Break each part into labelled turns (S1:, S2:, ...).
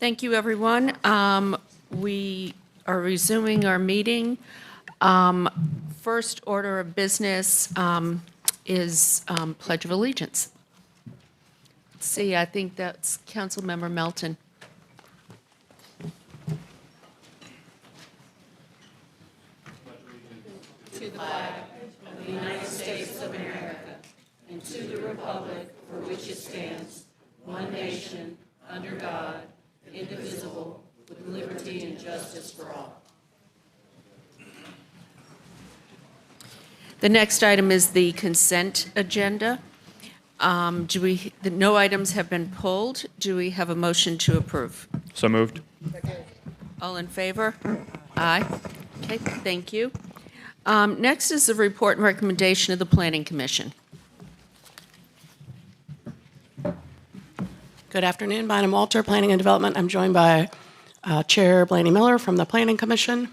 S1: Thank you, everyone. We are resuming our meeting. First order of business is Pledge of Allegiance. Let's see, I think that's Councilmember Melton.
S2: To the flag of the United States of America and to the republic for which it stands, one nation, under God, indivisible, with liberty and justice for all.
S1: The next item is the consent agenda. No items have been pulled. Do we have a motion to approve?
S3: So moved.
S1: All in favor? Aye. Okay, thank you. Next is the report and recommendation of the Planning Commission.
S4: Good afternoon, Bynum Walter, Planning and Development. I'm joined by Chair Blaney Miller from the Planning Commission.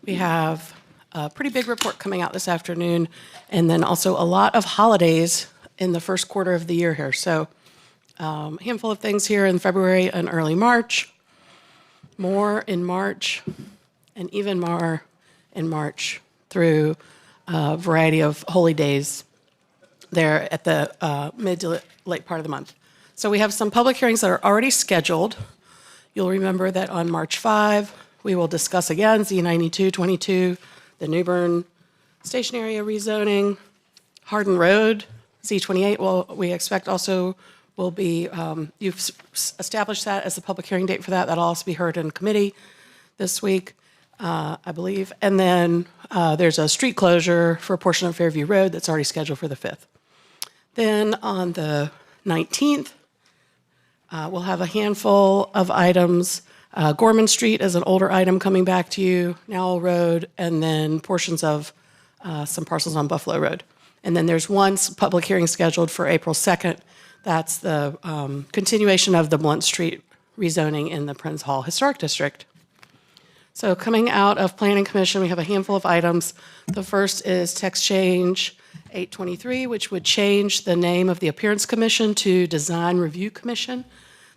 S4: We have a pretty big report coming out this afternoon, and then also a lot of holidays in the first quarter of the year here. So a handful of things here in February and early March, more in March, and even more in March through a variety of holy days there at the mid to late part of the month. So we have some public hearings that are already scheduled. You'll remember that on March 5, we will discuss again Z9222, the New Bern Station Area rezoning, Hardin Road, Z28. Well, we expect also will be, you've established that as the public hearing date for that. That'll also be heard in committee this week, I believe. And then there's a street closure for a portion of Fairview Road that's already scheduled for the 5th. Then on the 19th, we'll have a handful of items. Gorman Street is an older item coming back to you, Nowell Road, and then portions of some parcels on Buffalo Road. And then there's one public hearing scheduled for April 2nd. That's the continuation of the Blunt Street rezoning in the Prince Hall Historic District. So coming out of Planning Commission, we have a handful of items. The first is text change 823, which would change the name of the Appearance Commission to Design Review Commission.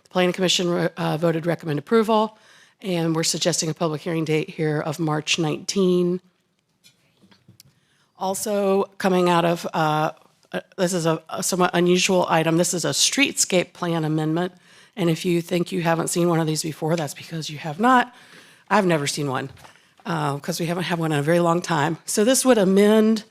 S4: The Planning Commission voted recommend approval, and we're suggesting a public hearing date here of March 19. Also coming out of, this is a somewhat unusual item. This is a streetscape plan amendment, and if you think you haven't seen one of these before, that's because you have not. I've never seen one because we haven't had one in a very long time. So this would amend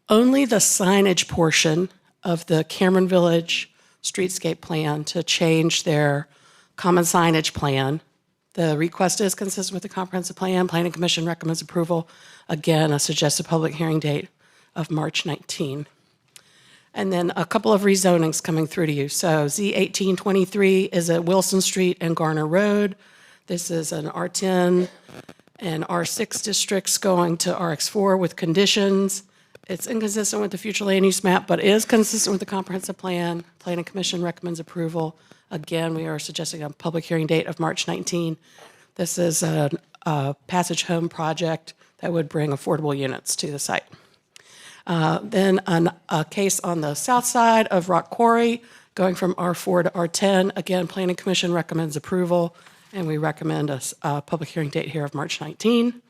S4: only the signage portion of the Cameron Village streetscape plan to change their common signage plan. The request is consistent with the comprehensive plan. Planning Commission recommends approval. Again, a suggested public hearing date of March 19. And then a couple of rezonings coming through to you. So Z1823 is at Wilson Street and Garner Road. This is an R10 and R6 districts going to RX4 with conditions. It's inconsistent with the future land use map, but is consistent with the comprehensive plan. Planning Commission recommends approval. Again, we are suggesting a public hearing date of March 19. This is a passage home project that would bring affordable units to the site. Then a case on the south side of Rock Quarry going from R4 to R10. Again, Planning Commission recommends approval, and we recommend a public hearing date here of March 19.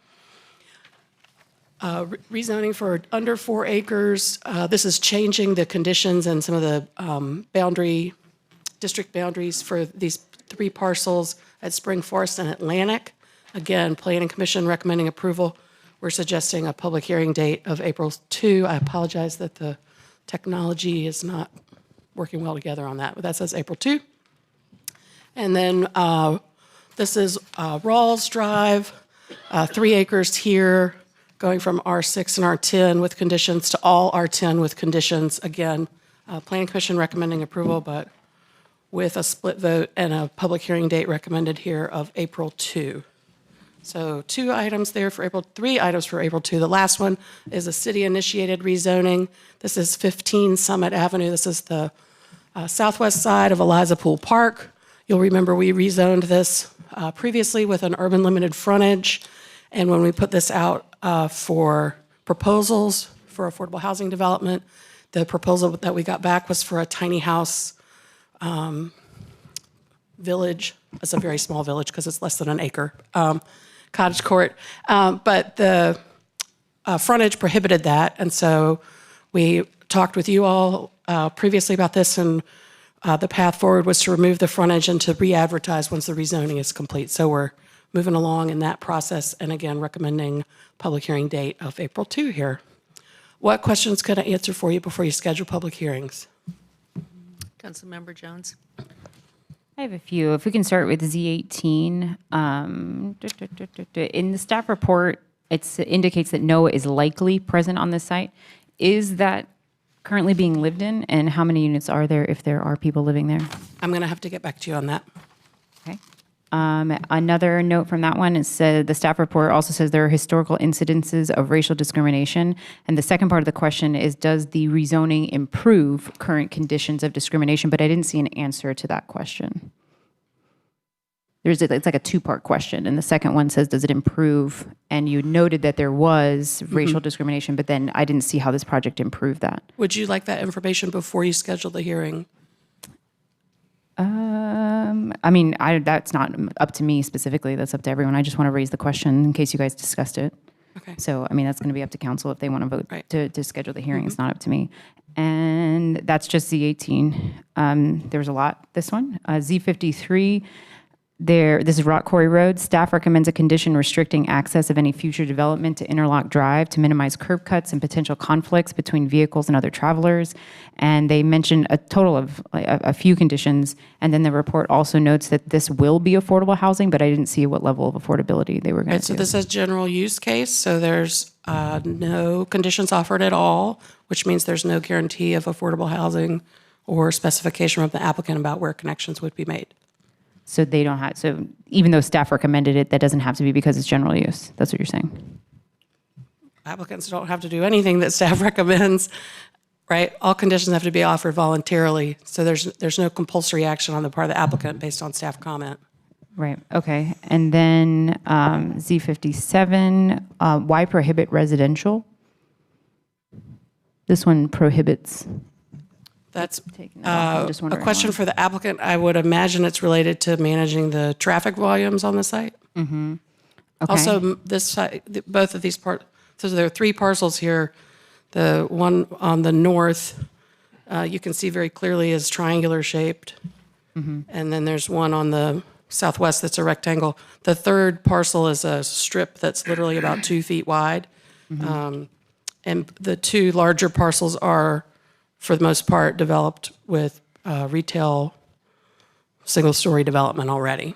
S4: Rezoning for under 4 acres. This is changing the conditions and some of the district boundaries for these 3 parcels at Spring Forest and Atlantic. Again, Planning Commission recommending approval. We're suggesting a public hearing date of April 2. I apologize that the technology is not working well together on that, but that says April 2. And then this is Rawls Drive, 3 acres here, going from R6 and R10 with conditions to all R10 with conditions. Again, Planning Commission recommending approval, but with a split vote and a public hearing date recommended here of April 2. So 2 items there for April, 3 items for April 2. The last one is a city-initiated rezoning. This is 15 Summit Avenue. This is the southwest side of Eliza Pool Park. You'll remember we rezoned this previously with an urban limited frontage. And when we put this out for proposals for affordable housing development, the proposal that we got back was for a tiny house village. It's a very small village because it's less than an acre, cottage court. But the frontage prohibited that, and so we talked with you all previously about this, and the path forward was to remove the frontage and to re-advertise once the rezoning is complete. So we're moving along in that process, and again, recommending public hearing date of April 2 here. What questions could I answer for you before you schedule public hearings?
S1: Councilmember Jones.
S3: I have a few. If we can start with Z18. In the staff report, it indicates that NOAA is likely present on this site. Is that currently being lived in, and how many units are there if there are people living there?
S4: I'm going to have to get back to you on that.
S3: Okay. Another note from that one is the staff report also says there are historical incidences of racial discrimination. And the second part of the question is, does the rezoning improve current conditions of discrimination? But I didn't see an answer to that question. It's like a two-part question. And the second one says, does it improve? And you noted that there was racial discrimination, but then I didn't see how this project improved that.
S4: Would you like that information before you schedule the hearing?
S3: I mean, that's not up to me specifically. That's up to everyone. I just want to raise the question in case you guys discussed it.
S4: Okay.
S3: So, I mean, that's going to be up to council if they want to vote
S4: Right.
S3: to schedule the hearing. It's not up to me. And that's just Z18. There was a lot, this one. Z53, this is Rock Quarry Road. Staff recommends a condition restricting access of any future development to Interlock Drive to minimize curb cuts and potential conflicts between vehicles and other travelers. And they mention a total of a few conditions. And then the report also notes that this will be affordable housing, but I didn't see what level of affordability they were going
S4: Right,
S3: to
S4: so
S3: do.
S4: this is general use case, so there's no conditions offered at all, which means there's no guarantee of affordable housing or specification from the applicant about where connections would be made.
S3: So they don't have, so even though staff recommended it, that doesn't have to be because it's general use. That's what you're saying?
S4: Applicants don't have to do anything that staff recommends, right? All conditions have to be offered voluntarily, so there's no compulsory action on the part of the applicant based on staff comment.
S3: Right, okay. And then Z57, why prohibit residential? This one prohibits.
S4: That's
S3: Taking that off. I'm just
S4: a
S3: wondering
S4: question
S3: why.
S4: for the applicant. I would imagine it's related to managing the traffic volumes on the site.
S3: Okay.
S4: Also, this site, both of these parts, so there are three parcels here. The one on the north, you can see very clearly is triangular shaped. And then there's one on the southwest that's a rectangle. The third parcel is a strip that's literally about 2 feet wide. And the two larger parcels are, for the most part, developed with retail single-story development already.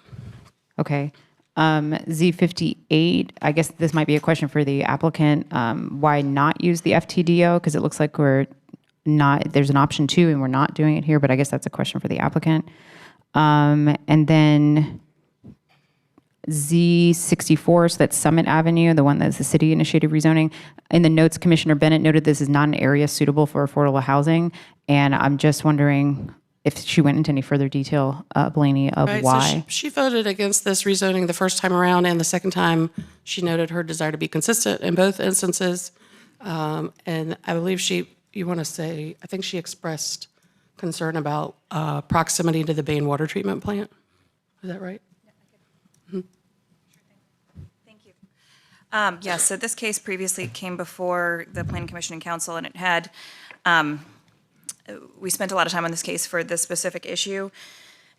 S3: Okay. Z58, I guess this might be a question for the applicant. Why not use the FTDO? Because it looks like there's an option 2 and we're not doing it here, but I guess that's a question for the applicant. And then Z64, so that's Summit Avenue, the one that's the city-initiated rezoning. In the notes, Commissioner Bennett noted this is not an area suitable for affordable housing, and I'm just wondering if she went into any further detail, Blaney, of
S4: Right,
S3: why.
S4: so she voted against this rezoning the first time around, and the second time she noted her desire to be consistent in both instances. And I believe I think she expressed concern about proximity to the Bain water treatment plant. Is that right?
S5: Thank you. Yes, so this case previously came before the Planning Commission and Council, and it had, we spent a lot of time on this case for this specific issue.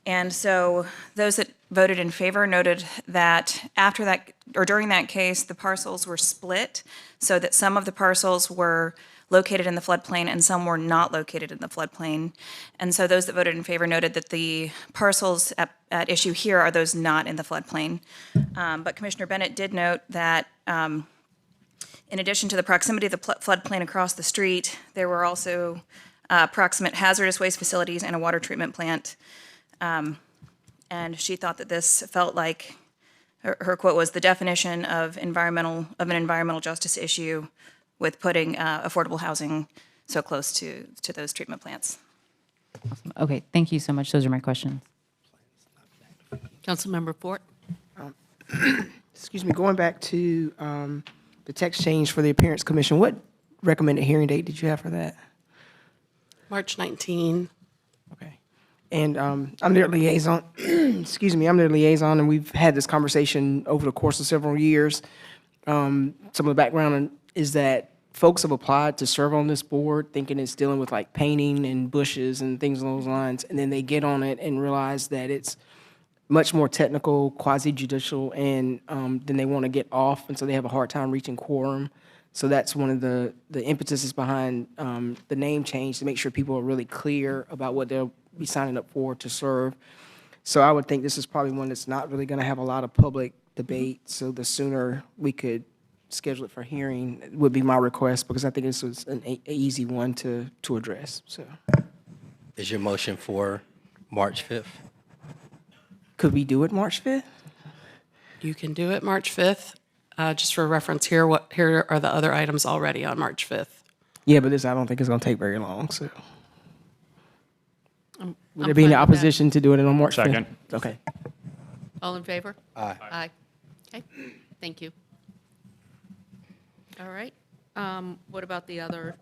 S5: And so those that voted in favor noted that after that, or during that case, the parcels were split so that some of the parcels were located in the floodplain and some were not located in the floodplain. And so those that voted in favor noted that the parcels at issue here are those not in the floodplain. But Commissioner Bennett did note that in addition to the proximity of the floodplain across the street, there were also proximate hazardous waste facilities and a water treatment plant. And she thought that this felt like, her quote was, the definition of an environmental justice issue with putting affordable housing so close to those treatment plants.
S3: Okay, thank you so much. Those are my questions.
S1: Councilmember Fort.
S6: Excuse me, going back to the text change for the Appearance Commission, what recommended hearing date did you have for that?
S4: March 19.
S6: Okay. And I'm their liaison. Excuse me, I'm their liaison, and we've had this conversation over the course of several years. Some of the background is that folks have applied to serve on this board thinking it's dealing with like painting and bushes and things along those lines, and then they get on it and realize that it's much more technical, quasi-judicial, and then they want to get off, and so they have a hard time reaching quorum. So that's one of the impetuses behind the name change, to make sure people are really clear about what they'll be signing up for to serve. So I would think this is probably one that's not really going to have a lot of public debate, so the sooner we could schedule it for hearing would be my request, because I think this was an easy one to address, so.
S7: Is your motion for March 5th?
S6: Could we do it March 5th?
S4: You can do it March 5th. Just for reference, here are the other items already on March 5th.
S6: Yeah, but this, I don't think it's going to take very long, so. Would
S1: I'm
S6: there be any
S1: fine with that.
S6: opposition to doing it on March 5th?
S8: Second.
S6: Okay.
S1: All in favor?
S7: Aye.
S1: Aye. Okay, thank you. All right. What about the other?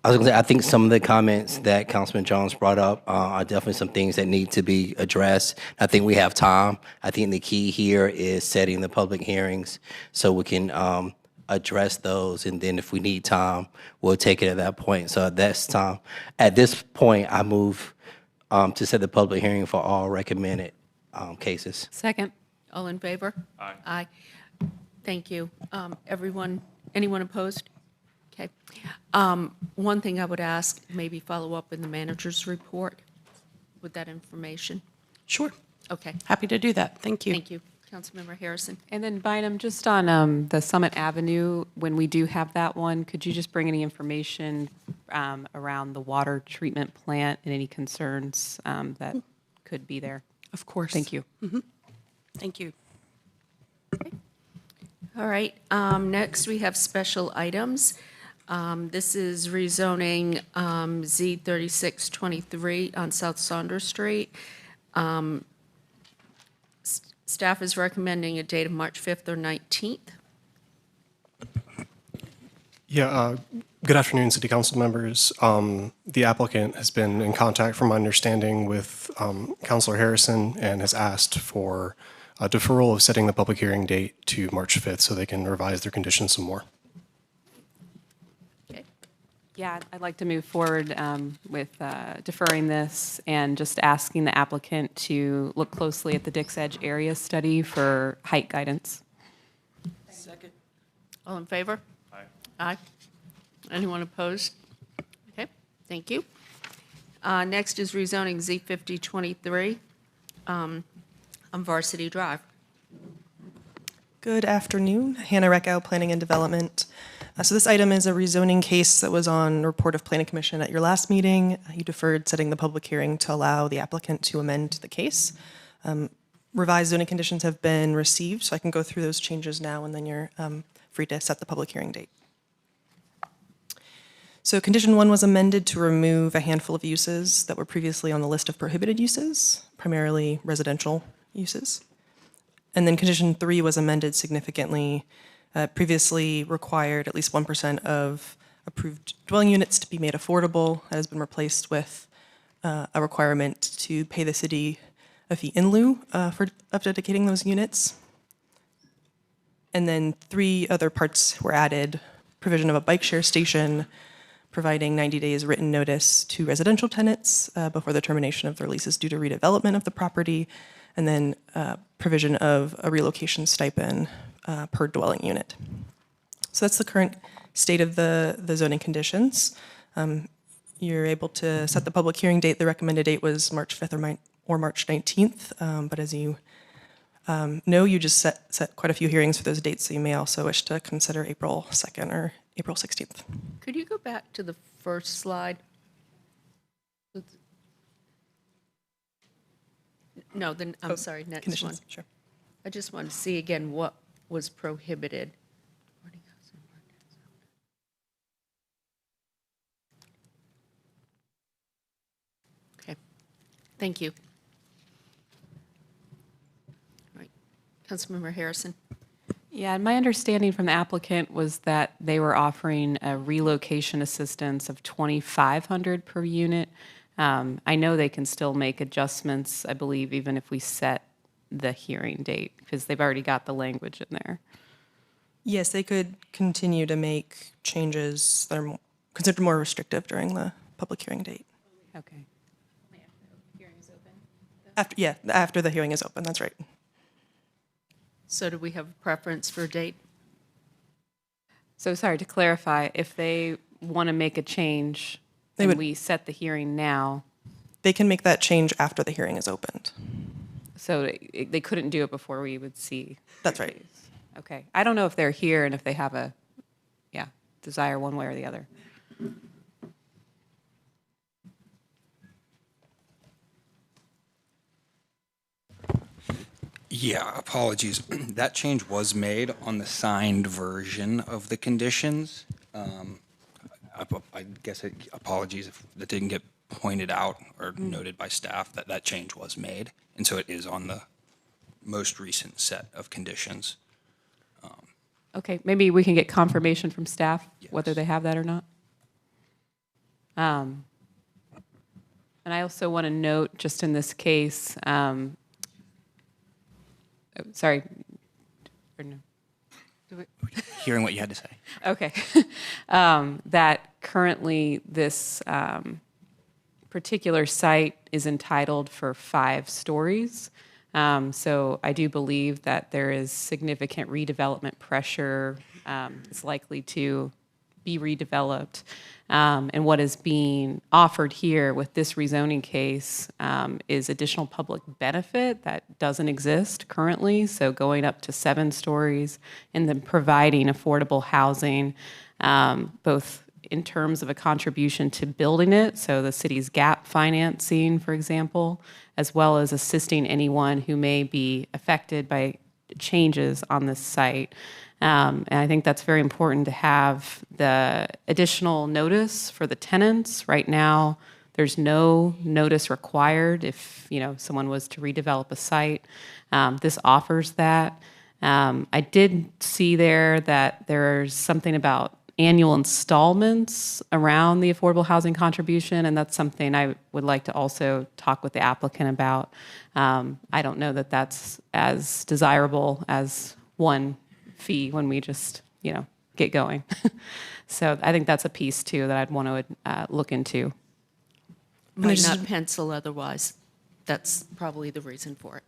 S7: I was going to say, I think some of the comments that Councilman Jones brought up are definitely some things that need to be addressed. I think we have time. I think the key here is setting the public hearings so we can address those, and then if we need time, we'll take it at that point. So that's time. At this point, I move to set the public hearing for all recommended cases.
S3: Second.
S1: All in favor? Aye. Aye. Thank you. Anyone opposed? Okay. One thing I would ask, maybe follow up in the manager's report with that information.
S4: Sure.
S1: Okay,
S4: Happy to do that. Thank you.
S1: thank you. Councilmember Harrison.
S9: And then Bynum, just on the Summit Avenue, when we do have that one, could you just bring any information around the water treatment plant and any concerns that could be there?
S4: Of course.
S9: Thank you.
S4: Thank you.
S1: All right, next we have special items. This is rezoning Z3623 on South Saunders Street. Staff is recommending a date of March 5th or 19th.
S8: Yeah, good afternoon, City Council members. The applicant has been in contact, from my understanding, with Councilor Harrison and has asked for a deferral of setting the public hearing date to March 5th so they can revise their conditions some more.
S1: Okay.
S9: Yeah, I'd like to move forward with deferring this and just asking the applicant to look closely at the Dix Edge area study for height guidance.
S4: Second.
S1: All in favor? Aye. Aye. Anyone opposed? Okay, thank you. Next is rezoning Z5023 on Varsity Drive.
S10: Good afternoon, Hannah Reckow, Planning and Development. So this item is a rezoning case that was on report of Planning Commission at your last meeting. You deferred setting the public hearing to allow the applicant to amend the case. Revised zoning conditions have been received, so I can go through those changes now, and then you're free to set the public hearing date. So condition 1 was amended to remove a handful of uses that were previously on the list of prohibited uses, primarily residential uses. And then condition 3 was amended significantly. Previously required at least 1% of approved dwelling units to be made affordable. That has been replaced with a requirement to pay the city a fee in lieu of dedicating those units. And then 3 other parts were added: provision of a bike share station, providing 90 days written notice to residential tenants before the termination of their leases due to redevelopment of the property, and then provision of a relocation stipend per dwelling unit. So that's the current state of the zoning conditions. You're able to set the public hearing date. The recommended date was March 5th or March 19th, but as you know, you just set quite a few hearings for those dates, so you may also wish to consider April 2nd or April 16th.
S1: Could you go back to the first slide? No, I'm sorry, next one.
S10: Conditions, sure.
S1: I just want to see again what was prohibited. Okay, thank you. All right, Councilmember Harrison.
S9: Yeah, and my understanding from the applicant was that they were offering a relocation assistance of $2,500 per unit. I know they can still make adjustments, I believe, even if we set the hearing date, because they've already got the language in there.
S10: Yes, they could continue to make changes that are considered more restrictive during the public hearing date.
S9: Okay.
S10: After the hearing is open, that's right.
S1: So do we have a preference for a date?
S9: So sorry, to clarify, if they want to make a change and we set the hearing now,
S10: They can make that change after the hearing is opened.
S9: so they couldn't do it before we would see.
S10: That's right.
S9: Okay. I don't know if they're here and if they have a, desire one way or the other.
S11: Yeah, apologies. That change was made on the signed version of the conditions. I guess apologies if that didn't get pointed out or noted by staff that that change was made. And so it is on the most recent set of conditions.
S9: Okay, maybe we can get confirmation from staff whether they have that or not. And I also want to note, just in this case, sorry, or no.
S11: Hearing what you had to say.
S9: Okay. That currently this particular site is entitled for 5 stories. So I do believe that there is significant redevelopment pressure. It's likely to be redeveloped. And what is being offered here with this rezoning case is additional public benefit that doesn't exist currently. So going up to 7 stories and then providing affordable housing, both in terms of a contribution to building it, so the city's gap financing, for example, as well as assisting anyone who may be affected by changes on this site. And I think that's very important to have the additional notice for the tenants. Right now, there's no notice required if someone was to redevelop a site. This offers that. I did see there that there's something about annual installments around the affordable housing contribution, and that's something I would like to also talk with the applicant about. I don't know that that's as desirable as one fee when we just, get going. So I think that's a piece too that I'd want to look into.
S1: Might not pencil otherwise. That's probably the reason for it.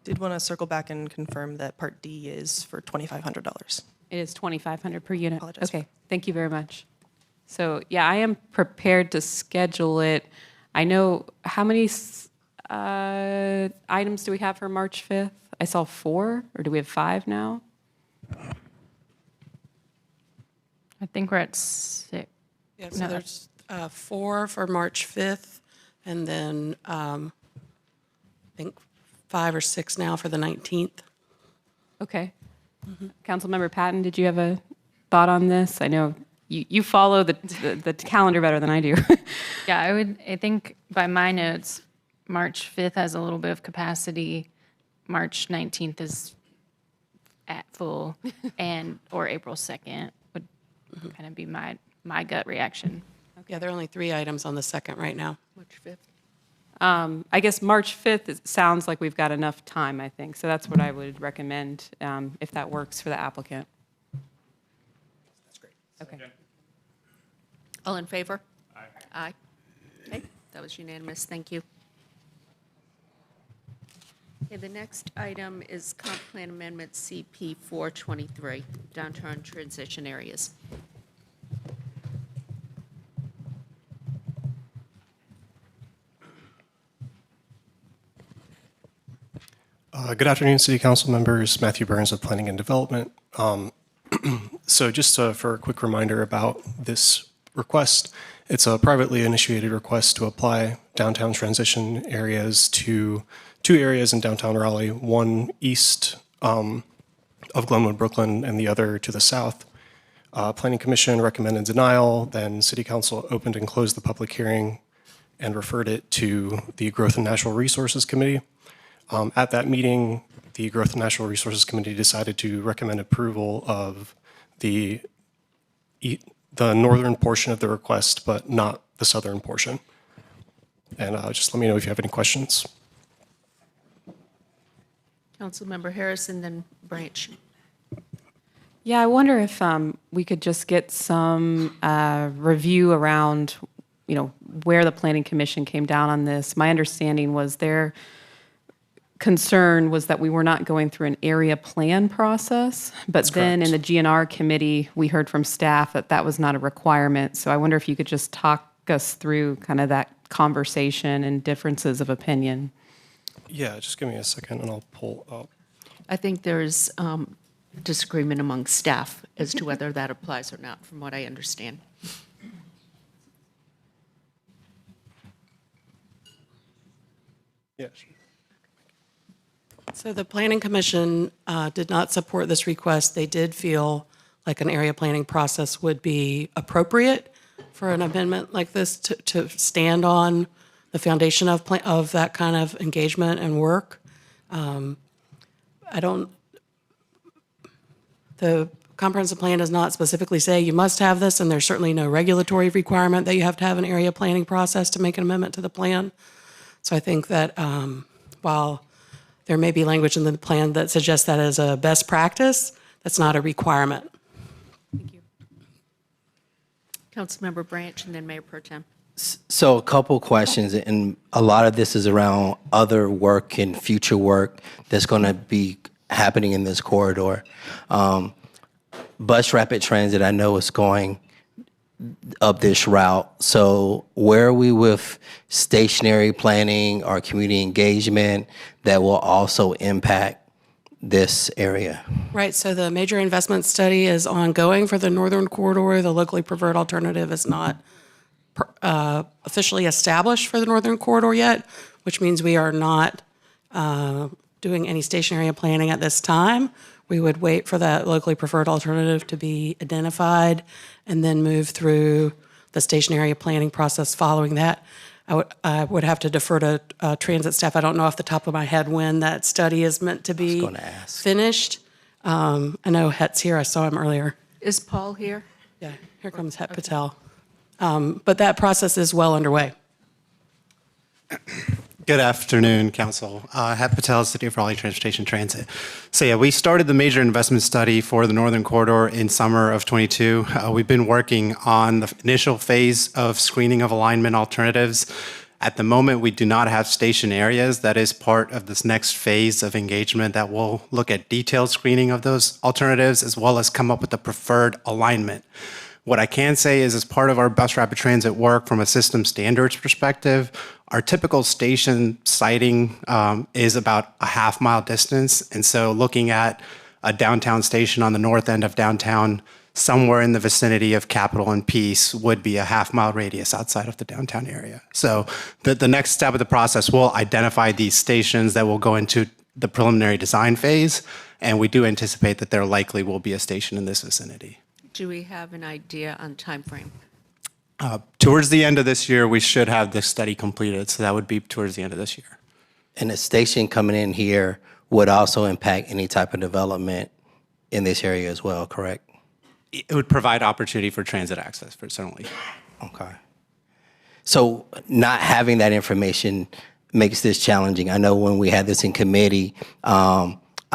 S10: Did want to circle back and confirm that Part D is for $2,500.
S9: It is $2,500 per unit.
S10: Apologize.
S9: Okay, thank you very much. So, I am prepared to schedule it. I know, how many items do we have for March 5th? I saw 4, or do we have 5 now?
S3: I think we're at 6.
S4: Yeah, so there's 4 for March 5th, and then I think 5 or 6 now for the 19th.
S9: Okay. Councilmember Patton, did you have a thought on this? I know you follow the calendar better than I do.
S3: Yeah, I think by my notes, March 5th has a little bit of capacity. March 19th is at full, or April 2nd would kind of be my gut reaction.
S4: Yeah, there are only 3 items on the 2nd right now.
S1: March 5th.
S9: I guess March 5th, it sounds like we've got enough time, I think. So that's what I would recommend, if that works for the applicant.
S11: That's great.
S9: Okay.
S1: All in favor? Aye. Aye. Okay, that was unanimous. Thank you. Okay, the next item is Comp Plan Amendment CP 423, Downtown Transition Areas.
S8: Good afternoon, City Council members. Matthew Burns of Planning and Development. So just for a quick reminder about this request, it's a privately initiated request to apply downtown transition areas to 2 areas in downtown Raleigh, one east of Glenwood, Brooklyn, and the other to the south. Planning Commission recommended denial, then City Council opened and closed the public hearing and referred it to the Growth and Natural Resources Committee. At that meeting, the Growth and Natural Resources Committee decided to recommend approval of the northern portion of the request, but not the southern portion. And just let me know if you have any questions.
S1: Councilmember Harrison, then Branch.
S9: Yeah, I wonder if we could just get some review around, where the Planning Commission came down on this. My understanding was their concern was that we were not going through an area plan process, but then in the GNR committee, we heard from staff that that was not a requirement. So I wonder if you could just talk us through kind of that conversation and differences of opinion.
S8: Yeah, just give me a second and I'll pull up.
S1: I think there's disagreement among staff as to whether that applies or not, from what I understand.
S8: Yeah, sure.
S4: So the Planning Commission did not support this request. They did feel like an area planning process would be appropriate for an amendment like this to stand on the foundation of that kind of engagement and work. The comprehensive plan does not specifically say you must have this, and there's certainly no regulatory requirement that you have to have an area planning process to make an amendment to the plan. So I think that while there may be language in the plan that suggests that as a best practice, that's not a requirement.
S1: Thank you. Councilmember Branch, and then Mayor Pro Tem.
S7: So a couple questions, and a lot of this is around other work and future work that's going to be happening in this corridor. Bus rapid transit, I know, is going up this route. So where are we with stationary planning or community engagement that will also impact this area?
S4: Right, so the major investment study is ongoing for the northern corridor. The locally preferred alternative is not officially established for the northern corridor yet, which means we are not doing any stationary planning at this time. We would wait for that locally preferred alternative to be identified and then move through the stationary planning process following that. I would have to defer to transit staff. I don't know off the top of my head when that study is meant to be finished. I know Het's here. I saw him earlier.
S1: Is Paul here?
S4: Yeah, here comes Het Patel. But that process is well underway.
S12: Good afternoon, Council. Het Patel, City of Raleigh Transportation Transit. So yeah, we started the major investment study for the Northern Corridor in summer of 22. We've been working on the initial phase of screening of alignment alternatives. At the moment, we do not have station areas. That is part of this next phase of engagement that will look at detailed screening of those alternatives as well as come up with the preferred alignment. What I can say is, as part of our bus rapid transit work from a system standards perspective, our typical station siting is about a half-mile distance. And so looking at a downtown station on the north end of downtown, somewhere in the vicinity of Capitol and Peace would be a half-mile radius outside of the downtown area. So the next step of the process will identify these stations that will go into the preliminary design phase. And we do anticipate that there likely will be a station in this vicinity.
S1: Do we have an idea on timeframe?
S12: Towards the end of this year, we should have this study completed. So that would be towards the end of this year.
S7: And the station coming in here would also impact any type of development in this area as well, correct?
S12: It would provide opportunity for transit access, for certainly.
S7: Okay. So not having that information makes this challenging. I know when we had this in committee,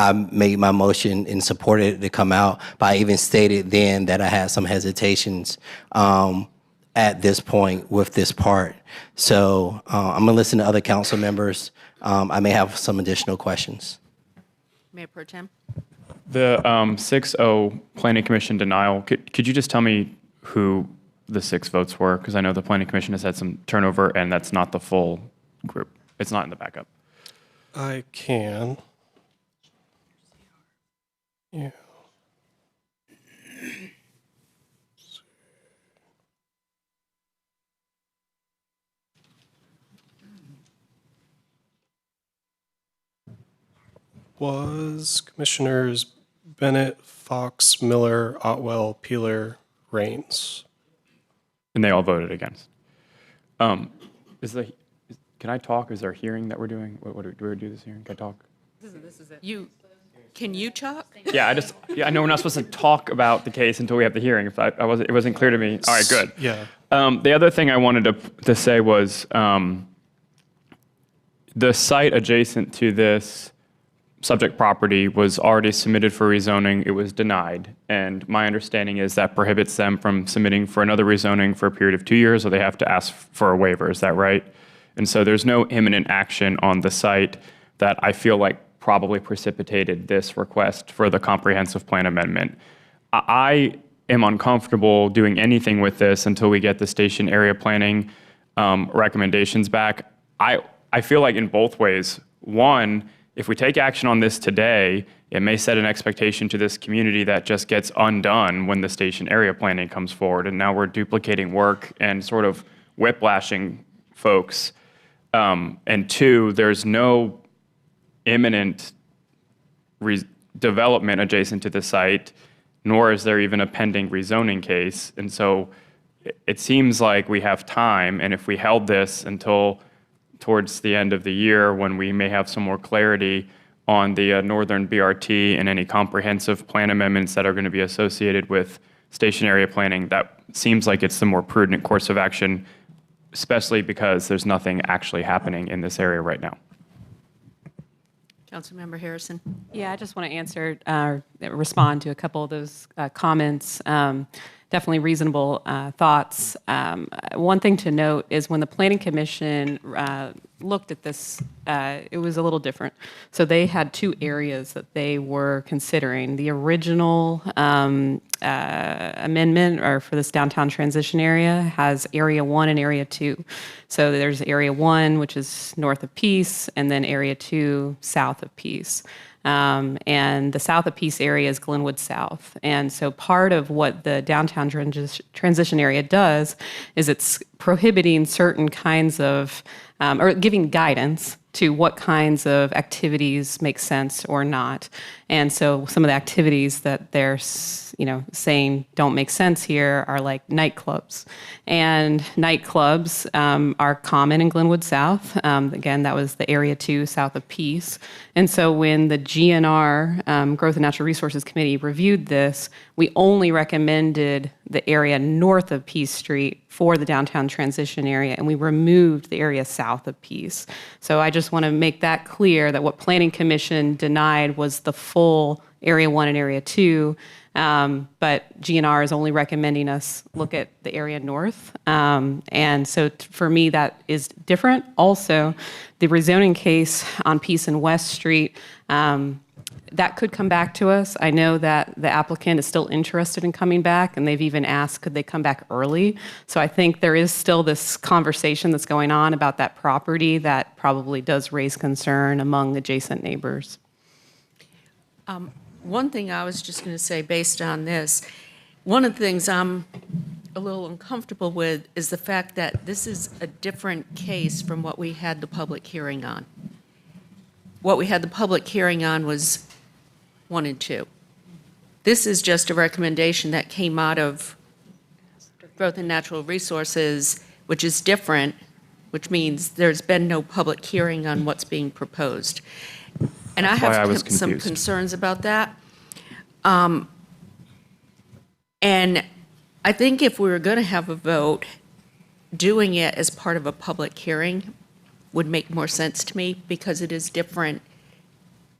S7: I made my motion and supported it to come out, but I even stated then that I had some hesitations at this point with this part. So I'm gonna listen to other council members. I may have some additional questions.
S1: Mayor Pro Tem?
S13: The 6-0 Planning Commission denial, could you just tell me who the 6 votes were? Because I know the Planning Commission has had some turnover and that's not the full group. It's not in the backup.
S8: I can. Yeah. Was Commissioners Bennett, Fox, Miller, Otwell, Peeler, Rains.
S13: And they all voted against. Can I talk? Is there a hearing that we're doing? What do we do this hearing? Can I talk?
S1: This is it. Can you talk?
S13: Yeah, I know we're not supposed to talk about the case until we have the hearing. If it wasn't clear to me. All right, good.
S8: Yeah.
S13: The other thing I wanted to say was, the site adjacent to this subject property was already submitted for rezoning. It was denied. And my understanding is that prohibits them from submitting for another rezoning for a period of 2 years, or they have to ask for a waiver. Is that right? And so there's no imminent action on the site that I feel like probably precipitated this request for the comprehensive plan amendment. I am uncomfortable doing anything with this until we get the station area planning recommendations back. I feel like in both ways. One, if we take action on this today, it may set an expectation to this community that just gets undone when the station area planning comes forward. And now we're duplicating work and sort of whiplashing folks. And two, there's no imminent development adjacent to the site, nor is there even a pending rezoning case. And so it seems like we have time. And if we held this until towards the end of the year, when we may have some more clarity on the Northern BRT and any comprehensive plan amendments that are going to be associated with station area planning, that seems like it's the more prudent course of action, especially because there's nothing actually happening in this area right now.
S1: Councilmember Harrison.
S9: Yeah, I just want to answer, respond to a couple of those comments. Definitely reasonable thoughts. One thing to note is when the Planning Commission looked at this, it was a little different. So they had two areas that they were considering. The original amendment, or for this downtown transition area, has Area 1 and Area 2. So there's Area 1, which is north of Peace, and then Area 2, south of Peace. And the south of Peace area is Glenwood South. And so part of what the downtown transition area does is it's prohibiting certain kinds of, or giving guidance to what kinds of activities make sense or not. And so some of the activities that they're saying don't make sense here are like nightclubs. And nightclubs are common in Glenwood South. Again, that was the Area 2 south of Peace. And so when the GNR, Growth and Natural Resources Committee, reviewed this, we only recommended the area north of Peace Street for the downtown transition area, and we removed the area south of Peace. So I just want to make that clear that what Planning Commission denied was the full Area 1 and Area 2, but GNR is only recommending us look at the area north. And so for me, that is different. Also, the rezoning case on Peace and West Street, that could come back to us. I know that the applicant is still interested in coming back, and they've even asked, could they come back early? So I think there is still this conversation that's going on about that property that probably does raise concern among adjacent neighbors.
S1: One thing I was just going to say based on this, one of the things I'm a little uncomfortable with is the fact that this is a different case from what we had the public hearing on. What we had the public hearing on was 1 and 2. This is just a recommendation that came out of Growth and Natural Resources, which is different, which means there's been no public hearing on what's being proposed. And I have some concerns about that. And I think if we were going to have a vote, doing it as part of a public hearing would make more sense to me, because it is different,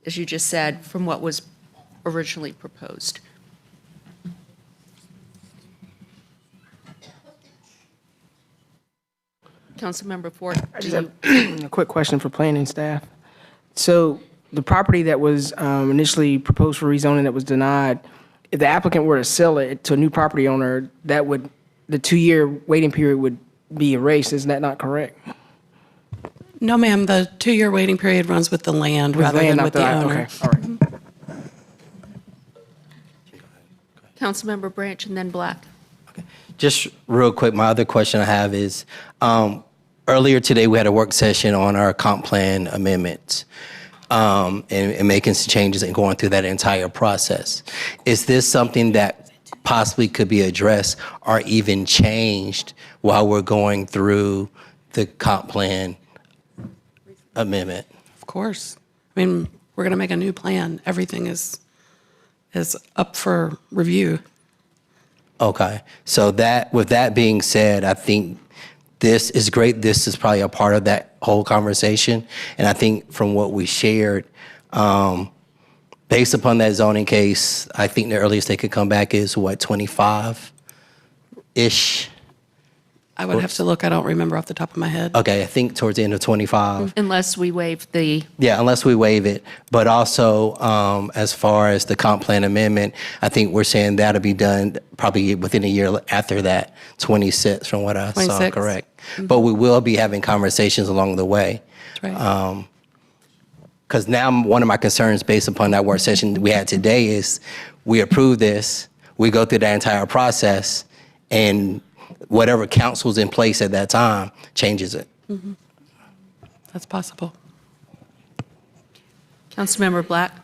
S1: as you just said, from what was originally proposed. Councilmember Ford,
S6: I just have a quick question for planning staff. So the property that was initially proposed for rezoning that was denied, if the applicant were to sell it to a new property owner, that would, the 2-year waiting period would be erased. Isn't that not correct?
S4: No, ma'am, the 2-year waiting period runs with the land rather than with the owner.
S6: Okay, all right.
S1: Councilmember Branch, and then Black.
S7: Just real quick, my other question I have is, earlier today we had a work session on our comp plan amendments and making some changes and going through that entire process. Is this something that possibly could be addressed or even changed while we're going through the comp plan amendment?
S4: Of course. I mean, we're going to make a new plan. Everything is up for review.
S7: Okay. So that, with that being said, I think this is great. This is probably a part of that whole conversation. And I think from what we shared, based upon that zoning case, I think the earliest they could come back is what, 25-ish?
S4: I would have to look. I don't remember off the top of my head.
S7: Okay, I think towards the end of 25.
S1: Unless we waive the,
S7: Yeah, unless we waive it. But also, as far as the comp plan amendment, I think we're saying that'll be done probably within a year after that, 26 from what I saw,
S4: 26.
S7: correct? But we will be having conversations along the way.
S4: That's right.
S7: Because now one of my concerns based upon that work session we had today is we approve this, we go through the entire process, and whatever council's in place at that time changes it.
S4: That's possible.
S1: Councilmember Black?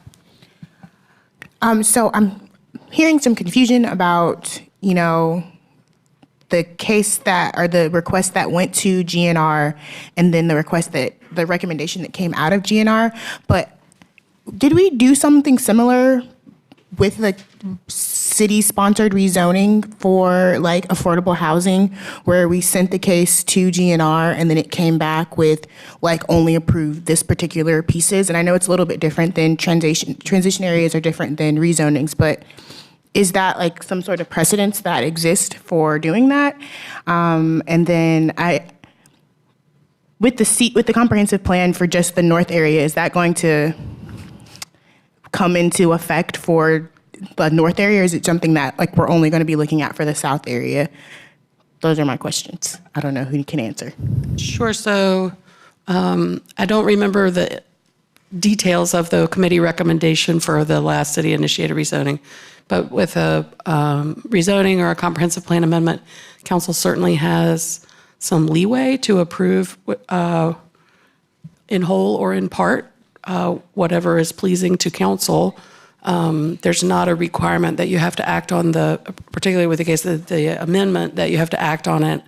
S14: So I'm hearing some confusion about, the case that, or the request that went to GNR and then the recommendation that came out of GNR. But did we do something similar with the city-sponsored rezoning for like affordable housing, where we sent the case to GNR and then it came back with like only approved this particular pieces? And I know it's a little bit different than transition areas are different than rezonings, but is that like some sort of precedence that exists for doing that? And then with the comprehensive plan for just the north area, is that going to come into effect for the north area, or is it something that like we're only going to be looking at for the south area? Those are my questions. I don't know who can answer.
S4: Sure. So I don't remember the details of the committee recommendation for the last city-initiated rezoning, but with a rezoning or a comprehensive plan amendment, council certainly has some leeway to approve in whole or in part whatever is pleasing to council. There's not a requirement that you have to act on particularly with the case of the amendment, that you have to act on it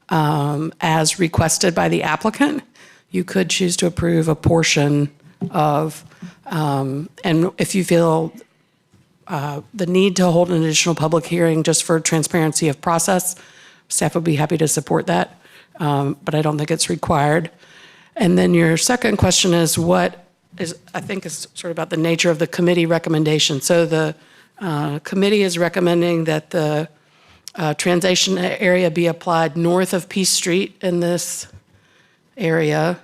S4: as requested by the applicant. You could choose to approve a portion of, and if you feel the need to hold an additional public hearing just for transparency of process, staff would be happy to support that, but I don't think it's required. And then your second question is I think is sort of about the nature of the committee recommendation. So the committee is recommending that the transition area be applied north of Peace Street in this area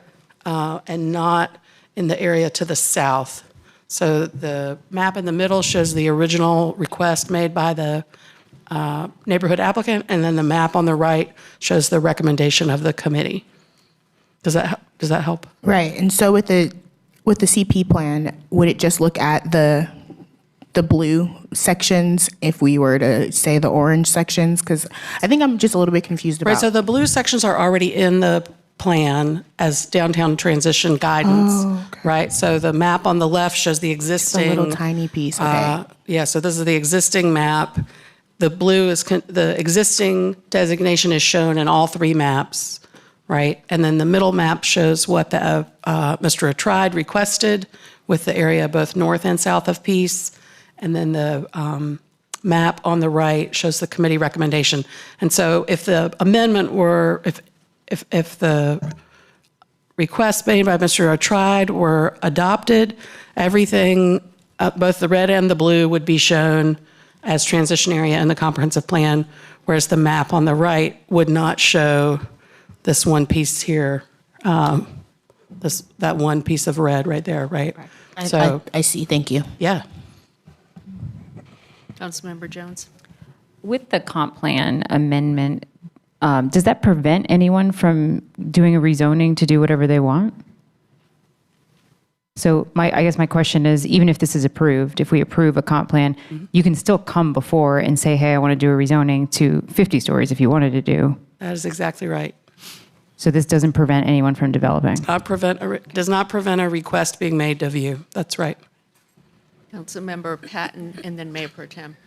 S4: and not in the area to the south. So the map in the middle shows the original request made by the neighborhood applicant, and then the map on the right shows the recommendation of the committee. Does that help?
S14: Right. And so with the CP plan, would it just look at the blue sections if we were to say the orange sections? Because I think I'm just a little bit confused about.
S4: Right. So the blue sections are already in the plan as downtown transition guidance.
S14: Oh, okay.
S4: Right. So the map on the left shows the existing.
S14: It's a little tiny piece. Okay.
S4: Yeah. So this is the existing map. The blue is the existing designation is shown in all three maps. Right. And then the middle map shows what the Mr. Atride requested with the area both north and south of Peace. And then the map on the right shows the committee recommendation. And so if the amendment were, if the request made by Mr. Atride were adopted, everything, both the red and the blue would be shown as transition area in the comprehensive plan, whereas the map on the right would not show this one piece here, that one piece of red right there, right? So
S14: I see. Thank you.
S4: yeah.
S1: Councilmember Jones?
S3: With the comp plan amendment, does that prevent anyone from doing a rezoning to do whatever they want? So I guess my question is, even if this is approved, if we approve a comp plan, you can still come before and say, hey, I want to do a rezoning to 50 stories if you wanted to do.
S4: That is exactly right.
S3: So this doesn't prevent anyone from developing?
S4: Does not prevent a request being made of you. That's right.
S1: Councilmember Patton, and then Mayor Pro Tem.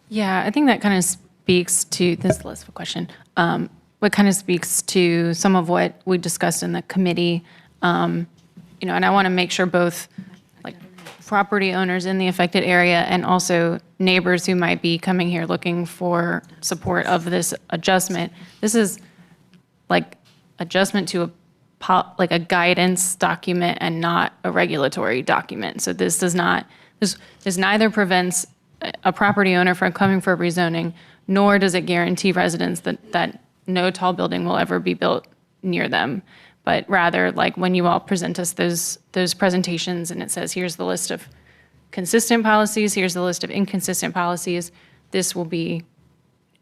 S15: Yeah, I think that kind of speaks to, this is less of a question, what kind of speaks to some of what we discussed in the committee. And I want to make sure both like property owners in the affected area and also neighbors who might be coming here looking for support of this adjustment. This is like adjustment to like a guidance document and not a regulatory document. So this neither prevents a property owner from coming for a rezoning, nor does it guarantee residents that no tall building will ever be built near them. But rather, like when you all present us those presentations and it says, here's the list of consistent policies, here's the list of inconsistent policies, this will be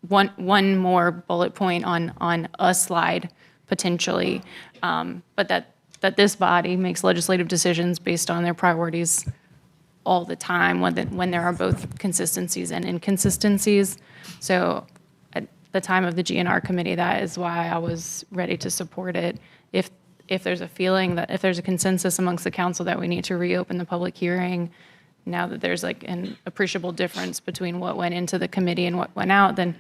S15: one more bullet point on a slide potentially, but that this body makes legislative decisions based on their priorities all the time when there are both consistencies and inconsistencies. So at the time of the GNR committee, that is why I was ready to support it. If there's a feeling that if there's a consensus amongst the council that we need to reopen the public hearing, now that there's like an appreciable difference between what went into the committee and what went out, then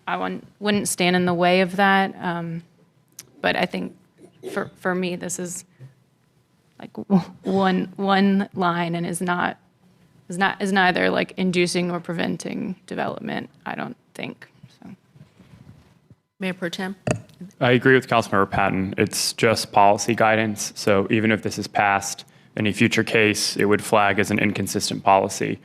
S15: I wouldn't stand in the way of that. But I think for me, this is like one line and is neither like inducing or preventing development, I don't think. So.
S1: Mayor Pro Tem?
S13: I agree with Councilmember Patton. It's just policy guidance. So even if this is passed, any future case, it would flag as an inconsistent policy.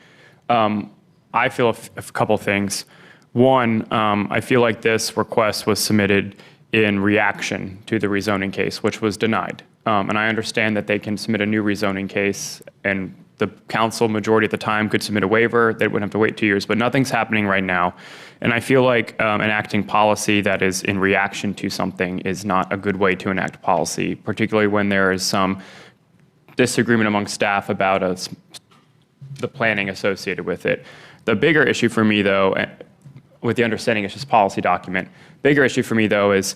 S13: I feel a couple things. One, I feel like this request was submitted in reaction to the rezoning case, which was denied. And I understand that they can submit a new rezoning case and the council majority at the time could submit a waiver. They wouldn't have to wait 2 years, but nothing's happening right now. And I feel like enacting policy that is in reaction to something is not a good way to enact policy, particularly when there is some disagreement among staff about the planning associated with it. The bigger issue for me, though, with the understanding it's just policy document, bigger issue for me, though, is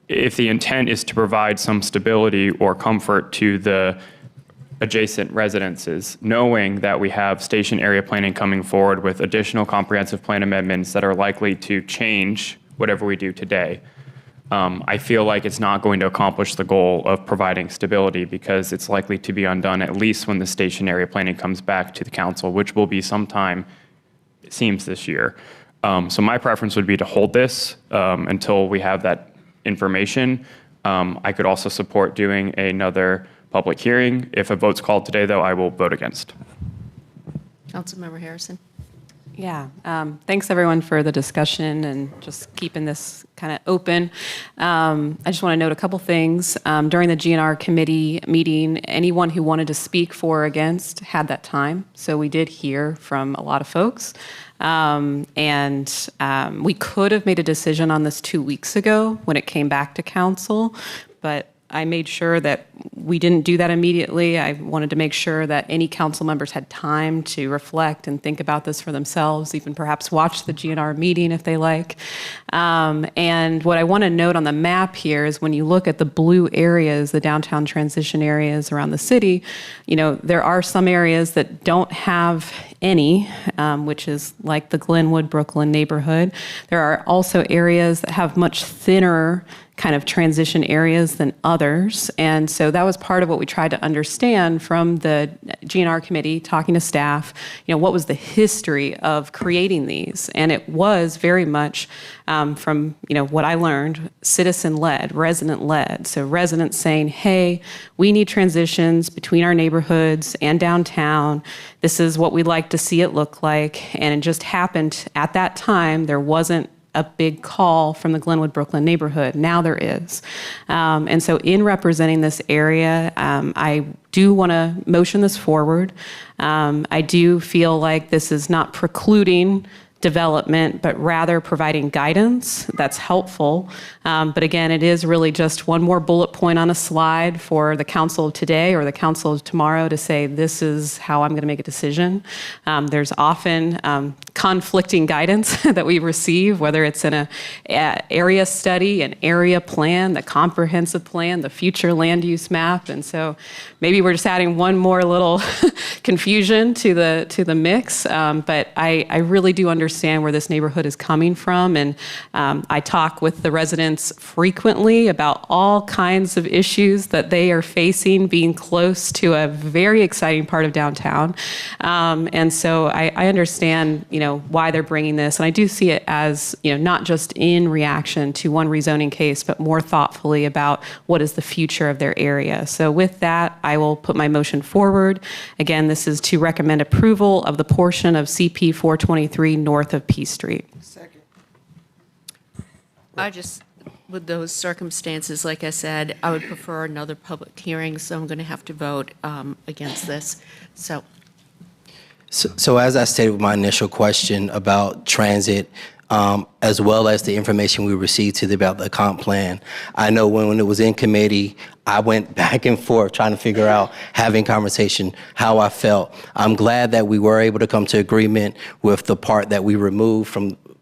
S13: if the intent is to provide some stability or comfort to the adjacent residences, knowing that we have station area planning coming forward with additional comprehensive plan amendments that are likely to change whatever we do today. I feel like it's not going to accomplish the goal of providing stability because it's likely to be undone at least when the station area planning comes back to the council, which will be sometime, it seems, this year. So my preference would be to hold this until we have that information. I could also support doing another public hearing. If a vote's called today, though, I will vote against.
S1: Councilmember Harrison?
S9: Yeah, thanks everyone for the discussion and just keeping this kind of open. I just want to note a couple things. During the GNR committee meeting, anyone who wanted to speak for or against had that time. So we did hear from a lot of folks. We could have made a decision on this 2 weeks ago when it came back to council, but I made sure that we didn't do that immediately. I wanted to make sure that any council members had time to reflect and think about this for themselves, even perhaps watch the GNR meeting if they like. And what I want to note on the map here is when you look at the blue areas, the downtown transition areas around the city, there are some areas that don't have any, which is like the Glenwood, Brooklyn neighborhood. There are also areas that have much thinner kind of transition areas than others. And so that was part of what we tried to understand from the GNR committee, talking to staff, what was the history of creating these? And it was very much from, what I learned, citizen-led, resident-led. So residents saying, hey, we need transitions between our neighborhoods and downtown. This is what we'd like to see it look like. And it just happened at that time, there wasn't a big call from the Glenwood, Brooklyn neighborhood. Now there is. And so in representing this area, I do want to motion this forward. I do feel like this is not precluding development, but rather providing guidance that's helpful. But again, it is really just one more bullet point on a slide for the council of today or the council of tomorrow to say, this is how I'm going to make a decision. There's often conflicting guidance that we receive, whether it's in an area study, an area plan, the comprehensive plan, the future land use map. And so maybe we're just adding one more little confusion to the mix. But I really do understand understand where this neighborhood is coming from. And I talk with the residents frequently about all kinds of issues that they are facing being close to a very exciting part of downtown. And so I understand, why they're bringing this. And I do see it as, not just in reaction to one rezoning case, but more thoughtfully about what is the future of their area. So with that, I will put my motion forward. Again, this is to recommend approval of the portion of CP 423 north of P Street.
S1: With those circumstances, like I said, I would prefer another public hearing, so I'm going to have to vote against this.
S7: So as I stated with my initial question about transit, as well as the information we received about the comp plan, I know when it was in committee, I went back and forth trying to figure out, having conversation, how I felt. I'm glad that we were able to come to agreement with the part that we removed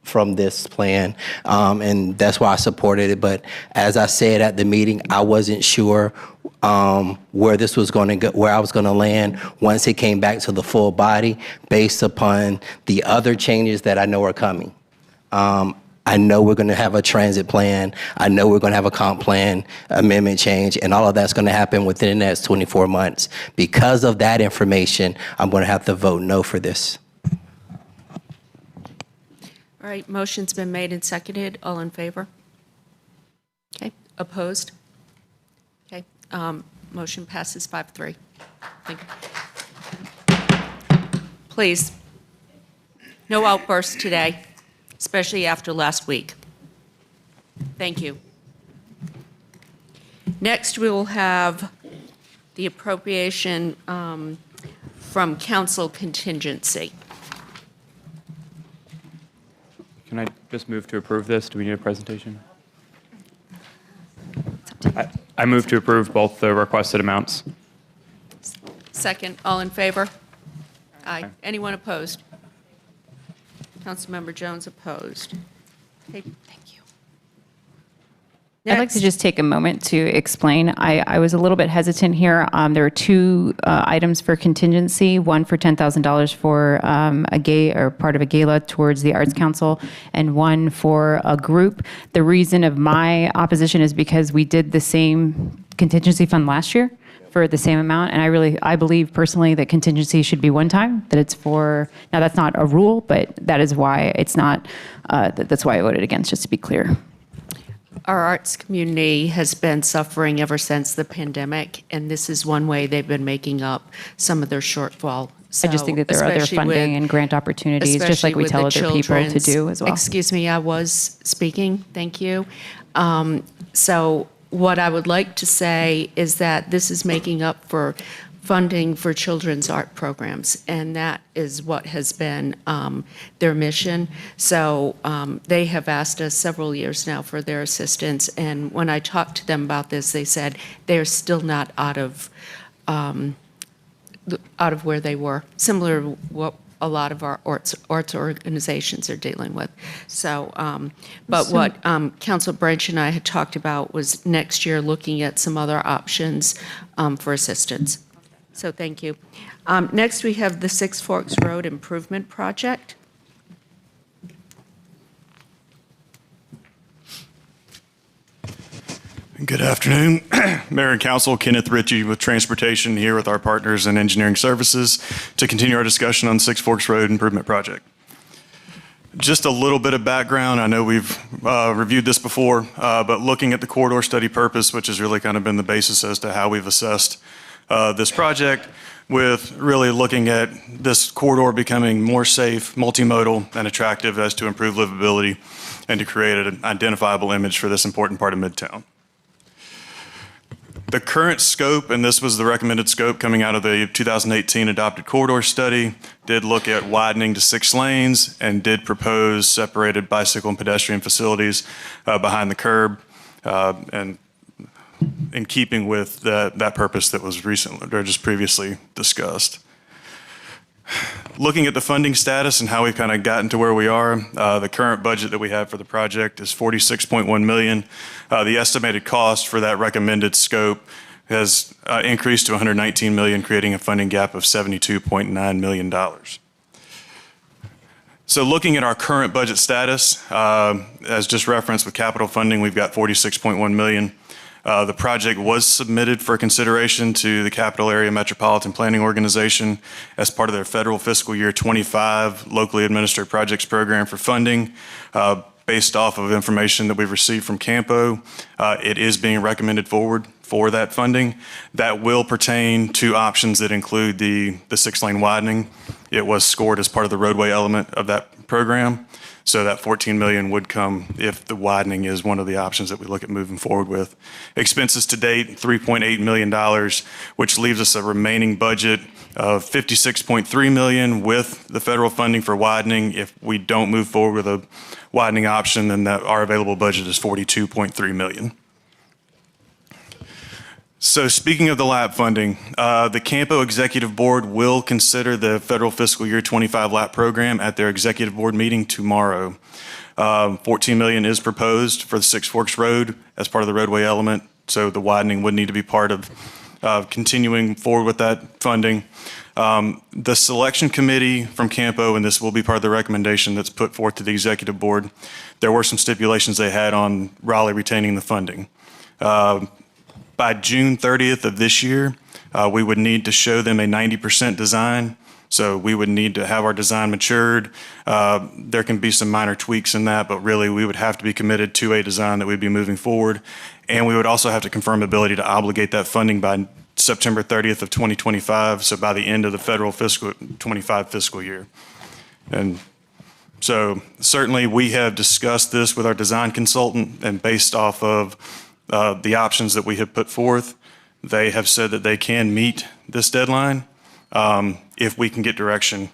S7: from this plan, and that's why I supported it. But as I said at the meeting, I wasn't sure where this was going to go, where I was going to land once it came back to the full body, based upon the other changes that I know are coming. I know we're going to have a transit plan. I know we're going to have a comp plan amendment change, and all of that's going to happen within the next 24 months. Because of that information, I'm going to have to vote no for this.
S1: All right, motion's been made and seconded. All in favor? Okay, opposed? Okay, motion passes 5-3. Thank you. Please, no outbursts today, especially after last week. Thank you. Next, we will have the appropriation from council contingency.
S13: Can I just move to approve this? Do we need a presentation? I move to approve both the requested amounts.
S1: Second, all in favor? Aye. Anyone opposed? Councilmember Jones opposed. Okay, thank you.
S3: I'd like to just take a moment to explain. I was a little bit hesitant here. There are two items for contingency, one for $10,000 for a part of a gala towards the Arts Council, and one for a group. The reason of my opposition is because we did the same contingency fund last year for the same amount, and I believe personally that contingency should be one time, that it's for, now that's not a rule, but that is why it's not, that's why I voted against, just to be clear.
S1: Our arts community has been suffering ever since the pandemic, and this is one way they've been making up some of their shortfall.
S3: I just think that there are other funding and grant opportunities, just like we tell other people to do as well.
S1: Excuse me, I was speaking. Thank you. So what I would like to say is that this is making up for funding for children's art programs, and that is what has been their mission. So they have asked us several years now for their assistance, and when I talked to them about this, they said they're still not out of where they were, similar to what a lot of our arts organizations are dealing with. So, but what Council Branch and I had talked about was next year looking at some other options for assistance. So thank you. Next, we have the Six Forks Road Improvement Project.
S16: Good afternoon. Mayor and Council, Kenneth Ritchie with Transportation here with our partners in Engineering Services to continue our discussion on Six Forks Road Improvement Project. Just a little bit of background. I know we've reviewed this before, but looking at the corridor study purpose, which has really kind of been the basis as to how we've assessed this project, with really looking at this corridor becoming more safe, multimodal, and attractive as to improve livability and to create an identifiable image for this important part of Midtown. The current scope, and this was the recommended scope coming out of the 2018 adopted corridor study, did look at widening to 6 lanes and did propose separated bicycle and pedestrian facilities behind the curb, and in keeping with that purpose that was recently or just previously discussed. Looking at the funding status and how we've kind of gotten to where we are, the current budget that we have for the project is $46.1 million. The estimated cost for that recommended scope has increased to $119 million, creating a funding gap of $72.9 million. So looking at our current budget status, as just referenced with capital funding, we've got 46.1 million. The project was submitted for consideration to the Capital Area Metropolitan Planning Organization as part of their federal fiscal year 25 locally administered projects program for funding. Based off of information that we've received from Campo, it is being recommended forward for that funding. That will pertain to options that include the 6-lane widening. It was scored as part of the roadway element of that program. So that 14 million would come if the widening is one of the options that we look at moving forward with. Expenses to date, $3.8 million, which leaves us a remaining budget of $56.3 million with the federal funding for widening. If we don't move forward with a widening option, then our available budget is $42.3 million. So speaking of the LAP funding, the Campo Executive Board will consider the federal fiscal year 25 LAP program at their executive board meeting tomorrow. 14 million is proposed for the Six Forks Road as part of the roadway element. So the widening would need to be part of continuing forward with that funding. The selection committee from Campo, and this will be part of the recommendation that's put forth to the executive board, there were some stipulations they had on Raleigh retaining the funding. By June 30th of this year, we would need to show them a 90% design. So we would need to have our design matured. There can be some minor tweaks in that, but really we would have to be committed to a design that we'd be moving forward. And we would also have to confirm ability to obligate that funding by September 30th of 2025, so by the end of the federal fiscal 25 fiscal year. And so certainly we have discussed this with our design consultant, and based off of the options that we have put forth, they have said that they can meet this deadline if we can get direction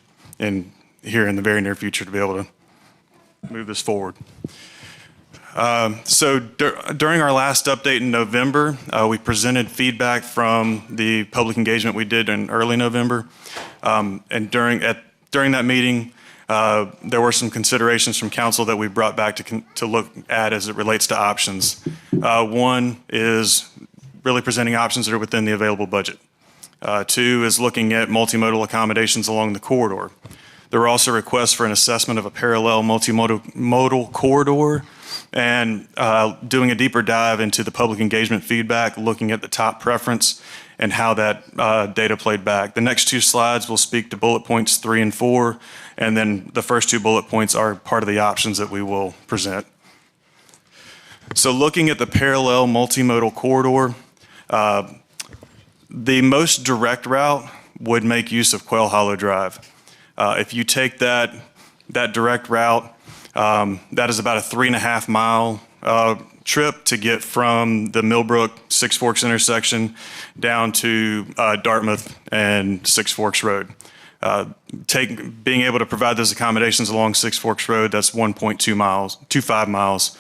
S16: here in the very near future to be able to move this forward. So during our last update in November, we presented feedback from the public engagement we did in early November. And during that meeting, there were some considerations from council that we brought back to look at as it relates to options. One is really presenting options that are within the available budget. Two is looking at multimodal accommodations along the corridor. There were also requests for an assessment of a parallel multimodal corridor and doing a deeper dive into the public engagement feedback, looking at the top preference and how that data played back. The next two slides will speak to bullet points 3 and 4, and then the first two bullet points are part of the options that we will present. So looking at the parallel multimodal corridor, the most direct route would make use of Quail Hollow Drive. If you take that direct route, that is about a 3.5 mile trip to get from the Millbrook Six Forks intersection down to Dartmouth and Six Forks Road. Being able to provide those accommodations along Six Forks Road, that's 1.25 miles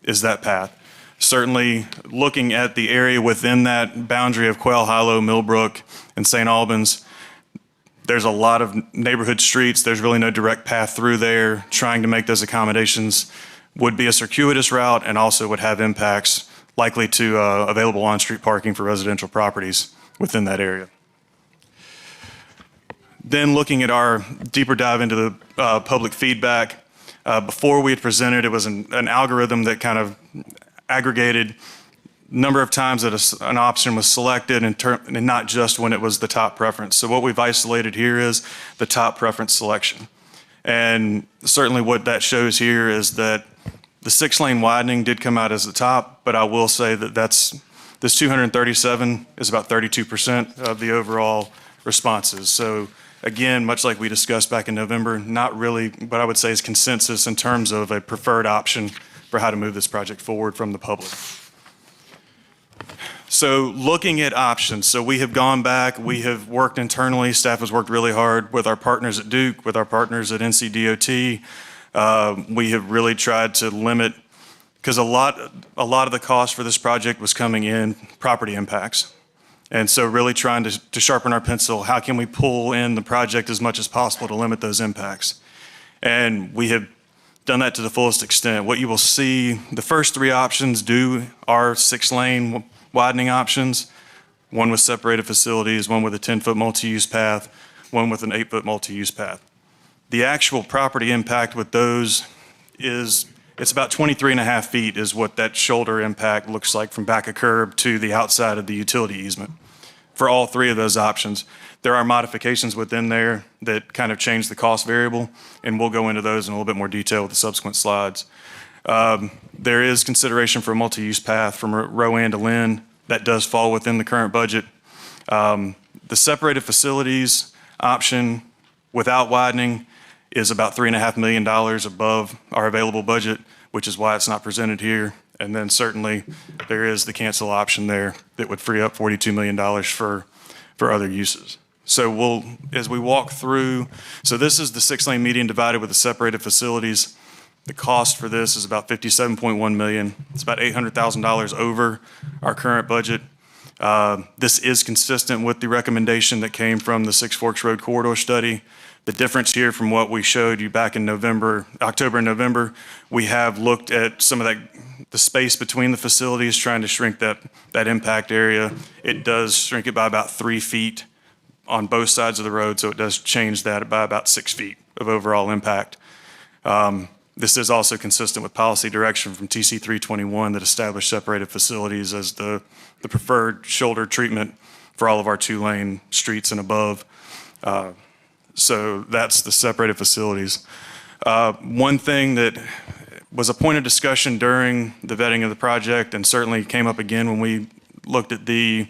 S16: is that path. Certainly looking at the area within that boundary of Quail Hollow, Millbrook, and St. Albans, there's a lot of neighborhood streets. There's really no direct path through there. Trying to make those accommodations would be a circuitous route and also would have impacts likely to available on-street parking for residential properties within that area. Then looking at our deeper dive into the public feedback, before we had presented, it was an algorithm that kind of aggregated number of times that an option was selected and not just when it was the top preference. So what we've isolated here is the top preference selection. And certainly what that shows here is that the 6-lane widening did come out as the top, but I will say that this 237 is about 32% of the overall responses. So again, much like we discussed back in November, not really what I would say is consensus in terms of a preferred option for how to move this project forward from the public. So looking at options, so we have gone back, we have worked internally, staff has worked really hard with our partners at Duke, with our partners at NCDOT. We have really tried to limit, because a lot of the cost for this project was coming in property impacts. And so really trying to sharpen our pencil, how can we pull in the project as much as possible to limit those impacts? And we have done that to the fullest extent. What you will see, the first three options are 6-lane widening options, one with separated facilities, one with a 10-foot multi-use path, one with an 8-foot multi-use path. The actual property impact with those is, it's about 23 and a half feet is what that shoulder impact looks like from back of curb to the outside of the utility easement for all three of those options. There are modifications within there that kind of change the cost variable, and we'll go into those in a little bit more detail with the subsequent slides. There is consideration for a multi-use path from Rowan to Lynn. That does fall within the current budget. The separated facilities option without widening is about $3.5 million above our available budget, which is why it's not presented here. And then certainly there is the cancel option there that would free up $42 million for other uses. So as we walk through, so this is the 6-lane median divided with the separated facilities. The cost for this is about $57.1 million. It's about $800,000 over our current budget. This is consistent with the recommendation that came from the Six Forks Road Corridor Study. The difference here from what we showed you back in October and November, we have looked at some of the space between the facilities, trying to shrink that impact area. It does shrink it by about 3 feet on both sides of the road, so it does change that by about 6 feet of overall impact. This is also consistent with policy direction from TC 321 that established separated facilities as the preferred shoulder treatment for all of our 2-lane streets and above. So that's the separated facilities. One thing that was a point of discussion during the vetting of the project, and certainly came up again when we looked at did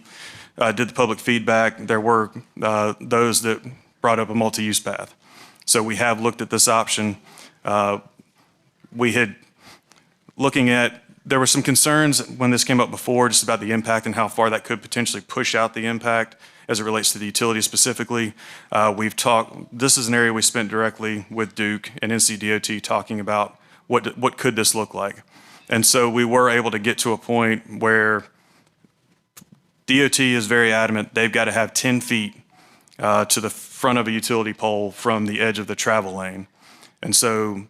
S16: the public feedback, there were those that brought up a multi-use path. So we have looked at this option. There were some concerns when this came up before just about the impact and how far that could potentially push out the impact as it relates to the utility specifically. This is an area we spent directly with Duke and NCDOT talking about what could this look like. And so we were able to get to a point where DOT is very adamant they've got to have 10 feet to the front of a utility pole from the edge of the travel lane. And so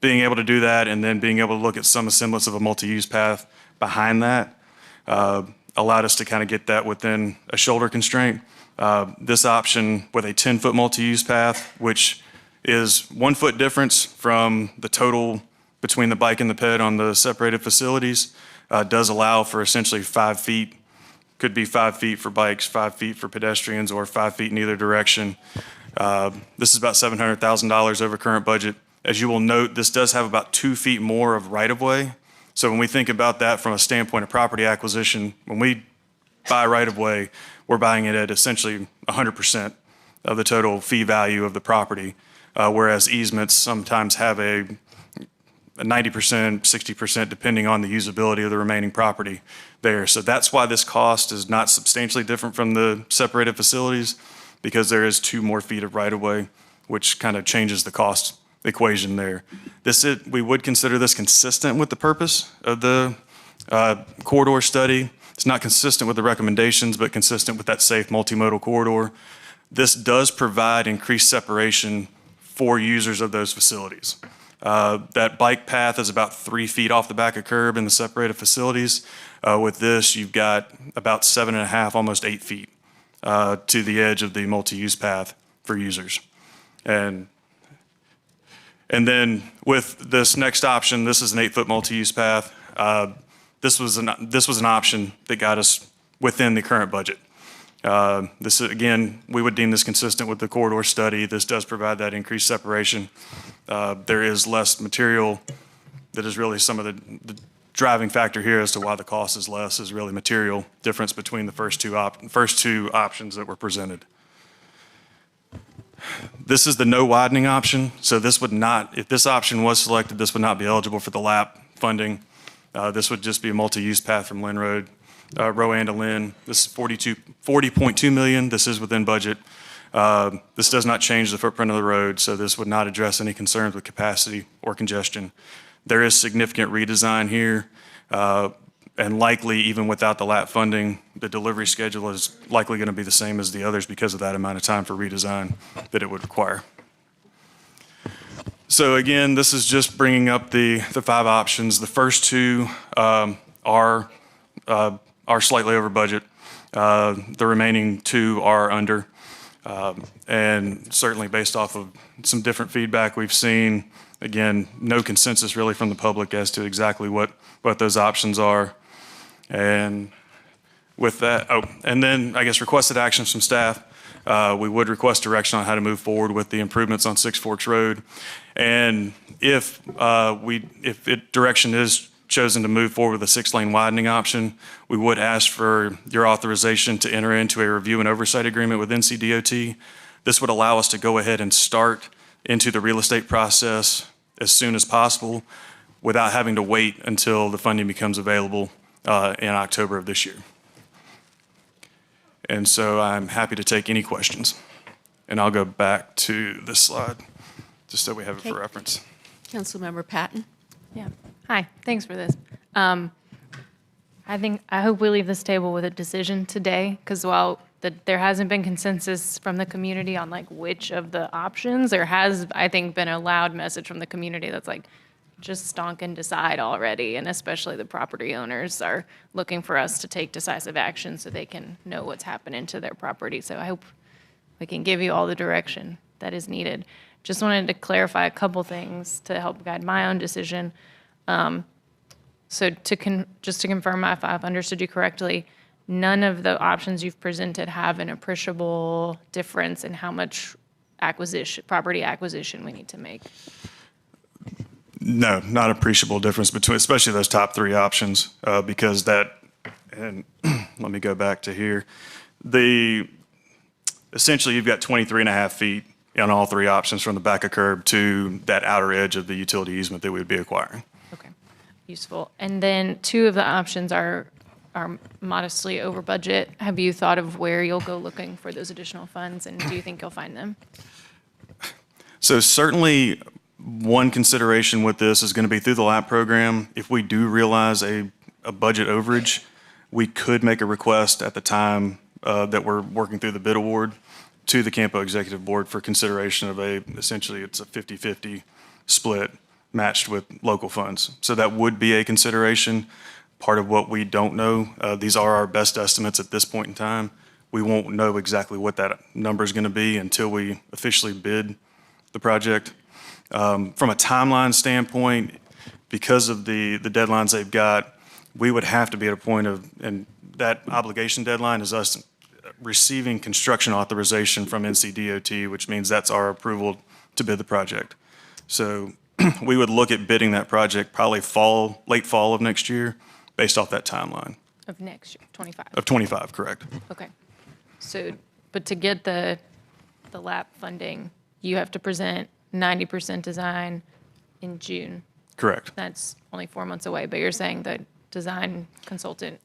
S16: being able to do that and then being able to look at some semblance of a multi-use path behind that allowed us to kind of get that within a shoulder constraint. This option with a 10-foot multi-use path, which is 1 foot difference from the total between the bike and the ped on the separated facilities, does allow for essentially 5 feet. Could be 5 feet for bikes, 5 feet for pedestrians, or 5 feet in either direction. This is about $700,000 over current budget. As you will note, this does have about 2 feet more of right-of-way. So when we think about that from a standpoint of property acquisition, when we buy right-of-way, we're buying it at essentially 100% of the total fee value of the property, whereas easements sometimes have a 90%, 60%, depending on the usability of the remaining property there. So that's why this cost is not substantially different from the separated facilities, because there is 2 more feet of right-of-way, which kind of changes the cost equation there. We would consider this consistent with the purpose of the corridor study. It's not consistent with the recommendations, but consistent with that safe multimodal corridor. This does provide increased separation for users of those facilities. That bike path is about 3 feet off the back of curb in the separated facilities. With this, you've got about 7.5, almost 8 feet to the edge of the multi-use path for users. And then with this next option, this is an 8-foot multi-use path. This was an option that got us within the current budget. This again, we would deem this consistent with the corridor study. This does provide that increased separation. There is less material that is really some of the driving factor here as to why the cost is less, is really material difference between the first two options that were presented. This is the no widening option. So this would not, if this option was selected, this would not be eligible for the LAP funding. This would just be a multi-use path from Lynn Road, Rowan to Lynn. This is $40.2 million. This is within budget. This does not change the footprint of the road, so this would not address any concerns with capacity or congestion. There is significant redesign here, and likely even without the LAP funding, the delivery schedule is likely going to be the same as the others because of that amount of time for redesign that it would require. So again, this is just bringing up the 5 options. The first 2 are slightly over budget. The remaining 2 are under. And certainly based off of some different feedback we've seen, again, no consensus really from the public as to exactly what those options are. And with that, and then I guess requested actions from staff. We would request direction on how to move forward with the improvements on Six Forks Road. And if direction is chosen to move forward with a 6-lane widening option, we would ask for your authorization to enter into a review and oversight agreement with NCDOT. This would allow us to go ahead and start into the real estate process as soon as possible without having to wait until the funding becomes available in October of this year. And so I'm happy to take any questions. And I'll go back to this slide just so we have it for reference.
S1: Councilmember Patton?
S15: Yeah. Hi, thanks for this. I hope we leave this table with a decision today, because while there hasn't been consensus from the community on like which of the options, there has, I think, been a loud message from the community that's like, just stonk and decide already, and especially the property owners are looking for us to take decisive action so they can know what's happening to their property. So I hope we can give you all the direction that is needed. Just wanted to clarify a couple things to help guide my own decision. So just to confirm if I've understood you correctly, none of the options you've presented have an appreciable difference in how much property acquisition we need to make.
S16: No, not appreciable difference between, especially those top 3 options, because and let me go back to here. Essentially you've got 23.5 feet on all 3 options from the back of curb to that outer edge of the utility easement that we would be acquiring.
S15: Okay, useful. And then 2 of the options are modestly over budget. Have you thought of where you'll go looking for those additional funds, and do you think you'll find them?
S16: So certainly one consideration with this is going to be through the LAP program. If we do realize a budget overage, we could make a request at the time that we're working through the bid award to the Campo Executive Board for consideration of essentially it's a 50-50 split matched with local funds. So that would be a consideration. Part of what we don't know, these are our best estimates at this point in time. We won't know exactly what that number is going to be until we officially bid the project. From a timeline standpoint, because of the deadlines they've got, we would have to be at a point of, and that obligation deadline is us receiving construction authorization from NCDOT, which means that's our approval to bid the project. So we would look at bidding that project probably late fall of next year based off that timeline.
S15: Of next year, 25?
S16: Of 25, correct.
S15: Okay. So, but to get the LAP funding, you have to present 90% design in June.
S16: Correct.
S15: That's only 4 months away, but you're saying the design consultant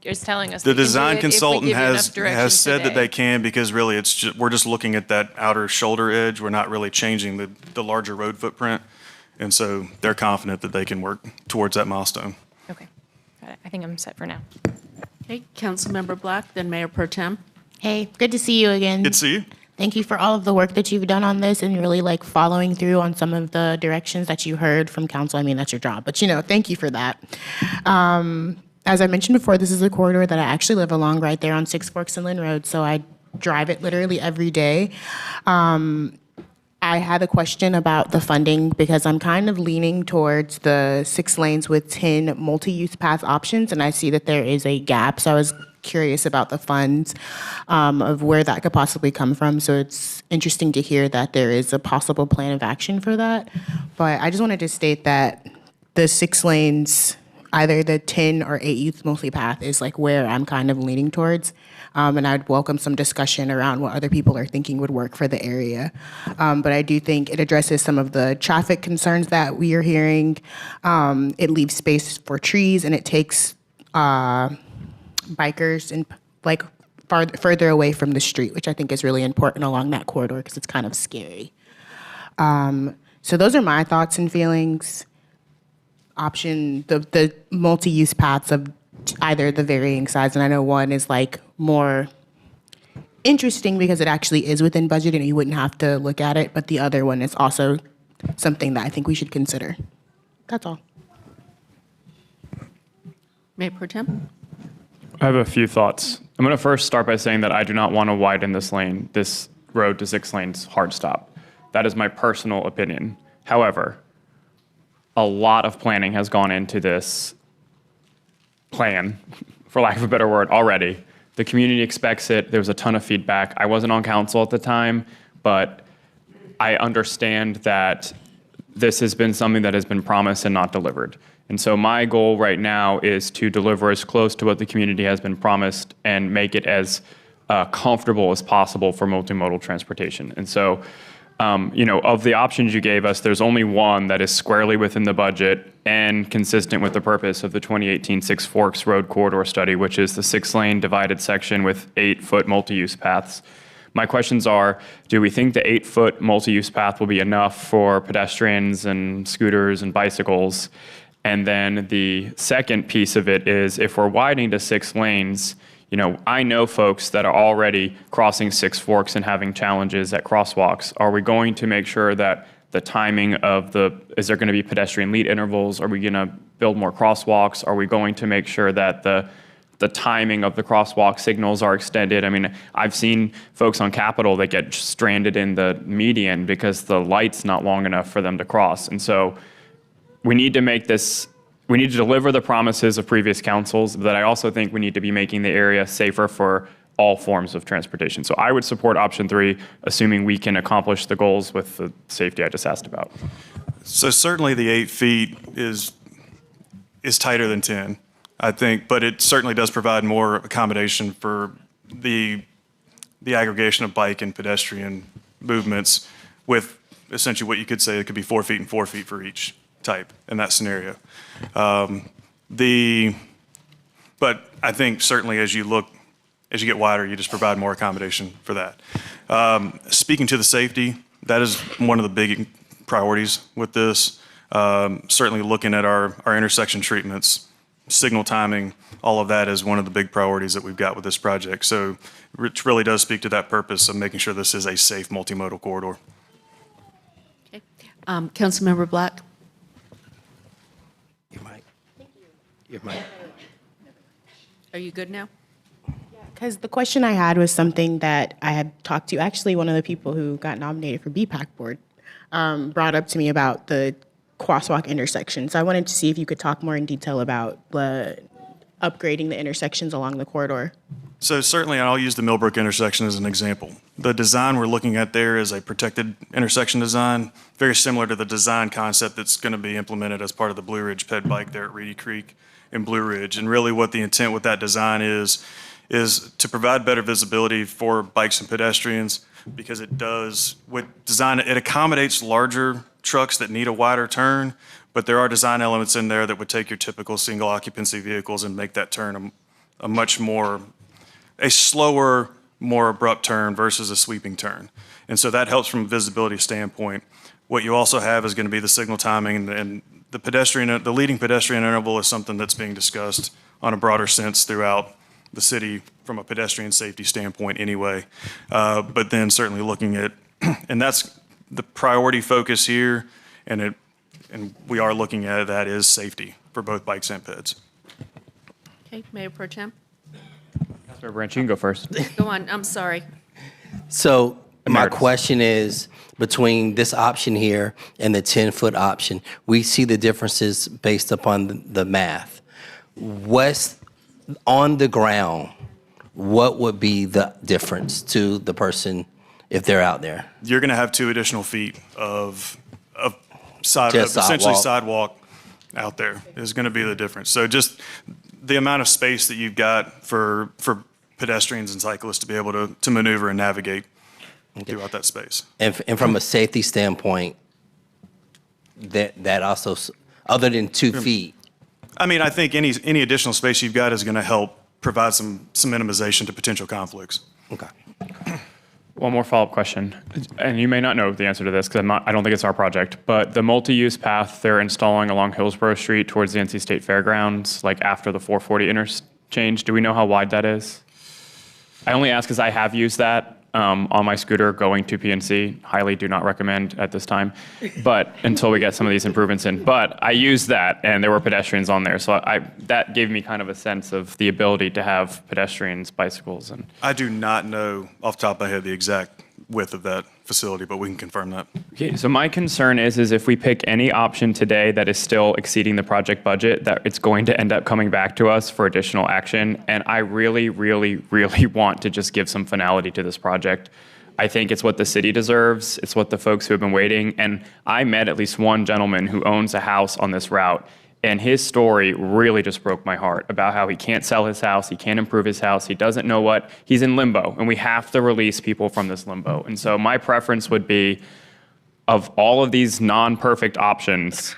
S15: is telling us
S16: The
S15: they can do
S16: design
S15: it if we
S16: consultant
S15: give you enough
S16: has
S15: direction
S16: said that
S15: today.
S16: they can, because really we're just looking at that outer shoulder edge. We're not really changing the larger road footprint. And so they're confident that they can work towards that milestone.
S15: Okay. Got it. I think I'm set for now.
S1: Okay, Councilmember Black, then Mayor Pro Tem.
S14: Hey, good to see you again.
S16: Good to see you.
S14: Thank you for all of the work that you've done on this and really like following through on some of the directions that you heard from council. I mean, that's your job, but thank you for that. As I mentioned before, this is a corridor that I actually live along right there on Six Forks and Lynn Road, so I drive it literally every day. I had a question about the funding because I'm kind of leaning towards the 6 lanes with 10 multi-use path options, and I see that there is a gap. So I was curious about the funds of where that could possibly come from. So it's interesting to hear that there is a possible plan of action for that. But I just wanted to state that the 6 lanes, either the 10 or 8 youth multi-path is like where I'm kind of leaning towards. And I'd welcome some discussion around what other people are thinking would work for the area. But I do think it addresses some of the traffic concerns that we are hearing. It leaves space for trees, and it takes bikers and like further away from the street, which I think is really important along that corridor because it's kind of scary. So those are my thoughts and feelings. The multi-use paths of either the varying size, and I know one is like more interesting because it actually is within budget and you wouldn't have to look at it, but the other one is also something that I think we should consider. That's all.
S1: Mayor Pro Tem.
S13: I have a few thoughts. I'm going to first start by saying that I do not want to widen this road to 6 lanes hard stop. That is my personal opinion. However, a lot of planning has gone into this plan, for lack of a better word, already. The community expects it. There was a ton of feedback. I wasn't on council at the time, but I understand that this has been something that has been promised and not delivered. And so my goal right now is to deliver as close to what the community has been promised and make it as comfortable as possible for multimodal transportation. And so, of the options you gave us, there's only one that is squarely within the budget and consistent with the purpose of the 2018 Six Forks Road Corridor Study, which is the 6-lane divided section with 8-foot multi-use paths. My questions are, do we think the 8-foot multi-use path will be enough for pedestrians and scooters and bicycles? And then the second piece of it is, if we're widening to 6 lanes, I know folks that are already crossing Six Forks and having challenges at crosswalks. Are we going to make sure that the timing of is there going to be pedestrian lead intervals? Are we going to build more crosswalks? Are we going to make sure that the timing of the crosswalk signals are extended? I mean, I've seen folks on Capitol that get stranded in the median because the light's not long enough for them to cross. And so we need to deliver the promises of previous councils, but I also think we need to be making the area safer for all forms of transportation. So I would support option 3, assuming we can accomplish the goals with the safety I just asked about.
S16: So certainly the 8 feet is tighter than 10, I think, but it certainly does provide more accommodation for the aggregation of bike and pedestrian movements with essentially what you could say it could be 4 feet and 4 feet for each type in that scenario. But I think certainly as you get wider, you just provide more accommodation for that. Speaking to the safety, that is one of the big priorities with this. Certainly looking at our intersection treatments, signal timing, all of that is one of the big priorities that we've got with this project. So it really does speak to that purpose of making sure this is a safe multimodal corridor.
S1: Okay. Councilmember Black?
S7: Your mic.
S1: Are you good now?
S14: Because the question I had was something that I had talked to, actually one of the people who got nominated for BPAC board brought up to me about the crosswalk intersections. So I wanted to see if you could talk more in detail about upgrading the intersections along the corridor.
S16: So certainly, I'll use the Millbrook intersection as an example. The design we're looking at there is a protected intersection design, very similar to the design concept that's going to be implemented as part of the Blue Ridge Ped Bike there at Reedy Creek in Blue Ridge. And really what the intent with that design is to provide better visibility for bikes and pedestrians, because it accommodates larger trucks that need a wider turn, but there are design elements in there that would take your typical single occupancy vehicles and make that turn a slower, more abrupt turn versus a sweeping turn. And so that helps from a visibility standpoint. What you also have is going to be the signal timing, and the leading pedestrian interval is something that's being discussed on a broader sense throughout the city from a pedestrian safety standpoint anyway. But then certainly looking at, and that's the priority focus here, and we are looking at that is safety for both bikes and peds.
S1: Okay, Mayor Pro Tem?
S13: Councilmember Branch, you can go first.
S1: Go on, I'm sorry.
S7: So my question is, between this option here and the 10-foot option, we see the differences based upon the math. What's on the ground, what would be the difference to the person if they're out there?
S16: You're going to have 2 additional feet of
S7: Just
S16: essentially
S7: sidewalk.
S16: sidewalk out there is going to be the difference. So just the amount of space that you've got for pedestrians and cyclists to be able to maneuver and navigate throughout that space.
S7: And from a safety standpoint, that also, other than 2 feet.
S16: I mean, I think any additional space you've got is going to help provide some minimization to potential conflicts.
S7: Okay.
S13: One more follow-up question, and you may not know the answer to this because I don't think it's our project, but the multi-use path they're installing along Hillsborough Street towards the NC State Fairgrounds, like after the 440 interchange, do we know how wide that is? I only ask because I have used that on my scooter going to PNC. Highly do not recommend at this time, but until we get some of these improvements in. But I used that, and there were pedestrians on there, so that gave me kind of a sense of the ability to have pedestrians, bicycles, and.
S16: I do not know off the top of my head the exact width of that facility, but we can confirm that.
S13: Okay, so my concern is if we pick any option today that is still exceeding the project budget, that it's going to end up coming back to us for additional action. And I really, really, really want to just give some finality to this project. I think it's what the city deserves. It's what the folks who have been waiting. And I met at least one gentleman who owns a house on this route. And his story really just broke my heart about how he can't sell his house, he can't improve his house, he doesn't know what, he's in limbo, and we have to release people from this limbo. And so my preference would be, of all of these non-perfect options,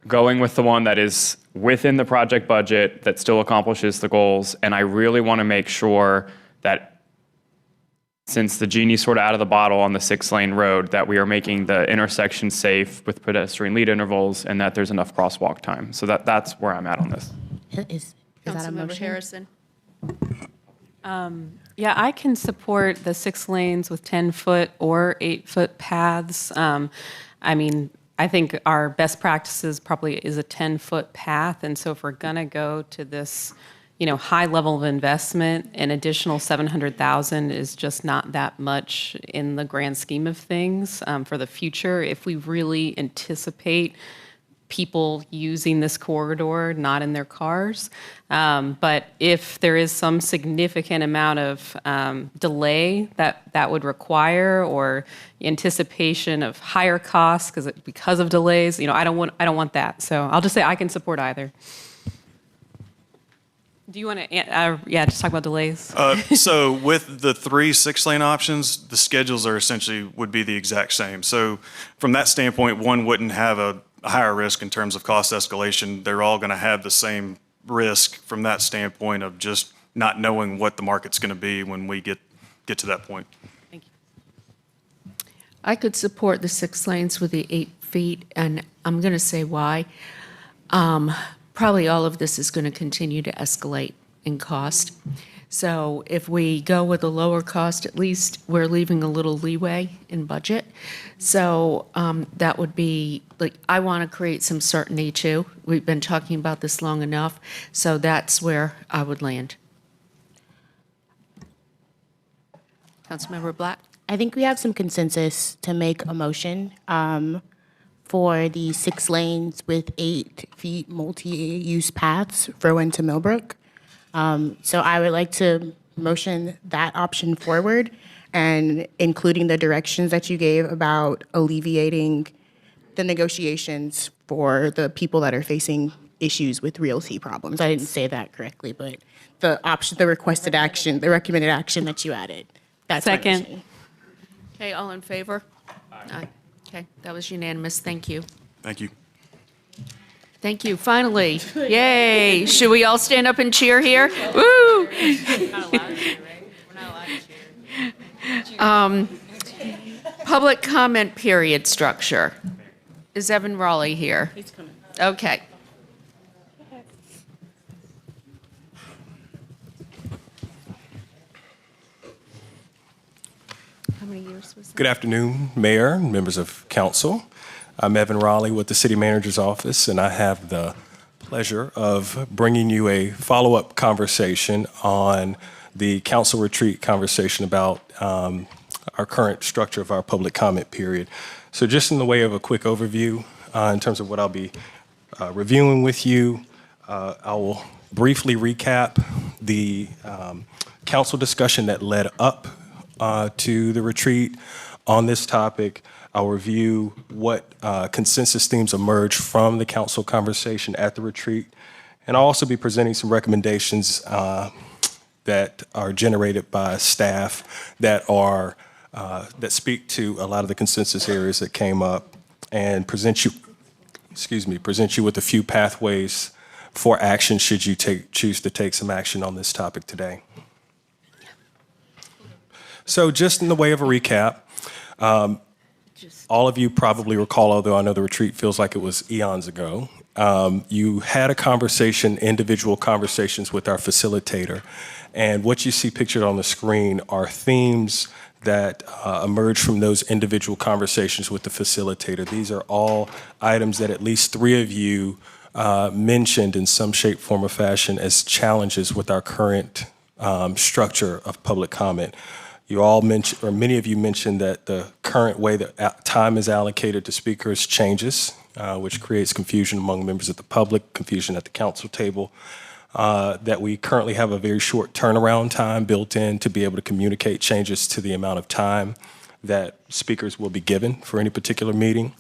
S13: going with the one that is within the project budget, that still accomplishes the goals, and I really want to make sure that since the genie's sort of out of the bottle on the 6-lane road, that we are making the intersection safe with pedestrian lead intervals and that there's enough crosswalk time. So that's where I'm at on this.
S14: Is that a
S1: Councilmember
S14: motion?
S1: Harrison?
S9: Yeah, I can support the 6 lanes with 10-foot or 8-foot paths. I mean, I think our best practices probably is a 10-foot path, and so if we're gonna go to this, high level of investment, an additional $700,000 is just not that much in the grand scheme of things for the future. If we really anticipate people using this corridor, not in their cars. But if there is some significant amount of delay that would require, or anticipation of higher costs because of delays, I don't want that. So I'll just say I can support either. Do you want to, just talk about delays?
S16: So with the 3 6-lane options, the schedules are would be the exact same. So from that standpoint, one wouldn't have a higher risk in terms of cost escalation. They're all going to have the same risk from that standpoint of just not knowing what the market's going to be when we get to that point.
S9: Thank you.
S1: I could support the 6 lanes with the 8 feet, and I'm going to say why. Probably all of this is going to continue to escalate in cost. So if we go with a lower cost, at least we're leaving a little leeway in budget. So that would be, I want to create some certainty too. We've been talking about this long enough, so that's where I would land. Councilmember Black?
S14: I think we have some consensus to make a motion for the 6 lanes with 8 feet multi-use paths for Rowan to Millbrook. So I would like to motion that option forward, and including the directions that you gave about alleviating the negotiations for the people that are facing issues with realty problems. I didn't say that correctly, but the option, the requested action, the recommended action that you added. That's my
S9: Second.
S14: motion.
S1: Okay, all in favor? Aye. Okay, that was unanimous. Thank you.
S16: Thank you.
S1: Thank you, finally. Yay. Should we all stand up and cheer here? Woo! Public comment period structure. Is Evan Raleigh here? He's coming. Okay. How many years was that?
S17: Good afternoon, Mayor, members of council. I'm Evan Raleigh with the City Manager's Office, and I have the pleasure of bringing you a follow-up conversation on the council retreat conversation about our current structure of our public comment period. So just in the way of a quick overview, in terms of what I'll be reviewing with you, I will briefly recap the council discussion that led up to the retreat on this topic. I'll review what consensus themes emerged from the council conversation at the retreat. And I'll also be presenting some recommendations that are generated by staff that are that speak to a lot of the consensus areas that came up, and present you with a few pathways for action should you choose to take some action on this topic today. So just in the way of a recap, all of you probably recall, although I know the retreat feels like it was eons ago, you had a conversation, individual conversations with our facilitator. And what you see pictured on the screen are themes that emerge from those individual conversations with the facilitator. These are all items that at least 3 of you mentioned in some shape, form, or fashion as challenges with our current structure of public comment. You all mentioned, or many of you mentioned, that the current way that time is allocated to speakers changes, which creates confusion among members of the public, confusion at the council table. That we currently have a very short turnaround time built in to be able to communicate changes to the amount of time that speakers will be given for any particular meeting.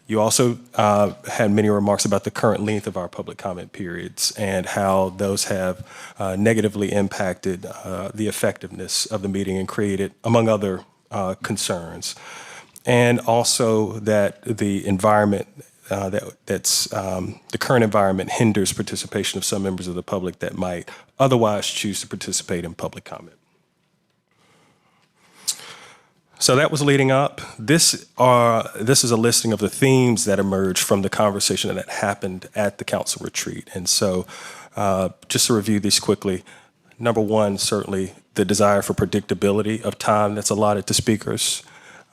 S17: You also had many remarks about the current length of our public comment periods and how those have negatively impacted the effectiveness of the meeting and created, among other concerns. And also that the environment the current environment hinders participation of some members of the public that might otherwise choose to participate in public comment. So that was leading up. This is a listing of the themes that emerged from the conversation that happened at the council retreat. And so just to review these quickly, number 1, certainly the desire for predictability of time that's allotted to speakers.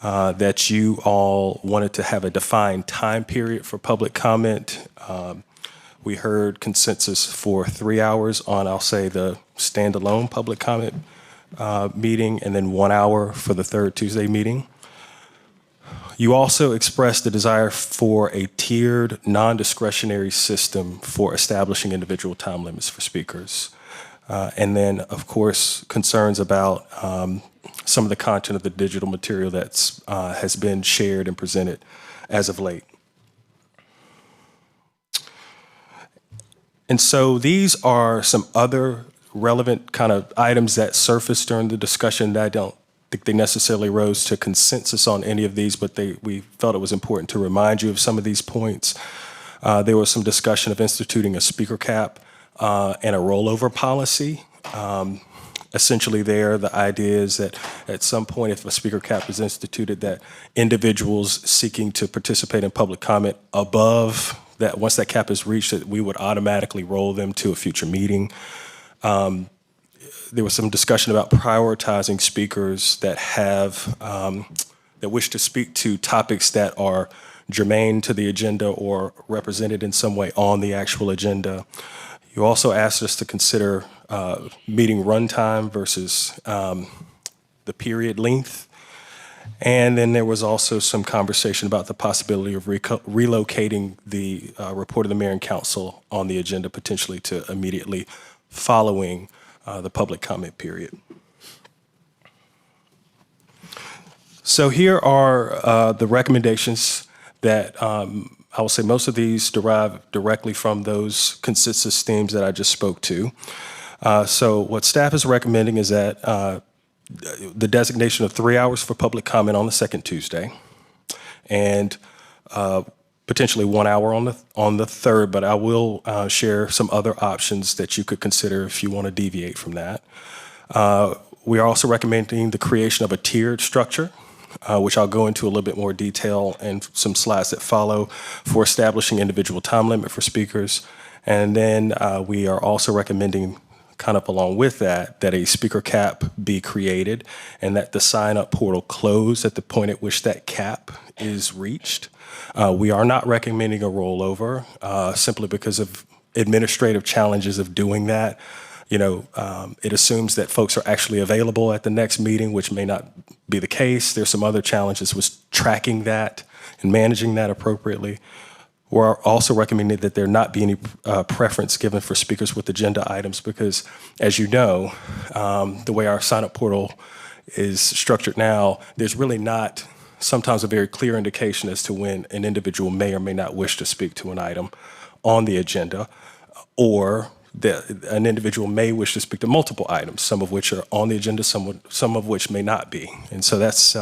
S17: That you all wanted to have a defined time period for public comment. We heard consensus for 3 hours on, I'll say, the standalone public comment meeting, and then 1 hour for the third Tuesday meeting. You also expressed the desire for a tiered, non-discretionary system for establishing individual time limits for speakers. And then, of course, concerns about some of the content of the digital material that's has been shared and presented as of late. And so these are some other relevant kind of items that surfaced during the discussion that I don't think they necessarily rose to consensus on any of these, but we felt it was important to remind you of some of these points. There was some discussion of instituting a speaker cap and a rollover policy. Essentially the idea is that at some point, if a speaker cap is instituted, that individuals seeking to participate in public comment above that, once that cap is reached, that we would automatically roll them to a future meeting. There was some discussion about prioritizing speakers that have, that wish to speak to topics that are germane to the agenda or represented in some way on the actual agenda. You also asked us to consider meeting runtime versus the period length. And then there was also some conversation about the possibility of relocating the report of the mayor and council on the agenda potentially to immediately following the public comment period. So here are the recommendations that I will say most of these derive directly from those consensus themes that I just spoke to. So what staff is recommending is that the designation of 3 hours for public comment on the second Tuesday, and potentially 1 hour on the third, but I will share some other options that you could consider if you want to deviate from that. We are also recommending the creation of a tiered structure, which I'll go into a little bit more detail in some slides that follow, for establishing individual time limit for speakers. And then we are also recommending, kind of along with that, that a speaker cap be created and that the sign-up portal close at the point at which that cap is reached. We are not recommending a rollover simply because of administrative challenges of doing that. It assumes that folks are actually available at the next meeting, which may not be the case. There's some other challenges with tracking that and managing that appropriately. We're also recommending that there not be any preference given for speakers with agenda items because, as you know, the way our sign-up portal is structured now, there's really not sometimes a very clear indication as to when an individual may or may not wish to speak to an item on the agenda, or that an individual may wish to speak to multiple items, some of which are on the agenda, some of which may not be. And so that's,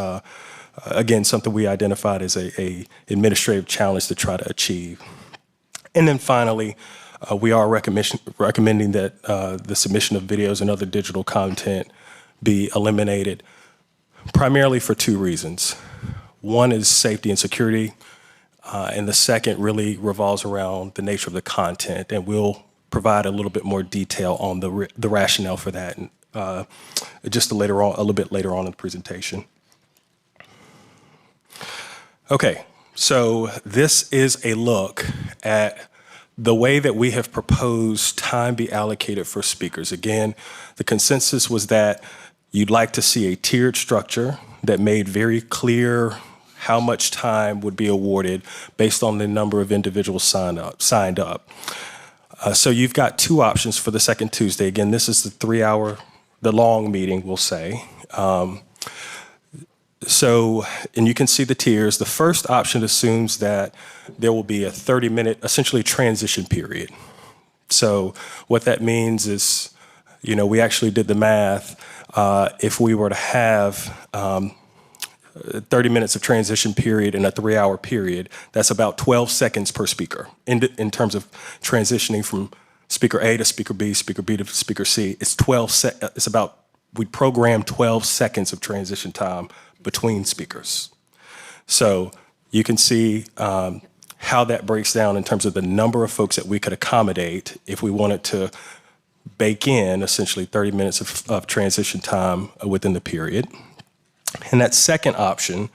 S17: again, something we identified as a administrative challenge to try to achieve. And then finally, we are recommending that the submission of videos and other digital content be eliminated primarily for two reasons. One is safety and security, and the second really revolves around the nature of the content, and we'll provide a little bit more detail on the rationale for that, and just a little bit later on in the presentation. Okay, so this is a look at the way that we have proposed time be allocated for speakers. Again, the consensus was that you'd like to see a tiered structure that made very clear how much time would be awarded based on the number of individuals signed up. So you've got two options for the second Tuesday. Again, this is the long meeting, we'll say. And you can see the tiers. The first option assumes that there will be a 30-minute, essentially, transition period. So what that means is, we actually did the math. If we were to have 30 minutes of transition period in a 3-hour period, that's about 12 seconds per speaker in terms of transitioning from speaker A to speaker B to speaker C. We program 12 seconds of transition time between speakers. So you can see how that breaks down in terms of the number of folks that we could accommodate if we wanted to bake in essentially 30 minutes of transition time within the period. And that second option,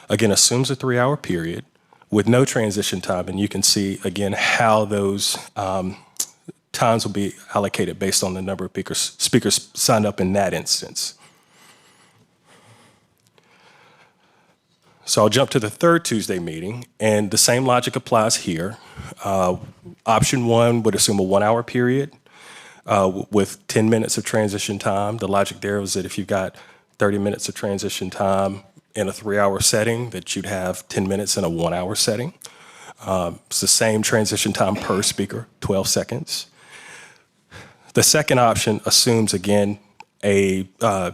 S17: again, assumes a 3-hour period with no transition time. And you can see, again, how those times will be allocated based on the number of speakers signed up in that instance. So I'll jump to the third Tuesday meeting, and the same logic applies here. Option one would assume a 1-hour period with 10 minutes of transition time. The logic there was that if you've got 30 minutes of transition time in a 3-hour setting, that you'd have 10 minutes in a 1-hour setting. It's the same transition time per speaker, 12 seconds. The second option assumes, again, no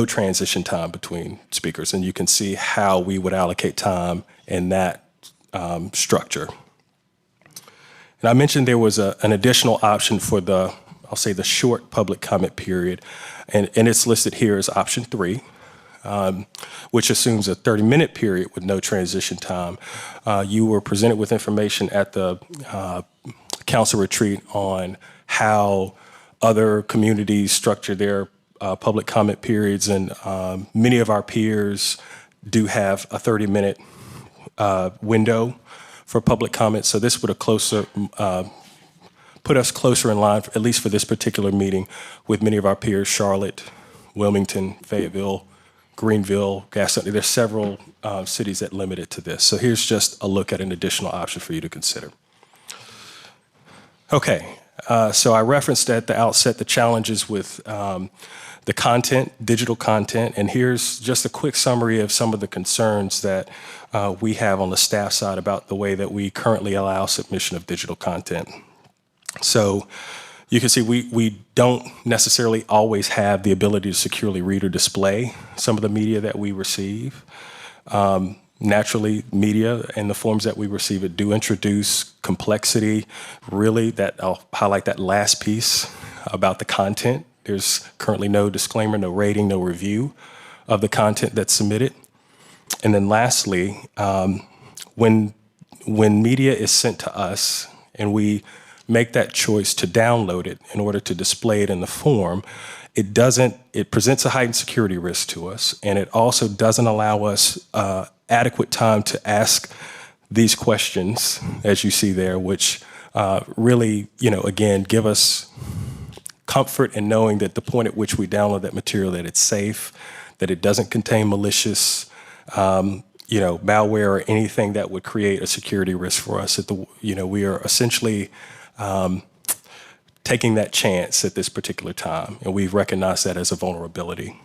S17: transition time between speakers, and you can see how we would allocate time in that structure. And I mentioned there was an additional option for the short public comment period, and it's listed here as option 3, which assumes a 30-minute period with no transition time. You were presented with information at the council retreat on how other communities structure their public comment periods, and many of our peers do have a 30-minute window for public comment. So this would put us closer in line, at least for this particular meeting, with many of our peers: Charlotte, Wilmington, Fayetteville, Greenville, Gaston. There's several cities that limit it to this. So here's just a look at an additional option for you to consider. Okay. So I referenced at the outset the challenges with the content, digital content, and here's just a quick summary of some of the concerns that we have on the staff side about the way that we currently allow submission of digital content. So you can see we don't necessarily always have the ability to securely read or display some of the media that we receive. Naturally, media and the forms that we receive it do introduce complexity. Really, I'll highlight that last piece about the content. There's currently no disclaimer, no rating, no review of the content that's submitted. And then lastly, when media is sent to us and we make that choice to download it in order to display it in the form, it presents a heightened security risk to us, and it also doesn't allow us adequate time to ask these questions, as you see there, which really, again, give us comfort in knowing that the point at which we download that material, that it's safe, that it doesn't contain malicious, malware or anything that would create a security risk for us. We are essentially taking that chance at this particular time, and we've recognized that as a vulnerability.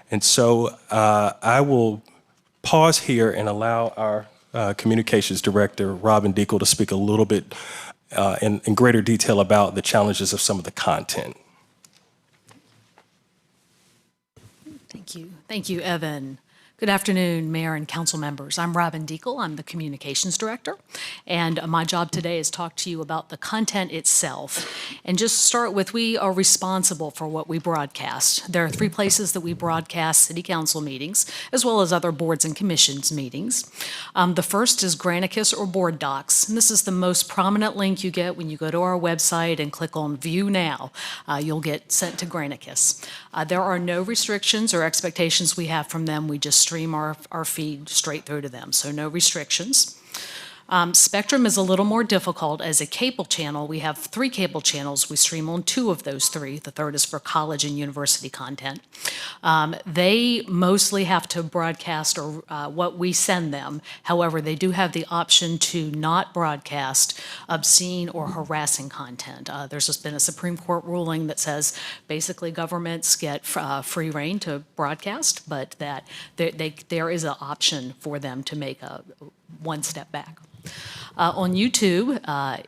S17: And so I will pause here and allow our communications director, Robin Deacle, to speak a little bit in greater detail about the challenges of some of the content.
S2: Thank you, Evan. Good afternoon, Mayor and Council members. I'm Robin Deacle. I'm the Communications Director, and my job today is to talk to you about the content itself. And just start with, we are responsible for what we broadcast. There are 3 places that we broadcast City Council meetings, as well as other boards and commissions meetings. The first is Granicus or Board Docs, and this is the most prominent link you get when you go to our website and click on View Now. You'll get sent to Granicus. There are no restrictions or expectations we have from them. We just stream our feed straight through to them, so no restrictions. Spectrum is a little more difficult. As a cable channel, we have 3 cable channels. We stream on 2 of those 3. The third is for college and university content. They mostly have to broadcast what we send them. However, they do have the option to not broadcast obscene or harassing content. There's just been a Supreme Court ruling that says basically governments get free reign to broadcast, but that there is an option for them to make one step back. On YouTube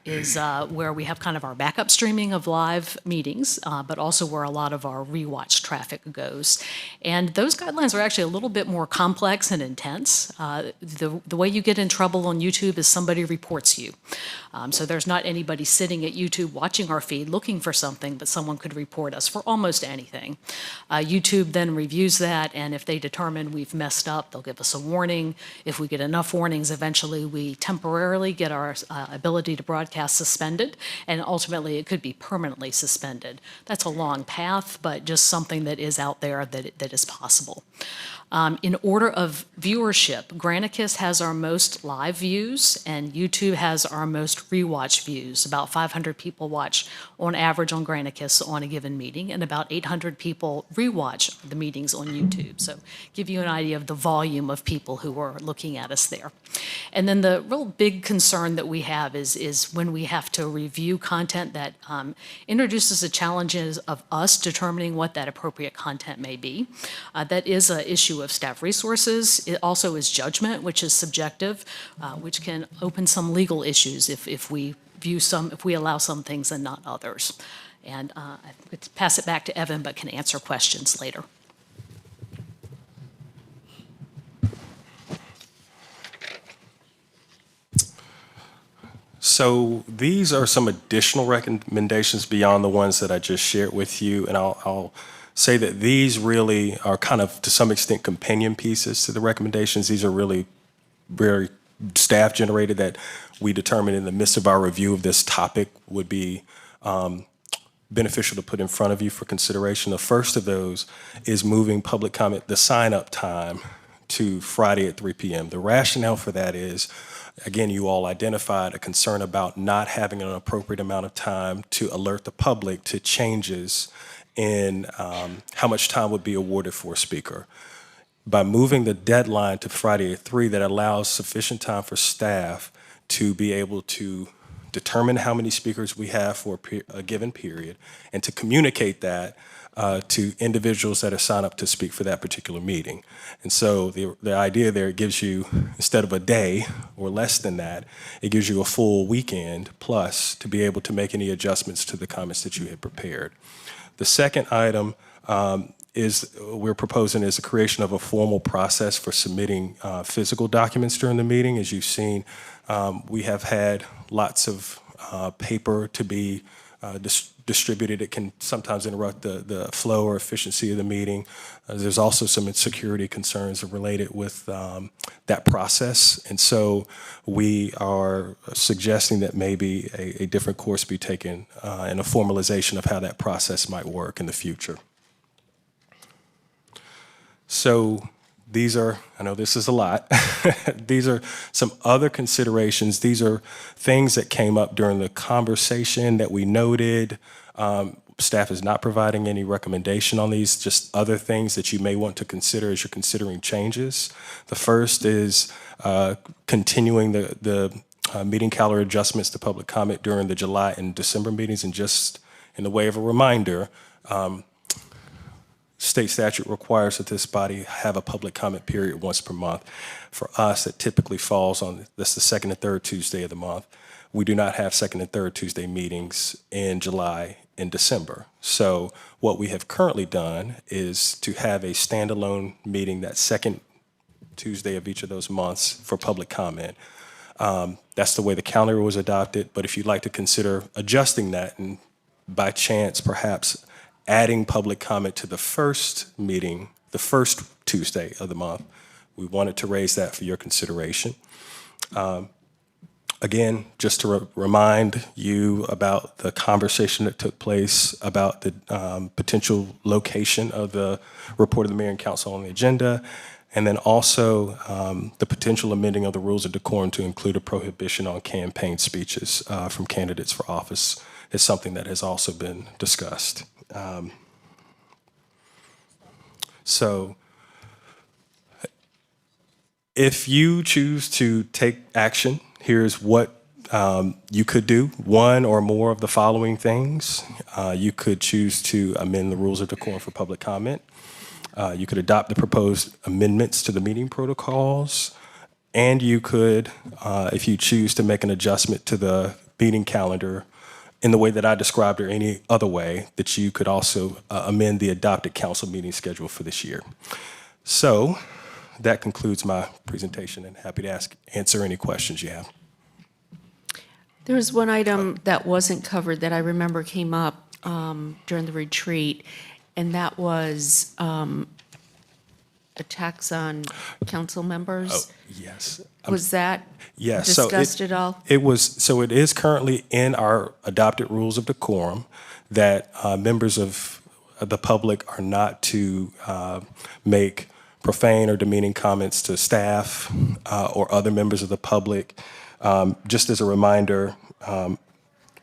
S2: is where we have kind of our backup streaming of live meetings, but also where a lot of our rewatch traffic goes. And those guidelines are actually a little bit more complex and intense. The way you get in trouble on YouTube is somebody reports you. So there's not anybody sitting at YouTube watching our feed looking for something, but someone could report us for almost anything. YouTube then reviews that, and if they determine we've messed up, they'll give us a warning. If we get enough warnings, eventually we temporarily get our ability to broadcast suspended, and ultimately it could be permanently suspended. That's a long path, but just something that is out there that is possible. In order of viewership, Granicus has our most live views, and YouTube has our most rewatch views. About 500 people watch on average on Granicus on a given meeting, and about 800 people rewatch the meetings on YouTube. So give you an idea of the volume of people who are looking at us there. And then the real big concern that we have is when we have to review content that introduces the challenges of us determining what that appropriate content may be. That is an issue of staff resources. It also is judgment, which is subjective, which can open some legal issues if we allow some things and not others. And I could pass it back to Evan, but can answer questions later.
S17: So these are some additional recommendations beyond the ones that I just shared with you, and I'll say that these really are kind of, to some extent, companion pieces to the recommendations. These are really very staff generated that we determined in the midst of our review of this topic would be beneficial to put in front of you for consideration. The first of those is moving public comment, the sign-up time, to Friday at 3 p.m. The rationale for that is, again, you all identified a concern about not having an appropriate amount of time to alert the public to changes in how much time would be awarded for a speaker. By moving the deadline to Friday at 3, that allows sufficient time for staff to be able to determine how many speakers we have for a given period and to communicate that to individuals that are signed up to speak for that particular meeting. And so the idea there, it gives you, instead of a day or less than that, it gives you a full weekend plus to be able to make any adjustments to the comments that you had prepared. The second item we're proposing is the creation of a formal process for submitting physical documents during the meeting. As you've seen, we have had lots of paper to be distributed. It can sometimes interrupt the flow or efficiency of the meeting. There's also some security concerns related with that process. And so we are suggesting that maybe a different course be taken and a formalization of how that process might work in the future. So these are, I know this is a lot, these are some other considerations. These are things that came up during the conversation that we noted. Staff is not providing any recommendation on these, just other things that you may want to consider as you're considering changes. The first is continuing the meeting calendar adjustments to public comment during the July and December meetings. And just in the way of a reminder, state statute requires that this body have a public comment period once per month. For us, it typically falls on that's the second and third Tuesday of the month. We do not have second and third Tuesday meetings in July and December. So what we have currently done is to have a standalone meeting that second Tuesday of each of those months for public comment. That's the way the calendar was adopted, but if you'd like to consider adjusting that and by chance perhaps adding public comment to the first meeting, the first Tuesday of the month, we wanted to raise that for your consideration. Again, just to remind you about the conversation that took place about the potential location of the report of the mayor and council on the agenda, and then also the potential amending of the rules of decorum to include a prohibition on campaign speeches from candidates for office is something that has also been discussed. So if you choose to take action, here's what you could do. One or more of the following things. You could choose to amend the rules of decorum for public comment. You could adopt the proposed amendments to the meeting protocols. And you could, if you choose to make an adjustment to the meeting calendar in the way that I described or any other way, that you could also amend the adopted council meeting schedule for this year. So that concludes my presentation, and happy to answer any questions you have.
S1: There was one item that wasn't covered that I remember came up during the retreat, and that was a tax on council members.
S17: Oh, yes.
S1: Was that
S17: Yes.
S1: discussed at all?
S17: It was, so it is currently in our adopted rules of decorum that members of the public are not to make profane or demeaning comments to staff or other members of the public. Just as a reminder,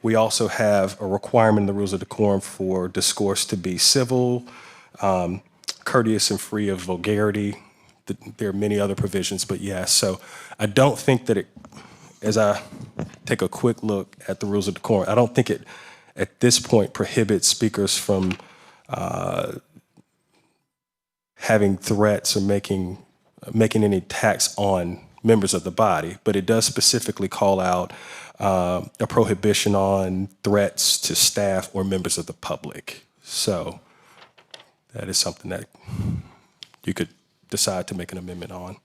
S17: we also have a requirement in the rules of decorum for discourse to be civil, courteous, and free of vulgarity. There are many other provisions, but yes. So I don't think that it, as I take a quick look at the rules of decorum, I don't think it at this point prohibits speakers from having threats or making any attacks on members of the body, but it does specifically call out a prohibition on threats to staff or members of the public. So that is something that you could decide to make an amendment on.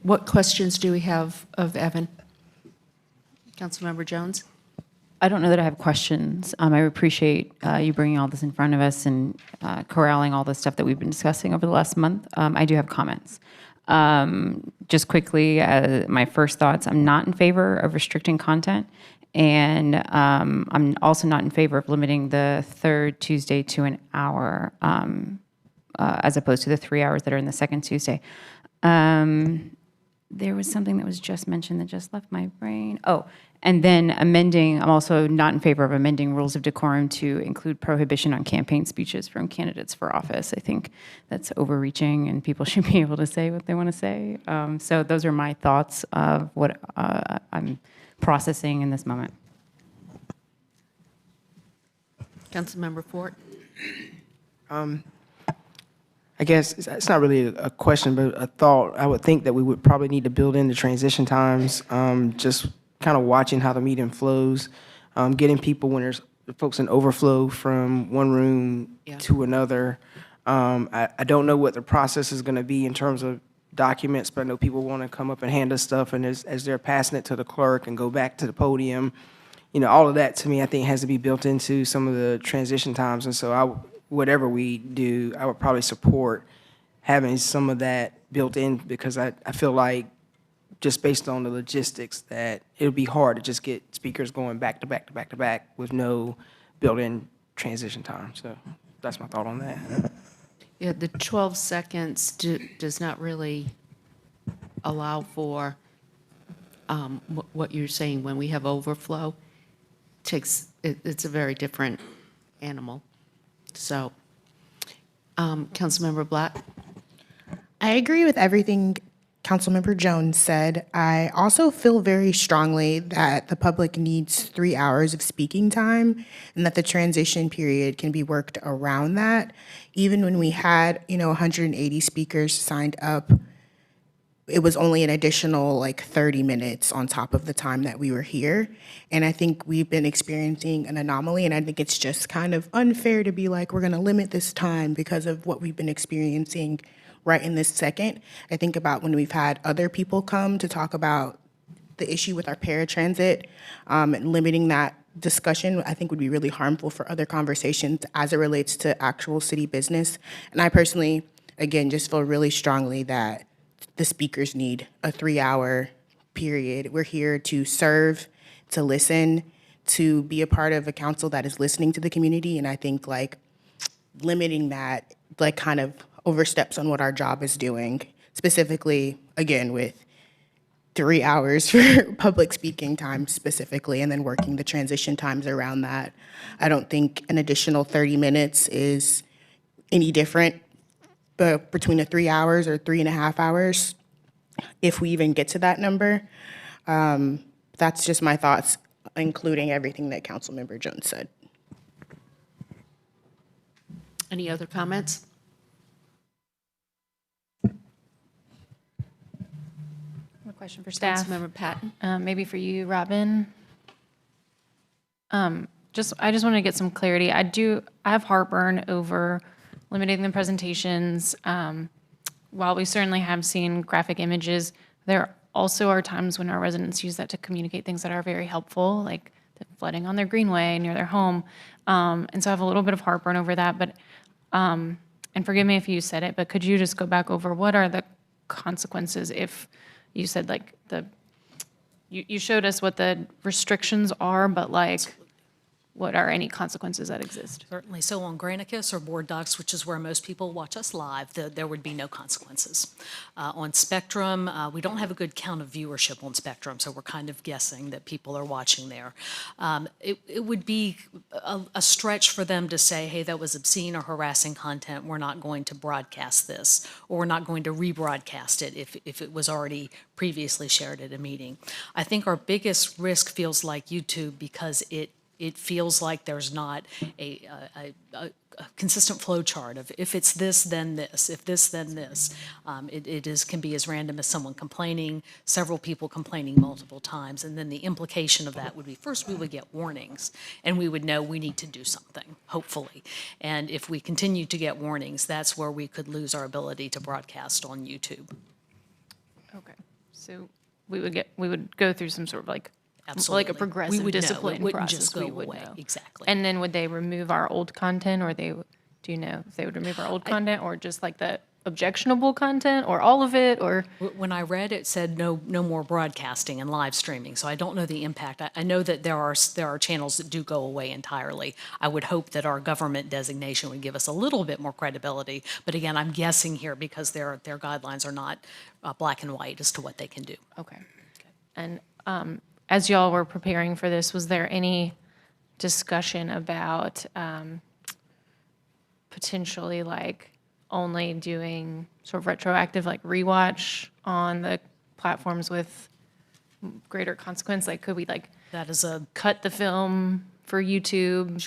S1: What questions do we have of Evan? Councilmember Jones?
S3: I don't know that I have questions. I appreciate you bringing all this in front of us and corralling all the stuff that we've been discussing over the last month. I do have comments. Just quickly, my first thoughts, I'm not in favor of restricting content, and I'm also not in favor of limiting the third Tuesday to an hour as opposed to the 3 hours that are in the second Tuesday. There was something that was just mentioned that just left my brain. Oh, and then amending, I'm also not in favor of amending rules of decorum to include prohibition on campaign speeches from candidates for office. I think that's overreaching and people should be able to say what they want to say. So those are my thoughts of what I'm processing in this moment.
S1: Councilmember Fort?
S6: I guess it's not really a question, but a thought. I would think that we would probably need to build in the transition times, just kind of watching how the meeting flows, getting people when there's folks in overflow from one room to another. I don't know what the process is going to be in terms of documents, but I know people want to come up and hand us stuff, and as they're passing it to the clerk and go back to the podium, you know, all of that to me, I think has to be built into some of the transition times. And so whatever we do, I would probably support having some of that built in, because I feel like just based on the logistics that it'll be hard to just get speakers going back to back to back to back with no built-in transition time. So that's my thought on that.
S1: Yeah, the 12 seconds does not really allow for what you're saying when we have overflow. It's a very different animal. So, Councilmember Black?
S14: I agree with everything Councilmember Jones said. I also feel very strongly that the public needs 3 hours of speaking time and that the transition period can be worked around that. Even when we had, 180 speakers signed up, it was only an additional 30 minutes on top of the time that we were here. And I think we've been experiencing an anomaly, and I think it's just kind of unfair to be like, we're gonna limit this time because of what we've been experiencing right in this second. I think about when we've had other people come to talk about the issue with our paratransit, and limiting that discussion, I think would be really harmful for other conversations as it relates to actual city business. And I personally, again, just feel really strongly that the speakers need a 3-hour period. We're here to serve, to listen, to be a part of a council that is listening to the community. And I think like limiting that like kind of oversteps on what our job is doing, specifically, again, with 3 hours for public speaking time specifically, and then working the transition times around that. I don't think an additional 30 minutes is any different, but between the 3 hours or 3.5 hours, if we even get to that number. That's just my thoughts, including everything that Councilmember Jones said.
S1: Any other comments?
S15: A question for staff.
S1: Councilmember Patton.
S15: Maybe for you, Robin. I just want to get some clarity. I have heartburn over limiting the presentations. While we certainly have seen graphic images, there also are times when our residents use that to communicate things that are very helpful, like the flooding on their greenway near their home. And so I have a little bit of heartburn over that. But and forgive me if you said it, but could you just go back over what are the consequences if you said like you showed us what the restrictions are, but like what are any consequences that exist?
S2: Certainly. So on Granicus or Board Docs, which is where most people watch us live, there would be no consequences. On Spectrum, we don't have a good count of viewership on Spectrum, so we're kind of guessing that people are watching there. It would be a stretch for them to say, hey, that was obscene or harassing content. We're not going to broadcast this, or we're not going to rebroadcast it if it was already previously shared at a meeting. I think our biggest risk feels like YouTube because it feels like there's not a consistent flow chart of if it's this, then this, if this, then this. It can be as random as someone complaining, several people complaining multiple times, and then the implication of that would be first we would get warnings, and we would know we need to do something, hopefully. And if we continue to get warnings, that's where we could lose our ability to broadcast on YouTube.
S15: Okay, so we would go through some sort of like
S2: Absolutely.
S15: like a progressive discipline
S2: It wouldn't
S15: process.
S2: just go
S15: we would
S2: away.
S15: know.
S2: Exactly.
S15: And then would they remove our old content, or do you know if they would remove our old content, or just like the objectionable content, or all of it, or?
S2: When I read it, said no more broadcasting and live streaming, so I don't know the impact. I know that there are channels that do go away entirely. I would hope that our government designation would give us a little bit more credibility, but again, I'm guessing here because their guidelines are not black and white as to what they can do.
S15: Okay. And as y'all were preparing for this, was there any discussion about potentially like only doing sort of retroactive like rewatch on the platforms with greater consequence? Like could we like
S2: that is a
S15: cut the film for YouTube?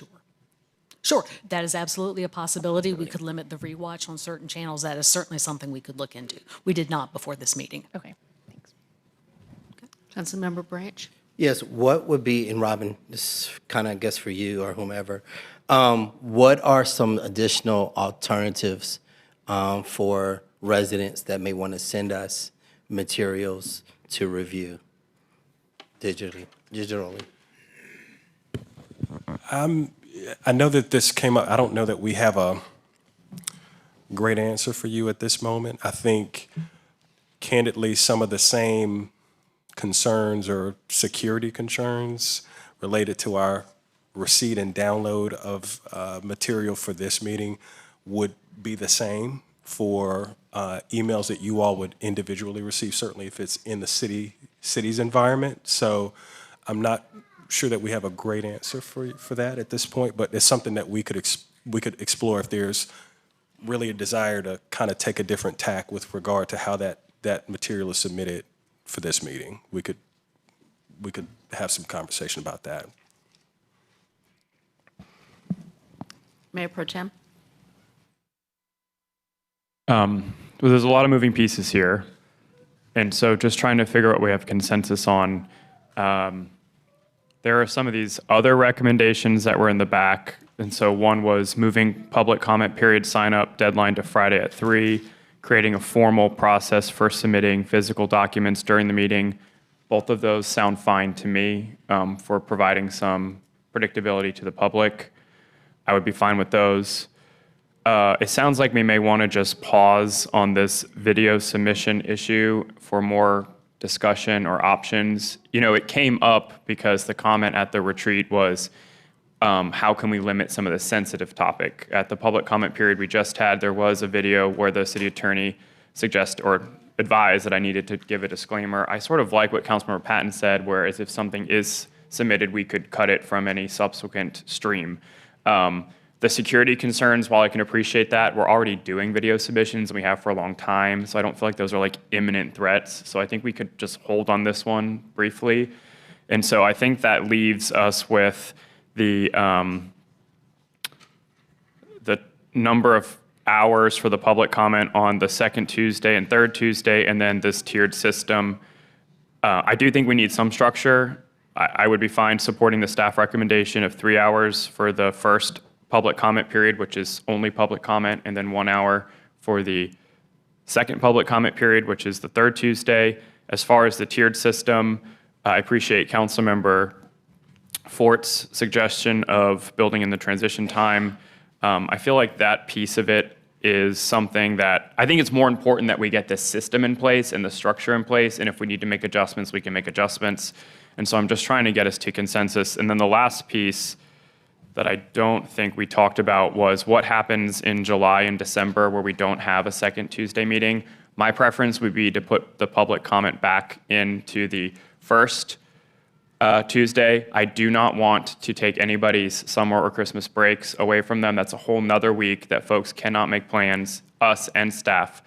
S2: Sure, that is absolutely a possibility. We could limit the rewatch on certain channels. That is certainly something we could look into. We did not before this meeting.
S15: Okay.
S1: Councilmember Branch.
S7: Yes, what would be, and Robin, this kind of, I guess, for you or whomever, what are some additional alternatives for residents that may want to send us materials to review digitally?
S17: I know that this came up. I don't know that we have a great answer for you at this moment. I think, candidly, some of the same concerns or security concerns related to our receipt and download of material for this meeting would be the same for emails that you all would individually receive, certainly if it's in the city's environment. So I'm not sure that we have a great answer for that at this point, but it's something that we could explore if there's really a desire to kind of take a different tack with regard to how that material is submitted for this meeting. We could have some conversation about that.
S1: Mayor Pro Tem.
S13: Well, there's a lot of moving pieces here. And so just trying to figure out what we have consensus on. There are some of these other recommendations that were in the back. And so one was moving public comment period sign up deadline to Friday at 3, creating a formal process for submitting physical documents during the meeting. Both of those sound fine to me for providing some predictability to the public. I would be fine with those. It sounds like we may want to just pause on this video submission issue for more discussion or options. You know, it came up because the comment at the retreat was, how can we limit some of the sensitive topic? At the public comment period we just had, there was a video where the city attorney advised that I needed to give a disclaimer. I sort of like what Councilmember Patton said, whereas if something is submitted, we could cut it from any subsequent stream. The security concerns, while I can appreciate that, we're already doing video submissions and we have for a long time, so I don't feel like those are like imminent threats. So I think we could just hold on this one briefly. And so I think that leaves us with the number of hours for the public comment on the second Tuesday and third Tuesday, and then this tiered system. I do think we need some structure. I would be fine supporting the staff recommendation of 3 hours for the first public comment period, which is only public comment, and then 1 hour for the second public comment period, which is the third Tuesday. As far as the tiered system, I appreciate Councilmember Fort's suggestion of building in the transition time. I feel like that piece of it is something that I think it's more important that we get this system in place and the structure in place, and if we need to make adjustments, we can make adjustments. And so I'm just trying to get us to consensus. And then the last piece that I don't think we talked about was what happens in July and December where we don't have a second Tuesday meeting. My preference would be to put the public comment back into the first Tuesday. I do not want to take anybody's summer or Christmas breaks away from them. That's a whole nother week that folks cannot make plans, us and staff,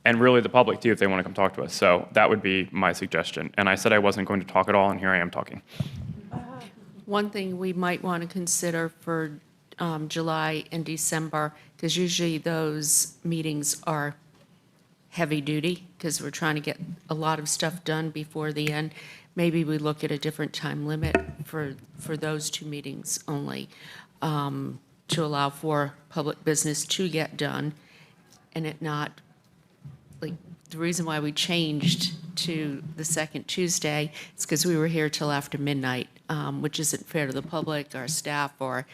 S13: and really the public too if they want to come talk to us. So that would be my suggestion. And I said I wasn't going to talk at all, and here I am talking.
S1: One thing we might want to consider for July and December, because usually those meetings are heavy duty, because we're trying to get a lot of stuff done before the end. Maybe we look at a different time limit for those two meetings only, to allow for public business to get done, and it not, like, the reason why we changed to the second Tuesday is because we were here till after midnight, which isn't fair to the public, our staff, or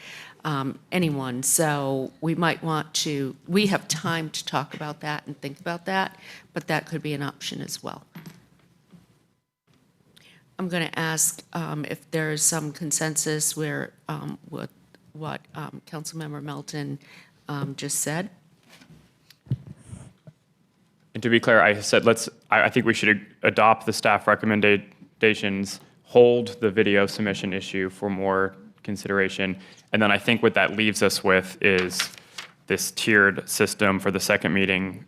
S1: anyone. So we might want to, we have time to talk about that and think about that, but that could be an option as well. I'm going to ask if there is some consensus where with what Councilmember Melton just said.
S13: And to be clear, I said I think we should adopt the staff recommendations, hold the video submission issue for more consideration, and then I think what that leaves us with is this tiered system for the second meeting,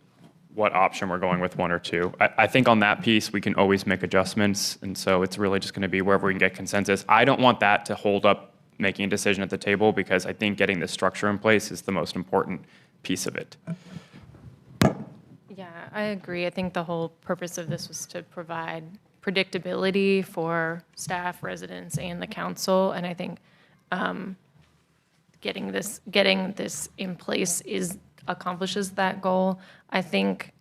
S13: what option we're going with, one or two. I think on that piece, we can always make adjustments, and so it's really just going to be wherever we can get consensus. I don't want that to hold up making a decision at the table, because I think getting the structure in place is the most important piece of it.
S15: Yeah, I agree. I think the whole purpose of this was to provide predictability for staff, residents, and the council. And I think getting this in place accomplishes that goal. I think,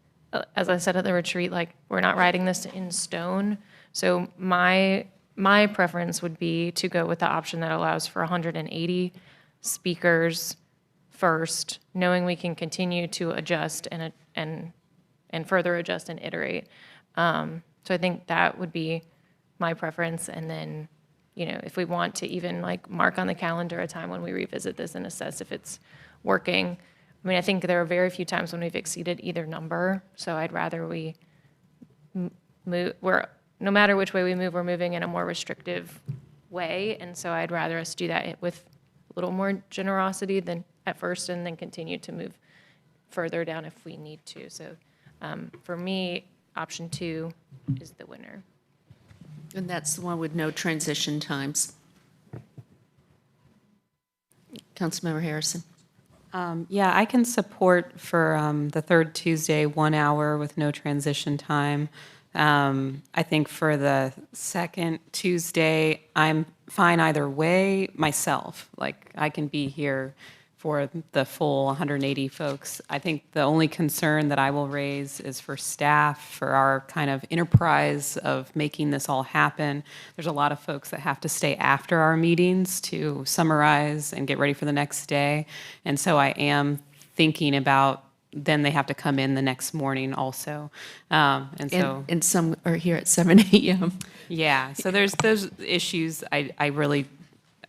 S15: as I said at the retreat, like, we're not writing this in stone. So my preference would be to go with the option that allows for 180 speakers first, knowing we can continue to adjust and further adjust and iterate. So I think that would be my preference. And then, you know, if we want to even like mark on the calendar a time when we revisit this and assess if it's working. I mean, I think there are very few times when we've exceeded either number. So I'd rather we move, no matter which way we move, we're moving in a more restrictive way. And so I'd rather us do that with a little more generosity than at first, and then continue to move further down if we need to. So for me, option 2 is the winner.
S1: And that's the one with no transition times. Councilmember Harrison.
S9: Yeah, I can support for the third Tuesday, 1 hour with no transition time. I think for the second Tuesday, I'm fine either way myself. Like, I can be here for the full 180 folks. I think the only concern that I will raise is for staff, for our kind of enterprise of making this all happen. There's a lot of folks that have to stay after our meetings to summarize and get ready for the next day. And so I am thinking about then they have to come in the next morning also.
S1: And some are here at 7 a.m.
S9: Yeah, so there's those issues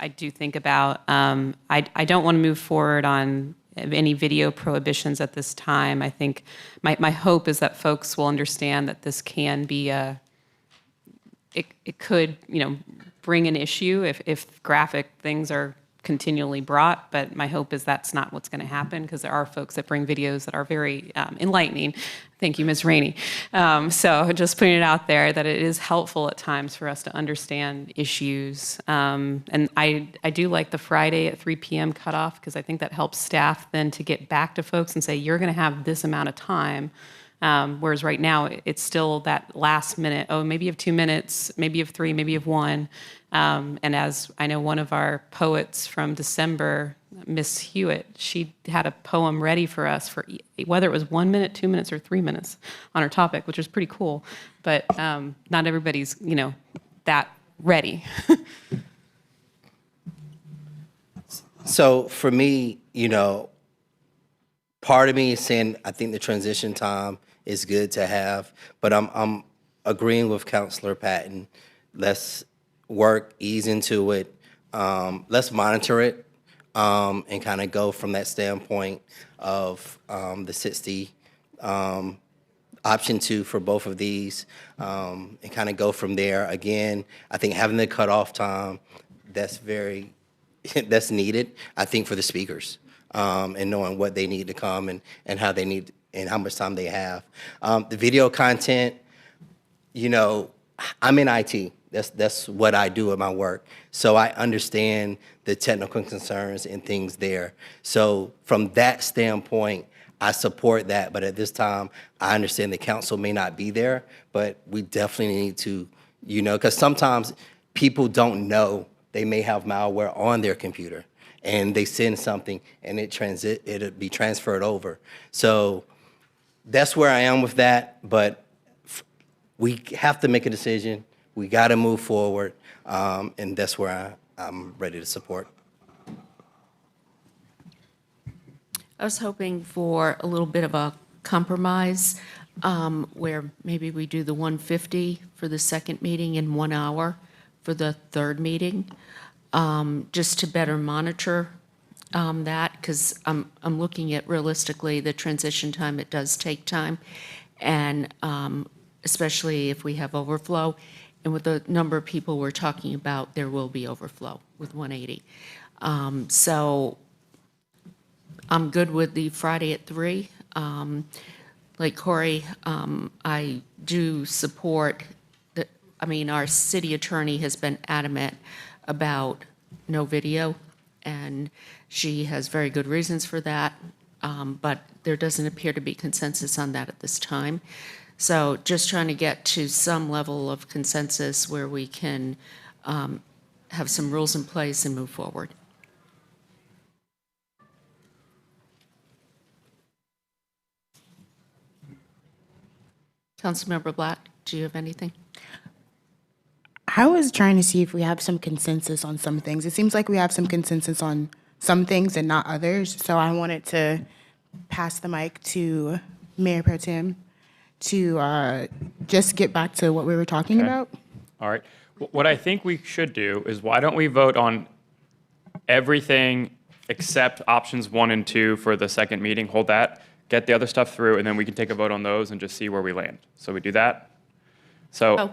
S9: I do think about. I don't want to move forward on any video prohibitions at this time. I think my hope is that folks will understand that this can be it could, bring an issue if graphic things are continually brought, but my hope is that's not what's going to happen, because there are folks that bring videos that are very enlightening. Thank you, Ms. Rainey. So just putting it out there that it is helpful at times for us to understand issues. And I do like the Friday at 3 p.m. cutoff, because I think that helps staff then to get back to folks and say, you're going to have this amount of time. Whereas right now, it's still that last minute, oh, maybe you have 2 minutes, maybe you have 3, maybe you have 1. And as I know, one of our poets from December, Miss Hewitt, she had a poem ready for us for whether it was 1 minute, 2 minutes, or 3 minutes on her topic, which was pretty cool. But not everybody's, that ready.
S7: So for me, part of me is saying I think the transition time is good to have, but I'm agreeing with Councilor Patton. Let's work, ease into it. Let's monitor it and kind of go from that standpoint of the 60 option 2 for both of these and kind of go from there. Again, I think having the cutoff time, that's needed, I think, for the speakers. And knowing what they need to come and how they need and how much time they have. The video content, I'm in IT. That's what I do at my work. So I understand the technical concerns and things there. So from that standpoint, I support that. But at this time, I understand the council may not be there, but we definitely need to, because sometimes people don't know they may have malware on their computer, and they send something and it'll be transferred over. So that's where I am with that, but we have to make a decision. We got to move forward, and that's where I'm ready to support.
S1: I was hoping for a little bit of a compromise where maybe we do the 150 for the second meeting and 1 hour for the third meeting, just to better monitor that, because I'm looking at realistically the transition time. It does take time, and especially if we have overflow. And with the number of people we're talking about, there will be overflow with 180. So I'm good with the Friday at 3. Like Corey, I do support that. I mean, our city attorney has been adamant about no video, and she has very good reasons for that. But there doesn't appear to be consensus on that at this time. So just trying to get to some level of consensus where we can have some rules in place and move forward. Councilmember Black, do you have anything?
S14: I was trying to see if we have some consensus on some things. It seems like we have some consensus on some things and not others. So I wanted to pass the mic to Mayor Pro Tem to just get back to what we were talking about.
S13: All right. What I think we should do is, why don't we vote on everything except options 1 and 2 for the second meeting? Hold that, get the other stuff through, and then we can take a vote on those and just see where we land. So we do that. So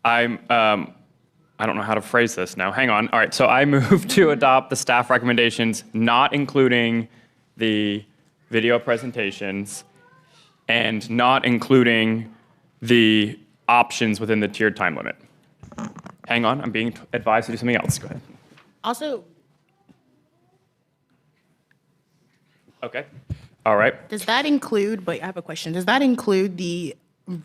S13: I don't know how to phrase this now. Hang on. All right. So I move to adopt the staff recommendations, not including the video presentations and not including the options within the tiered time limit. Hang on. I'm being advised to do something else. Go ahead.
S14: Also,
S13: Okay. All right.
S14: does that include, but I have a question, does that include the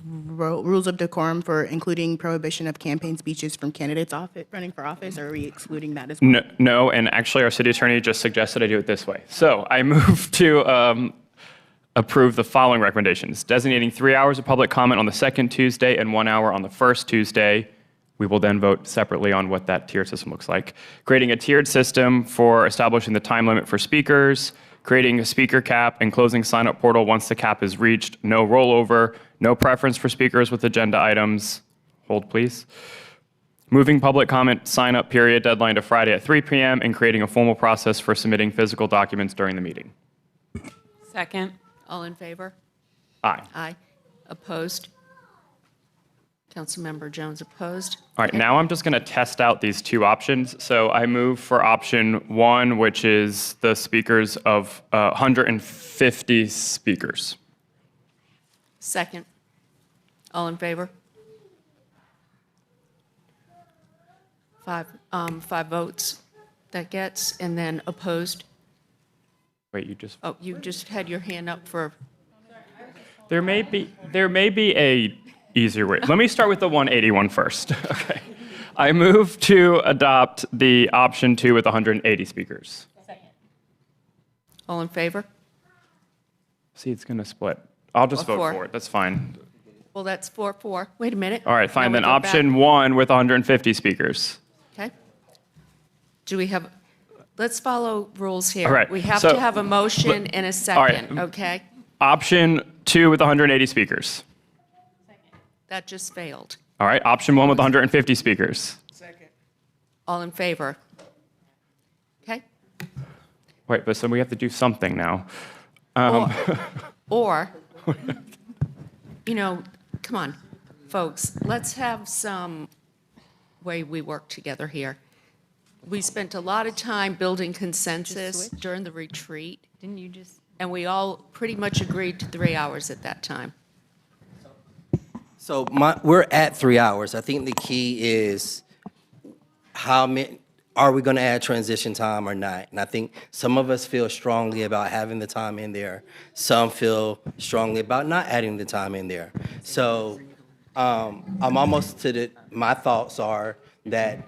S14: rules of decorum for including prohibition of campaign speeches from candidates running for office, or are we excluding that as well?
S13: No, and actually our city attorney just suggested I do it this way. So I move to approve the following recommendations. Designating 3 hours of public comment on the second Tuesday and 1 hour on the first Tuesday. We will then vote separately on what that tier system looks like. Creating a tiered system for establishing the time limit for speakers. Creating a speaker cap and closing sign-up portal once the cap is reached. No rollover. No preference for speakers with agenda items. Hold, please. Moving public comment sign-up period deadline to Friday at 3 p.m. and creating a formal process for submitting physical documents during the meeting.
S9: Second.
S1: All in favor?
S13: Aye.
S1: Aye. Opposed? Councilmember Jones opposed.
S13: All right, now I'm just going to test out these two options. So I move for option 1, which is the speakers of 150 speakers.
S1: Second. All in favor? Five votes that gets, and then opposed.
S13: Wait, you just.
S1: Oh, you just had your hand up for.
S13: There may be a easier way. Let me start with the 181 first. Okay. I move to adopt the option 2 with 180 speakers.
S1: All in favor?
S13: See, it's going to split. I'll just
S1: Or
S13: vote
S1: four.
S13: for it. That's fine.
S1: Well, that's 4-4. Wait a minute.
S13: All right, fine.
S1: Now we
S13: Then
S1: go back.
S13: option 1 with 150 speakers.
S1: Okay. Do we have, let's follow rules here.
S13: All right,
S1: We have
S13: so-
S1: to have a motion and a second,
S13: right.
S1: okay?
S13: Option 2 with 180 speakers.
S1: That just failed.
S13: All right, option 1 with 150 speakers.
S1: All in favor? Okay?
S13: Wait, but so we have to do something now.
S1: Or, you know, come on, folks, let's have some way we work together here. We spent a lot of time building consensus during the retreat.
S15: Didn't you just?
S1: And we all pretty much agreed to 3 hours at that time.
S7: So we're at 3 hours. I think the key is how many, are we going to add transition time or not? And I think some of us feel strongly about having the time in there. Some feel strongly about not adding the time in there. So I'm almost my thoughts are that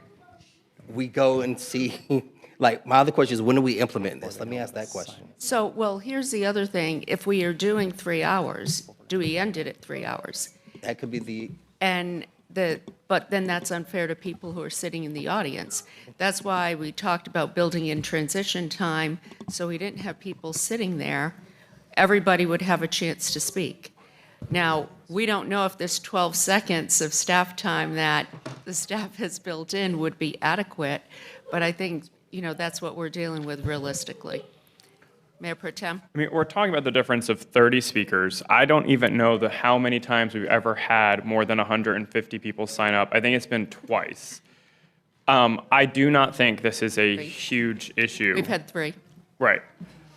S7: we go and see, like, my other question is, when do we implement this? Let me ask that question.
S1: So, well, here's the other thing. If we are doing 3 hours, do we end it at 3 hours?
S7: That could be the,
S1: But then that's unfair to people who are sitting in the audience. That's why we talked about building in transition time, so we didn't have people sitting there. Everybody would have a chance to speak. Now, we don't know if this 12 seconds of staff time that the staff has built in would be adequate, but I think, you know, that's what we're dealing with realistically. Mayor Pro Tem?
S13: I mean, we're talking about the difference of 30 speakers. I don't even know how many times we've ever had more than 150 people sign up. I think it's been twice. I do not think this is a huge issue.
S1: We've had 3.
S13: Right.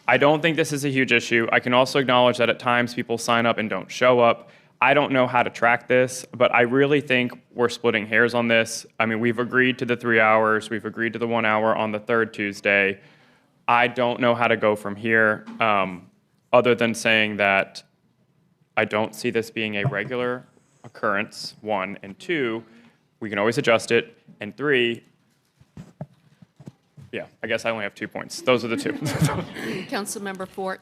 S13: I don't think this is a huge issue. I can also acknowledge that at times people sign up and don't show up. I don't know how to track this, but I really think we're splitting hairs on this. I mean, we've agreed to the 3 hours. We've agreed to the 1 hour on the third Tuesday. I don't know how to go from here, other than saying that I don't see this being a regular occurrence, 1, and 2, we can always adjust it, and 3, yeah, I guess I only have 2 points. Those are the 2.
S1: Councilmember Fort?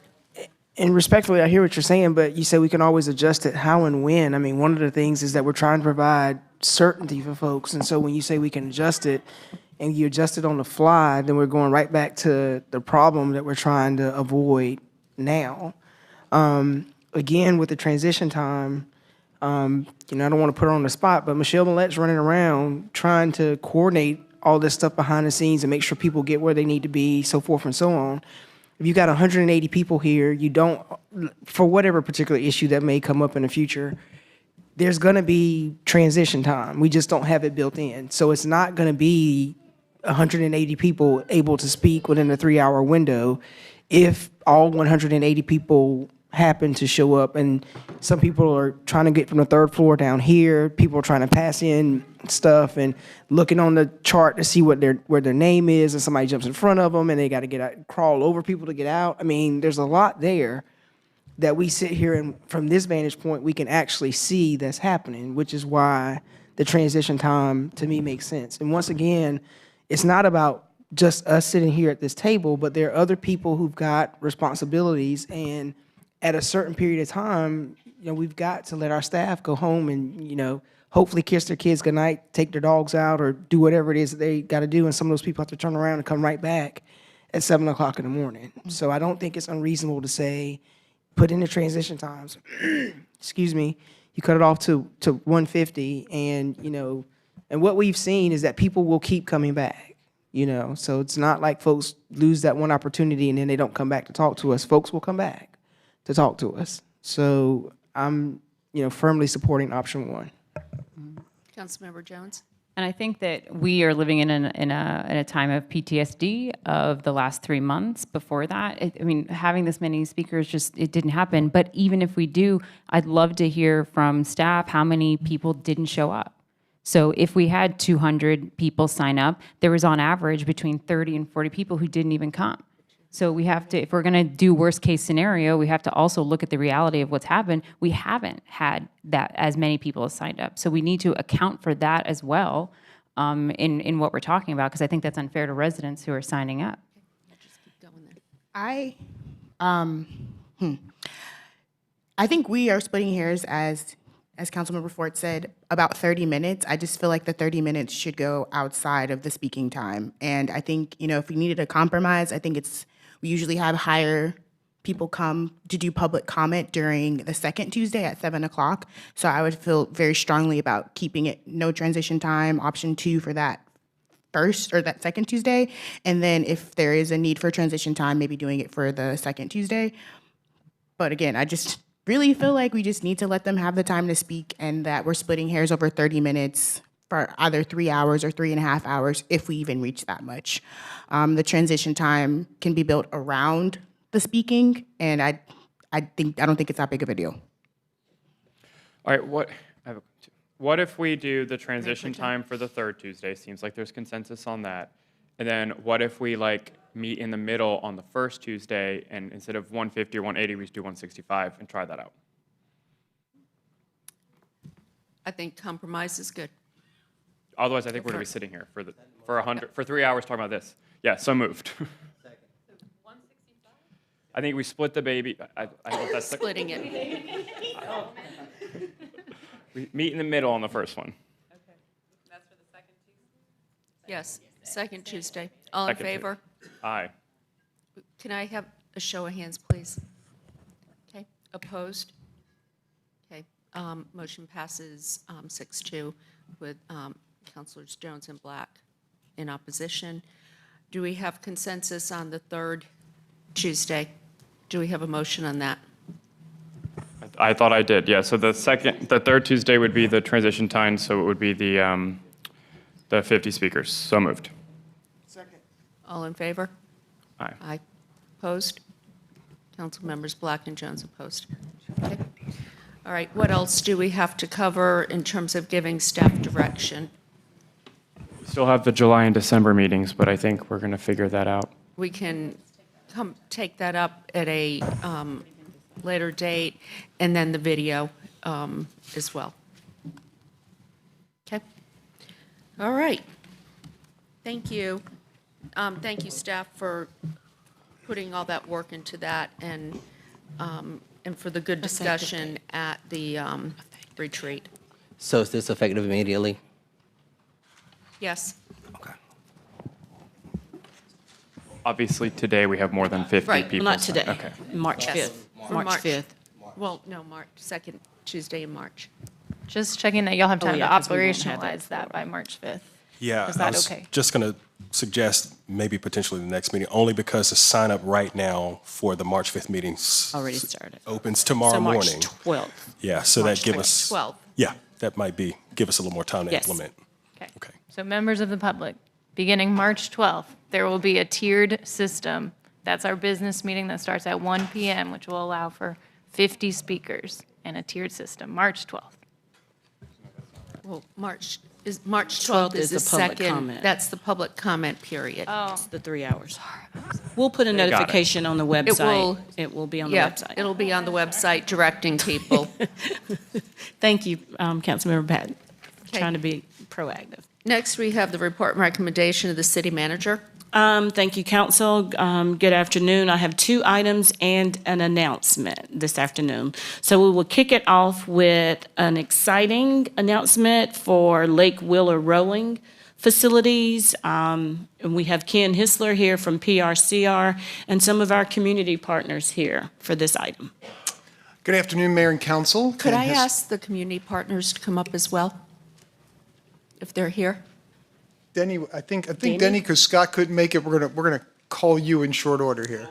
S6: And respectfully, I hear what you're saying, but you said we can always adjust it how and when. I mean, one of the things is that we're trying to provide certainty for folks. And so when you say we can adjust it and you adjust it on the fly, then we're going right back to the problem that we're trying to avoid now. Again, with the transition time, you know, I don't want to put her on the spot, but Michelle Millette's running around trying to coordinate all this stuff behind the scenes and make sure people get where they need to be, so forth and so on. If you got 180 people here, you don't, for whatever particular issue that may come up in the future, there's going to be transition time. We just don't have it built in. So it's not going to be 180 people able to speak within a 3-hour window if all 180 people happen to show up. And some people are trying to get from the third floor down here. People are trying to pass in stuff and looking on the chart to see where their name is, and somebody jumps in front of them and they got to get out, crawl over people to get out. I mean, there's a lot there that we sit here and from this vantage point, we can actually see that's happening, which is why the transition time to me makes sense. And once again, it's not about just us sitting here at this table, but there are other people who've got responsibilities, and at a certain period of time, we've got to let our staff go home and, hopefully kiss their kids goodnight, take their dogs out, or do whatever it is that they got to do. And some of those people have to turn around and come right back at 7 o'clock in the morning. So I don't think it's unreasonable to say, put in the transition times. Excuse me. You cut it off to 150, and and what we've seen is that people will keep coming back. So it's not like folks lose that one opportunity and then they don't come back to talk to us. Folks will come back to talk to us. So I'm firmly supporting option 1.
S1: Councilmember Jones?
S3: And I think that we are living in a time of PTSD of the last 3 months. Before that, having this many speakers, it didn't happen. But even if we do, I'd love to hear from staff how many people didn't show up. So if we had 200 people sign up, there was on average between 30 and 40 people who didn't even come. So we have to, if we're going to do worst case scenario, we have to also look at the reality of what's happened. We haven't had that as many people as signed up. So we need to account for that as well in what we're talking about, because I think that's unfair to residents who are signing up.
S14: I think we are splitting hairs as Councilmember Ford said, about 30 minutes. I just feel like the 30 minutes should go outside of the speaking time. And I think, if we needed a compromise, I think we usually have higher people come to do public comment during the second Tuesday at 7 o'clock. So I would feel very strongly about keeping it no transition time, option 2 for that first or that second Tuesday. And then if there is a need for transition time, maybe doing it for the second Tuesday. But again, I just really feel like we just need to let them have the time to speak, and that we're splitting hairs over 30 minutes for either 3 hours or 3.5 hours, if we even reach that much. The transition time can be built around the speaking, and I don't think it's that big of a deal.
S13: All right, what if we do the transition time for the third Tuesday? Seems like there's consensus on that. And then what if we meet in the middle on the first Tuesday, and instead of 150 or 180, we just do 165 and try that out?
S1: I think compromise is good.
S13: Otherwise, I think we're going to be sitting here for 3 hours talking about this. Yeah, so moved. I think we split the baby. I hope that's
S1: Splitting it.
S13: We meet in the middle on the first one.
S9: Okay. That's for the second Tuesday?
S1: Yes, second Tuesday. All in
S13: Second
S1: favor?
S13: Aye.
S1: Can I have a show of hands, please? Okay, opposed? Okay, motion passes 6-2 with Councilors Jones and Black in opposition. Do we have consensus on the third Tuesday? Do we have a motion on that?
S13: I thought I did, yeah. So the third Tuesday would be the transition time, so it would be the 50 speakers. So moved.
S4: Second.
S1: All in favor?
S13: Aye.
S1: Aye. Opposed? Council members Black and Jones opposed. Okay. All right, what else do we have to cover in terms of giving staff direction?
S13: We still have the July and December meetings, but I think we're going to figure that out.
S1: We can take that up at a later date, and then the video as well. Okay. All right. Thank you. Thank you, staff, for putting all that work into that, and for the good discussion at the retreat.
S7: So is this effective immediately?
S1: Yes.
S7: Okay.
S13: Obviously, today we have more than 50
S2: Right,
S13: people.
S2: well, not today.
S13: Okay.
S2: March
S1: Yes.
S2: 5th.
S1: For
S2: March 5th.
S1: Well, no, second Tuesday in March.
S15: Just checking that you'll have time
S2: yeah,
S15: to
S2: 'cause we won't have
S15: operationalize that by March 5th.
S17: Yeah,
S15: Is
S17: I
S15: that
S17: was
S15: okay?
S17: just going to suggest maybe potentially the next meeting, only because the sign up right now for the March 5th meetings
S2: Already started.
S17: opens tomorrow
S2: So March
S17: morning.
S2: 12th.
S17: Yeah, so
S2: March
S17: that give us
S1: 12th.
S17: Yeah, that might give us a little more time to
S2: Yes.
S17: implement.
S15: Okay.
S17: Okay.
S15: So members of the public, beginning March 12th, there will be a tiered system. That's our business meeting that starts at 1 p.m., which will allow for 50 speakers and a tiered system, March 12th.
S1: Well, March Is March 12th is the
S2: is the public
S1: second,
S2: comment.
S1: that's the public comment period.
S2: It's the 3 hours. We'll put a
S13: Got it.
S2: notification on the website. It will be on the
S1: Yeah,
S2: website.
S1: it'll be on the website directing people.
S2: Thank you, Councilmember Patton,
S1: Okay.
S2: trying to be proactive.
S1: Next, we have the report and recommendation of the city manager.
S2: Thank you, council. Good afternoon. I have 2 items and an announcement this afternoon. So we will kick it off with an exciting announcement for Lake Wheeler rowing facilities. And we have Ken Hissler here from PRCR and some of our community partners here for this item.
S18: Good afternoon, Mayor and Council.
S1: Could I ask the community partners to come up as well? If they're here?
S18: Denny, I think Denny, because Scott couldn't make it, we're gonna call you in short order here.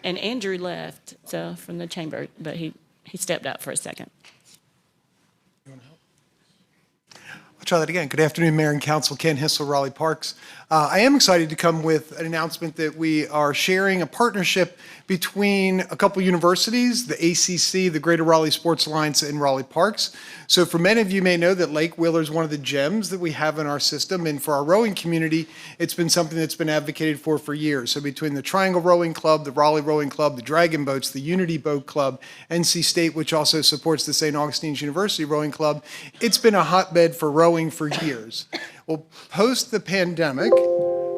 S2: And Andrew left, so from the chamber, but he stepped out for a second.
S18: I'll try that again. Good afternoon, Mayor and Council. Ken Hissel, Raleigh Parks. I am excited to come with an announcement that we are sharing a partnership between a couple universities, the ACC, the Greater Raleigh Sports Alliance, and Raleigh Parks. So for many of you may know that Lake Wheeler is one of the gems that we have in our system, and for our rowing community, it's been something that's been advocated for years. So between the Triangle Rowing Club, the Raleigh Rowing Club, the Dragon Boats, the Unity Boat Club, NC State, which also supports the St. Augustine's University Rowing Club, it's been a hotbed for rowing for years. Well, post the pandemic,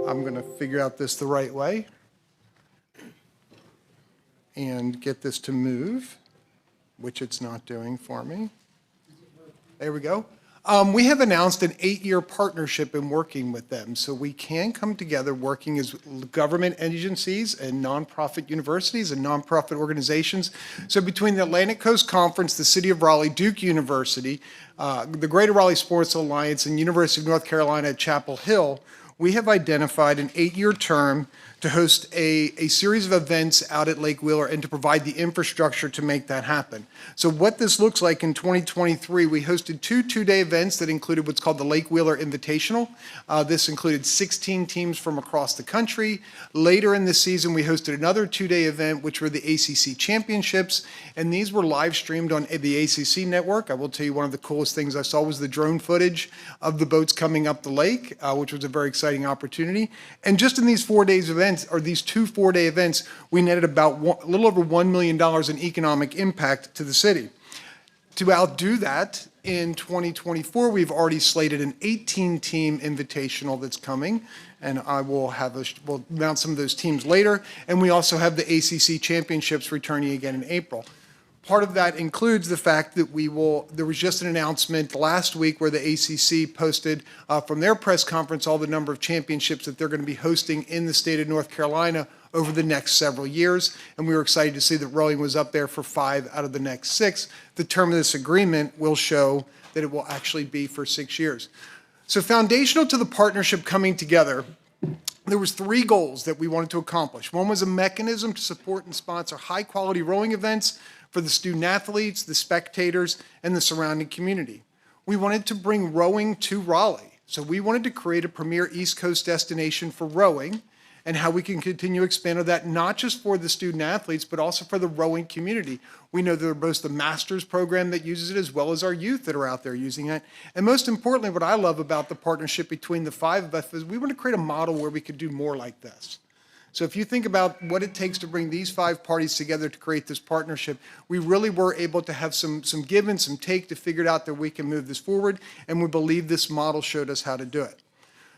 S18: I'm going to figure out this the right way and get this to move, which it's not doing for me. There we go. We have announced an 8-year partnership in working with them, so we can come together working as government agencies and nonprofit universities and nonprofit organizations. So between the Atlantic Coast Conference, the City of Raleigh, Duke University, the Greater Raleigh Sports Alliance, and University of North Carolina at Chapel Hill, we have identified an 8-year term to host a series of events out at Lake Wheeler and to provide the infrastructure to make that happen. So what this looks like in 2023, we hosted 2 two-day events that included what's called the Lake Wheeler Invitational. This included 16 teams from across the country. Later in the season, we hosted another 2-day event, which were the ACC Championships, and these were live streamed on the ACC network. I will tell you one of the coolest things I saw was the drone footage of the boats coming up the lake, which was a very exciting opportunity. And just in these 4 days events, or these 2 4-day events, we netted about a little over $1 million in economic impact to the city. To outdo that, in 2024, we've already slated an 18-team invitational that's coming, and I will we'll announce some of those teams later. And we also have the ACC Championships returning again in April. Part of that includes the fact that there was just an announcement last week where the ACC posted from their press conference all the number of championships that they're going to be hosting in the state of North Carolina over the next several years. And we were excited to see that rowing was up there for 5 out of the next 6. The term of this agreement will show that it will actually be for 6 years. So foundational to the partnership coming together, there was 3 goals that we wanted to accomplish. One was a mechanism to support and sponsor high-quality rowing events for the student athletes, the spectators, and the surrounding community. We wanted to bring rowing to Raleigh. So we wanted to create a premier East Coast destination for rowing and how we can continue to expand on that, not just for the student athletes, but also for the rowing community. We know there's both the master's program that uses it as well as our youth that are out there using it. And most importantly, what I love about the partnership between the 5 of us is we want to create a model where we could do more like this. So if you think about what it takes to bring these 5 parties together to create this partnership, we really were able to have some give and some take to figure out that we can move this forward, and we believe this model showed us how to do it.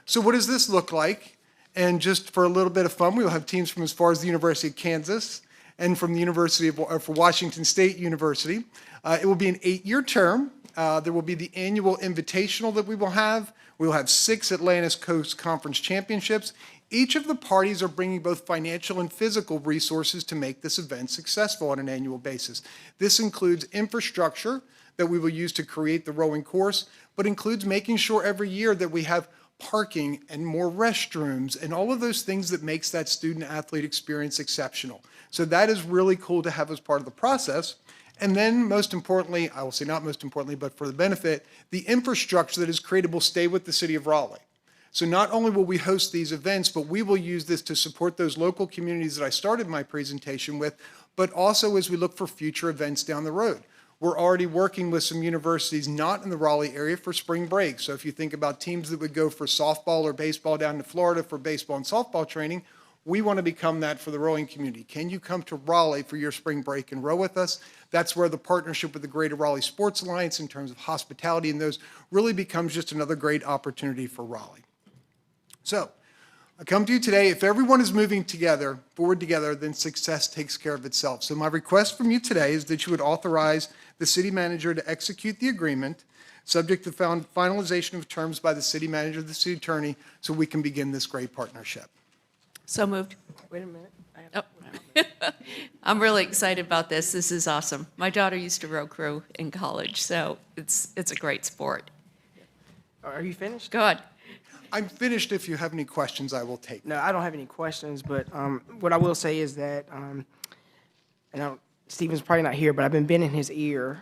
S18: So what does this look like? And just for a little bit of fun, we will have teams from as far as the University of Kansas and from the for Washington State University. It will be an 8-year term. There will be the annual invitational that we will have. We will have 6 Atlantic Coast Conference championships. Each of the parties are bringing both financial and physical resources to make this event successful on an annual basis. This includes infrastructure that we will use to create the rowing course, but includes making sure every year that we have parking and more restrooms and all of those things that makes that student athlete experience exceptional. So that is really cool to have as part of the process. And then most importantly, I will say not most importantly, but for the benefit, the infrastructure that is created will stay with the City of Raleigh. So not only will we host these events, but we will use this to support those local communities that I started my presentation with, but also as we look for future events down the road. We're already working with some universities not in the Raleigh area for spring break. So if you think about teams that would go for softball or baseball down to Florida for baseball and softball training, we want to become that for the rowing community. Can you come to Raleigh for your spring break and row with us? That's where the partnership with the Greater Raleigh Sports Alliance in terms of hospitality and those really becomes just another great opportunity for Raleigh. So I come to you today, if everyone is moving forward together, then success takes care of itself. So my request from you today is that you would authorize the city manager to execute the agreement, subject to finalization of terms by the city manager, the city attorney, so we can begin this great partnership.
S1: So moved.
S6: Wait a minute.
S1: I'm really excited about this. This is awesome. My daughter used to row crew in college, so it's a great sport.
S6: Are you finished?
S1: Go ahead.
S18: I'm finished. If you have any questions, I will take them.
S6: No, I don't have any questions, but what I will say is that, Stephen's probably not here, but I've been in his ear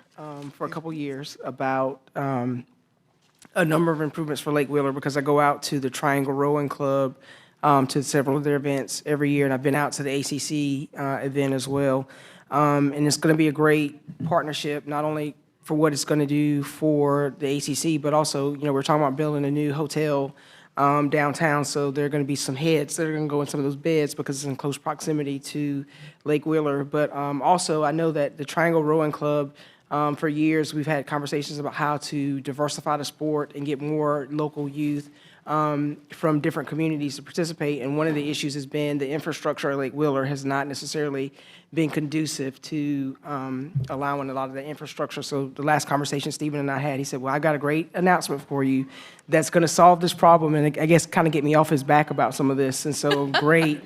S6: for a couple years about a number of improvements for Lake Wheeler, because I go out to the Triangle Rowing Club, to several of their events every year, and I've been out to the ACC event as well. And it's going to be a great partnership, not only for what it's going to do for the ACC, but also, we're talking about building a new hotel downtown, so there are going to be some heads that are going to go in some of those beds because it's in close proximity to Lake Wheeler. But also, I know that the Triangle Rowing Club, for years, we've had conversations about how to diversify the sport and get more local youth from different communities to participate. And one of the issues has been the infrastructure at Lake Wheeler has not necessarily been conducive to allowing a lot of the infrastructure. So the last conversation Stephen and I had, he said, well, I got a great announcement for you that's going to solve this problem, and I guess kind of get me off his back about some of this. And so great.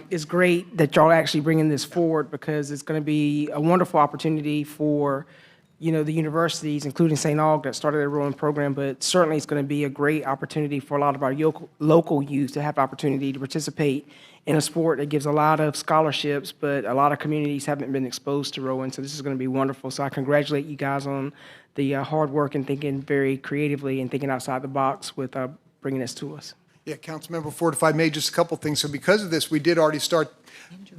S6: It's great that y'all are actually bringing this forward, because it's going to be a wonderful opportunity for the universities, including St. Aug, that started their rowing program, but certainly it's going to be a great opportunity for a lot of our local youth to have the opportunity to participate in a sport that gives a lot of scholarships, but a lot of communities haven't been exposed to rowing, so this is going to be wonderful. So I congratulate you guys on the hard work and thinking very creatively and thinking outside the box with bringing this to us.
S18: Yeah, Councilmember Ford, if I may, just a couple things. So because of this, we did already start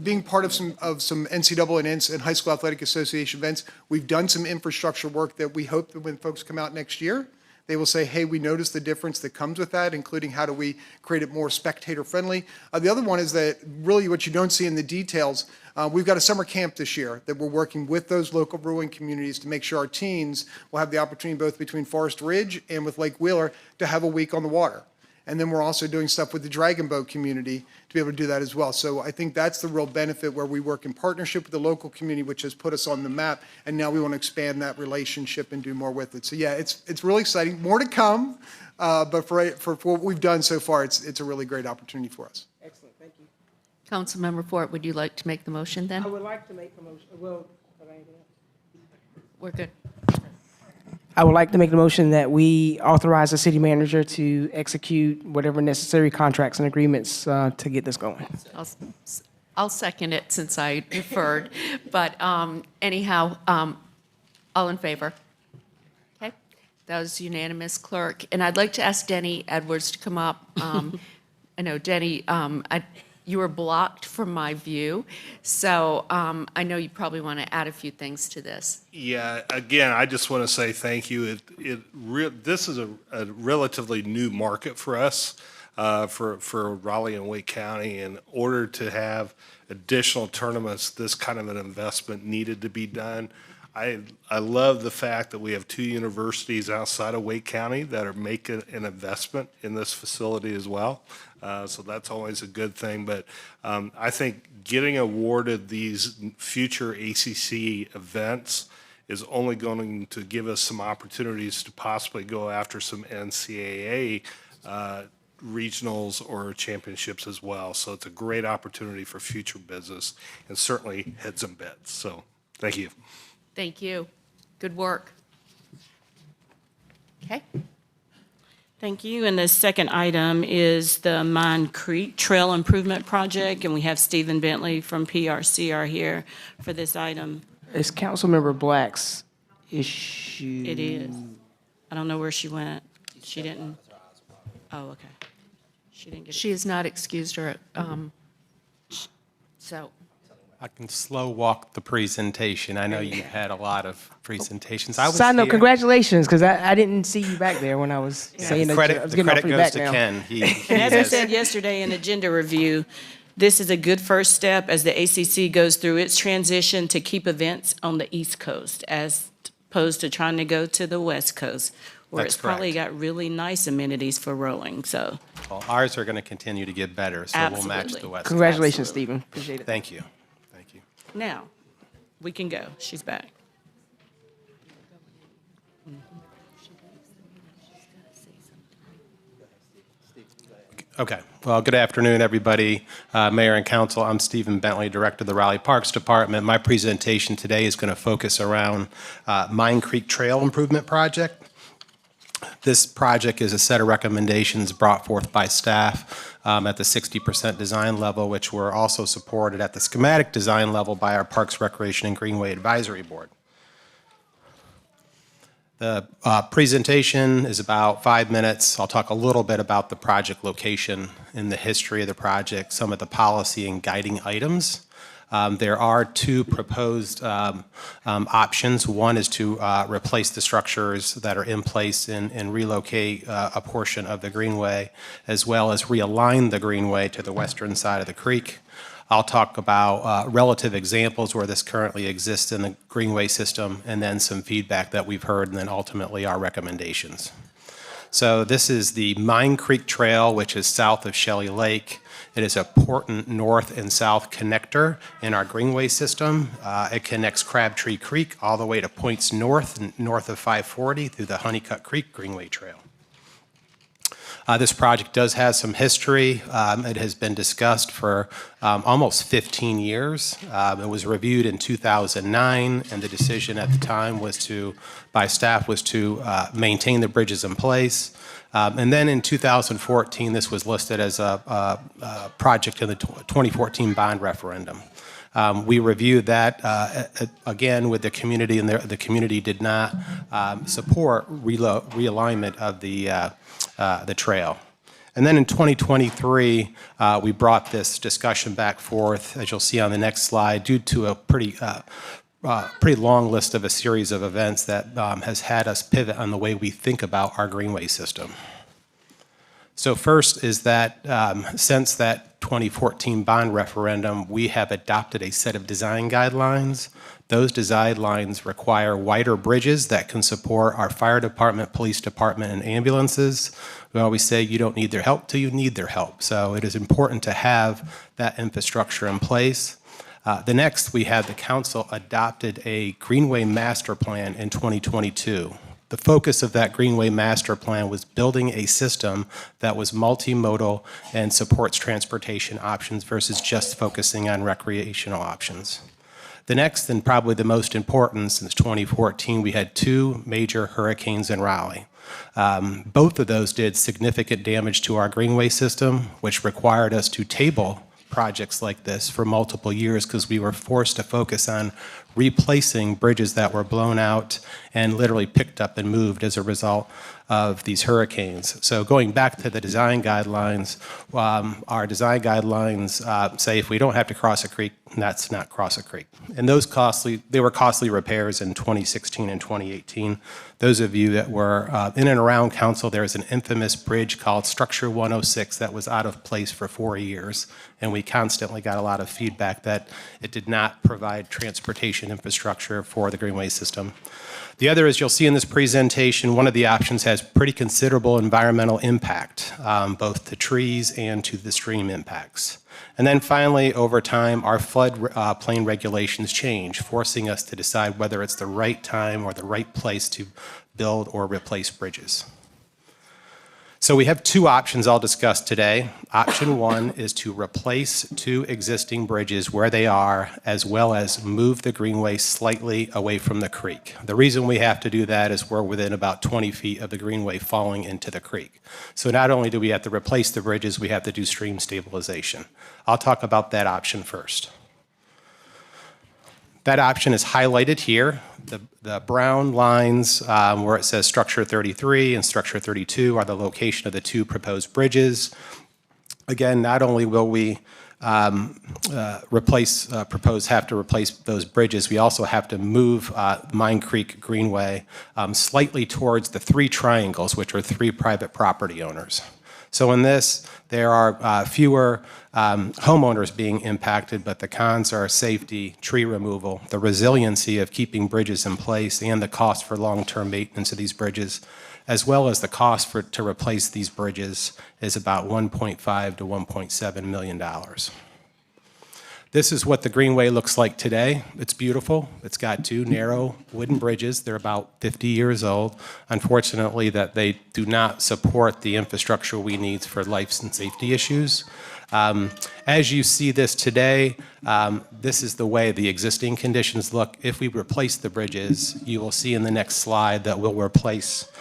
S18: being part of some NCAA and High School Athletic Association events. We've done some infrastructure work that we hope that when folks come out next year, they will say, hey, we noticed the difference that comes with that, including how do we create it more spectator-friendly. The other one is that really what you don't see in the details, we've got a summer camp this year that we're working with those local rowing communities to make sure our teens will have the opportunity both between Forest Ridge and with Lake Wheeler to have a week on the water. And then we're also doing stuff with the Dragon Boat community to be able to do that as well. So I think that's the real benefit, where we work in partnership with the local community, which has put us on the map. And now we want to expand that relationship and do more with it. So yeah, it's really exciting. More to come. But for what we've done so far, it's a really great opportunity for us.
S6: Excellent, thank you.
S1: Councilmember Fort, would you like to make the motion then?
S6: I would like to make the motion. Well,
S1: We're good.
S6: I would like to make the motion that we authorize the city manager to execute whatever necessary contracts and agreements to get this going.
S1: I'll second it since I deferred. But anyhow, all in favor? Okay, that was unanimous, clerk. And I'd like to ask Denny Edwards to come up. I know, Denny, you were blocked from my view, so I know you probably want to add a few things to this.
S19: Yeah, again, I just want to say thank you. This is a relatively new market for us, for Raleigh and Wake County. In order to have additional tournaments, this kind of an investment needed to be done. I love the fact that we have two universities outside of Wake County that are making an investment in this facility as well. So that's always a good thing. But I think getting awarded these future ACC events is only going to give us some opportunities to possibly go after some NCAA regionals or championships as well. So it's a great opportunity for future business and certainly heads and beds. So thank you.
S1: Thank you. Good work. Okay.
S2: Thank you. And the second item is the Mine Creek Trail Improvement Project, and we have Stephen Bentley from PRCR here for this item.
S6: It's Councilmember Black's issue.
S2: It is. I don't know where she went. She didn't. Oh, okay. She didn't get it.
S1: She is not excused, or so.
S12: I can slow walk the presentation. I know you've had a lot of presentations.
S6: Side note, congratulations, because I didn't see you back there when I was saying that
S12: Credit,
S6: I was
S12: the
S6: getting off
S12: credit
S6: your
S12: goes
S6: back
S12: to
S6: now.
S12: Ken. He
S2: And as I
S12: has-
S2: said yesterday in agenda review, this is a good first step as the ACC goes through its transition to keep events on the East Coast as opposed to trying to go to the West Coast, where
S12: That's
S2: it's probably
S12: correct.
S2: got really nice amenities for rowing, so.
S12: Well, ours are going to continue to get better, so we'll match
S2: Absolutely.
S12: the West.
S6: Congratulations, Stephen. Appreciate it.
S12: Thank you. Thank you.
S2: Now, we can go. She's back.
S12: Okay. Well, good afternoon, everybody. Mayor and Council, I'm Stephen Bentley, Director of the Raleigh Parks Department. My presentation today is going to focus around Mine Creek Trail Improvement Project. This project is a set of recommendations brought forth by staff at the 60% design level, which were also supported at the schematic design level by our Parks, Recreation, and Greenway Advisory Board. The presentation is about 5 minutes. I'll talk a little bit about the project location and the history of the project, some of the policy and guiding items. There are two proposed options. One is to replace the structures that are in place and relocate a portion of the greenway, as well as realign the greenway to the western side of the creek. I'll talk about relative examples where this currently exists in the greenway system, and then some feedback that we've heard, and then ultimately our recommendations. So this is the Mine Creek Trail, which is south of Shelley Lake. It is a important north and south connector in our greenway system. It connects Crabtree Creek all the way to points north of 540 through the Honeycutt Creek Greenway Trail. This project does have some history. It has been discussed for almost 15 years. It was reviewed in 2009, and the decision at the time by staff was to maintain the bridges in place. And then in 2014, this was listed as a project in the 2014 bond referendum. We reviewed that again with the community, and the community did not support realignment of the trail. And then in 2023, we brought this discussion back forth, as you'll see on the next slide, due to a pretty long list of a series of events that has had us pivot on the way we think about our greenway system. So first is that since that 2014 bond referendum, we have adopted a set of design guidelines. Those design guidelines require wider bridges that can support our fire department, police department, and ambulances. We always say you don't need their help till you need their help. So it is important to have that infrastructure in place. The next, we had the council adopted a Greenway Master Plan in 2022. The focus of that Greenway Master Plan was building a system that was multimodal and supports transportation options versus just focusing on recreational options. The next, and probably the most important, since 2014, we had two major hurricanes in Raleigh. Both of those did significant damage to our greenway system, which required us to table projects like this for multiple years because we were forced to focus on replacing bridges that were blown out and literally picked up and moved as a result of these hurricanes. So going back to the design guidelines, our design guidelines say if we don't have to cross a creek, let's not cross a creek. And they were costly repairs in 2016 and 2018. Those of you that were in and around council, there's an infamous bridge called Structure 106 that was out of place for 4 years. And we constantly got a lot of feedback that it did not provide transportation infrastructure for the greenway system. The other is you'll see in this presentation, one of the options has pretty considerable environmental impact, both to trees and to the stream impacts. And then finally, over time, our floodplain regulations change, forcing us to decide whether it's the right time or the right place to build or replace bridges. So we have two options I'll discuss today. Option one is to replace two existing bridges where they are, as well as move the greenway slightly away from the creek. The reason we have to do that is we're within about 20 feet of the greenway falling into the creek. So not only do we have to replace the bridges, we have to do stream stabilization. I'll talk about that option first. That option is highlighted here. The brown lines where it says Structure 33 and Structure 32 are the location of the two proposed bridges. Again, not only will we have to replace those bridges, we also have to move Mine Creek Greenway slightly towards the three triangles, which are three private property owners. So in this, there are fewer homeowners being impacted, but the cons are safety, tree removal, the resiliency of keeping bridges in place, and the cost for long-term maintenance of these bridges, as well as the cost to replace these bridges is about $1.5 to $1.7 million. This is what the Greenway looks like today. It's beautiful. It's got two narrow wooden bridges. They're about 50 years old. Unfortunately, that they do not support the infrastructure we need for life and safety issues. As you see this today, this is the way the existing conditions look. If we replace the bridges, you will see in the next slide that we'll replace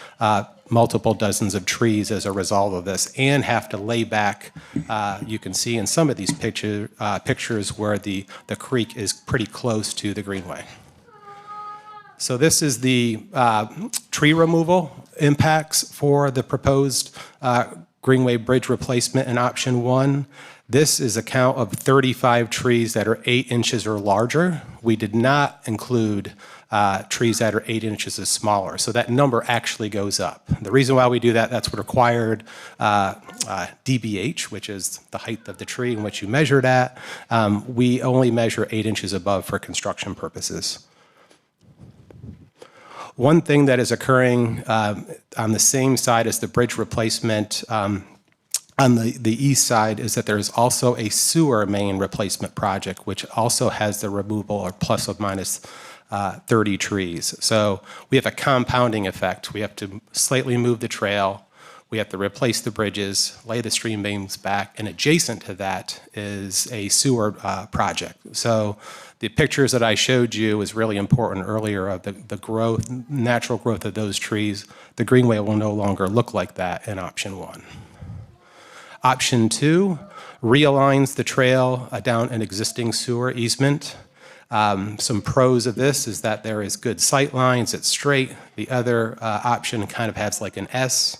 S12: multiple dozens of trees as a result of this and have to lay back. You can see in some of these pictures where the creek is pretty close to the Greenway. So this is the tree removal impacts for the proposed Greenway Bridge replacement in option 1. This is a count of 35 trees that are 8 inches or larger. We did not include trees that are 8 inches or smaller. So that number actually goes up. The reason why we do that, that's what required DBH, which is the height of the tree in which you measured at. We only measure 8 inches above for construction purposes. One thing that is occurring on the same side as the bridge replacement on the east side is that there's also a sewer main replacement project, which also has the removal or plus or minus 30 trees. So we have a compounding effect. We have to slightly move the trail. We have to replace the bridges, lay the stream mains back, and adjacent to that is a sewer project. So the pictures that I showed you is really important earlier of the growth, natural growth of those trees. The Greenway will no longer look like that in option 1. Option 2 realigns the trail down an existing sewer easement. Some pros of this is that there is good sight lines, it's straight. The other option kind of has like an S.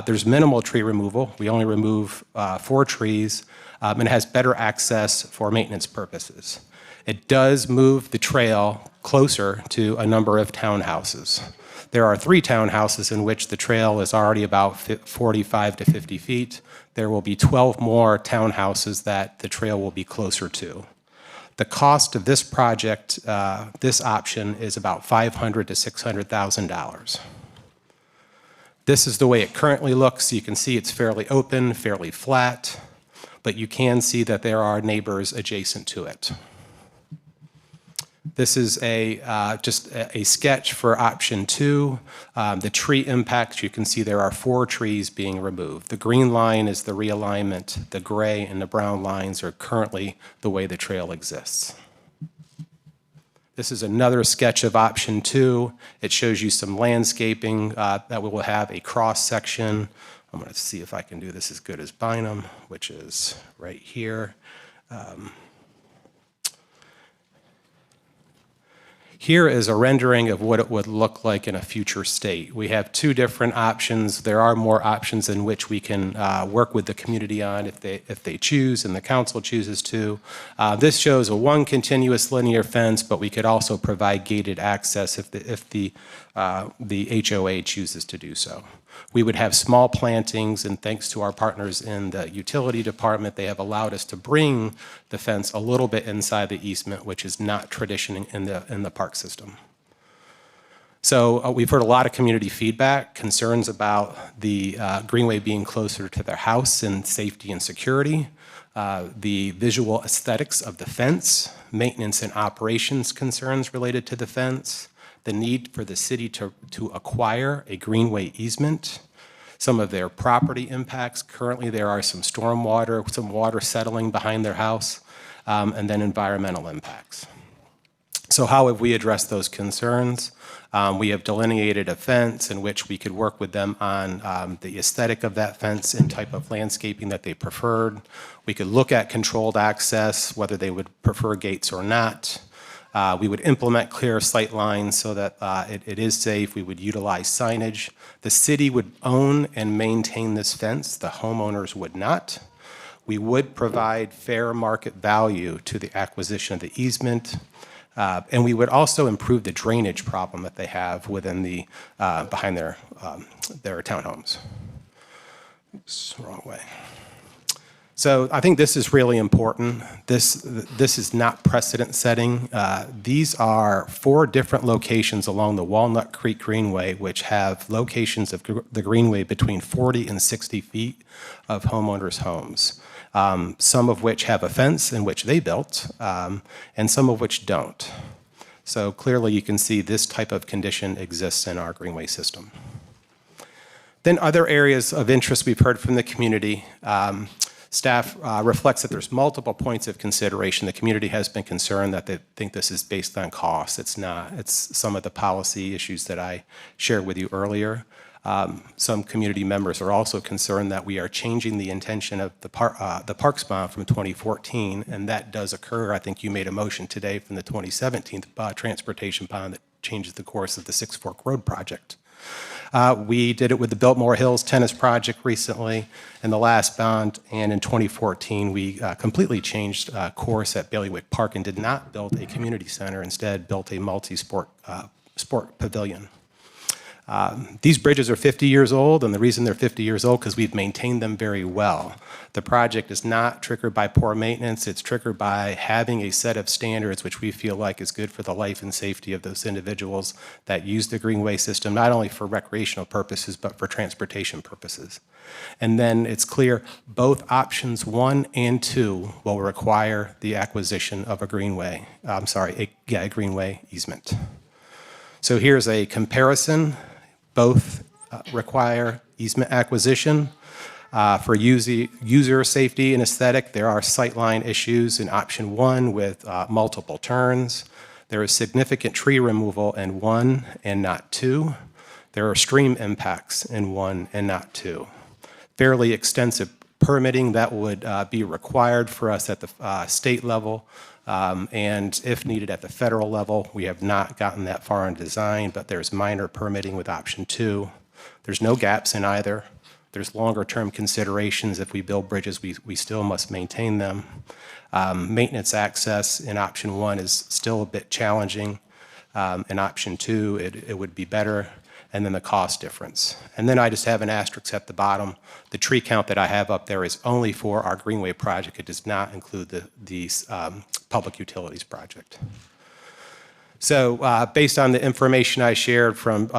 S12: There's minimal tree removal. We only remove 4 trees, and it has better access for maintenance purposes. It does move the trail closer to a number of townhouses. There are 3 townhouses in which the trail is already about 45 to 50 feet. There will be 12 more townhouses that the trail will be closer to. The cost of this project, this option, is about $500,000 to $600,000. This is the way it currently looks. You can see it's fairly open, fairly flat, but you can see that there are neighbors adjacent to it. This is just a sketch for option 2. The tree impacts, you can see there are 4 trees being removed. The green line is the realignment. The gray and the brown lines are currently the way the trail exists. This is another sketch of option 2. It shows you some landscaping that we will have a cross section. I'm going to see if I can do this as good as Bynum, which is right here. Here is a rendering of what it would look like in a future state. We have 2 different options. There are more options in which we can work with the community on if they choose and the council chooses to. This shows a 1 continuous linear fence, but we could also provide gated access if the HOA chooses to do so. We would have small plantings, and thanks to our partners in the utility department, they have allowed us to bring the fence a little bit inside the easement, which is not tradition in the park system. So we've heard a lot of community feedback, concerns about the Greenway being closer to their house and safety and security, the visual aesthetics of the fence, maintenance and operations concerns related to the fence, the need for the city to acquire a Greenway easement, some of their property impacts. Currently, there are some stormwater, some water settling behind their house, and then environmental impacts. So how have we addressed those concerns? We have delineated a fence in which we could work with them on the aesthetic of that fence and type of landscaping that they preferred. We could look at controlled access, whether they would prefer gates or not. We would implement clear sight lines so that it is safe. We would utilize signage. The city would own and maintain this fence. The homeowners would not. We would provide fair market value to the acquisition of the easement, and we would also improve the drainage problem that they have within the, behind their townhomes. Oops, wrong way. So I think this is really important. This is not precedent setting. These are 4 different locations along the Walnut Creek Greenway, which have locations of the Greenway between 40 and 60 feet of homeowners' homes, some of which have a fence in which they built, and some of which don't. So clearly you can see this type of condition exists in our Greenway system. Then other areas of interest we've heard from the community. Staff reflects that there's multiple points of consideration. The community has been concerned that they think this is based on cost. It's not. It's some of the policy issues that I shared with you earlier. Some community members are also concerned that we are changing the intention of the parks bond from 2014, and that does occur. I think you made a motion today from the 2017 transportation bond that changes the course of the Six Fork Road project. We did it with the Biltmore Hills Tennis Project recently in the last bond, and in 2014 we completely changed course at Bailiwick Park and did not build a community center, instead built a multi-sport sport pavilion. These bridges are 50 years old, and the reason they're 50 years old because we've maintained them very well. The project is not triggered by poor maintenance. It's triggered by having a set of standards which we feel like is good for the life and safety of those individuals that use the Greenway system, not only for recreational purposes, but for transportation purposes. And then it's clear both options 1 and 2 will require the acquisition of a Greenway, a Greenway easement. So here's a comparison. Both require easement acquisition. For user safety and aesthetic, there are sightline issues in option 1 with multiple turns. There is significant tree removal in 1 and not 2. There are stream impacts in 1 and not 2. Fairly extensive permitting that would be required for us at the state level. And if needed at the federal level. We have not gotten that far in design, but there's minor permitting with option 2. There's no gaps in either. There's longer term considerations. If we build bridges, we still must maintain them. Maintenance access in option 1 is still a bit challenging. In option 2, it would be better. And then the cost difference. And then I just have an asterisk at the bottom. The tree count that I have up there is only for our Greenway project. It does not include the public utilities project. So based on the information I shared from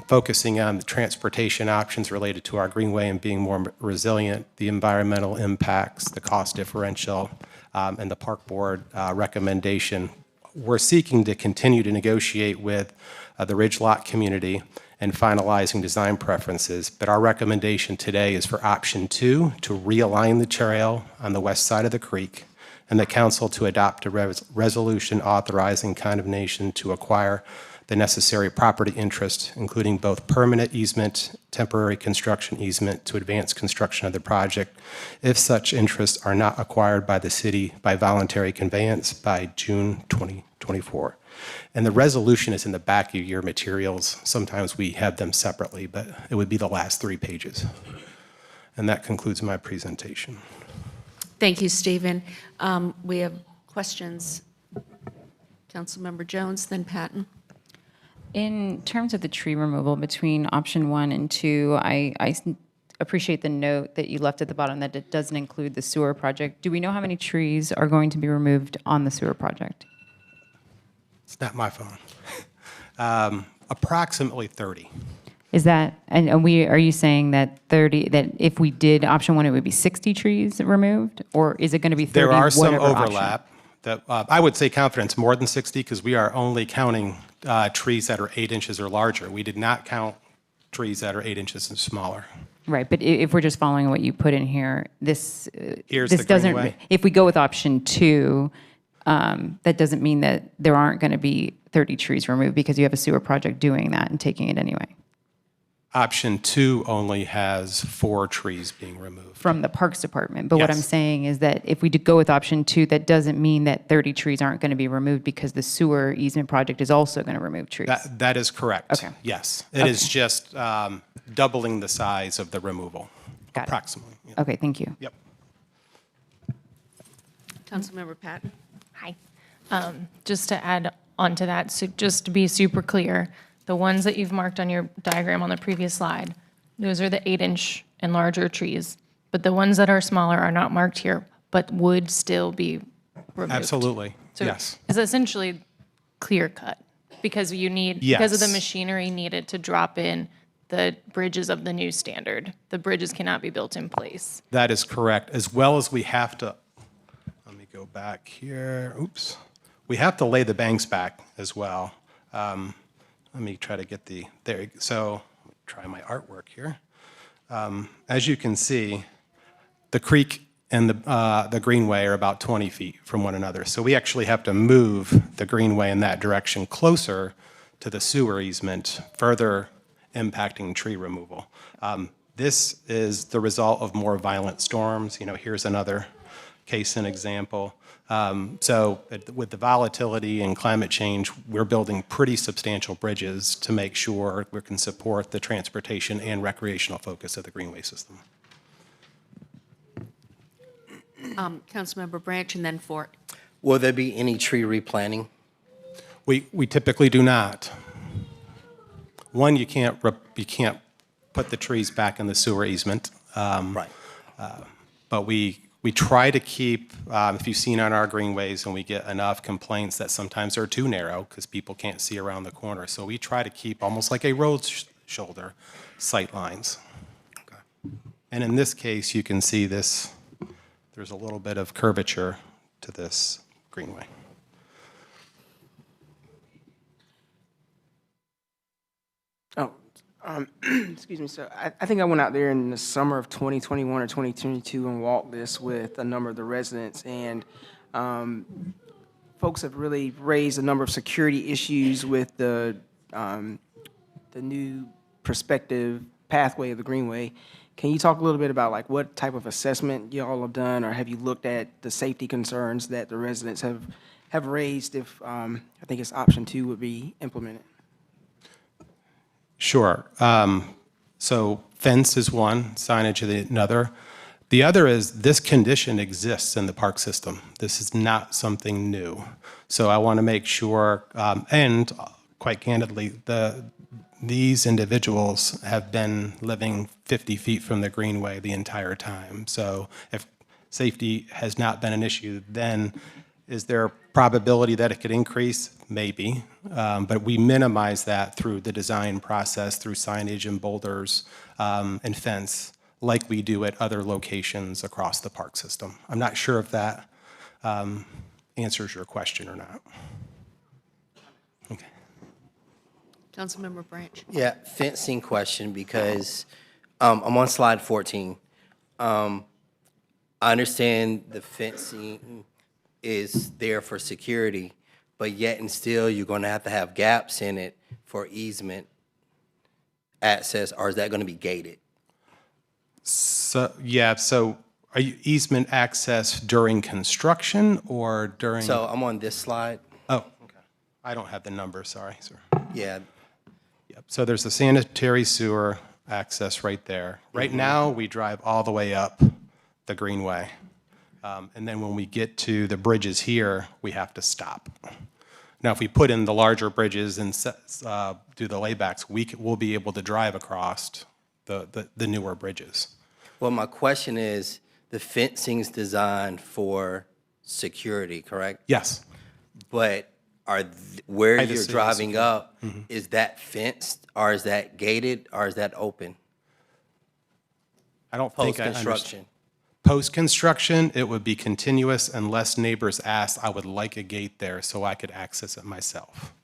S12: focusing on the transportation options related to our Greenway and being more resilient, the environmental impacts, the cost differential, and the park board recommendation, we're seeking to continue to negotiate with the Ridge Lot community and finalizing design preferences. But our recommendation today is for option 2 to realign the trail on the west side of the creek, and the council to adopt a resolution authorizing condemnation to acquire the necessary property interest, including both permanent easement, temporary construction easement to advance construction of the project, if such interests are not acquired by the city by voluntary conveyance by June 2024. And the resolution is in the back of your materials. Sometimes we have them separately, but it would be the last 3 pages. And that concludes my presentation.
S1: Thank you, Stephen. We have questions. Councilmember Jones, then Patton.
S3: In terms of the tree removal between option 1 and 2, I appreciate the note that you left at the bottom that it doesn't include the sewer project. Do we know how many trees are going to be removed on the sewer project?
S12: It's not my phone. Approximately 30.
S3: Is that, and are you saying that 30, that if we did option 1, it would be 60 trees removed? Or is it going to be 30?
S12: There are some
S3: whatever option?
S12: overlap. That I would say confidence more than 60 because we are only counting trees that are 8 inches or larger. We did not count trees that are 8 inches and smaller.
S3: Right, but if we're just following what you put in here, this doesn't,
S12: Greenway.
S3: if we go with option 2, that doesn't mean that there aren't going to be 30 trees removed because you have a sewer project doing that and taking it anyway.
S12: Option 2 only has 4 trees being removed.
S3: From the Parks Department. But what I'm
S12: Yes.
S3: saying is that if we did go with option 2, that doesn't mean that 30 trees aren't going to be removed because the sewer easement project is also going to remove trees.
S12: That is correct.
S3: Okay.
S12: Yes. It is just doubling the size of the removal,
S3: Got it.
S12: approximately.
S3: Okay, thank you.
S12: Yep.
S1: Councilmember Patton?
S15: Hi. Just to add on to that, so just to be super clear, the ones that you've marked on your diagram on the previous slide, those are the 8-inch and larger trees. But the ones that are smaller are not marked here, but would still be removed.
S17: Absolutely,
S15: So
S17: yes.
S15: it's essentially clear cut because because of the
S17: Yes.
S15: machinery needed to drop in the bridges of the new standard. The bridges cannot be built in place.
S17: That is correct, as well as we have to, let me go back here, oops. We have to lay the banks back as well. Let me try to get so let me try my artwork here. As you can see, the creek and the greenway are about 20 feet from one another. So we actually have to move the greenway in that direction closer to the sewer easement, further impacting tree removal. This is the result of more violent storms. Here's another case and example. With the volatility and climate change, we're building pretty substantial bridges to make sure we can support the transportation and recreational focus of the greenway system.
S1: Councilmember Branch and then Fort.
S7: Will there be any tree replanting?
S17: We typically do not. One, you can't put the trees back in the sewer easement.
S7: Right.
S17: But we try to keep, if you've seen on our greenways, and we get enough complaints that sometimes they're too narrow because people can't see around the corner. So we try to keep almost like a road shoulder sight lines. Okay. And in this case, you can see this, there's a little bit of curvature to this greenway.
S6: Excuse me, so I think I went out there in the summer of 2021 or 2022 and walked this with a number of the residents, and folks have really raised a number of security issues with the new prospective pathway of the Greenway. Can you talk a little bit about like what type of assessment you all have done, or have you looked at the safety concerns that the residents have raised if I think it's option 2 would be implemented?
S17: Sure. So fence is one, signage is another. The other is this condition exists in the park system. This is not something new. So I want to make sure, and quite candidly, these individuals have been living 50 feet from the greenway the entire time. So if safety has not been an issue, then is there a probability that it could increase? Maybe, but we minimize that through the design process, through signage and boulders and fence, like we do at other locations across the park system. I'm not sure if that answers your question or not. Okay.
S1: Councilmember Branch.
S7: Yeah, fencing question, because I'm on slide 14. I understand the fencing is there for security, but yet and still you're going to have gaps in it for easement access, or is that going to be gated?
S17: So, yeah, so are you easement access during construction or during?
S7: So I'm on this slide.
S17: Oh, okay. I don't have the number, sorry, sir.
S7: Yeah.
S17: Yep. So there's the sanitary sewer access right there. Right now, we drive all the way up the greenway. And then when we get to the bridges here, we have to stop. Now, if we put in the larger bridges and do the laybacks, we'll be able to drive across the newer bridges.
S7: Well, my question is, the fencing's designed for security, correct?
S17: Yes.
S7: But where
S17: Privacy
S7: you're
S17: is
S7: driving
S17: secure.
S7: up, is that fenced, or is that gated, or is that open?
S17: I don't think I understand.
S7: Post-construction.
S17: Post-construction, it would be continuous unless neighbors asked, I would like a gate there so I could access it myself.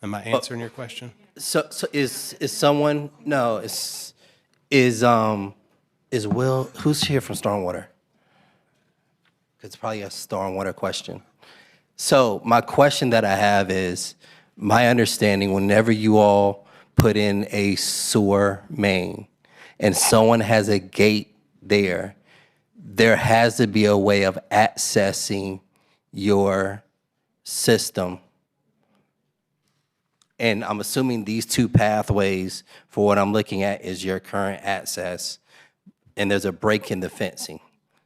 S17: Am I answering your question?
S7: So is someone, no, is Will, who's here from Stormwater? It's probably a stormwater question. So my question that I have is, my understanding, whenever you all put in a sewer main and someone has a gate there, there has to be a way of accessing your system. And I'm assuming these two pathways, for what I'm looking at, is your current access, and there's a break in the fencing.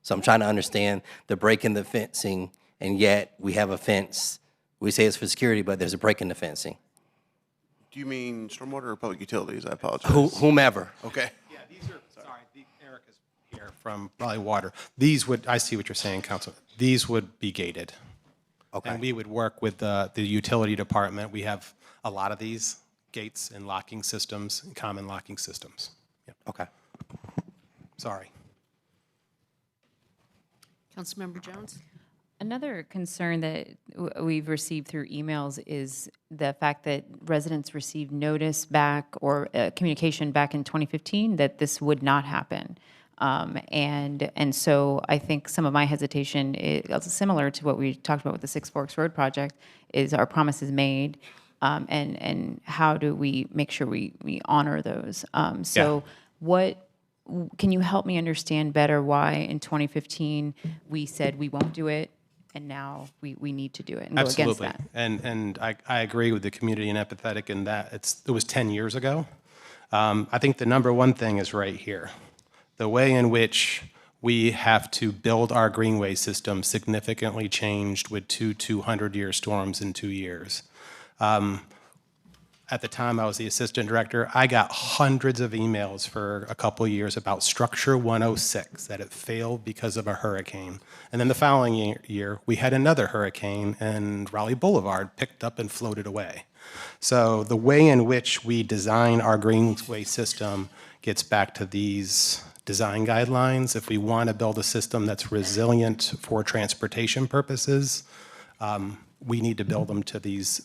S7: So I'm trying to understand the break in the fencing, and yet we have a fence. We say it's for security, but there's a break in the fencing.
S20: Do you mean stormwater or public utilities? I apologize.
S7: Whomever.
S20: Okay.
S21: Yeah, these are, sorry, Eric is here from Raleigh Water. These would, I see what you're saying, Council. These would be gated.
S7: Okay.
S21: And we would work with the utility department. We have a lot of these gates and locking systems, and common locking systems. Yep.
S7: Okay.
S21: Sorry.
S1: Councilmember Jones?
S3: Another concern that we've received through emails is the fact that residents received notice back or communication back in 2015 that this would not happen. And so I think some of my hesitation is similar to what we talked about with the Six Forks Road project, is our promises made, and how do we make sure we honor those? So what, can you help me understand better why in 2015 we said we won't do it, and now we need to do it and go against that?
S21: And I agree with the community and empathetic in that it was 10 years ago. I think the number one thing is right here. The way in which we have to build our greenway system significantly changed with two 200-year storms in 2 years. At the time I was the assistant director, I got hundreds of emails for a couple of years about Structure 106, that it failed because of a hurricane. And then the following year, we had another hurricane and Raleigh Boulevard picked up and floated away. So the way in which we design our greenway system gets back to these design guidelines. If we want to build a system that's resilient for transportation purposes, we need to build them to these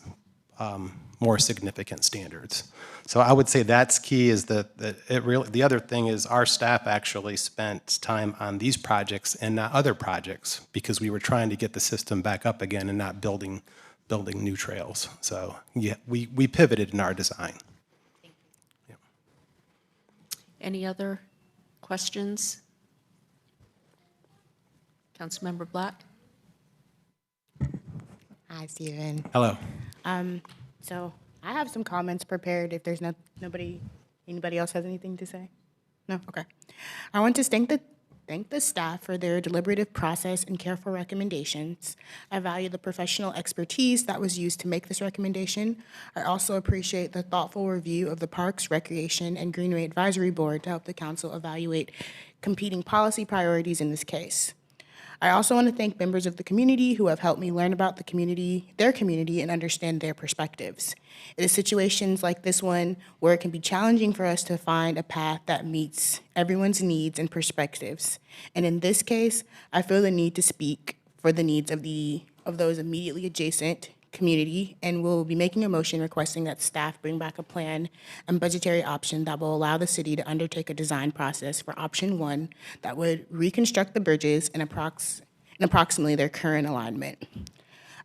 S21: more significant standards. So I would say that's key, is that it really, the other thing is our staff actually spent time on these projects and not other projects, because we were trying to get the system back up again and not building new trails. So yeah, we pivoted in our design.
S1: Yeah. Any other questions? Councilmember Black?
S14: Hi, Stephen.
S21: Hello.
S14: So I have some comments prepared if there's anybody else has anything to say? No? Okay. I want to thank the staff for their deliberative process and careful recommendations. I value the professional expertise that was used to make this recommendation. I also appreciate the thoughtful review of the Parks, Recreation, and Greenway Advisory Board to help the council evaluate competing policy priorities in this case. I also want to thank members of the community who have helped me learn about their community, and understand their perspectives. It is situations like this one where it can be challenging for us to find a path that meets everyone's needs and perspectives. And in this case, I feel the need to speak for the needs of those immediately adjacent community, and we'll be making a motion requesting that staff bring back a plan and budgetary option that will allow the city to undertake a design process for option 1 that would reconstruct the bridges in approximately their current alignment.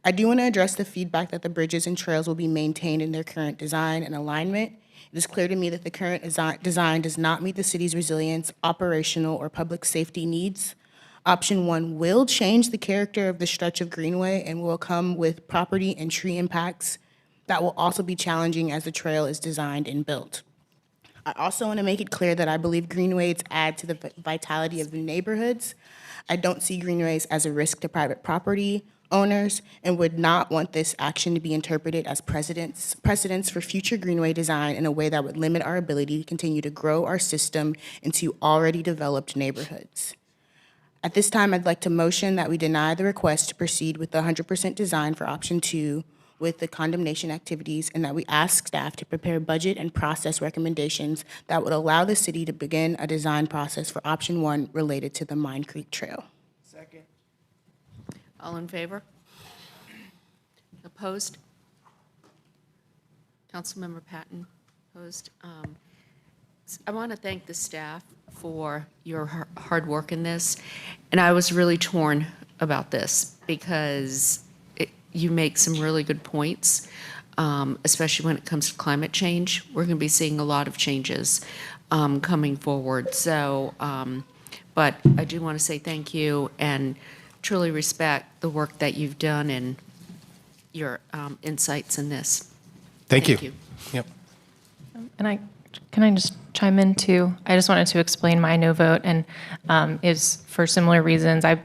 S14: I do want to address the feedback that the bridges and trails will be maintained in their current design and alignment. It is clear to me that the current design does not meet the city's resilience, operational, or public safety needs. Option 1 will change the character of the stretch of Greenway and will come with property and tree impacts that will also be challenging as the trail is designed and built. I also want to make it clear that I believe greenways add to the vitality of the neighborhoods. I don't see greenways as a risk to private property owners, and would not want this action to be interpreted as precedents for future greenway design in a way that would limit our ability to continue to grow our system into already developed neighborhoods. At this time, I'd like to motion that we deny the request to proceed with the 100% design for option 2 with the condemnation activities, and that we ask staff to prepare budget and process recommendations that would allow the city to begin a design process for option 1 related to the Mine Creek Trail.
S1: Second. All in favor? Opposed? Councilmember Patton, opposed. I want to thank the staff for your hard work in this, and I was really torn about this because you make some really good points, especially when it comes to climate change. We're going to be seeing a lot of changes coming forward. So, but I do want to say thank you and truly respect the work that you've done and your insights in this.
S21: Thank you. Yep.
S15: And can I just chime chime in too? I just wanted to explain my no vote, and is for similar reasons. I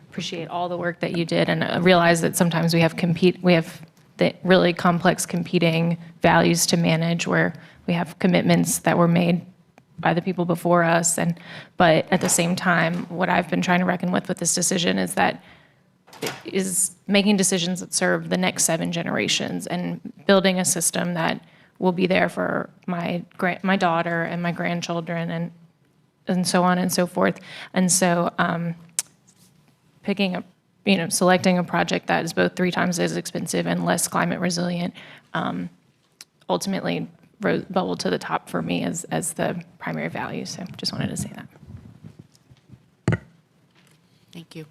S15: appreciate all the work that you did, and I realize that sometimes we have the really complex competing values to manage, where we have commitments that were made by the people before us, but at the same time, what I've been trying to reckon with this decision is making decisions that serve the next 7 generations and building a system that will be there for my daughter and my grandchildren and so on and so forth. And so selecting a project that is both 3 times as expensive and less climate resilient ultimately bubbled to the top for me as the primary value. So just wanted to say that.
S2: Thank you.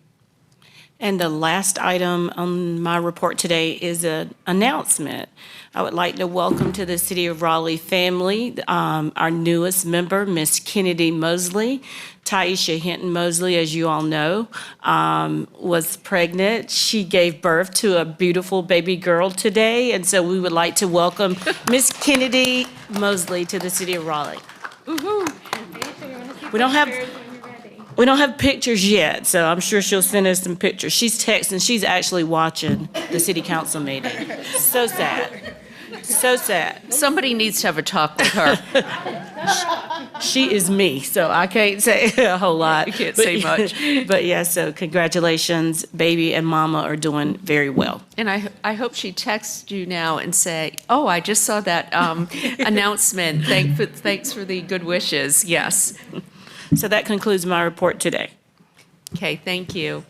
S2: And the last item on my report today is an announcement. I would like to welcome to the City of Raleigh family our newest member, Miss Kennedy Mosley. Taisha Hinton Mosley, as you all know, was pregnant. She gave birth to a beautiful baby girl today, and so we would like to welcome Miss Kennedy Mosley to the City of Raleigh. We don't have pictures yet, so I'm sure she'll send us some pictures. She's texting. She's actually watching the city council meeting. So sad. So sad.
S1: Somebody needs to have a talk with her.
S2: She is me, so I can't say a whole lot.
S1: You can't say much.
S2: But yeah, so congratulations. Baby and mama are doing very well.
S1: And I hope she texts you now and say, oh, I just saw that announcement. Thanks for the good wishes. Yes.
S2: So that concludes my report today.
S1: Okay, thank you.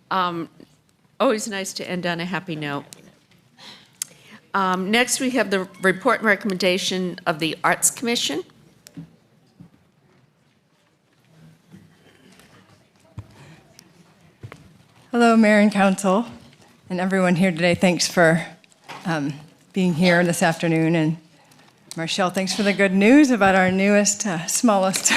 S1: Always nice to end on a happy note. Next, we have the report and recommendation of the Arts Commission.
S5: Hello, Mayor and Council, and everyone here today. Thanks for being here this afternoon. And Marshall, thanks for the good news about our newest, smallest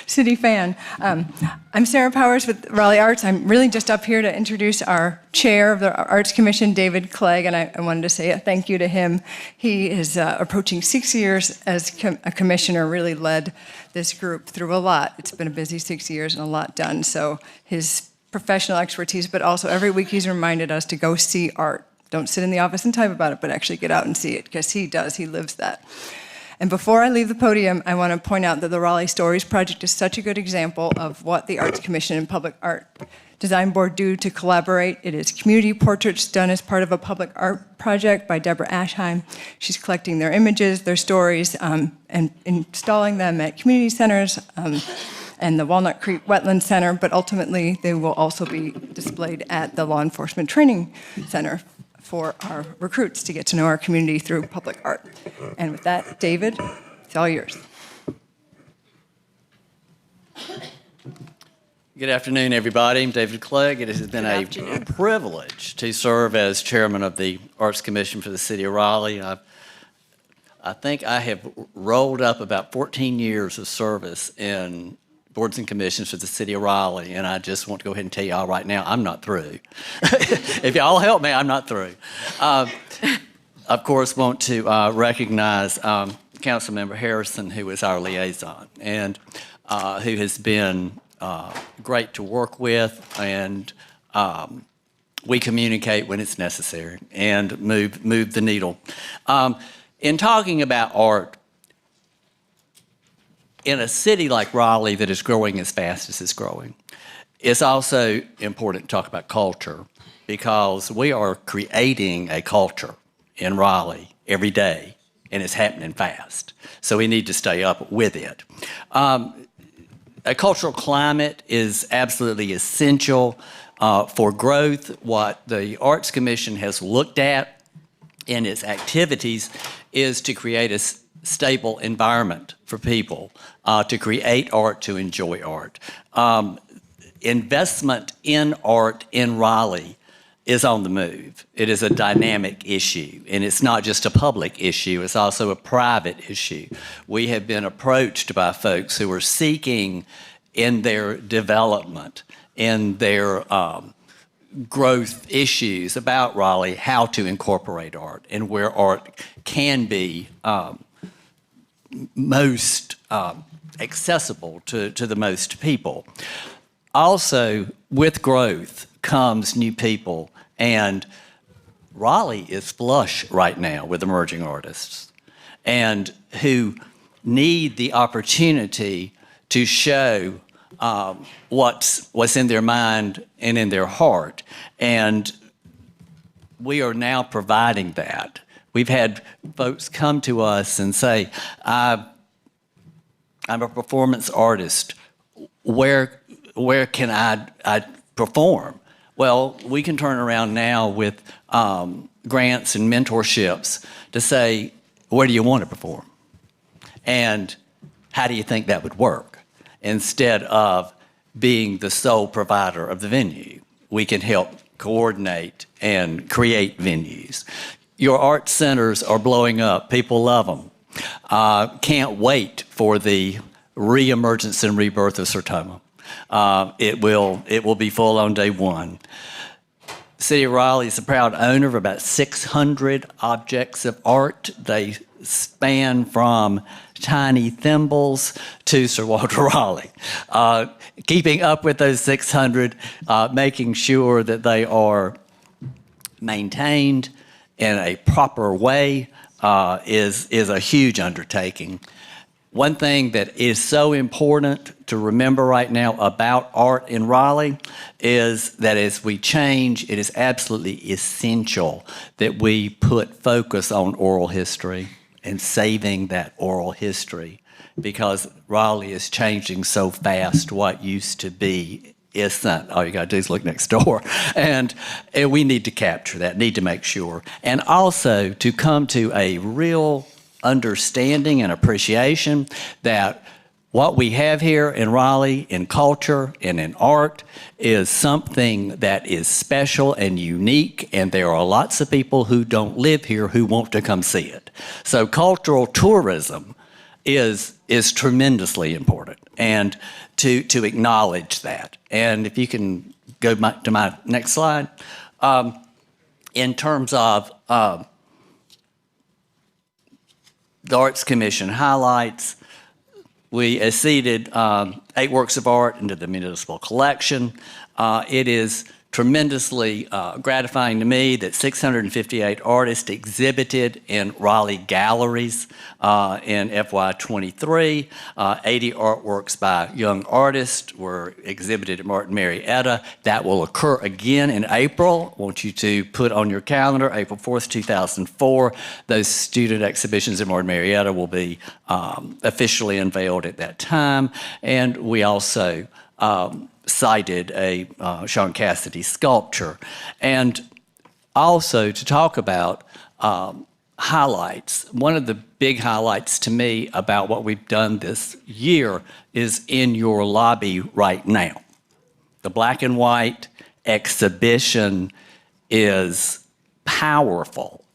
S5: city fan. I'm Sarah Powers with Raleigh Arts. I'm really just up here to introduce our chair of the Arts Commission, David Clegg, and I wanted to say a thank you to him. He is approaching 6 years as a commissioner, really led this group through a lot. It's been a busy 6 years and a lot done. So his professional expertise, but also every week he's reminded us to go see art. Don't sit in the office and type about it, but actually get out and see it, because he does. He lives that. And before I leave the podium, I want to point out that the Raleigh Stories Project is such a good example of what the Arts Commission and Public Art Design Board do to collaborate. It is community portraits done as part of a public art project by Deborah Ashheim. She's collecting their images, their stories, and installing them at community centers and the Walnut Creek Wetland Center, but ultimately they will also be displayed at the Law Enforcement Training Center for our recruits to get to know our community through public art. And with that, David, it's all yours.
S22: Good afternoon, everybody. I'm David Clegg. It has been a privilege to serve as chairman of the Arts Commission for the City of Raleigh. I think I have rolled up about 14 years of service in boards and commissions for the City of Raleigh, and I just want to go ahead and tell y'all right now, I'm not through. If y'all help me, I'm not through. Of course, want to recognize Councilmember Harrison, who is our liaison, and who has been great to work with, and we communicate when it's necessary and move the needle. In talking about art, in a city like Raleigh that is growing as fast as it's growing, it's also important to talk about culture, because we are creating a culture in Raleigh every day, and it's happening fast. So we need to stay up with it. A cultural climate is absolutely essential for growth. What the Arts Commission has looked at in its activities is to create a stable environment for people to create art, to enjoy art. Investment in art in Raleigh is on the move. It is a dynamic issue, and it's not just a public issue, it's also a private issue. We have been approached by folks who are seeking in their development, in their growth issues about Raleigh, how to incorporate art and where art can be most accessible to the most people. Also, with growth comes new people, and Raleigh is flush right now with emerging artists and who need the opportunity to show what's in their mind and in their heart. And we are now providing that. We've had folks come to us and say, I'm a performance artist. Where can I perform? Well, we can turn around now with grants and mentorships to say, where do you want to perform? And how do you think that would work? Instead of being the sole provider of the venue, we can help coordinate and create venues. Your art centers are blowing up. People love them. Can't wait for the re-emergence and rebirth of Sertoma. It will be full on day one. The City of Raleigh is a proud owner of about 600 objects of art. They span from tiny thimbles to Sir Walter Raleigh. Keeping up with those 600, making sure that they are maintained in a proper way is a huge undertaking. One thing that is so important to remember right now about art in Raleigh is that as we change, it is absolutely essential that we put focus on oral history and saving that oral history, because Raleigh is changing so fast. What used to be isn't. All you got to do is look next door. And we need to capture that, need to make sure. And also to come to a real understanding and appreciation that what we have here in Raleigh in culture and in art is something that is special and unique, and there are lots of people who don't live here who want to come see it. So cultural tourism is tremendously important, and to acknowledge that. And if you can go to my next slide. In terms of the Arts Commission highlights, we acceded 8 works of art into the municipal collection. It is tremendously gratifying to me that 658 artists exhibited in Raleigh galleries in FY23. 80 artworks by young artists were exhibited at Martin Marietta. That will occur again in April. I want you to put on your calendar, April 4th, 2004. Those student exhibitions at Martin Marietta will be officially unveiled at that time. And we also cited a Sean Cassidy sculpture. And also to talk about highlights. One of the big highlights to me about what we've done this year is in your lobby right now. The black and white exhibition is powerful.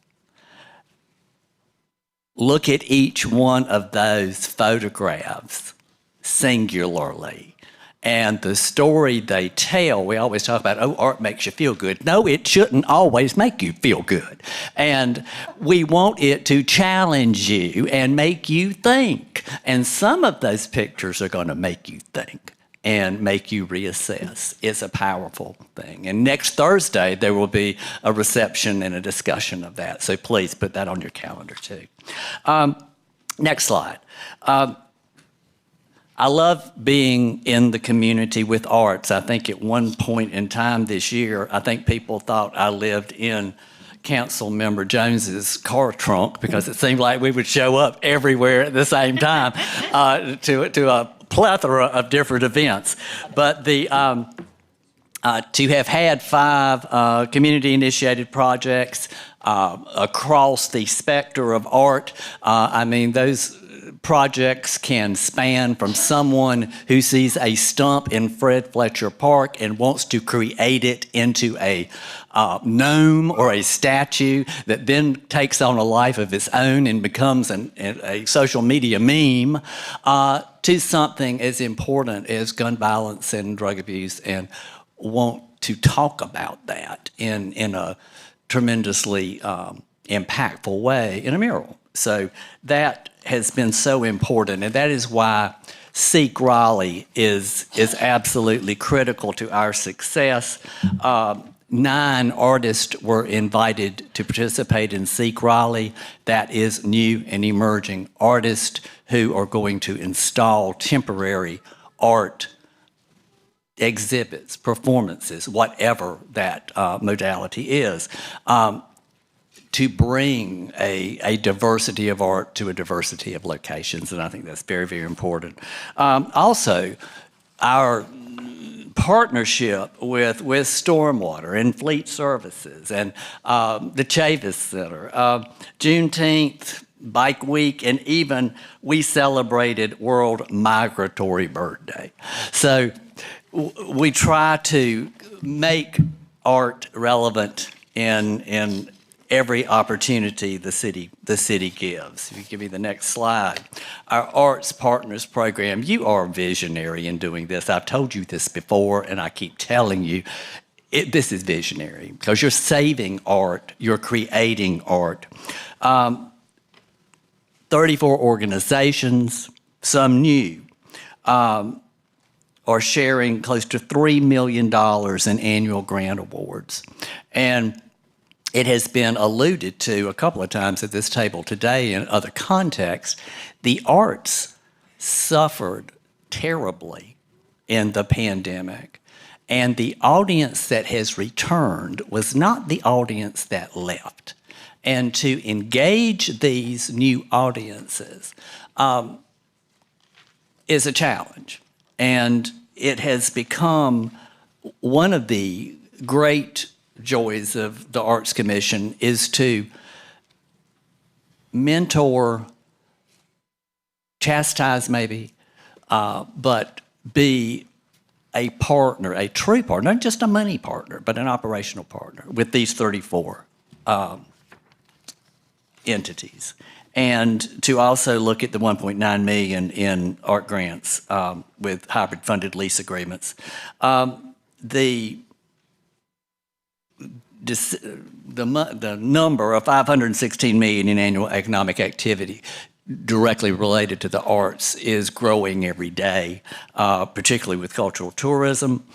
S22: Look at each one of those photographs singularly. And the story they tell, we always talk about, oh, art makes you feel good. No, it shouldn't always make you feel good. And we want it to challenge you and make you think. And some of those pictures are going to make you think and make you reassess. It's a powerful thing. And next Thursday, there will be a reception and a discussion of that. So please put that on your calendar too. Next slide. I love being in the community with arts. I think at one point in time this year, I think people thought I lived in Council Member Jones's car trunk because it seemed like we would show up everywhere at the same time to a plethora of different events. But to have had 5 community-initiated projects across the specter of art, I mean, those projects can span from someone who sees a stump in Fred Fletcher Park and wants to create it into a gnome or a statue that then takes on a life of its own and becomes a social media meme, to something as important as gun violence and drug abuse, and want to talk about that in a tremendously impactful way in a mural. So that has been so important, and that is why Seek Raleigh is absolutely critical to our success. 9 artists were invited to participate in Seek Raleigh. That is new and emerging artists who are going to install temporary art exhibits, performances, whatever that modality is, to bring a diversity of art to a diversity of locations, and I think that's very, very important. Also, our partnership with Stormwater and Fleet Services and the Chavis Center, Juneteenth, Bike Week, and even we celebrated World Migratory Bird Day. So we try to make art relevant in every opportunity the city gives. If you give me the next slide. Our Arts Partners Program, you are visionary in doing this. I've told you this before, and I keep telling you, this is visionary because you're saving art, you're creating art. 34 organizations, some new, are sharing close to $3 million in annual grant awards. And it has been alluded to a couple of times at this table today in other contexts. The arts suffered terribly in the pandemic, and the audience that has returned was not the audience that left. And to engage these new audiences is a challenge. And it has become one of the great joys of the Arts Commission is to mentor, chastise maybe, but be a partner, a true partner, not just a money partner, but an operational partner with these 34 entities. And to also look at the $1.9 million in art grants with hybrid funded lease agreements. The number of $516 million in annual economic activity directly related to the arts is growing every day, particularly with cultural tourism.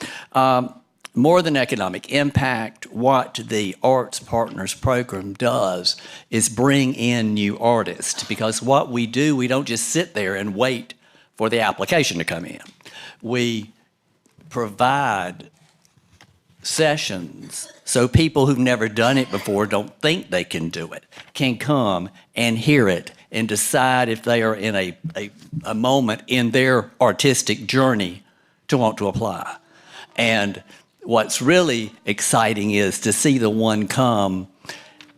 S22: More than economic impact, what the Arts Partners Program does is bring in new artists, because what we do, we don't just sit there and wait for the application to come in. We provide sessions so people who've never done it before, don't think they can do it, can come and hear it and decide if they are in a moment in their artistic journey to want to apply. And what's really exciting is to see the one come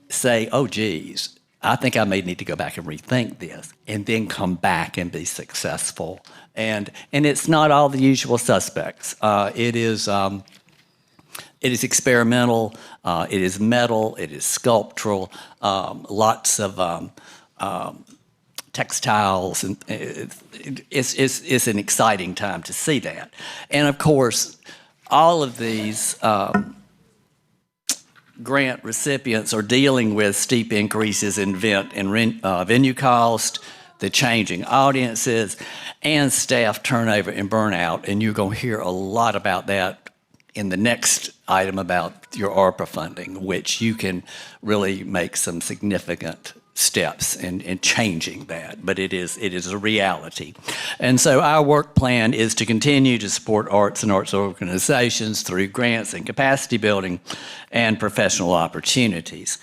S22: say, oh, geez, I think I may need to go back and rethink this, and then come back and be successful. And it's not all the usual suspects. It is experimental, it is metal, it is sculptural, lots of textiles, and it's an exciting time to see that. And of course, all of these grant recipients are dealing with steep increases in venue cost, the changing audiences, and staff turnover and burnout. And you're going to hear a lot about that in the next item about your ARPA funding, which you can really make some significant steps in changing that, but it is a reality. And so our work plan is to continue to support arts and arts organizations through grants and capacity building and professional opportunities.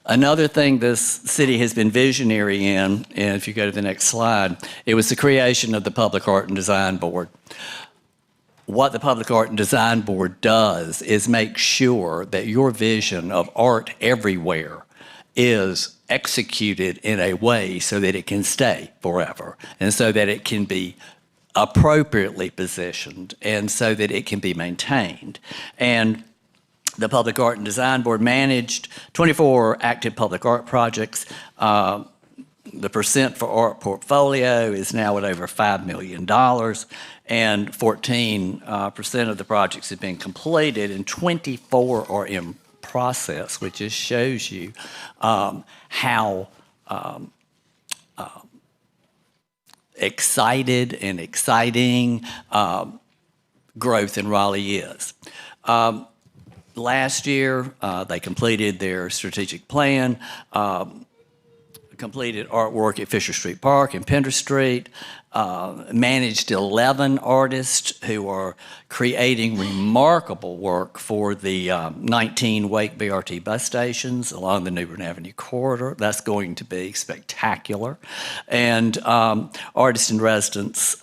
S22: Another thing this city has been visionary in, and if you go to the next slide, it was the creation of the Public Art and Design Board. What the Public Art and Design Board does is make sure that your vision of art everywhere is executed in a way so that it can stay forever, and so that it can be appropriately positioned, and so that it can be maintained. And the Public Art and Design Board managed 24 active public art projects. The percent for art portfolio is now at over $5 million, and 14% of the projects have been completed, and 24 are in process, which just shows you how excited and exciting growth in Raleigh is. Last year, they completed their strategic plan, completed artwork at Fisher Street Park and Pender Street, managed 11 artists who are creating remarkable work for the 19 Wake BRT bus stations along the Newbern Avenue corridor. That's going to be spectacular. And artists in residence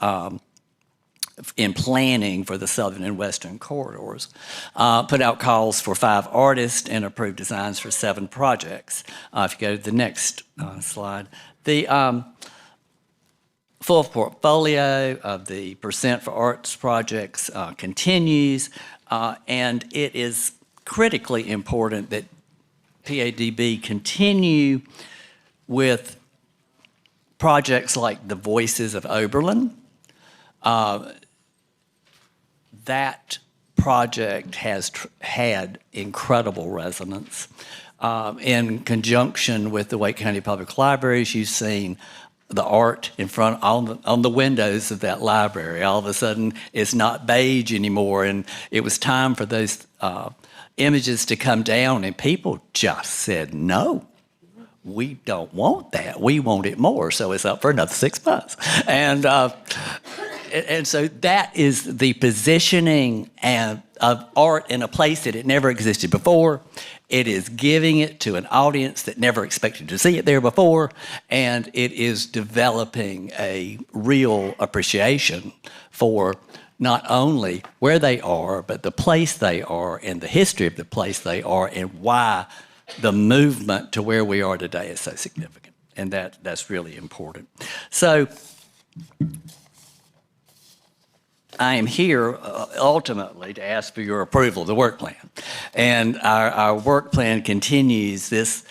S22: in planning for the southern and western corridors, put out calls for 5 artists and approved designs for 7 projects. If you go to the next slide, the full portfolio of the percent for arts projects continues, and it is critically important that PADB continue with projects like the Voices of Oberlin. That project has had incredible resonance. In conjunction with the Wake County Public Libraries, you've seen the art in front on the windows of that library. All of a sudden, it's not beige anymore, and it was time for those images to come down, and people just said, no, we don't want that. We want it more, so it's up for another 6 months. And so that is the positioning of art in a place that it never existed before. It is giving it to an audience that never expected to see it there before, and it is developing a real appreciation for not only where they are, but the place they are and the history of the place they are and why the movement to where we are today is so significant. And that's really important. So I am here ultimately to ask for your approval of the work plan. And our work plan continues this,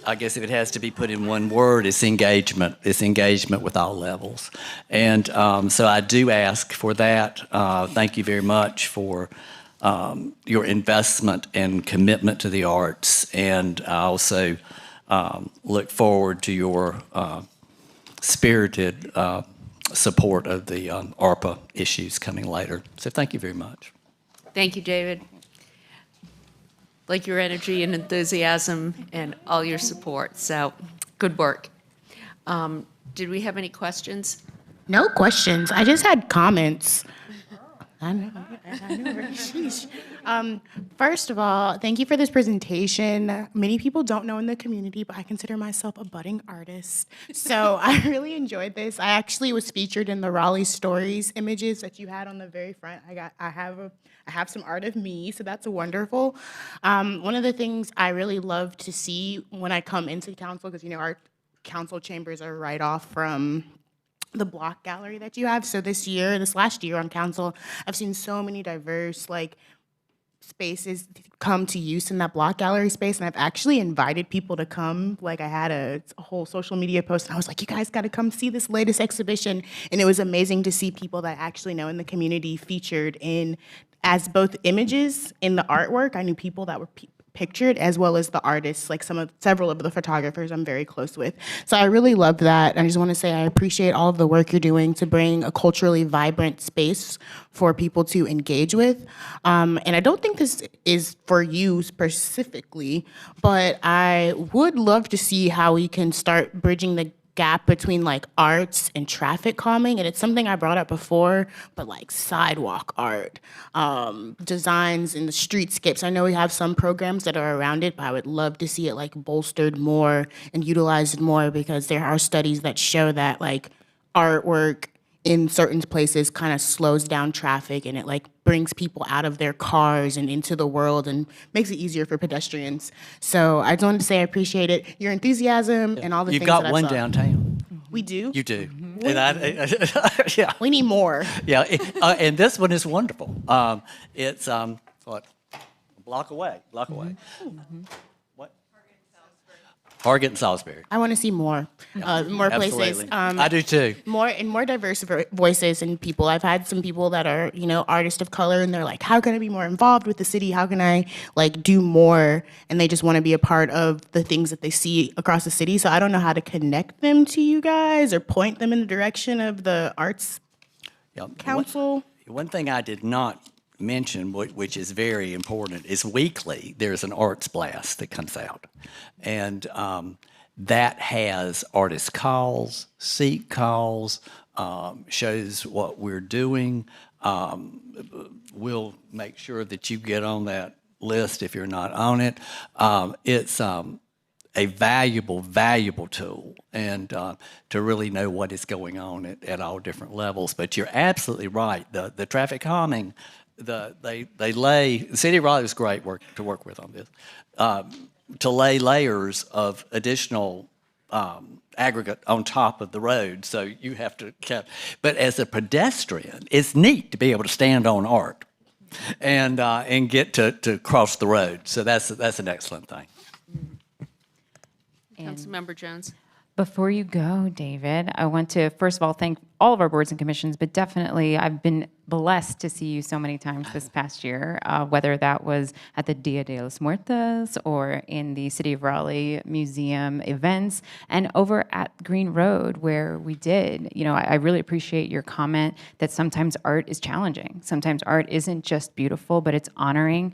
S22: I guess if it has to be put in one word, it's engagement. It's engagement with all levels. And so I do ask for that. Thank you very much for your investment and commitment to the arts. And I also look forward to your spirited support of the ARPA issues coming later. So thank you very much.
S1: Thank you, David. Like your energy and enthusiasm and all your support. So good work. Did we have any questions?
S14: No questions. I just had comments. I know. Sheesh. First of all, thank you for this presentation. Many people don't know in the community, but I consider myself a budding artist. So I really enjoyed this. I actually was featured in the Raleigh Stories images that you had on the very front. I have some art of me, so that's wonderful. One of the things I really love to see when I come into council, because our council chambers are right off from the block gallery that you have. So this last year on council, I've seen so many diverse spaces come to use in that block gallery space, and I've actually invited people to come. I had a whole social media post, and I was like, you guys got to come see this latest exhibition. And it was amazing to see people that I actually know in the community featured in as both images in the artwork. I knew people that were pictured, as well as the artists, several of the photographers I'm very close with. So I really love that. I just want to say I appreciate all of the work you're doing to bring a culturally vibrant space for people to engage with. And I don't think this is for you specifically, but I would love to see how we can start bridging the gap between arts and traffic calming. And it's something I brought up before, but sidewalk art, designs in the streetscapes. I know we have some programs that are around it, but I would love to see it bolstered more and utilized more, because there are studies that show that artwork in certain places kind of slows down traffic, and it brings people out of their cars and into the world and makes it easier for pedestrians. So I just wanted to say I appreciate it, your enthusiasm and all the
S22: You've
S14: things
S22: got
S14: that
S22: one
S14: I saw.
S22: downtown.
S14: We do?
S22: You do. And yeah.
S14: We need more.
S22: Yeah, and this one is wonderful. It's what, a block away. What? Hargett and Salisbury.
S14: I want to see more, more places.
S22: Absolutely. I do too.
S14: More diverse voices and people. I've had some people that are, artists of color, and they're like, how can I be more involved with the city? How can I do more? And they just want to be a part of the things that they see across the city. So I don't know how to connect them to you guys or point them in the direction of the Arts Council.
S22: One thing I did not mention, which is very important, is weekly there's an arts blast that comes out. And that has artist calls, seat calls, shows what we're doing. We'll make sure that you get on that list if you're not on it. It's a valuable tool and to really know what is going on at all different levels. But you're absolutely right. The traffic calming, the City of Raleigh was great to work with on this. To lay layers of additional aggregate on top of the road, so you have to but as a pedestrian, it's neat to be able to stand on art and get to cross the road. So that's an excellent thing.
S1: Councilmember Jones.
S3: Before you go, David, I want to first of all thank all of our boards and commissions, but definitely I've been blessed to see you so many times this past year, whether that was at the Dia de los Muertos or in the City of Raleigh Museum events and over at Green Road where we did. I really appreciate your comment that sometimes art is challenging. Sometimes art isn't just beautiful, but it's honoring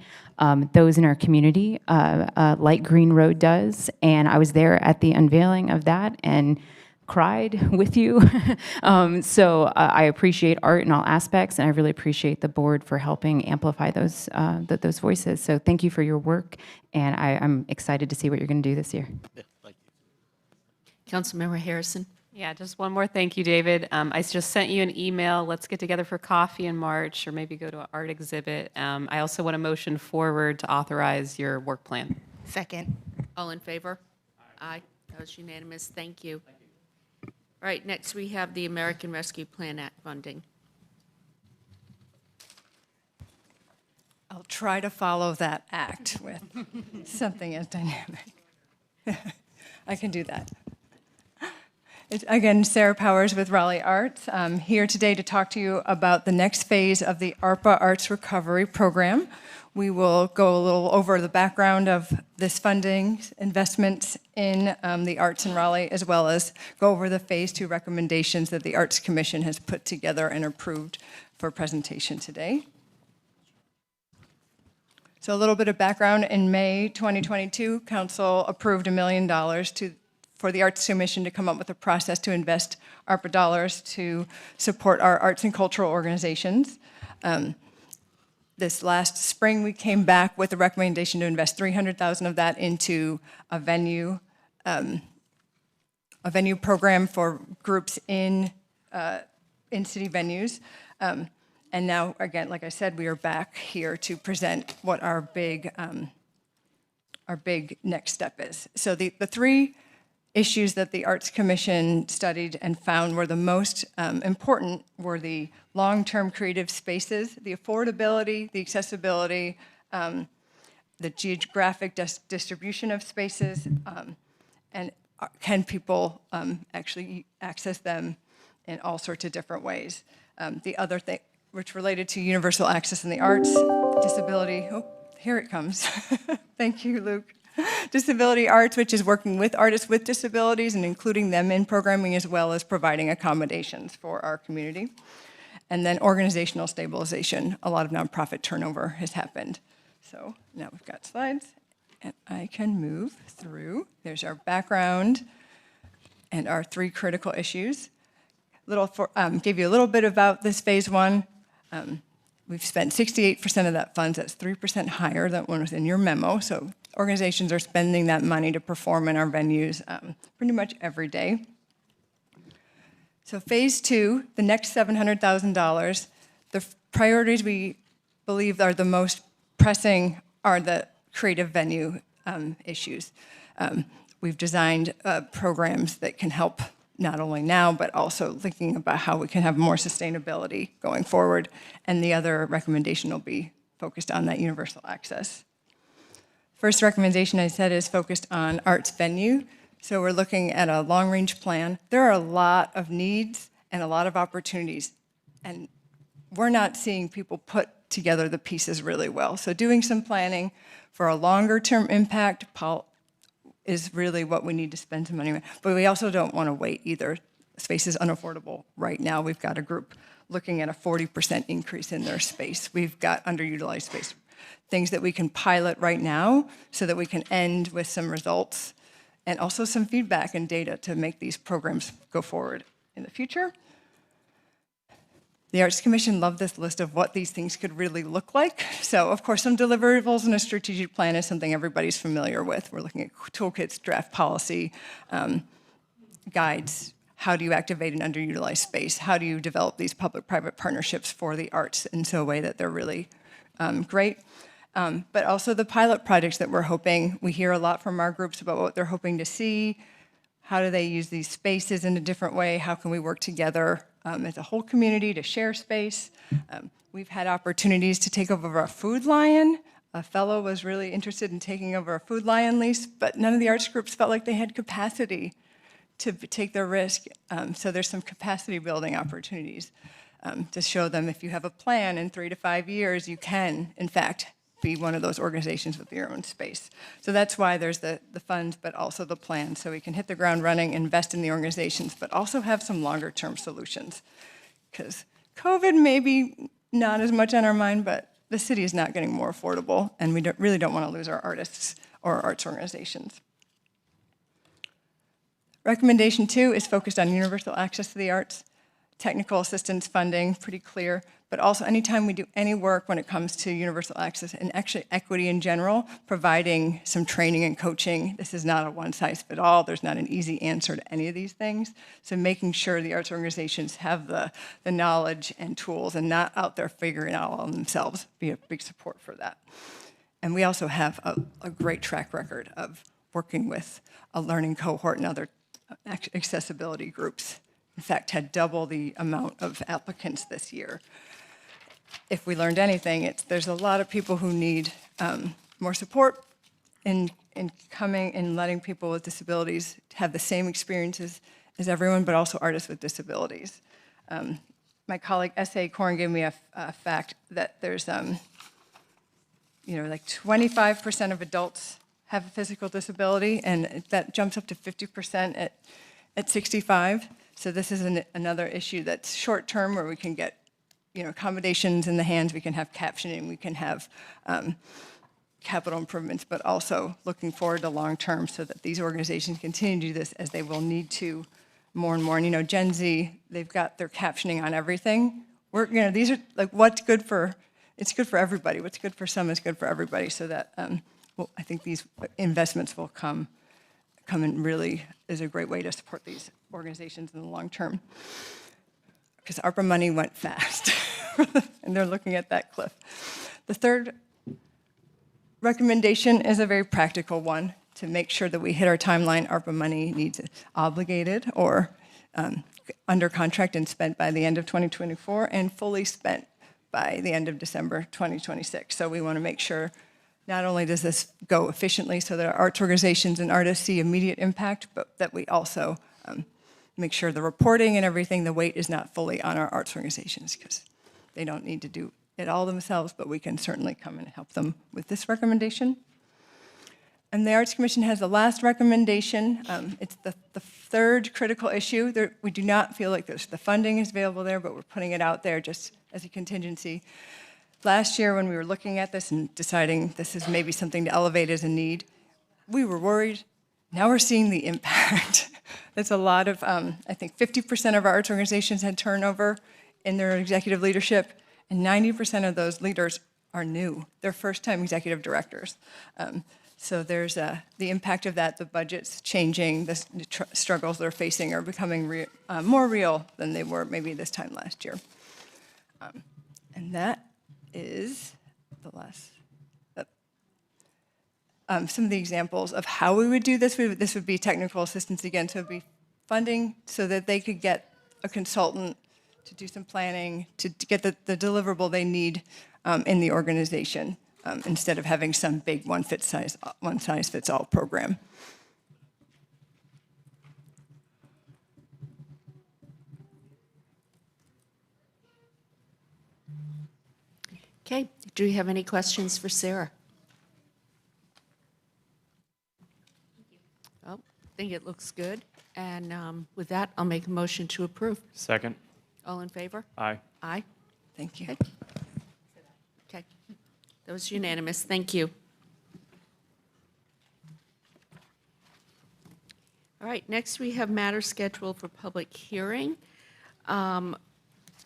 S3: those in our community like Green Road does. And I was there at the unveiling of that and cried with you. So I appreciate art in all aspects, and I really appreciate the board for helping amplify those voices. So thank you for your work, and I'm excited to see what you're going to do this year.
S22: Yeah, thank you.
S1: Councilmember Harrison.
S9: Yeah, just one more thank you, David. I just sent you an email. Let's get together for coffee in March or maybe go to an art exhibit. I also want to motion forward to authorize your work plan.
S14: Second.
S1: All in favor? Aye. That was unanimous. Thank you. All right, next we have the American Rescue Plan Act funding.
S5: I'll try to follow that act with something as dynamic. I can do that. Again, Sarah Powers with Raleigh Arts. I'm here today to talk to you about the next phase of the ARPA Arts Recovery Program. We will go a little over the background of this funding, investments in the arts in Raleigh, as well as go over the Phase 2 recommendations that the Arts Commission has put together and approved for presentation today. So a little bit of background. In May 2022, Council approved $1 million for the Arts Commission to come up with a process to invest ARPA dollars to support our arts and cultural organizations. This last spring, we came back with a recommendation to invest $300,000 of that into a venue program for groups in city venues. And now, again, like I said, we are back here to present what our big next step is. So the three issues that the Arts Commission studied and found were the most important were the long-term creative spaces, the affordability, the accessibility, the geographic distribution of spaces, and can people actually access them in all sorts of different ways. The other thing, which related to universal access in the arts, disability, oh, here it comes. Thank you, Luke. Disability arts, which is working with artists with disabilities and including them in programming as well as providing accommodations for our community. And then organizational stabilization. A lot of nonprofit turnover has happened. So now we've got slides and I can move through. There's our background and our three critical issues. Gave you a little bit about this phase one. We've spent 68% of that funds. That's 3% higher than what was in your memo. So organizations are spending that money to perform in our venues pretty much every day. So phase two, the next $700,000, the priorities we believe are the most pressing are the creative venue issues. We've designed programs that can help not only now, but also thinking about how we can have more sustainability going forward. And the other recommendation will be focused on that universal access. First recommendation I said is focused on arts venue. So we're looking at a long-range plan. There are a lot of needs and a lot of opportunities, and we're not seeing people put together the pieces really well. So doing some planning for a longer-term impact is really what we need to spend some money on. But we also don't want to wait either. Space is unaffordable right now. We've got a group looking at a 40% increase in their space. We've got underutilized space. Things that we can pilot right now so that we can end with some results and also some feedback and data to make these programs go forward in the future. The Arts Commission loved this list of what these things could really look like. So, of course, some deliverables and a strategic plan is something everybody's familiar with. We're looking at toolkits, draft policy, guides. How do you activate an underutilized space? How do you develop these public-private partnerships for the arts in so a way that they're really great? But also the pilot projects that we're hoping. We hear a lot from our groups about what they're hoping to see. How do they use these spaces in a different way? How can we work together as a whole community to share space? We've had opportunities to take over a food lion. A fellow was really interested in taking over a food lion lease, but none of the arts groups felt like they had capacity to take their risk. So there's some capacity building opportunities to show them if you have a plan in 3 to 5 years, you can, in fact, be one of those organizations with your own space. So that's why there's the funds, but also the plan, so we can hit the ground running, invest in the organizations, but also have some longer term solutions. Because COVID may be not as much on our mind, but the city is not getting more affordable, and we really don't want to lose our artists or our arts organizations. Recommendation 2 is focused on universal access to the arts. Technical assistance funding, pretty clear, but also anytime we do any work when it comes to universal access and actually equity in general, providing some training and coaching. This is not a one-size-fits-all. There's not an easy answer to any of these things. So making sure the arts organizations have the knowledge and tools and not out there figuring it out on themselves, be a big support for that. And we also have a great track record of working with a learning cohort and other accessibility groups. In fact, had double the amount of applicants this year. If we learned anything, there's a lot of people who need more support in coming and letting people with disabilities have the same experiences as everyone, but also artists with disabilities. My colleague S.A. Korn gave me a fact that there's, like 25% of adults have a physical disability, and that jumps up to 50% at 65. So this is another issue that's short-term where we can get, accommodations in the hands, we can have captioning, we can have capital improvements, but also looking forward to long-term so that these organizations continue to do this as they will need to more and more. And, Gen Z, they've got their captioning on everything. These are like it's good for everybody. What's good for some is good for everybody, so that I think these investments will come and really is a great way to support these organizations in the long term. Because ARPA money went fast, and they're looking at that cliff. The third recommendation is a very practical one to make sure that we hit our timeline. ARPA money needs obligated or under contract and spent by the end of 2024 and fully spent by the end of December 2026. So we want to make sure not only does this go efficiently so that our arts organizations and artists see immediate impact, but that we also make sure the reporting and everything, the weight is not fully on our arts organizations, because they don't need to do it all themselves, but we can certainly come and help them with this recommendation. And the Arts Commission has the last recommendation. It's the third critical issue. We do not feel like the funding is available there, but we're putting it out there just as a contingency. Last year, when we were looking at this and deciding this is maybe something to elevate as a need, we were worried. Now we're seeing the impact. There's a lot of, I think 50% of our arts organizations had turnover in their executive leadership, and 90% of those leaders are new. They're first-time executive directors. So there's the impact of that, the budget's changing, the struggles they're facing are becoming more real than they were maybe this time last year. And that is the last. Some of the examples of how we would do this. This would be technical assistance again, so it would be funding so that they could get a consultant to do some planning, to get the deliverable they need in the organization. instead of having some big one-size-fits-all program.
S1: Okay, do you have any questions for Sarah? Oh, I think it looks good. And with that, I'll make a motion to approve.
S13: Second.
S1: All in favor?
S13: Aye.
S1: Aye.
S5: Thank you.
S1: Okay. That was unanimous. Thank you. All right, next we have matters scheduled for public hearing.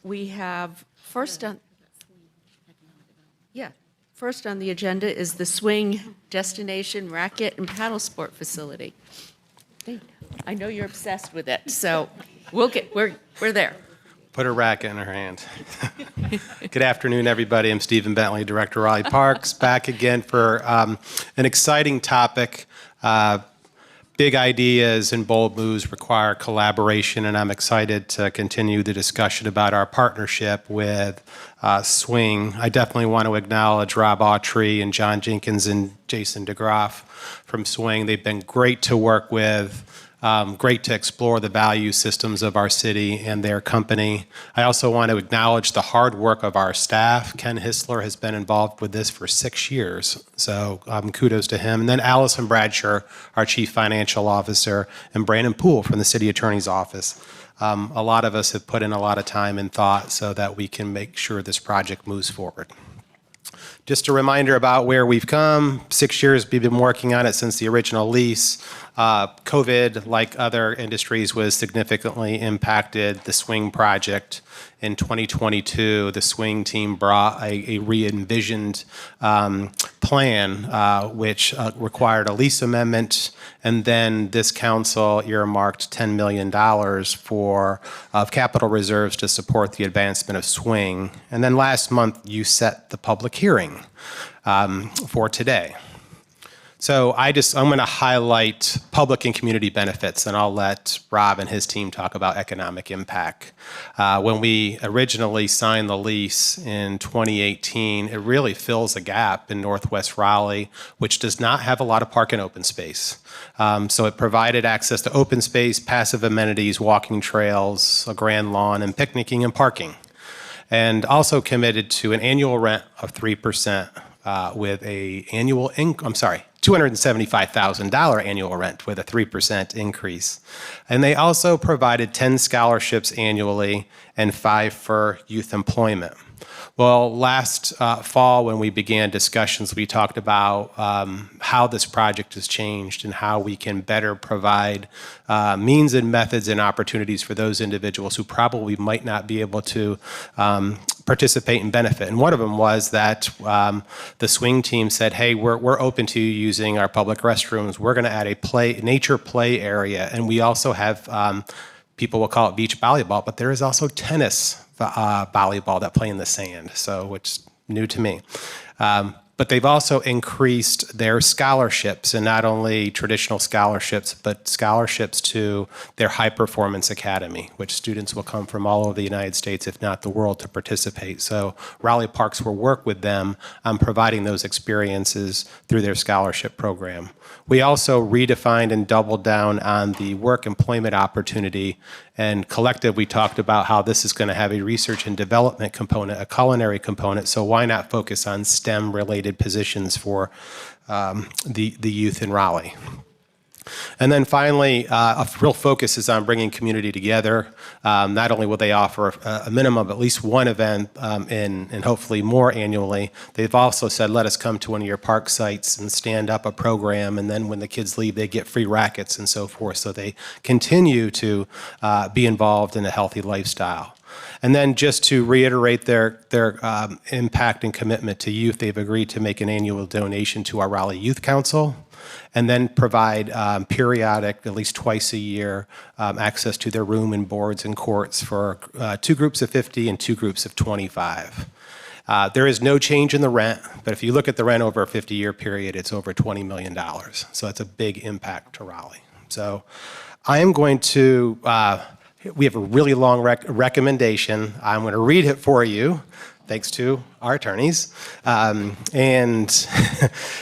S1: We have first on the agenda is the Swing Destination Racket and Paddle Sport Facility. Hey, I know you're obsessed with it, so we're there.
S21: Put a racket in her hand. Good afternoon, everybody. I'm Stephen Bentley, Director, Raleigh Parks, back again for an exciting topic. Big ideas and bold moves require collaboration, and I'm excited to continue the discussion about our partnership with Swing. I definitely want to acknowledge Rob Autry and John Jenkins and Jason DeGroff from Swing. They've been great to work with. Great to explore the value systems of our city and their company. I also want to acknowledge the hard work of our staff. Ken Hissler has been involved with this for 6 years, so kudos to him. And then Allison Bradsher, our Chief Financial Officer, and Brandon Poole from the City Attorney's Office. A lot of us have put in a lot of time and thought so that we can make sure this project moves forward. Just a reminder about where we've come. 6 years we've been working on it since the original lease. COVID, like other industries, was significantly impacted the Swing project. In 2022, the Swing team brought a re-envisioned plan, which required a lease amendment, and then this council earmarked $10 million of capital reserves to support the advancement of Swing. And then last month, you set the public hearing for today. So I'm going to highlight public and community benefits, and I'll let Rob and his team talk about economic impact. When we originally signed the lease in 2018, it really fills a gap in Northwest Raleigh, which does not have a lot of park and open space. So it provided access to open space, passive amenities, walking trails, a grand lawn, and picnicking and parking. And also committed to an annual rent of 3% with a $275,000 annual rent with a 3% increase. And they also provided 10 scholarships annually and 5 for youth employment. Well, last fall when we began discussions, we talked about how this project has changed and how we can better provide means and methods and opportunities for those individuals who probably might not be able to participate and benefit. And one of them was that the Swing team said, hey, we're open to using our public restrooms. We're going to add a nature play area. And we also have, people will call it beach volleyball, but there is also tennis volleyball that play in the sand, so which is new to me. But they've also increased their scholarships, and not only traditional scholarships, but scholarships to their High Performance Academy, which students will come from all over the United States, if not the world, to participate. So Raleigh Parks will work with them on providing those experiences through their scholarship program. We also redefined and doubled down on the work employment opportunity, and collective, we talked about how this is going to have a research and development component, a culinary component, so why not focus on STEM-related positions for the youth in Raleigh. And then finally, a real focus is on bringing community together. Not only will they offer a minimum of at least one event and hopefully more annually, they've also said, let us come to one of your park sites and stand up a program, and then when the kids leave, they get free rackets and so forth. So they continue to be involved in a healthy lifestyle. And then just to reiterate their impact and commitment to youth, they've agreed to make an annual donation to our Raleigh Youth Council, and then provide periodic, at least twice a year, access to their room and boards and courts for 2 groups of 50 and 2 groups of 25. There is no change in the rent, but if you look at the rent over a 50-year period, it's over $20 million. So it's a big impact to Raleigh. So I am going to, we have a really long recommendation. I'm going to read it for you. thanks to our attorneys. And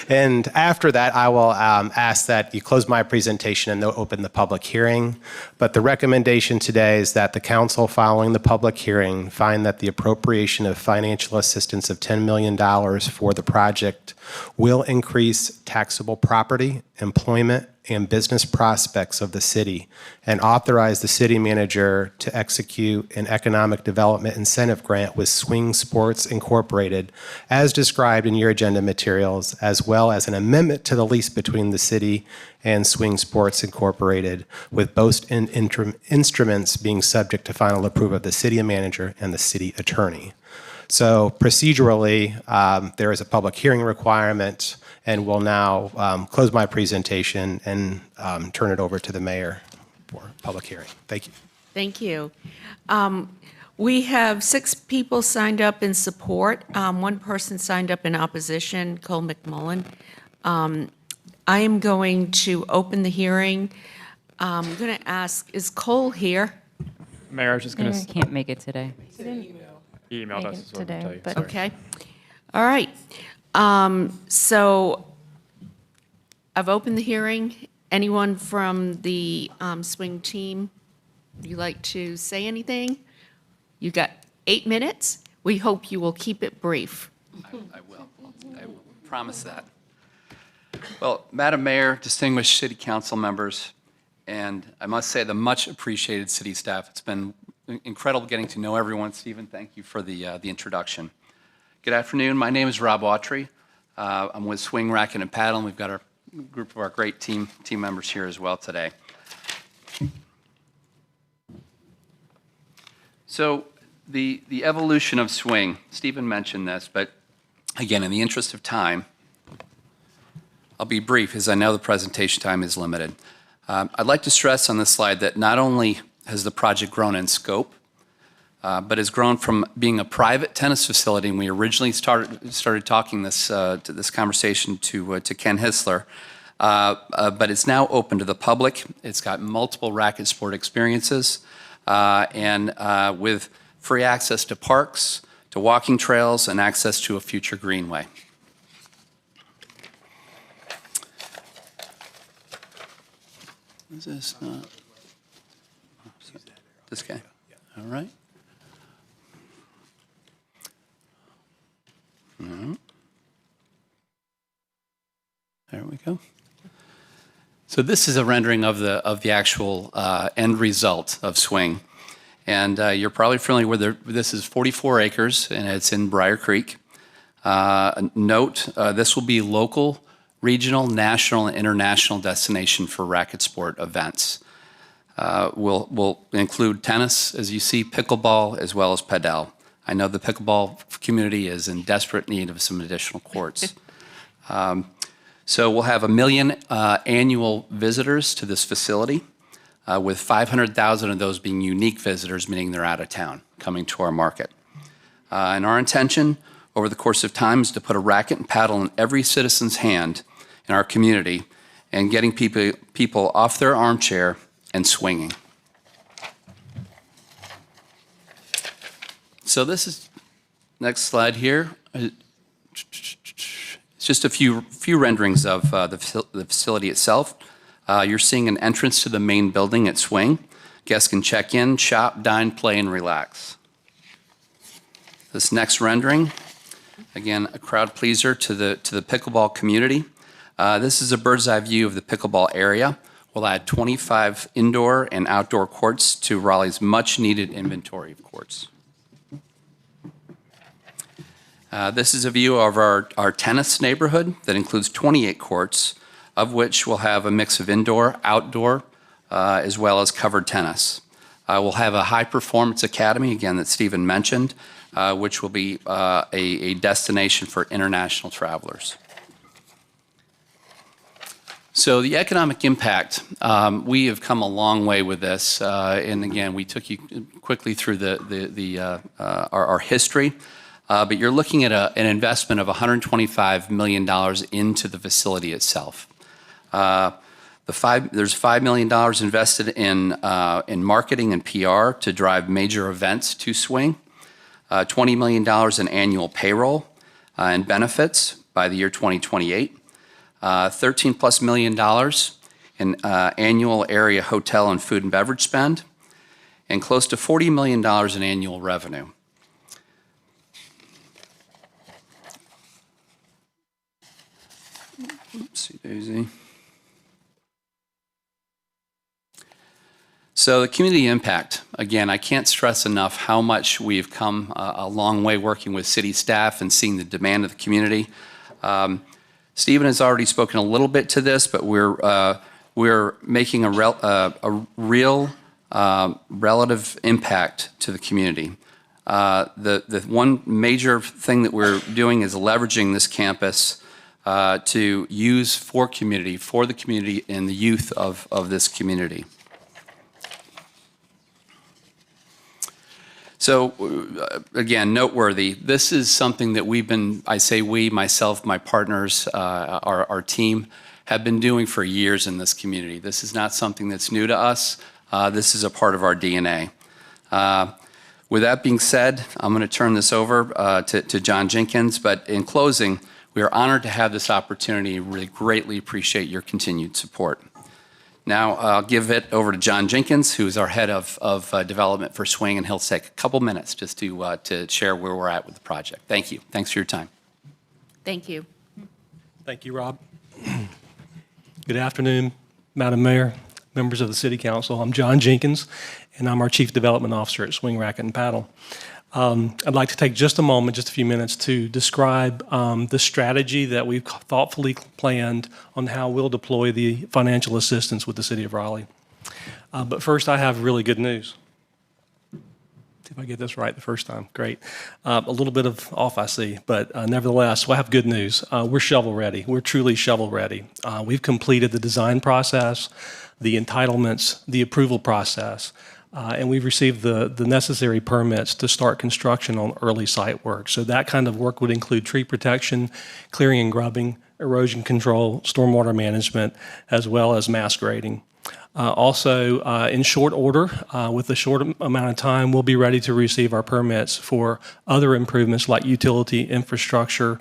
S21: and after that, I will ask that you close my presentation and open the public hearing. But the recommendation today is that the council, following the public hearing, find that the appropriation of financial assistance of $10 million for the project will increase taxable property, employment, and business prospects of the city, and authorize the city manager to execute an economic development incentive grant with Swing Sports Incorporated, as described in your agenda materials, as well as an amendment to the lease between the city and Swing Sports Incorporated, with both instruments being subject to final approval of the city manager and the city attorney. So procedurally, there is a public hearing requirement, and we'll now close my presentation and turn it over to the mayor for public hearing. Thank you.
S1: Thank you. We have 6 people signed up in support. 1 person signed up in opposition, Cole McMullen. I am going to open the hearing. I'm going to ask, is Cole here?
S13: Mayor, I was just going to.
S3: Can't make it today.
S13: He emailed us as well, to tell you. Sorry.
S1: Okay. All right. So I've opened the hearing. Anyone from the swing team, would you like to say anything? You got 8 minutes. We hope you will keep it brief.
S10: I will. I will promise that. Well, Madam Mayor, distinguished city council members, and I must say the much appreciated city staff. It's been incredible getting to know everyone. Stephen, thank you for the introduction. Good afternoon. My name is Rob Autry. I'm with Swing, Racket, and Paddle, and we've got a group of our great team members here as well today. So the evolution of swing, Stephen mentioned this, but again, in the interest of time, I'll be brief as I know the presentation time is limited. I'd like to stress on this slide that not only has the project grown in scope, but has grown from being a private tennis facility, and we originally started talking this conversation to Ken Hissler, but it's now open to the public. It's got multiple racket sport experiences, and with free access to parks, to walking trails, and access to a future greenway. Is this not? This guy? All right. There we go. So this is a rendering of the actual end result of swing. And you're probably familiar with this is 44 acres, and it's in Briar Creek. Note, this will be local, regional, national, and international destination for racket sport events. We'll include tennis, as you see, pickleball, as well as padel. I know the pickleball community is in desperate need of some additional courts. So we'll have 1 million annual visitors to this facility, with 500,000 of those being unique visitors, meaning they're out of town, coming to our market. And our intention over the course of time is to put a racket and paddle in every citizen's hand in our community and getting people off their armchair and swinging. So this is, next slide here. It's just a few renderings of the facility itself. You're seeing an entrance to the main building at Swing. Guests can check in, shop, dine, play, and relax. This next rendering, again, a crowd pleaser to the pickleball community. This is a bird's eye view of the pickleball area. We'll add 25 indoor and outdoor courts to Raleigh's much needed inventory of courts. This is a view of our tennis neighborhood that includes 28 courts, of which we'll have a mix of indoor, outdoor, as well as covered tennis. We'll have a high performance academy, again, that Stephen mentioned, which will be a destination for international travelers. So the economic impact, we have come a long way with this, and again, we took you quickly through our history, but you're looking at an investment of $125 million into the facility itself. There's $5 million invested in marketing and PR to drive major events to Swing. $20 million in annual payroll and benefits by the year 2028, $13+ million in annual area hotel and food and beverage spend, and close to $40 million in annual revenue. Oopsie daisy. So the community impact, again, I can't stress enough how much we've come a long way working with city staff and seeing the demand of the community. Stephen has already spoken a little bit to this, but we're making a real relative impact to the community. The one major thing that we're doing is leveraging this campus to use for the community and the youth of this community. So again, noteworthy, this is something that we've been, I say we, myself, my partners, our team, have been doing for years in this community. This is not something that's new to us. This is a part of our DNA. With that being said, I'm going to turn this over to John Jenkins, but in closing, we are honored to have this opportunity. Really greatly appreciate your continued support. Now I'll give it over to John Jenkins, who is our head of development for Swing, and he'll take a couple minutes just to share where we're at with the project. Thank you. Thanks for your time.
S1: Thank you.
S8: Thank you, Rob. Good afternoon, Madam Mayor, members of the City Council. I'm John Jenkins, and I'm our Chief Development Officer at Swing, Racket, and Paddle. I'd like to take just a moment, just a few minutes, to describe the strategy that we've thoughtfully planned on how we'll deploy the financial assistance with the City of Raleigh. But first, I have really good news. See if I get this right the first time. Great. A little bit of off, I see, but nevertheless, we'll have good news. We're shovel ready. We're truly shovel ready. We've completed the design process, the entitlements, the approval process. And we've received the necessary permits to start construction on early site work. So that kind of work would include tree protection, clearing and grubbing, erosion control, stormwater management, as well as mass grading. Also, in short order, with a short amount of time, we'll be ready to receive our permits for other improvements like utility infrastructure,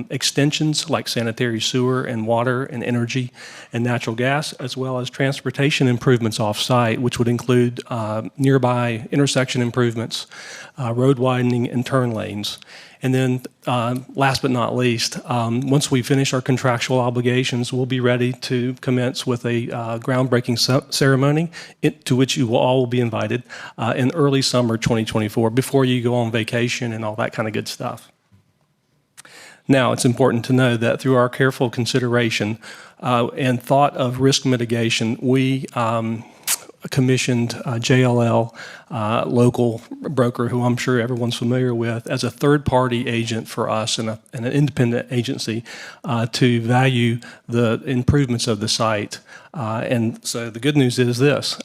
S8: extensions like sanitary sewer and water and energy and natural gas, as well as transportation improvements off-site, which would include nearby intersection improvements, road widening, and turn lanes. And then, last but not least, once we finish our contractual obligations, we'll be ready to commence with a groundbreaking ceremony to which you will all be invited in early summer 2024, before you go on vacation and all that kind of good stuff. Now, it's important to know that through our careful consideration and thought of risk mitigation, we commissioned JLL, local broker who I'm sure everyone's familiar with, as a third-party agent for us and an independent agency to value the improvements of the site. And so the good news is this.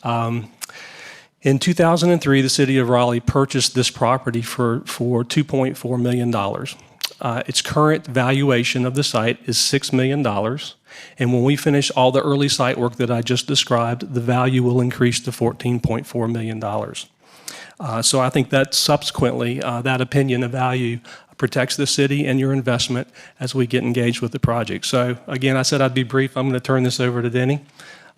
S8: In 2003, the City of Raleigh purchased this property for $2.4 million. Its current valuation of the site is $6 million. And when we finish all the early site work that I just described, the value will increase to $14.4 million. So I think that subsequently, that opinion of value protects the city and your investment as we get engaged with the project. So again, I said I'd be brief. I'm going to turn this over to Denny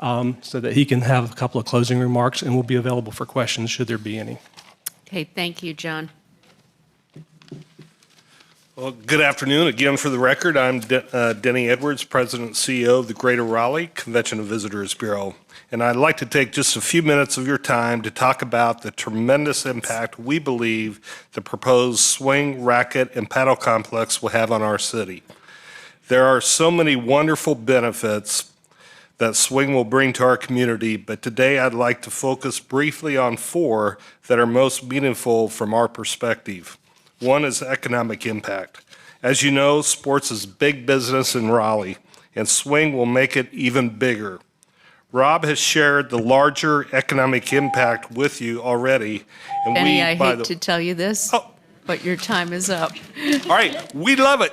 S8: so that he can have a couple of closing remarks, and we'll be available for questions should there be any.
S1: Okay, thank you, John.
S19: Well, good afternoon. Again, for the record, I'm Denny Edwards, President and CEO of the Greater Raleigh Convention and Visitors Bureau. And I'd like to take just a few minutes of your time to talk about the tremendous impact we believe the proposed swing, racket, and paddle complex will have on our city. There are so many wonderful benefits that swing will bring to our community, but today I'd like to focus briefly on 4 that are most meaningful from our perspective. One is economic impact. As you know, sports is big business in Raleigh, and swing will make it even bigger. Rob has shared the larger economic impact with you already. And
S1: Benny, I hate to tell you this, but your time is up.
S19: All right, we love it.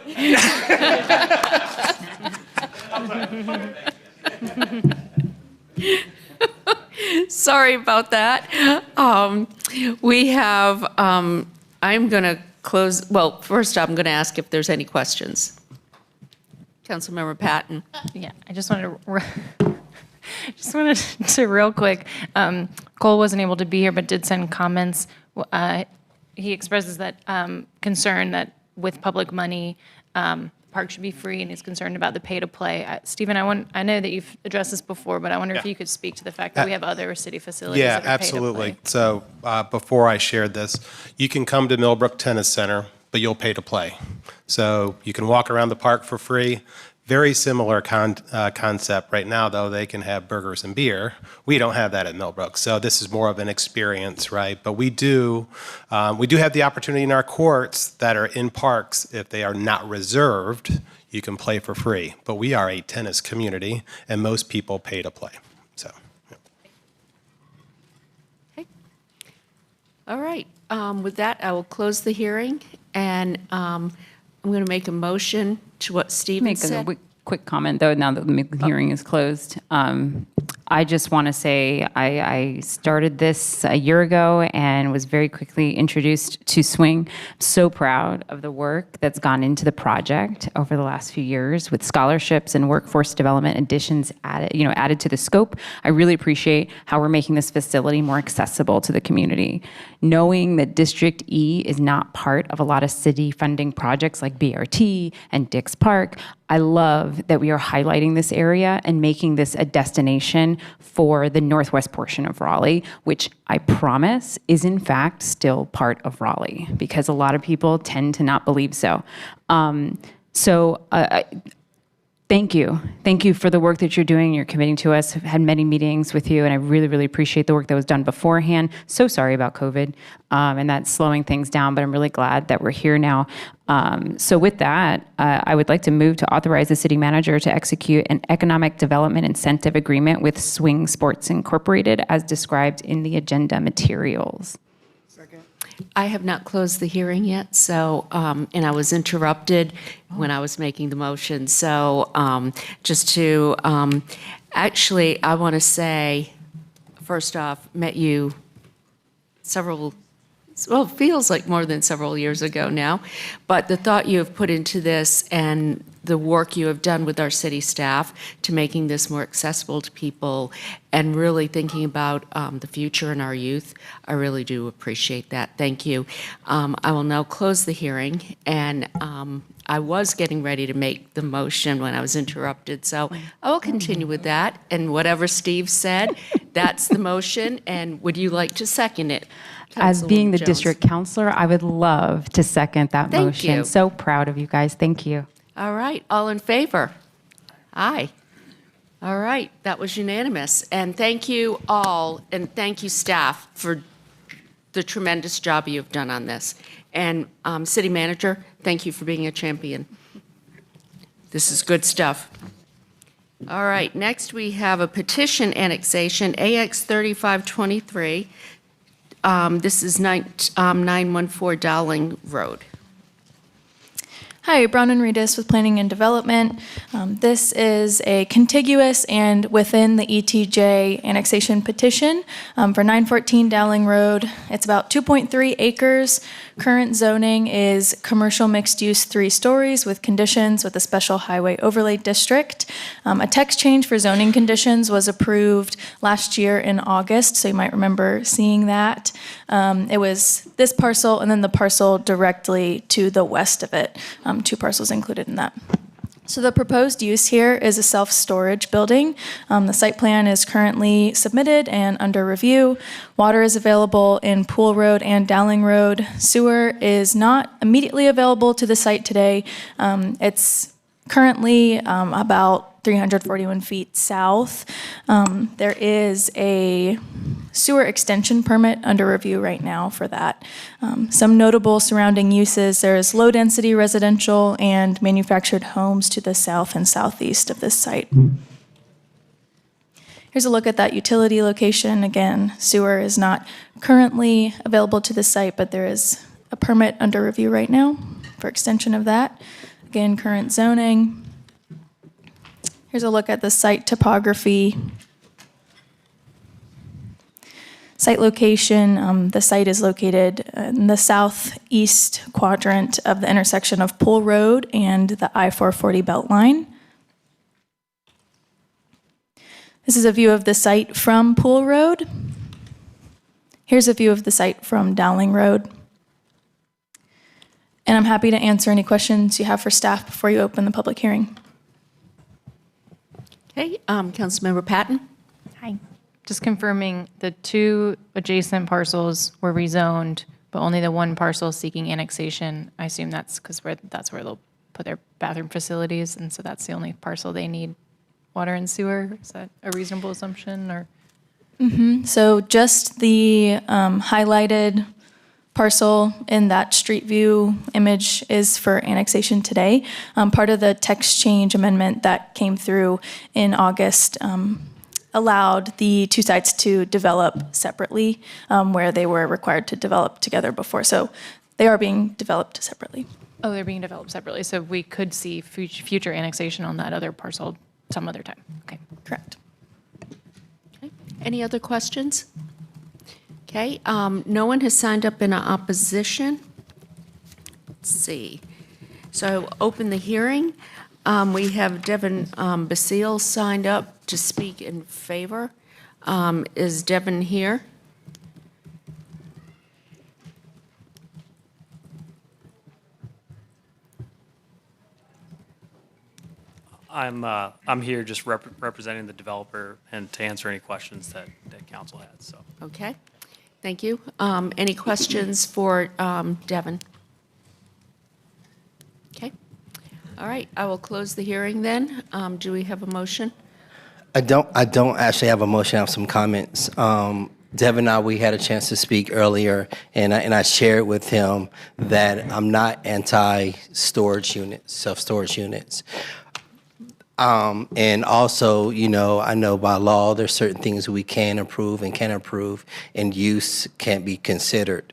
S1: Sorry about that. We have I'm going to close, well, first I'm going to ask if there's any questions. Councilmember Patton.
S15: Yeah, I just wanted to real quick, Cole wasn't able to be here, but did send comments. He expresses that concern that with public money, park should be free, and he's concerned about the pay-to-play. Stephen, I know that you've addressed this before, but I wonder if you could speak to the fact that we have other city facilities
S21: Yeah,
S15: that are
S21: absolutely.
S15: pay-to-play.
S21: So before I shared this, you can come to Millbrook Tennis Center, but you'll pay to play. So you can walk around the park for free. Very similar concept. Right now, though, they can have burgers and beer. We don't have that at Millbrook, so this is more of an experience, right? But we do have the opportunity in our courts that are in parks, if they are not reserved, you can play for free. But we are a tennis community, and most people pay to play. So.
S1: Okay. All right. With that, I will close the hearing, and I'm going to make a motion to what Stephen said.
S3: Make a quick comment, though, now that the hearing is closed. I just want to say I started this a year ago and was very quickly introduced to Swing. I'm so proud of the work that's gone into the project over the last few years with scholarships and workforce development additions added to the scope. I really appreciate how we're making this facility more accessible to the community. Knowing that District E is not part of a lot of city funding projects like BRT and Dix Park, I love that we are highlighting this area and making this a destination for the northwest portion of Raleigh, which I promise is in fact still part of Raleigh, because a lot of people tend to not believe so. Thank you. Thank you for the work that you're doing. You're committing to us. I've had many meetings with you, and I really, really appreciate the work that was done beforehand. So sorry about COVID and that slowing things down, but I'm really glad that we're here now. So with that, I would like to move to authorize the city manager to execute an economic development incentive agreement with Swing Sports Incorporated as described in the agenda materials.
S1: I have not closed the hearing yet, so, and I was interrupted when I was making the motion. So actually, I want to say, first off, met you it feels like more than several years ago now, but the thought you have put into this and the work you have done with our city staff to making this more accessible to people and really thinking about the future and our youth, I really do appreciate that. Thank you. I will now close the hearing, and I was getting ready to make the motion when I was interrupted, so I will continue with that. And whatever Steve said, that's the motion, and would you like to second it?
S3: As being the
S1: Jones?
S3: district counselor, I would love to second that
S1: Thank
S3: motion.
S1: you.
S3: So proud of you guys. Thank you.
S1: All right, all in favor? Aye. All right, that was unanimous. And thank you all, and thank you staff for the tremendous job you've done on this. And city manager, thank you for being a champion. This is good stuff. All right, next we have a petition annexation, AX 3523. This is 914 Dowling Road.
S11: Hi, Brown and Redis with Planning and Development. This is a contiguous and within the ETJ annexation petition for 914 Dowling Road. It's about 2.3 acres. Current zoning is commercial mixed use 3 stories with conditions with a special highway overlay district. A text change for zoning conditions was approved last year in August, so you might remember seeing that. It was this parcel and then the parcel directly to the west of it. 2 parcels included in that. So the proposed use here is a self-storage building. The site plan is currently submitted and under review. Water is available in Pool Road and Dowling Road. Sewer is not immediately available to the site today. It's currently about 341 feet south. There is a sewer extension permit under review right now for that. Some notable surrounding uses, there's low-density residential and manufactured homes to the south and southeast of this site. Here's a look at that utility location. Again, sewer is not currently available to the site, but there is a permit under review right now for extension of that. Again, current zoning. Here's a look at the site topography. Site location, the site is located in the southeast quadrant of the intersection of Pool Road and the I-440 Beltline. This is a view of the site from Pool Road. Here's a view of the site from Dowling Road. And I'm happy to answer any questions you have for staff before you open the public hearing.
S1: Okay, Councilmember Patton?
S15: Hi. Just confirming the 2 adjacent parcels were rezoned, but only the 1 parcel seeking annexation. I assume that's because that's where they'll put their bathroom facilities, and so that's the only parcel they need water and sewer. Is that a reasonable assumption, or?
S11: So just the highlighted parcel in that street view image is for annexation today. Part of the text change amendment that came through in August allowed the 2 sites to develop separately, where they were required to develop together before. So they are being developed separately.
S15: Oh, they're being developed separately, so we could see future annexation on that other parcel some other time. Okay.
S11: Correct.
S1: Okay. Any other questions? Okay, no one has signed up in opposition. Let's see. So open the hearing. We have Devin Basile signed up to speak in favor. Is Devin here?
S4: I'm here just representing the developer and to answer any questions that council had, so.
S1: Okay, thank you. Any questions for Devin? Okay, all right, I will close the hearing then. Do we have a motion?
S7: I don't actually have a motion. I have some comments. Devin and I, we had a chance to speak earlier, and I shared with him that I'm not anti-storage units, self-storage units. And also, you know, I know by law there's certain things we can approve and can't approve, and use can't be considered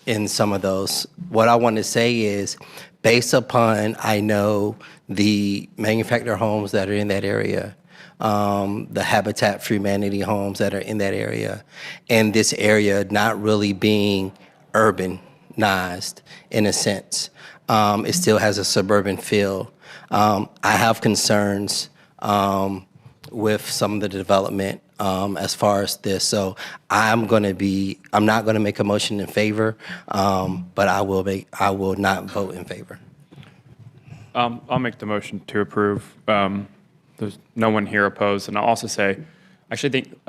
S7: in some of those. What I want to say is, based upon, I know the manufactured homes that are in that area, the Habitat for Humanity homes that are in that area, and this area not really being urbanized in a sense. It still has a suburban feel. I have concerns with some of the development as far as this. So I'm not going to make a motion in favor, but I will not vote in favor.
S13: I'll make the motion to approve. There's no one here opposed. And I'll also say, I actually think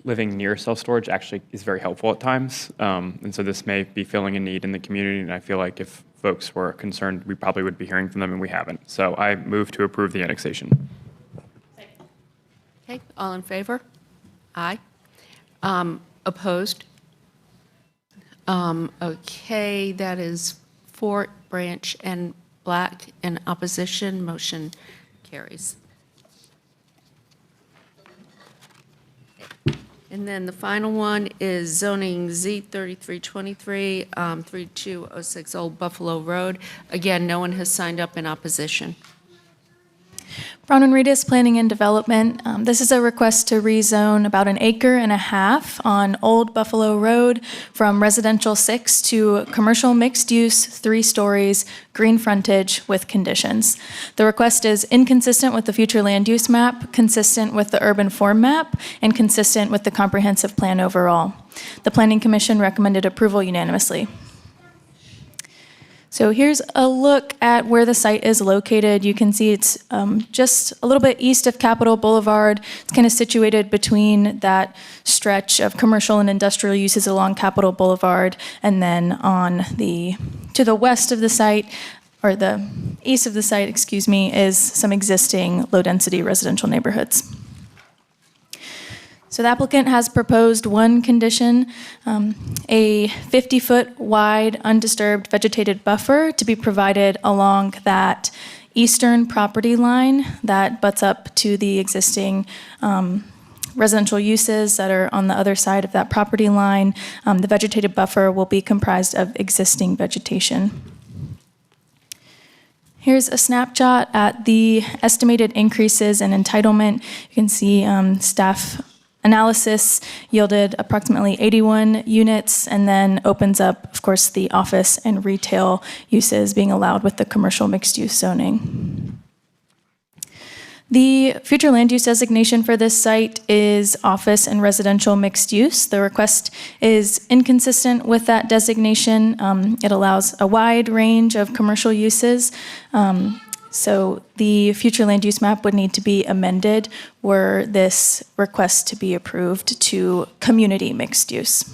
S13: living near self-storage actually is very helpful at times. And so this may be filling a need in the community. And I feel like if folks were concerned, we probably would be hearing from them, and we haven't. So I move to approve the annexation.
S1: Okay, all in favor? Aye. Opposed? Okay, that is Fort, Branch, and Black in opposition. Motion carries. And then the final one is zoning Z3323, 3206 Old Buffalo Road. Again, no one has signed up in opposition.
S11: Brown and Reedus Planning and Development. This is a request to rezone about 1.5 acres on Old Buffalo Road from residential 6 to commercial mixed use, 3 stories, green frontage with conditions. The request is inconsistent with the future land use map, consistent with the urban form map, and consistent with the comprehensive plan overall. The Planning Commission recommended approval unanimously. So here's a look at where the site is located. You can see it's just a little bit east of Capitol Boulevard. It's kind of situated between that stretch of commercial and industrial uses along Capitol Boulevard, and then to the west of the site, or the east of the site, excuse me, is some existing low-density residential neighborhoods. So the applicant has proposed one condition, a 50-foot wide undisturbed vegetated buffer to be provided along that eastern property line that butts up to the existing residential uses that are on the other side of that property line. The vegetated buffer will be comprised of existing vegetation. Here's a snapshot at the estimated increases in entitlement. You can see staff analysis yielded approximately 81 units, and then opens up, of course, the office and retail uses being allowed with the commercial mixed-use zoning. The future land use designation for this site is office and residential mixed use. The request is inconsistent with that designation. It allows a wide range of commercial uses. So the future land use map would need to be amended were this request to be approved to community mixed use.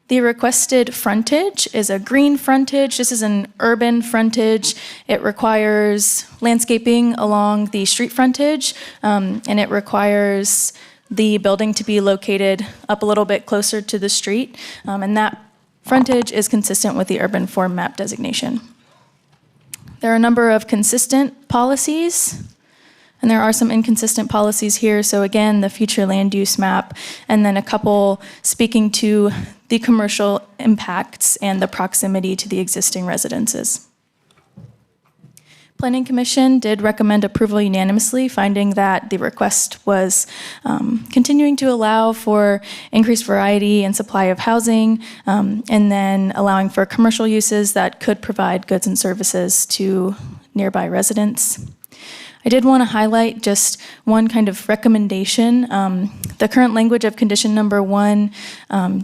S11: The requested frontage is a green frontage. This is an urban frontage. It requires landscaping along the street frontage, and it requires the building to be located up a little bit closer to the street, and that frontage is consistent with the urban form map designation. There are a number of consistent policies, and there are some inconsistent policies here. So again, the future land use map, and then a couple speaking to the commercial impacts and the proximity to the existing residences. Planning Commission did recommend approval unanimously, finding that the request was continuing to allow for increased variety and supply of housing, and then allowing for commercial uses that could provide goods and services to nearby residents. I did want to highlight just one kind of recommendation. The current language of condition number 1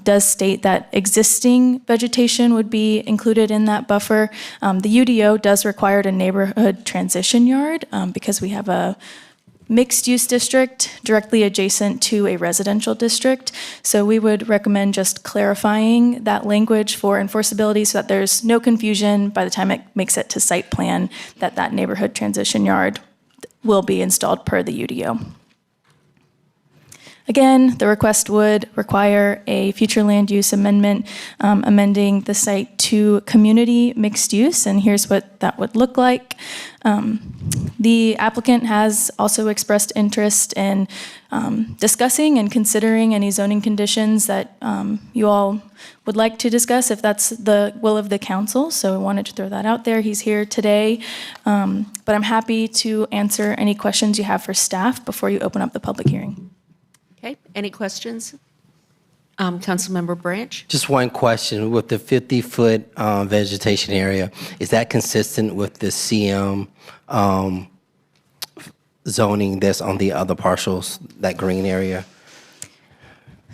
S11: does state that existing vegetation would be included in that buffer. The UDO does require a neighborhood transition yard because we have a mixed-use district directly adjacent to a residential district. So we would recommend just clarifying that language for enforceability so that there's no confusion by the time it makes it to site plan that that neighborhood transition yard will be installed per the UDO. Again, the request would require a future land use amendment, amending the site to community mixed use, and here's what that would look like. The applicant has also expressed interest in discussing and considering any zoning conditions that you all would like to discuss if that's the will of the council. So I wanted to throw that out there. He's here today, but I'm happy to answer any questions you have for staff before you open up the public hearing.
S1: Okay, any questions? Councilmember Branch?
S7: Just one question. With the 50-foot vegetation area, is that consistent with the CM zoning that's on the other parcels, that green area?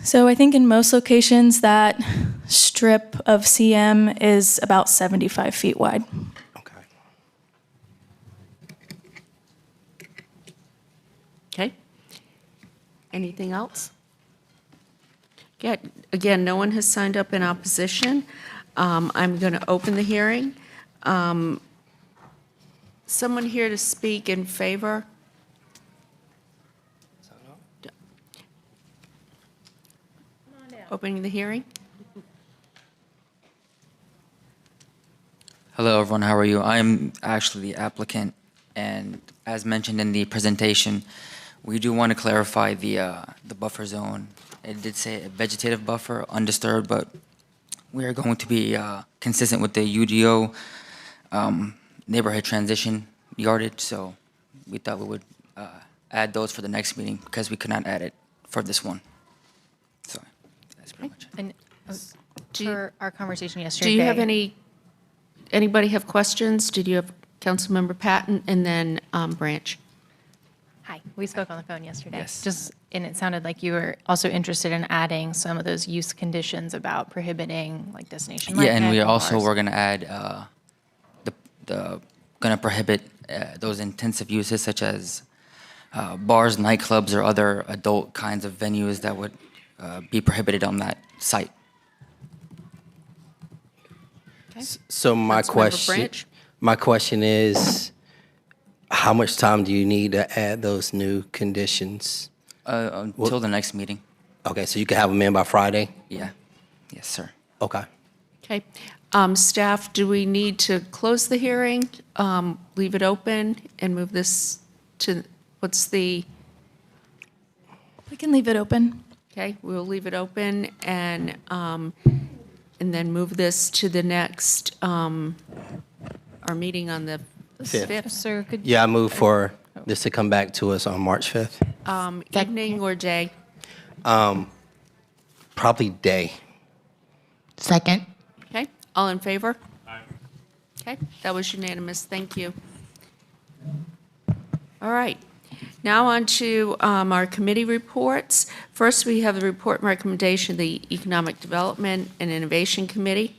S11: So I think in most locations that strip of CM is about 75 feet wide.
S1: Okay. Anything else? Again, no one has signed up in opposition. I'm going to open the hearing. Someone here to speak in favor? Opening the hearing.
S16: Hello, everyone. How are you? I'm actually the applicant, and as mentioned in the presentation, we do want to clarify the buffer zone. It did say a vegetative buffer, undisturbed, but we are going to be consistent with the UDO neighborhood transition yardage, so we thought we would add those for the next meeting because we could not add it for this one. So that's pretty much it.
S15: And for our conversation yesterday.
S1: Do you have anybody have questions? Did you have Councilmember Patton and then Branch?
S15: Hi, we spoke on the phone yesterday.
S16: Yes.
S15: And it sounded like you were also interested in adding some of those use conditions about prohibiting like destination.
S16: Yeah, and we
S15: market
S16: also
S15: bars.
S16: were going to add going to prohibit those intensive uses such as bars, nightclubs, or other adult kinds of venues that would be prohibited on that site.
S1: Okay.
S7: So my
S1: Councilmember
S7: question is, how much time do you need to add those new conditions?
S16: Until the next meeting.
S7: Okay, so you can have them in by Friday?
S16: Yeah. Yes, sir.
S7: Okay.
S1: Okay. Staff, do we need to close the hearing, leave it open, and move this to,
S11: We can leave it open.
S1: Okay, we'll leave it open and then move this to the next, our meeting on the 5th.
S15: Sir, could
S7: Yeah, I move for this to come back to us on March 5th.
S1: Evening or day?
S7: Probably day.
S14: Second.
S1: Okay, all in favor? Aye. Okay, that was unanimous, thank you. All right, now on to our committee reports. First, we have the report and recommendation of the Economic Development and Innovation Committee.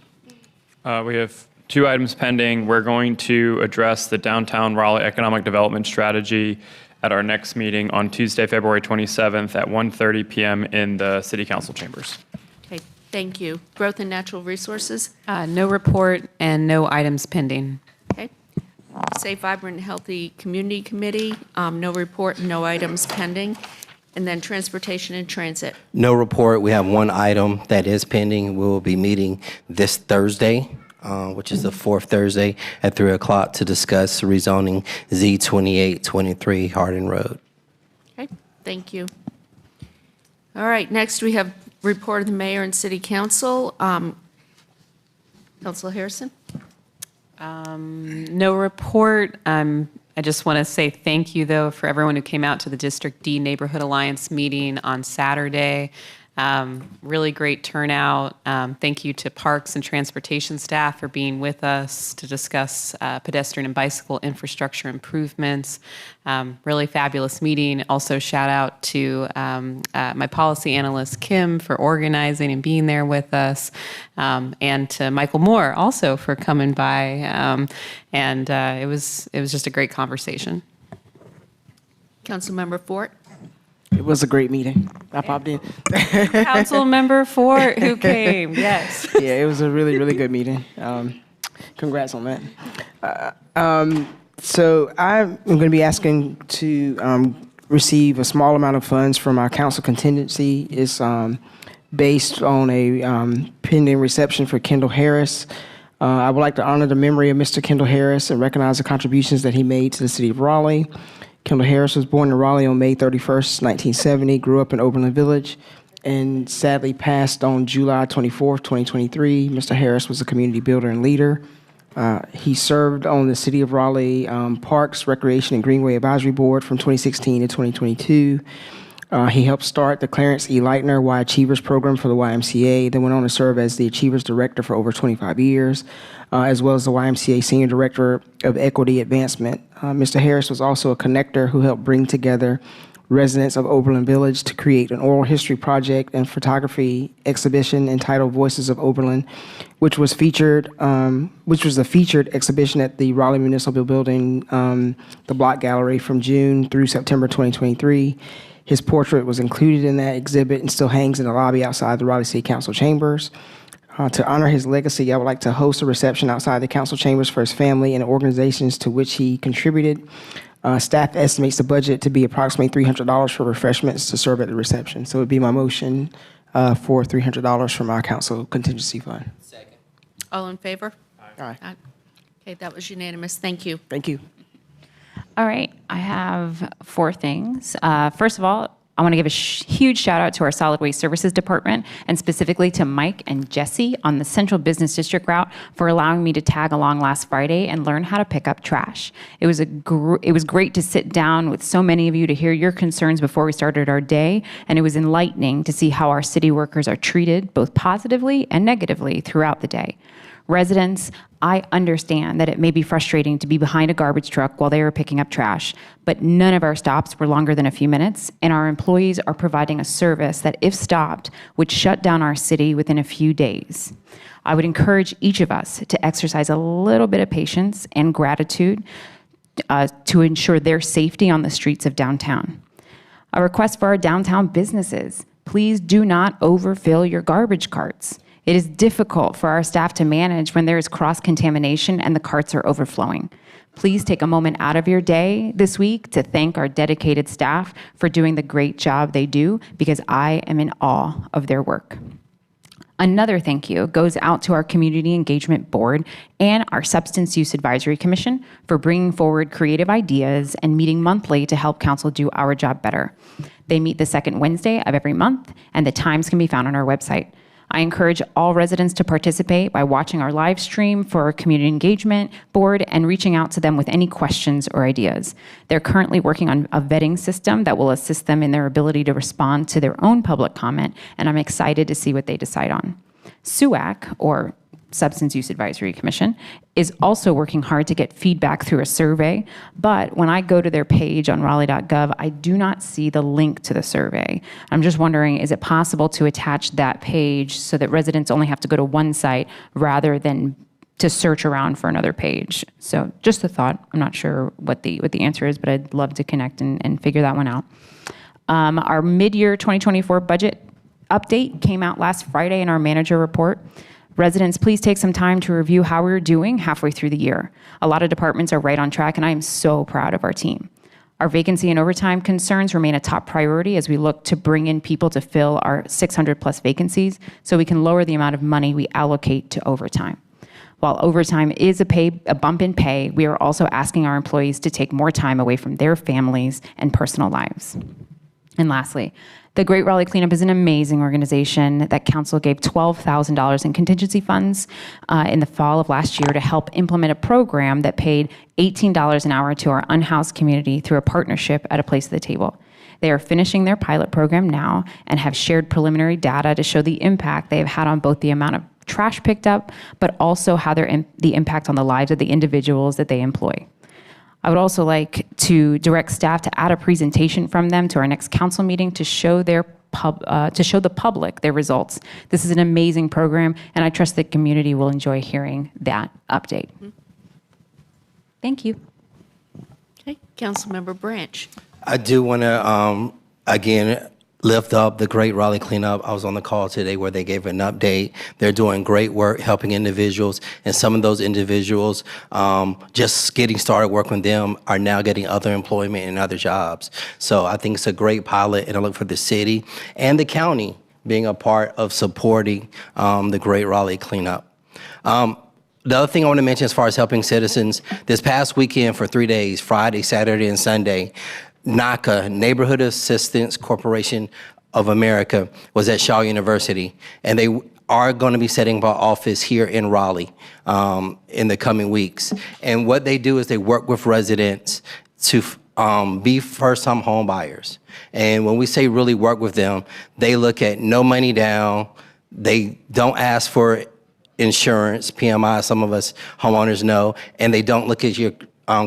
S13: We have 2 items pending. We're going to address the downtown Raleigh economic development strategy at our next meeting on Tuesday, February 27th at 1:30 p.m. in the City Council chambers.
S1: Okay, thank you. Growth and Natural Resources?
S9: No report and no items pending.
S1: Okay. Safe, Vibrant, and Healthy Community Committee, no report, no items pending. And then Transportation and Transit.
S7: No report. We have 1 item that is pending. We will be meeting this Thursday, which is the 4th Thursday at 3 o'clock to discuss rezoning Z2823 Hardin Road.
S1: Okay, thank you. All right, next we have report of the mayor and city council. Councilor Harrison?
S9: No report. I just want to say thank you, though, for everyone who came out to the District D Neighborhood Alliance meeting on Saturday. Really great turnout. Thank you to Parks and Transportation staff for being with us to discuss pedestrian and bicycle infrastructure improvements. Really fabulous meeting. Also, shout out to my policy analyst, Kim, for organizing and being there with us, and to Michael Moore also for coming by. It was just a great conversation.
S1: Councilmember Fort?
S6: It was a great meeting. I popped in.
S9: Council member Fort who came, yes.
S6: Yeah, it was a really, really good meeting. Congrats on that. So I'm going to be asking to receive a small amount of funds from our council contingency. It's based on a pending reception for Kendall Harris. I would like to honor the memory of Mr. Kendall Harris and recognize the contributions that he made to the city of Raleigh. Kendall Harris was born in Raleigh on May 31st, 1970, grew up in Oberlin Village, and sadly passed on July 24th, 2023. Mr. Harris was a community builder and leader. He served on the City of Raleigh Parks, Recreation, and Greenway Advisory Board from 2016 to 2022. He helped start the Clarence E. Leitner Y Achievers program for the YMCA, then went on to serve as the Achievers Director for over 25 years, as well as the YMCA Senior Director of Equity Advancement. Mr. Harris was also a connector who helped bring together residents of Oberlin Village to create an oral history project and photography exhibition entitled Voices of Oberlin, which was a featured exhibition at the Raleigh Municipal Building, the Block Gallery from June through September 2023. His portrait was included in that exhibit and still hangs in the lobby outside the Raleigh City Council chambers. To honor his legacy, I would like to host a reception outside the council chambers for his family and organizations to which he contributed. Staff estimates the budget to be approximately $300 for refreshments to serve at the reception. So it would be my motion for $300 from our council contingency fund.
S7: Second.
S1: All in favor?
S6: Aye.
S1: Aye. Okay, that was unanimous. Thank you.
S6: Thank you.
S3: All right, I have 4 things. First of all, I want to give a huge shout out to our Solid Waste Services Department and specifically to Mike and Jesse on the Central Business District route for allowing me to tag along last Friday and learn how to pick up trash. It was great to sit down with so many of you to hear your concerns before we started our day, and it was enlightening to see how our city workers are treated both positively and negatively throughout the day. Residents, I understand that it may be frustrating to be behind a garbage truck while they are picking up trash, but none of our stops were longer than a few minutes, and our employees are providing a service that, if stopped, would shut down our city within a few days. I would encourage each of us to exercise a little bit of patience and gratitude to ensure their safety on the streets of downtown. A request for our downtown businesses: please do not overfill your garbage carts. It is difficult for our staff to manage when there is cross-contamination and the carts are overflowing. Please take a moment out of your day this week to thank our dedicated staff for doing the great job they do, because I am in awe of their work. Another thank you goes out to our Community Engagement Board and our Substance Use Advisory Commission for bringing forward creative ideas and meeting monthly to help council do our job better. They meet the second Wednesday of every month, and the times can be found on our website. I encourage all residents to participate by watching our live stream for our community engagement board and reaching out to them with any questions or ideas. They're currently working on a vetting system that will assist them in their ability to respond to their own public comment, and I'm excited to see what they decide on. SUAC, or Substance Use Advisory Commission, is also working hard to get feedback through a survey, but when I go to their page on raleigh.gov, I do not see the link to the survey. I'm just wondering, is it possible to attach that page so that residents only have to go to one site rather than to search around for another page? So just a thought. I'm not sure what the answer is, but I'd love to connect and figure that one out. Our mid-year 2024 budget update came out last Friday in our manager report. Residents, please take some time to review how we're doing halfway through the year. A lot of departments are right on track, and I am so proud of our team. Our vacancy and overtime concerns remain a top priority as we look to bring in people to fill our 600 plus vacancies so we can lower the amount of money we allocate to overtime. While overtime is a bump in pay, we are also asking our employees to take more time away from their families and personal lives. And lastly, the Great Raleigh Cleanup is an amazing organization that council gave $12,000 in contingency funds in the fall of last year to help implement a program that paid $18 an hour to our unhoused community through a partnership at a place at the table. They are finishing their pilot program now and have shared preliminary data to show the impact they have had on both the amount of trash picked up, but also how the impact on the lives of the individuals that they employ. I would also like to direct staff to add a presentation from them to our next council meeting to show the public their results. This is an amazing program, and I trust the community will enjoy hearing that update. Thank you.
S1: Okay, Councilmember Branch.
S7: I do want to, again, lift up the Great Raleigh Cleanup. I was on the call today where they gave an update. They're doing great work helping individuals, and some of those individuals, just getting started working with them, are now getting other employment and other jobs. So I think it's a great pilot, and I look for the city and the county being a part of supporting the Great Raleigh Cleanup. The other thing I want to mention as far as helping citizens, this past weekend for 3 days, Friday, Saturday, and Sunday, NACA, Neighborhood Assistance Corporation of America, was at Shaw University, and they are going to be setting up an office here in Raleigh in the coming weeks. And what they do is they work with residents to be first-time home buyers. And when we say really work with them, they look at no money down, they don't ask for insurance, PMI, some of us homeowners know, and they don't look at your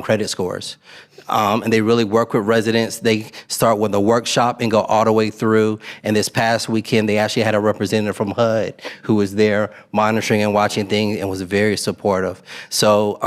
S7: credit scores. And they really work with residents. They start with a workshop and go all the way through. And this past weekend, they actually had a representative from HUD who was there monitoring and watching things and was very supportive. So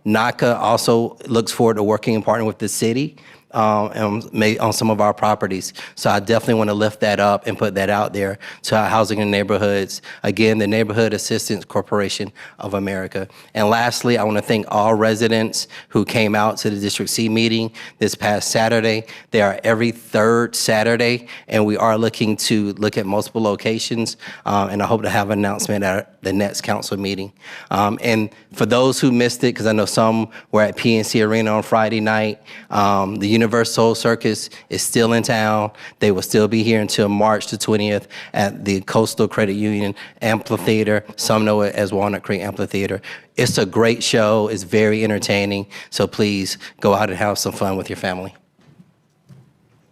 S7: NACA also looks forward to working and partnering with the city on some of our properties. So I definitely want to lift that up and put that out there to our housing and neighborhoods. Again, the Neighborhood Assistance Corporation of America. And lastly, I want to thank all residents who came out to the District C meeting this past Saturday. They are every third Saturday, and we are looking to look at multiple locations, and I hope to have an announcement at the next council meeting. And for those who missed it, because I know some were at PNC Arena on Friday night, the Universal Circus is still in town. They will still be here until March the 20th at the Coastal Credit Union Amphitheater. Some know it as Walnut Creek Amphitheater. It's a great show. It's very entertaining. So please go out and have some fun with your family.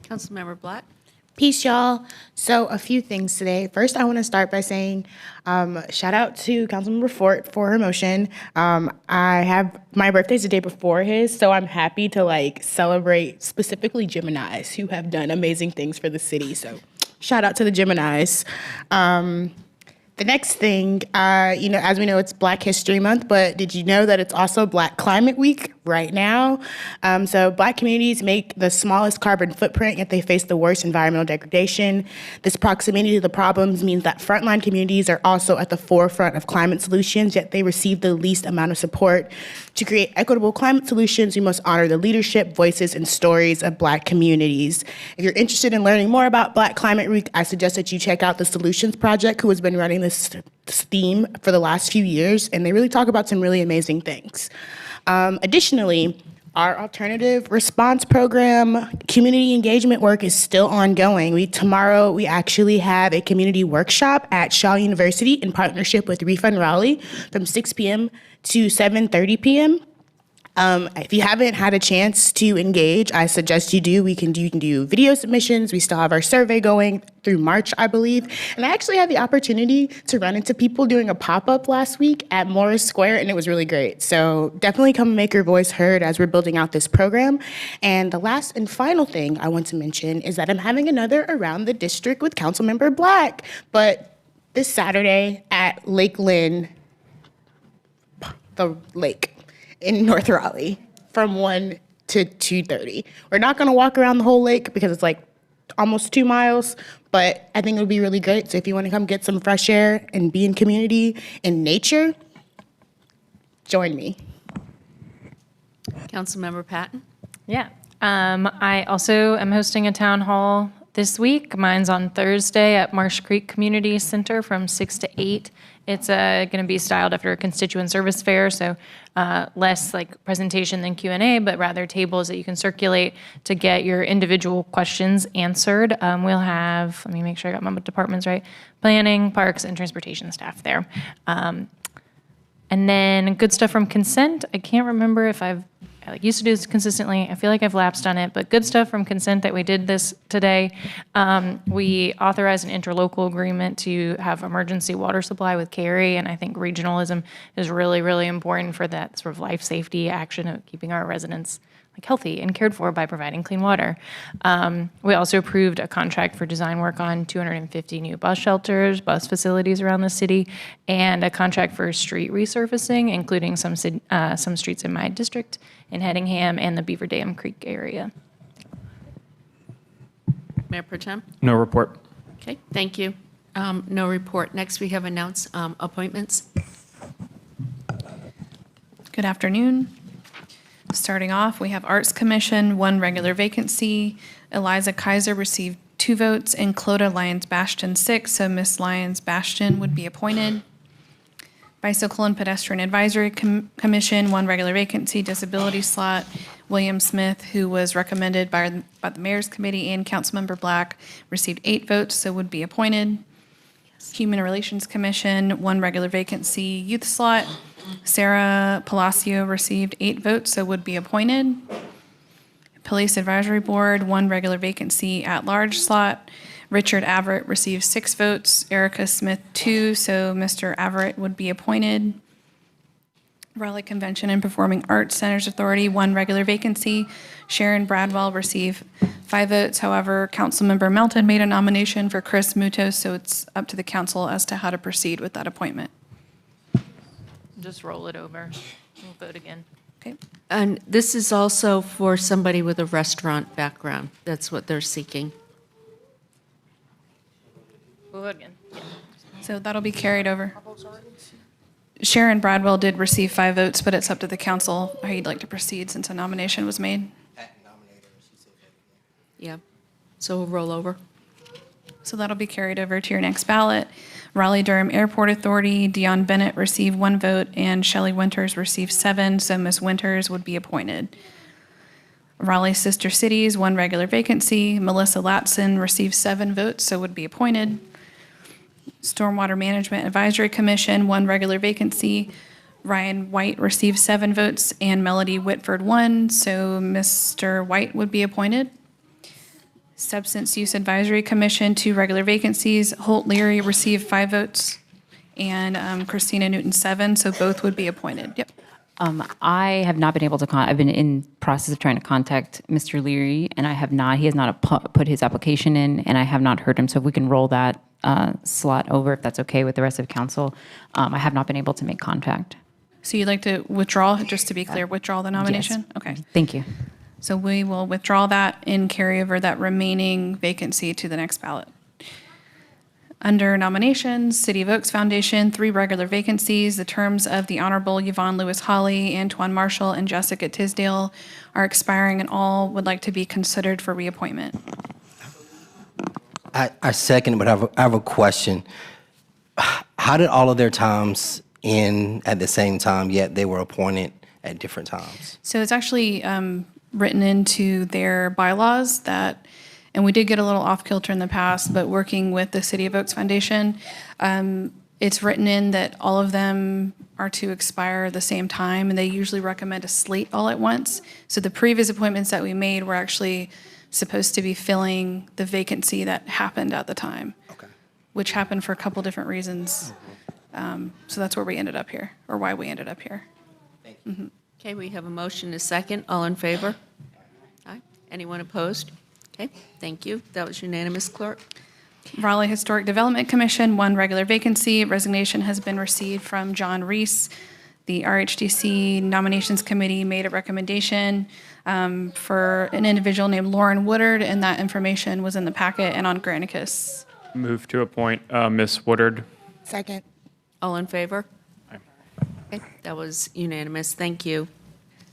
S1: Councilmember Black.
S14: Peace, y'all. So a few things today. First, I want to start by saying shout out to Councilmember Fort for her motion. My birthday's the day before his, so I'm happy to celebrate specifically Geminis who have done amazing things for the city. So shout out to the Geminis. The next thing, as we know, it's Black History Month, but did you know that it's also Black Climate Week right now? So Black communities make the smallest carbon footprint, yet they face the worst environmental degradation. This proximity to the problems means that frontline communities are also at the forefront of climate solutions, yet they receive the least amount of support. To create equitable climate solutions, we must honor the leadership, voices, and stories of Black communities. If you're interested in learning more about Black Climate Week, I suggest that you check out the Solutions Project, who has been running this theme for the last few years, and they really talk about some really amazing things. Additionally, our alternative response program, community engagement work is still ongoing. Tomorrow we actually have a community workshop at Shaw University in partnership with Refund Raleigh from 6 p.m. to 7:30 p.m. If you haven't had a chance to engage, I suggest you do. You can do video submissions. We still have our survey going through March, I believe. And I actually had the opportunity to run into people doing a pop-up last week at Morris Square, and it was really great. So definitely come and make your voice heard as we're building out this program. And the last and final thing I want to mention is that I'm having another Around the District with Councilmember Black, but this Saturday at Lake Lynn, the lake in North Raleigh from 1 to 2:30. We're not going to walk around the whole lake because it's like almost 2 miles, but I think it would be really great. So if you want to come get some fresh air and be in community and nature, join me.
S1: Councilmember Patton?
S15: Yeah. I also am hosting a town hall this week. Mine's on Thursday at Marsh Creek Community Center from 6 to 8. It's going to be styled after a constituent service fair, so less like presentation than Q&A, but rather tables that you can circulate to get your individual questions answered. We'll have, let me make sure I got my departments right, planning, parks, and transportation staff there. And then good stuff from consent. I can't remember if I used to do this consistently. I feel like I've lapsed on it, but good stuff from consent that we did this today. We authorized an interlocal agreement to have emergency water supply with Cary, and I think regionalism is really, really important for that sort of life safety action of keeping our residents like healthy and cared for by providing clean water. We also approved a contract for design work on 250 new bus shelters, bus facilities around the city, and a contract for street resurfacing, including some streets in my district in Headingham and the Beaver Dam Creek area.
S1: Mayor Pro Tem?
S13: No report.
S1: Okay, thank you. No report. Next, we have appointments.
S12: Good afternoon. Starting off, we have Arts Commission, 1 regular vacancy. Eliza Kaiser received 2 votes, and Clodagh Lyons Bastion 6, so Ms. Lyons Bastion would be appointed. Bicycle and Pedestrian Advisory Commission, 1 regular vacancy, disability slot. William Smith, who was recommended by the Mayor's Committee and Councilmember Black, received 8 votes, so would be appointed. Human Relations Commission, 1 regular vacancy, youth slot. Sarah Palacio received 8 votes, so would be appointed. Police Advisory Board, 1 regular vacancy at-large slot. Richard Averett received 6 votes. Erica Smith, 2, so Mr. Averett would be appointed. Raleigh Convention and Performing Arts Centers Authority, 1 regular vacancy. Sharon Bradwell received 5 votes. However, Councilmember Melton made a nomination for Chris Mutos, so it's up to the council as to how to proceed with that appointment.
S15: Just roll it over. We'll vote again.
S12: Okay.
S1: And this is also for somebody with a restaurant background. That's what they're seeking.
S15: We'll vote again. Yeah.
S12: So that'll be carried over. Sharon Bradwell did receive 5 votes, but it's up to the council how you'd like to proceed since a nomination was made.
S1: Yeah. So we'll roll over.
S12: So that'll be carried over to your next ballot. Raleigh-Durham Airport Authority, Dion Bennett received 1 vote, and Shelley Winters received 7, so Ms. Winters would be appointed. Raleigh Sister Cities, 1 regular vacancy. Melissa Latson received 7 votes, so would be appointed. Stormwater Management Advisory Commission, 1 regular vacancy. Ryan White received 7 votes, and Melody Whitford 1, so Mr. White would be appointed. Substance Use Advisory Commission, 2 regular vacancies. Holt Leary received 5 votes, and Christina Newton 7, so both would be appointed. Yep.
S3: I have not been able to I've been in process of trying to contact Mr. Leary, and he has not put his application in, and I have not heard him. So if we can roll that slot over, if that's okay with the rest of council. I have not been able to make contact.
S12: So you'd like to withdraw, just to be clear, withdraw the nomination?
S3: Yes.
S12: Okay.
S3: Thank you.
S12: So we will withdraw that and carry over that remaining vacancy to the next ballot. Under nominations, City of Oaks Foundation, 3 regular vacancies. The terms of the Honorable Yvonne Lewis Hawley, Antoine Marshall, and Jessica Tisdale are expiring, and all would like to be considered for reappointment.
S7: I second, but I have a question. How did all of their times end at the same time, yet they were appointed at different times?
S12: So it's actually written into their bylaws that, and we did get a little off kilter in the past, but working with the City of Oaks Foundation, it's written in that all of them are to expire the same time, and they usually recommend a slate all at once. So the previous appointments that we made were actually supposed to be filling the vacancy that happened at the time, which happened for a couple different reasons. So that's where we ended up here, or why we ended up here.
S1: Okay, we have a motion, a second. All in favor? Aye. Anyone opposed? Okay, thank you. That was unanimous, clerk.
S12: Raleigh Historic Development Commission, 1 regular vacancy. Resignation has been received from John Reese. The RHDC Nominations Committee made a recommendation for an individual named Lauren Woodard, and that information was in the packet and on Granicus.
S13: Move to appoint Ms. Woodard.
S14: Second.
S1: All in favor? Okay, that was unanimous. Thank you.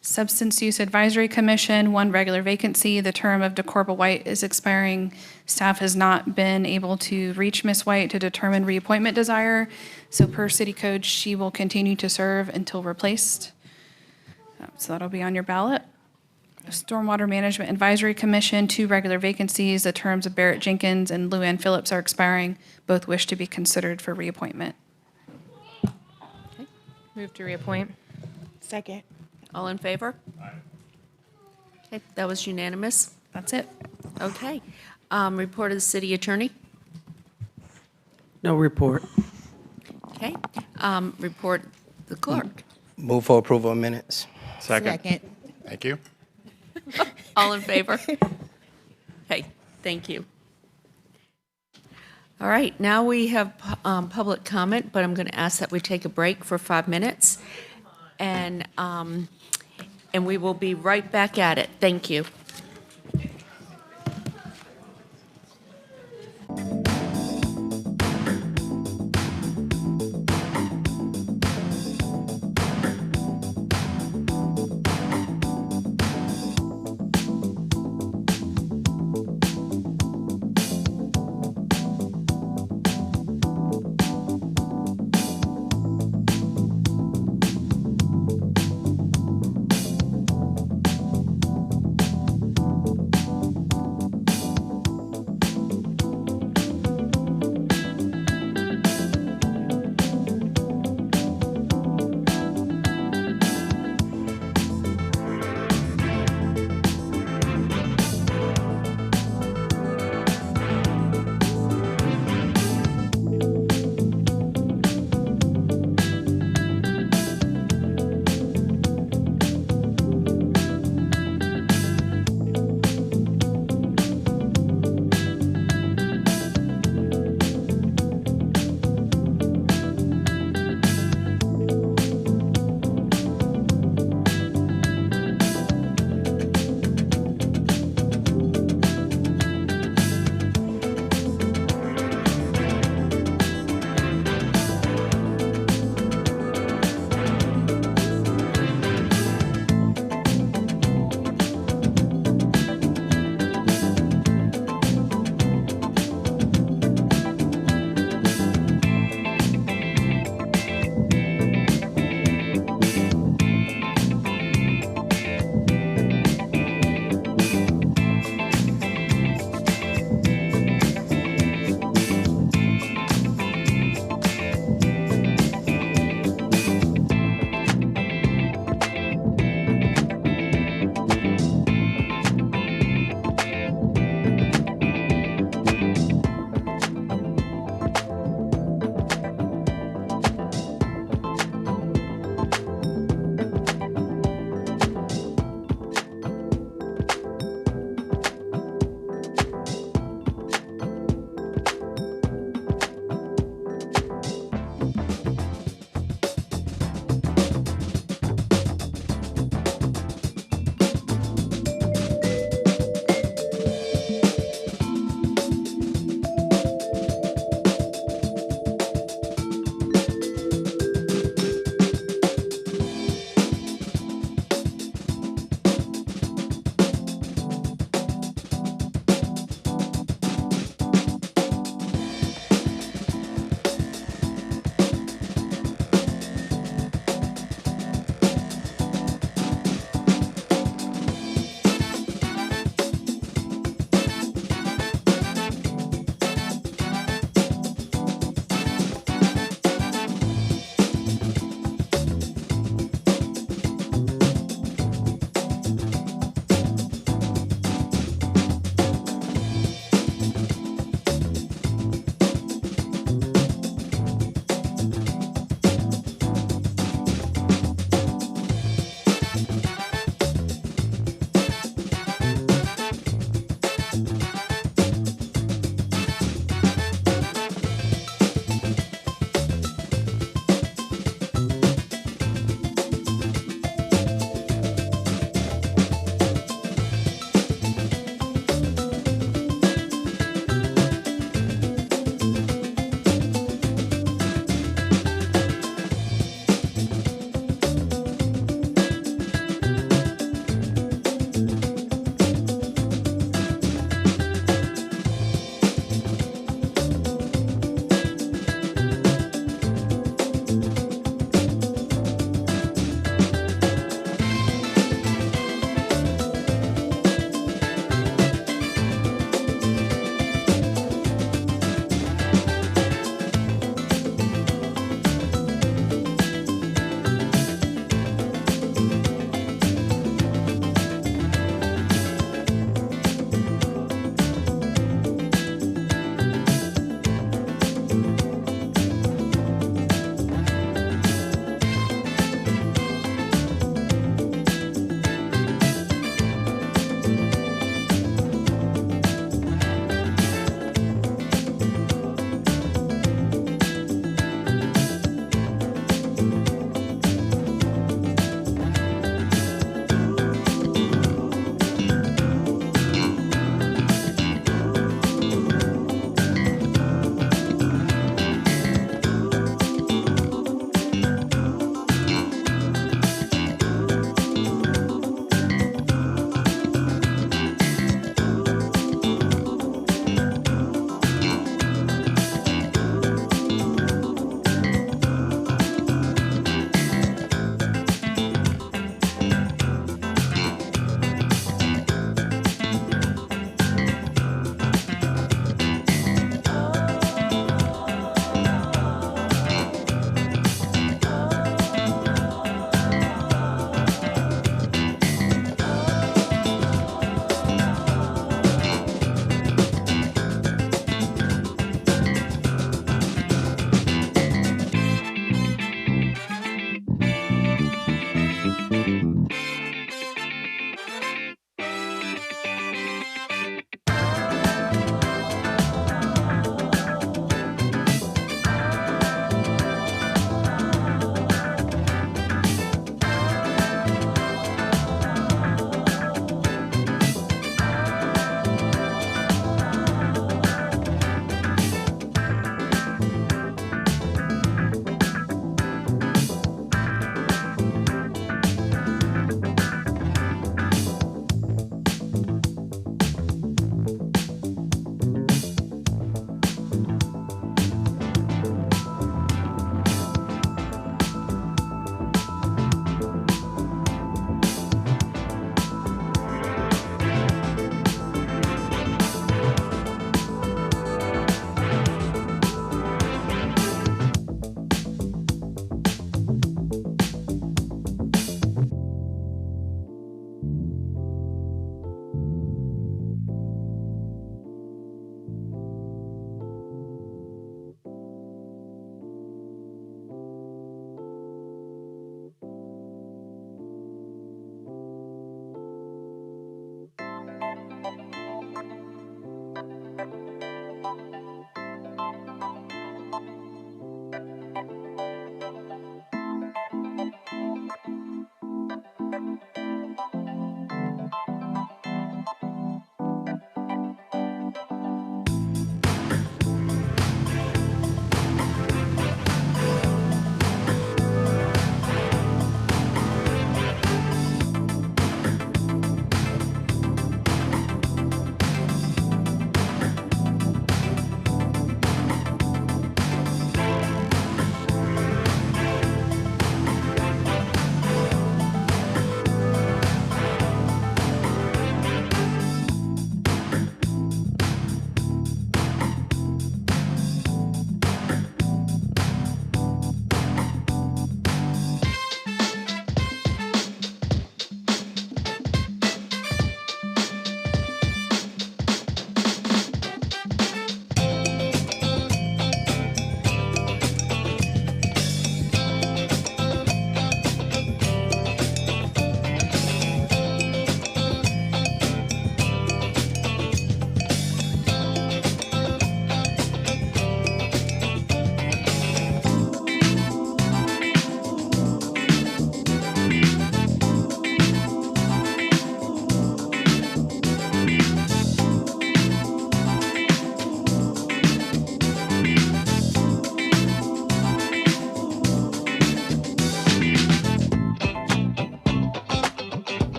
S12: Substance Use Advisory Commission, 1 regular vacancy. The term of DeCorba White is expiring. Staff has not been able to reach Ms. White to determine reappointment desire. So per city code, she will continue to serve until replaced. So that'll be on your ballot. Stormwater Management Advisory Commission, 2 regular vacancies. The terms of Barrett Jenkins and Luann Phillips are expiring. Both wish to be considered for reappointment.
S15: Move to reappoint.
S14: Second.
S1: All in favor? Okay, that was unanimous.
S12: That's it.
S1: Okay. Report of the city attorney.
S6: No report.
S1: Okay. Report the clerk.
S7: Move for approval of minutes.
S13: Second.
S20: Thank you.
S1: All in favor? Okay, thank you. All right, now we have public comment, but I'm going to ask that we take a break for 5 minutes. And we will be right back at it. Thank you.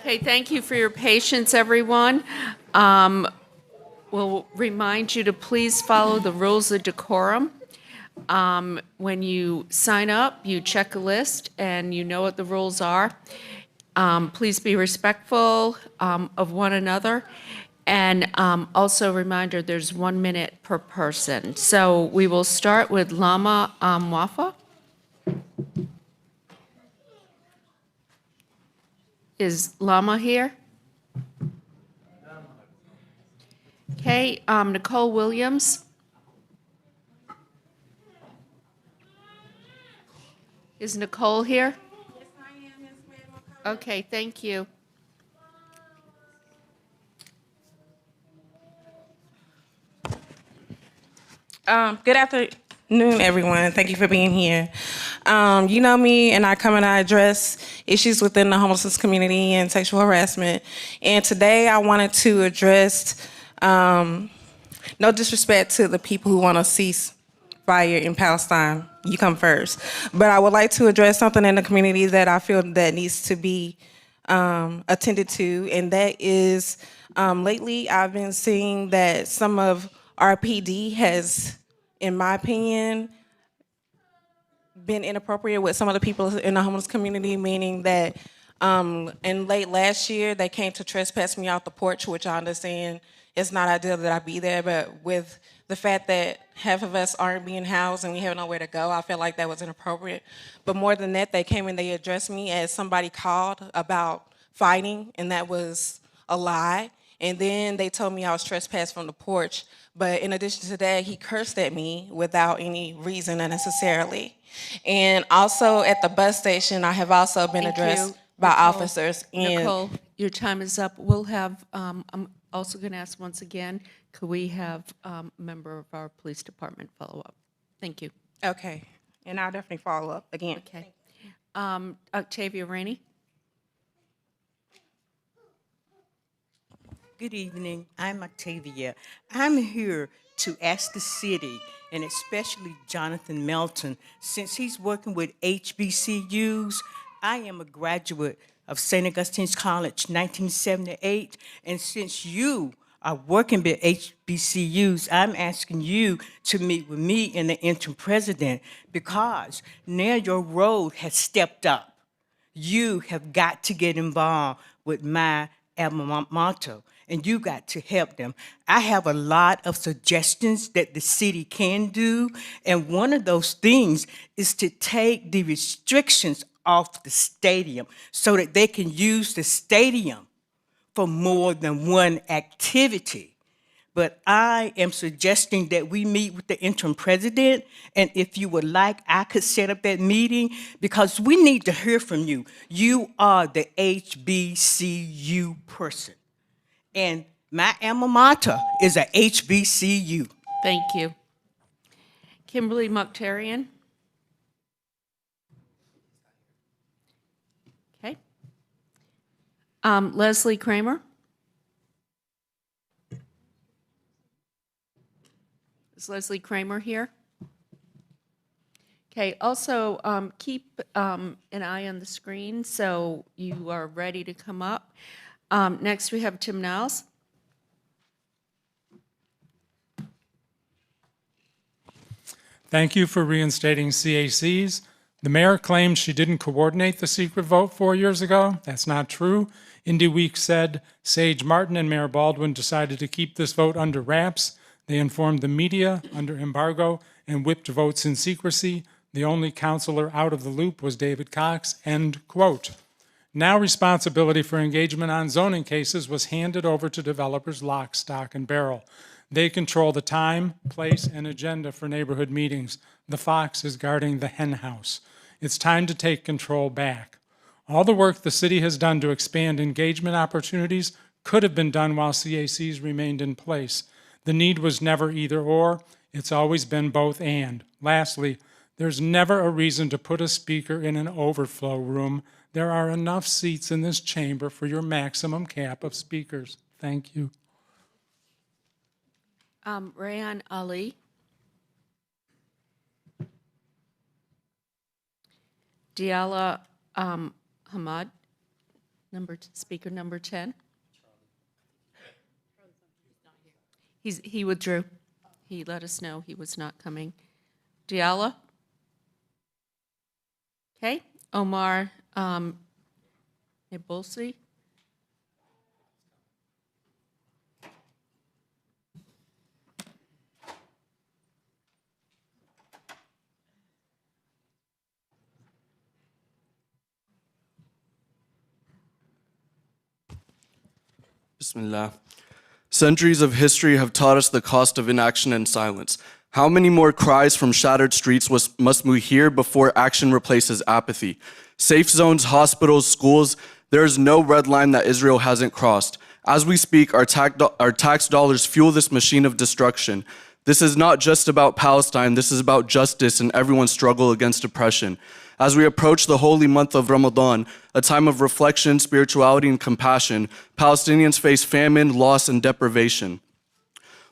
S1: Okay, thank you for your patience, everyone. We'll remind you to please follow the rules of decorum. When you sign up, you check a list, and you know what the rules are. Please be respectful of one another. And also a reminder, there's 1 minute per person. So we will start with Lama Wafa. Is Lama here? Okay, Nicole Williams. Is Nicole here? Yes, I am, Ms. Madam. Okay, thank you.
S17: Good afternoon, everyone. Thank you for being here. You know me, and I come and I address issues within the homelessness community and sexual harassment. And today I wanted to address, no disrespect to the people who want to cease fire in Palestine. You come first. But I would like to address something in the community that I feel that needs to be attended to, and that is lately I've been seeing that some of our PD has, in my opinion, been inappropriate with some of the people in the homeless community, meaning that in late last year, they came to trespass me off the porch, which I understand it's not ideal that I be there, but with the fact that half of us aren't being housed and we have nowhere to go, I felt like that was inappropriate. But more than that, they came and they addressed me as somebody called about fighting, and that was a lie. And then they told me I was trespassed from the porch. But in addition to that, he cursed at me without any reason unnecessarily. And also at the bus station, I have also been addressed by officers. And
S1: Nicole, your time is up. We'll have, I'm also going to ask once again, could we have a member of our police department follow up? Thank you.
S17: okay, and I'll definitely follow up again.
S1: Okay. Octavia Rainey.
S18: Good evening. I'm Octavia. I'm here to ask the city, and especially Jonathan Melton, since he's working with HBCUs. I am a graduate of St. Augustine's College, 1978, and since you are working with HBCUs, I'm asking you to meet with me and the interim president, because now your road has stepped up. You have got to get involved with my alma mater, and you got to help them. I have a lot of suggestions that the city can do, and one of those things is to take the restrictions off the stadium so that they can use the stadium for more than one activity. But I am suggesting that we meet with the interim president, and if you would like, I could set up that meeting, because we need to hear from you. You are the HBCU person, and my alma mater is a HBCU.
S1: Thank you. Kimberly Mukhtarian. Okay. Leslie Kramer. Is Leslie Kramer here? Okay, also keep an eye on the screen so you are ready to come up. Next we have Tim Niles.
S23: Thank you for reinstating CACs. The mayor claimed she didn't coordinate the secret vote 4 years ago. That's not true. Indy Week said Sage Martin and Mayor Baldwin decided to keep this vote under wraps. They informed the media under embargo and whipped votes in secrecy. The only counselor out of the loop was David Cox, end quote. Now responsibility for engagement on zoning cases was handed over to developers lock, stock, and barrel. They control the time, place, and agenda for neighborhood meetings. The fox is guarding the hen house. It's time to take control back. All the work the city has done to expand engagement opportunities could have been done while CACs remained in place. The need was never either or, it's always been both and. Lastly, there's never a reason to put a speaker in an overflow room. There are enough seats in this chamber for your maximum cap of speakers. Thank you.
S1: Rayan Ali. Diala Hamad Speaker number 10. He withdrew. He let us know he was not coming. Diallo? Okay. Omar Ebulsi?
S2: Bismillah. Centuries of history have taught us the cost of inaction and silence. How many more cries from shattered streets must we hear before action replaces apathy? Safe zones, hospitals, schools, there is no red line that Israel hasn't crossed. As we speak, our tax dollars fuel this machine of destruction. This is not just about Palestine, this is about justice and everyone's struggle against oppression. As we approach the holy month of Ramadan, a time of reflection, spirituality, and compassion, Palestinians face famine, loss, and deprivation.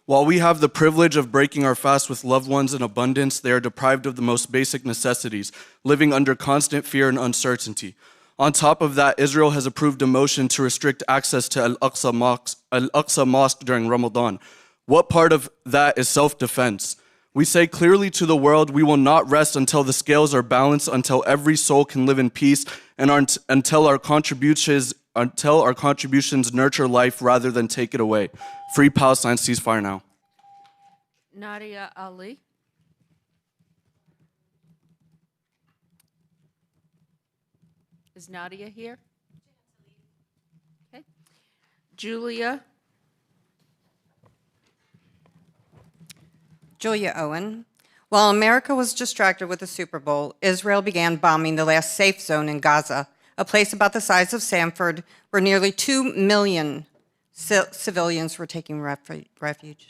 S2: While we have the privilege of breaking our fast with loved ones in abundance, they are deprived of the most basic necessities, living under constant fear and uncertainty. On top of that, Israel has approved a motion to restrict access to Al-Aqsa Mosque during Ramadan. What part of that is self-defense? We say clearly to the world, we will not rest until the scales are balanced, until every soul can live in peace, and until our contributions nurture life rather than take it away. Free Palestine, ceasefire now.
S1: Nadia Ali? Is Nadia here? Okay. Julia
S5: Owen. While America was distracted with the Super Bowl, Israel began bombing the last safe zone in Gaza, a place about the size of Sanford where nearly 2 million civilians were taking refuge.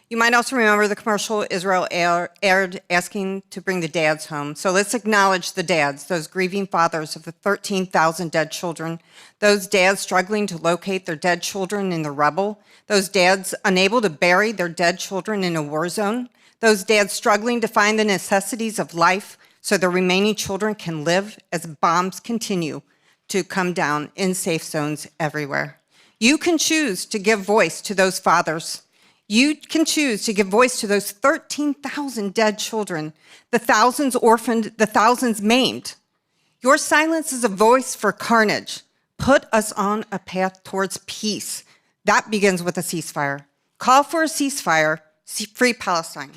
S5: You might also remember the commercial Israel aired asking to bring the dads home. So let's acknowledge the dads, those grieving fathers of the 13,000 dead children, those dads struggling to locate their dead children in the rubble, those dads unable to bury their dead children in a war zone, those dads struggling to find the necessities of life so their remaining children can live as bombs continue to come down in safe zones everywhere. You can choose to give voice to those fathers. You can choose to give voice to those 13,000 dead children, the thousands orphaned, the thousands maimed. Your silence is a voice for carnage. Put us on a path towards peace. That begins with a ceasefire. Call for a ceasefire. Free Palestine.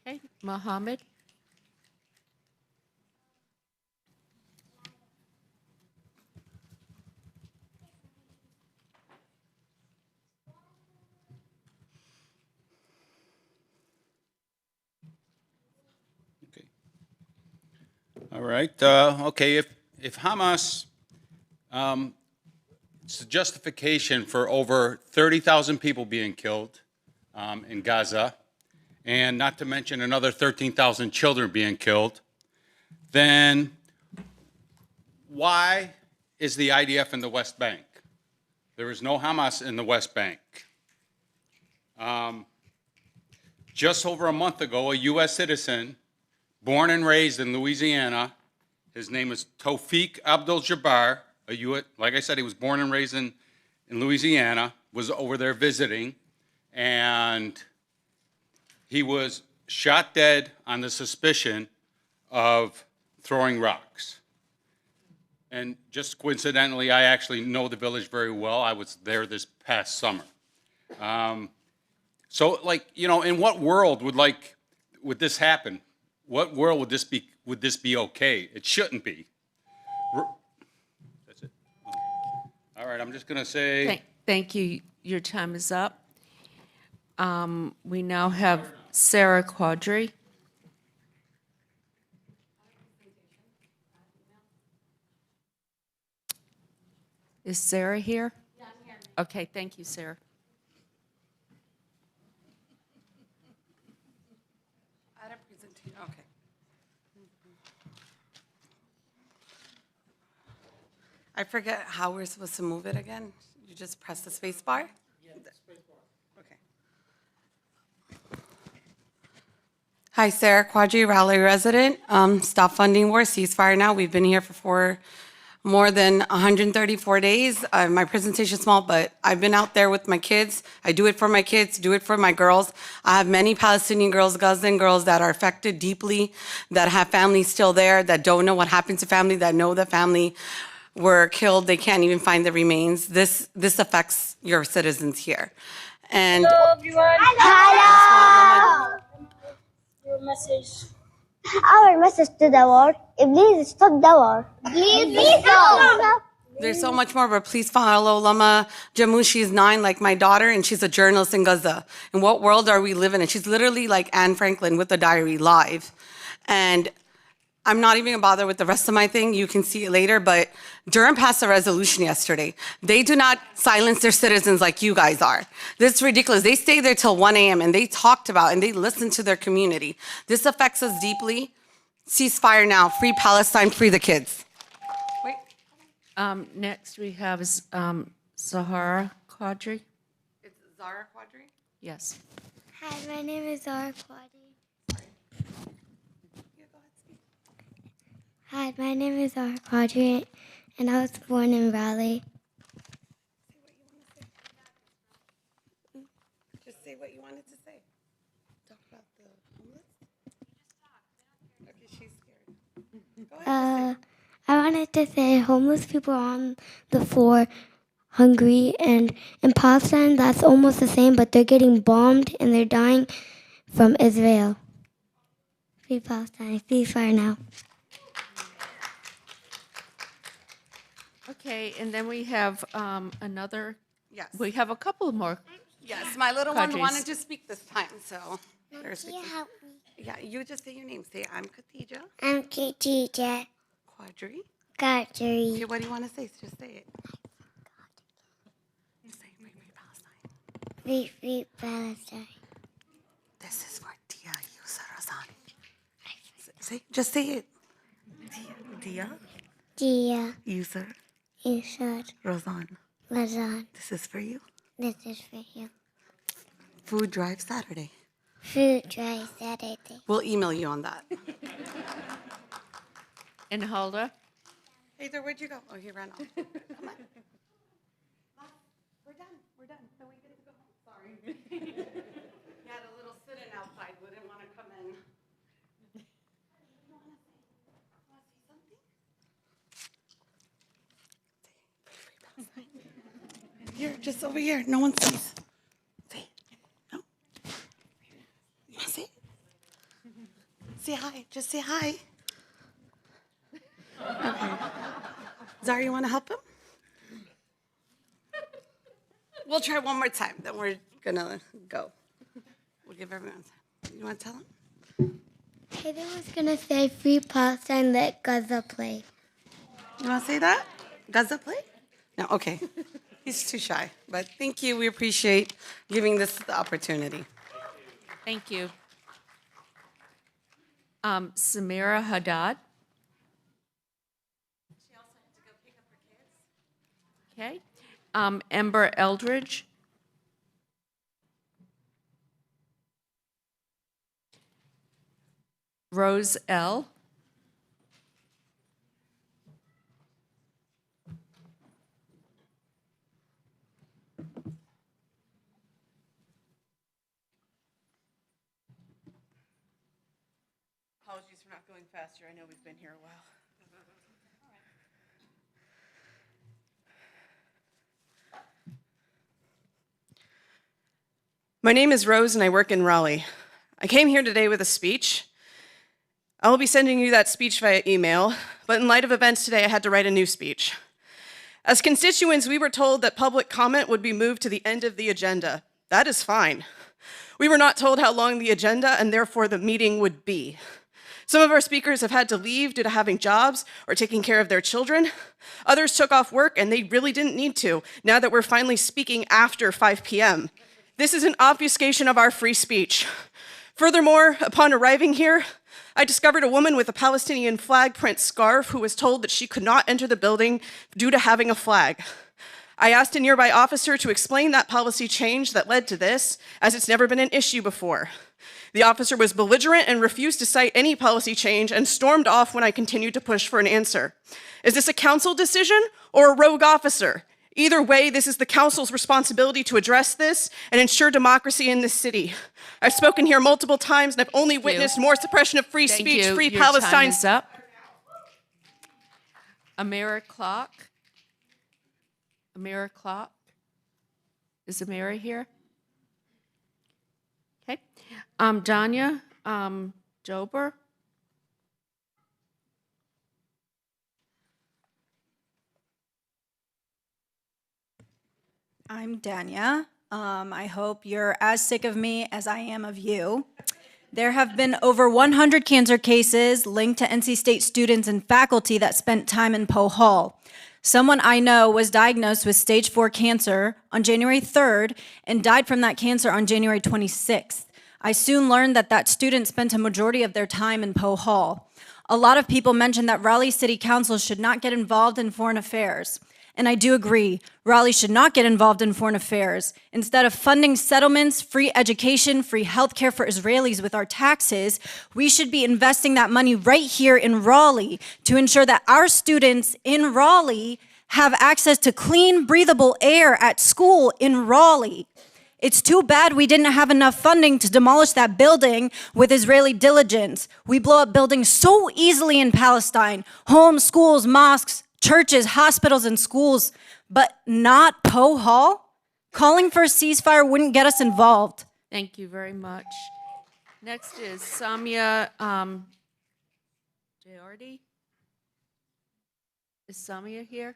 S1: Okay. Mohammed?
S22: All right. Okay. If Hamas, it's a justification for over 30,000 people being killed in Gaza, and not to mention another 13,000 children being killed, then why is the IDF in the West Bank? There is no Hamas in the West Bank. Just over a month ago, a U.S. citizen born and raised in Louisiana, his name is Tawfiq Abdul-Jabbar, like I said, he was born and raised in Louisiana, was over there visiting, and he was shot dead on the suspicion of throwing rocks. And just coincidentally, I actually know the village very well. I was there this past summer. So, like, you know, in what world would this happen? What world would this be okay? It shouldn't be. That's it. All right, I'm just going to say.
S1: Thank you. Your time is up. We now have Sarah Quadri. Is Sarah here? Yeah, I'm here. Okay, thank you, Sarah.
S24: Okay. I forget how we're supposed to move it again. You just press the space bar? Yeah, space bar. Okay. Hi, Sarah Quadri, Raleigh resident. Stop funding war, ceasefire now. We've been here for more than 134 days. My presentation's small, but I've been out there with my kids. I do it for my kids, do it for my girls. I have many Palestinian girls, Gazan girls that are affected deeply, that have families still there, that don't know what happened to family, that know the family were killed. They can't even find the remains. This affects your citizens here. And
S8: hello, everyone. Hello. Your message. Our message to the world: please stop the war. Please stop.
S24: there's so much more, but please follow Lama Jammu. She's 9, like my daughter, and she's a journalist in Gaza. In what world are we living in? She's literally like Anne Franklin with the diary live. And I'm not even gonna bother with the rest of my thing. You can see it later, but Durham passed a resolution yesterday. They do not silence their citizens like you guys are. This is ridiculous. They stay there till 1 a.m. and they talked about and they listened to their community. This affects us deeply. Ceasefire now. Free Palestine, free the kids. Wait.
S1: Next we have Zahara Quadri.
S24: It's Zara Quadri?
S1: Yes.
S8: Hi, my name is Zara Quadri. Hi, my name is Zara Quadri, and I was born in Raleigh.
S24: Just say what you wanted to say. Talk about the homeless. Okay, she's scared. Go ahead.
S8: I wanted to say homeless people are on the floor, hungry, and in Palestine that's almost the same, but they're getting bombed and they're dying from Israel. Free Palestine, ceasefire now.
S1: Okay, and then we have another.
S24: Yes.
S1: We have a couple more.
S24: Yes, my little one
S1: Quadris.
S24: wanted to speak this time, so. there's the-
S8: help me?
S24: Yeah, you just say your name. Say, I'm Khadija
S8: I'm Khadija
S24: Quadri.
S8: Quadri.
S24: Okay, what do you want to say? Just say it. Say free
S8: Free Palestine.
S24: This is for Dia Yusra Razan. Say, just say it. Dia
S8: Dia
S24: Yusra
S8: Ishad
S24: Razan.
S8: Lazan.
S24: This is for you.
S8: This is for you.
S24: Food drive Saturday.
S8: Food drive Saturday.
S24: We'll email you on that.
S1: And Hulda.
S24: Hey there, where'd you go? Oh, he ran off. Come on. We're done. We're done. So we get to go home. Sorry. He had a little sit-in outside. Wouldn't want to come in. Here, just over here. No one sees. Say it. No. You want to say it? Say hi. Just say hi. Okay. Zara, you want to help him? We'll try one more time, then we're gonna go. We'll give everyone time. You want to tell him?
S8: Hayden was gonna say free Palestine, let Gaza play.
S24: You want to say that? Gaza play? No, okay. He's too shy, but thank you. We appreciate giving this the opportunity.
S1: Thank you. Samira Haddad.
S24: She also had to go pick up her kids.
S1: Okay. Ember Eldridge. Rose L.
S10: Apologies for not going faster. I know we've been here a while. My name is Rose and I work in Raleigh. I came here today with a speech. I will be sending you that speech via email, but in light of events today, I had to write a new speech. As constituents, we were told that public comment would be moved to the end of the agenda. That is fine. We were not told how long the agenda and therefore the meeting would be. Some of our speakers have had to leave due to having jobs or taking care of their children. Others took off work and they really didn't need to, now that we're finally speaking after 5 p.m. This is an obfuscation of our free speech. Furthermore, upon arriving here, I discovered a woman with a Palestinian flag print scarf who was told that she could not enter the building due to having a flag. I asked a nearby officer to explain that policy change that led to this, as it's never been an issue before. The officer was belligerent and refused to cite any policy change and stormed off when I continued to push for an answer. Is this a council decision or a rogue officer? Either way, this is the council's responsibility to address this and ensure democracy in this city. I've spoken here multiple times and I've only witnessed more suppression of free
S1: Thank
S10: speech,
S1: you.
S10: free
S1: Your time
S10: Palestine.
S1: is up. Amira Clark. Amira Clark. Is Amira here? Okay. Danya Jober.
S4: I'm Danya. I hope you're as sick of me as I am of you. There have been over 100 cancer cases linked to NC State students and faculty that spent time in Poe Hall. Someone I know was diagnosed with stage 4 cancer on January 3rd and died from that cancer on January 26th. I soon learned that that student spent a majority of their time in Poe Hall. A lot of people mentioned that Raleigh City Council should not get involved in foreign affairs. And I do agree, Raleigh should not get involved in foreign affairs. Instead of funding settlements, free education, free healthcare for Israelis with our taxes, we should be investing that money right here in Raleigh to ensure that our students in Raleigh have access to clean, breathable air at school in Raleigh. It's too bad we didn't have enough funding to demolish that building with Israeli diligence. We blow up buildings so easily in Palestine, homes, schools, mosques, churches, hospitals, and schools, but not Poe Hall? Calling for a ceasefire wouldn't get us involved.
S1: Thank you very much. Next is Samia Jayardi. Is Samia here?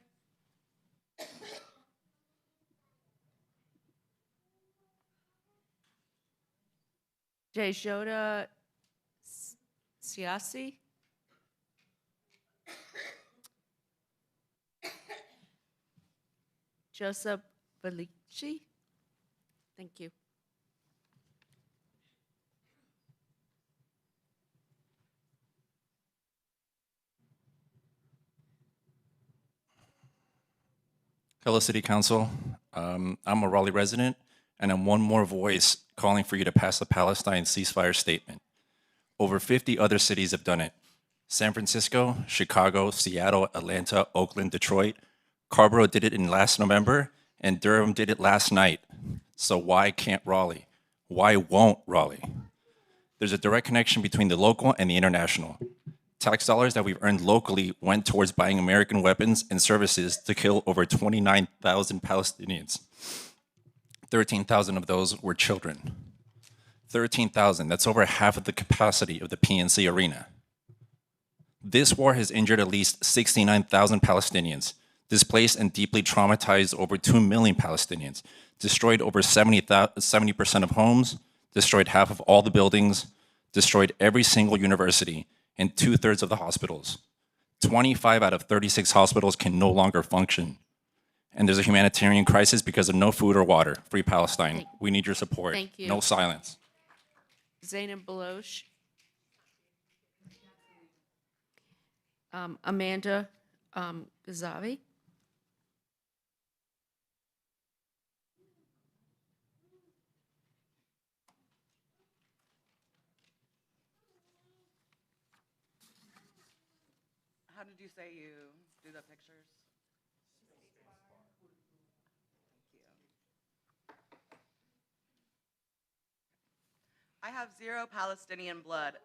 S1: Jajoda Siasi? Joseph Belici? Thank you.
S16: Hello, City Council. I'm a Raleigh resident, and I'm one more voice calling for you to pass the Palestine ceasefire statement. Over 50 other cities have done it. San Francisco, Chicago, Seattle, Atlanta, Oakland, Detroit. Carborough did it in last November, and Durham did it last night. So why can't Raleigh? Why won't Raleigh? There's a direct connection between the local and the international. Tax dollars that we've earned locally went towards buying American weapons and services to kill over 29,000 Palestinians. 13,000 of those were children. 13,000, that's over half of the capacity of the PNC arena. This war has injured at least 69,000 Palestinians, displaced and deeply traumatized over 2 million Palestinians, destroyed over 70% of homes, destroyed half of all the buildings, destroyed every single university, and 2/3 of the hospitals. 25 out of 36 hospitals can no longer function. And there's a humanitarian crisis because of no food or water. Free Palestine. We need your support.
S1: Thank you.
S16: No silence.
S1: Zainab Baloch. Amanda Gazavi.
S19: How did you say you do the pictures? I have zero Palestinian blood.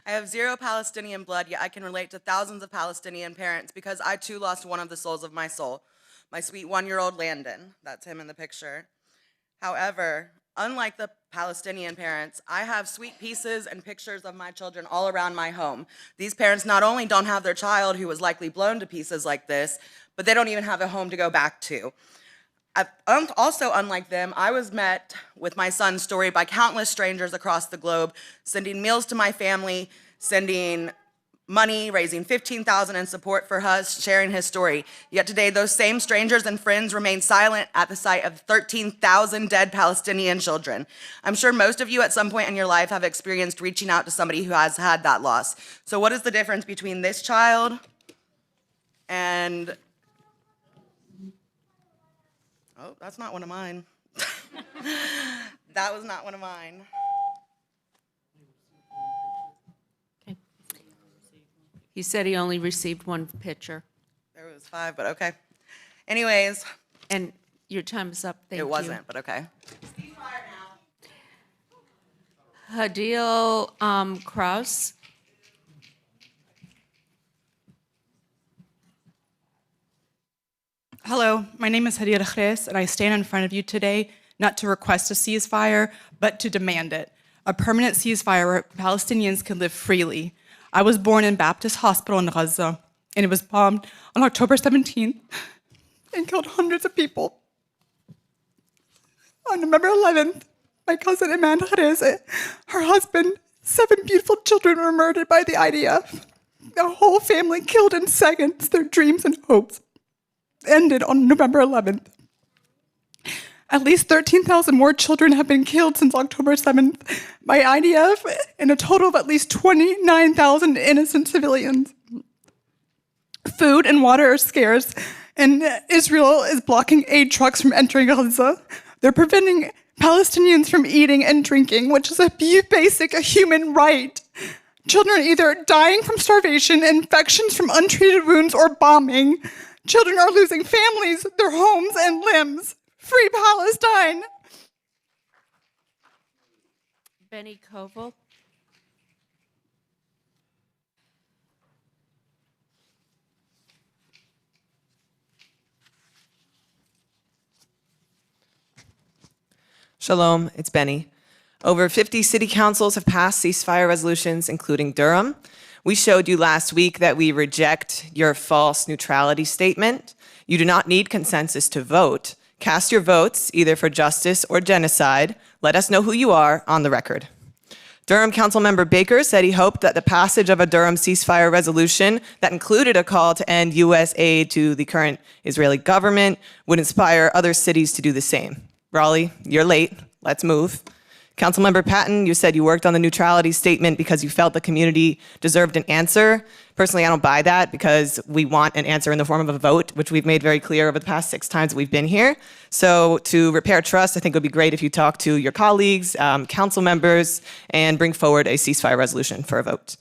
S19: I have zero Palestinian blood, yet I can relate to thousands of Palestinian parents because I too lost one of the souls of my soul, my sweet 1-year-old Landon. That's him in the picture. However, unlike the Palestinian parents, I have sweet pieces and pictures of my children all around my home. These parents not only don't have their child who was likely blown to pieces like this, but they don't even have a home to go back to. Also, unlike them, I was met with my son's story by countless strangers across the globe, sending meals to my family, sending money, raising $15,000 in support for us, sharing his story. Yet today, those same strangers and friends remain silent at the sight of 13,000 dead Palestinian children. I'm sure most of you at some point in your life have experienced reaching out to somebody who has had that loss. So what is the difference between this child and Oh, that's not one of mine. That was not one of mine.
S1: He said he only received one picture.
S19: There was 5, but okay. Anyways.
S1: And your time is up. Thank you.
S19: It wasn't, but okay.
S1: Hadil Kraus.
S3: Hello, my name is Hadia Khres, and I stand in front of you today not to request a ceasefire, but to demand it. A permanent ceasefire where Palestinians can live freely. I was born in Baptist Hospital in Gaza, and it was bombed on October 17th and killed hundreds of people. On November 11th, my cousin Iman Khres, her husband, 7 beautiful children were murdered by the IDF. The whole family killed in seconds, their dreams and hopes ended on November 11th. At least 13,000 more children have been killed since October 7th by IDF, and a total of at least 29,000 innocent civilians. Food and water are scarce, and Israel is blocking aid trucks from entering Gaza. They're preventing Palestinians from eating and drinking, which is a basic human right. Children are either dying from starvation, infections from untreated wounds, or bombing. Children are losing families, their homes, and limbs. Free Palestine!
S1: Benny Koval.
S9: Shalom, it's Benny. Over 50 city councils have passed ceasefire resolutions, including Durham. We showed you last week that we reject your false neutrality statement. You do not need consensus to vote. Cast your votes either for justice or genocide. Let us know who you are on the record. Durham Councilmember Baker said he hoped that the passage of a Durham ceasefire resolution that included a call to end U.S. aid to the current Israeli government would inspire other cities to do the same. Raleigh, you're late. Let's move. Councilmember Patton, you said you worked on the neutrality statement because you felt the community deserved an answer. Personally, I don't buy that because we want an answer in the form of a vote, which we've made very clear over the past 6 times we've been here. So to repair trust, I think it would be great if you talk to your colleagues, council members, and bring forward a ceasefire resolution for a vote.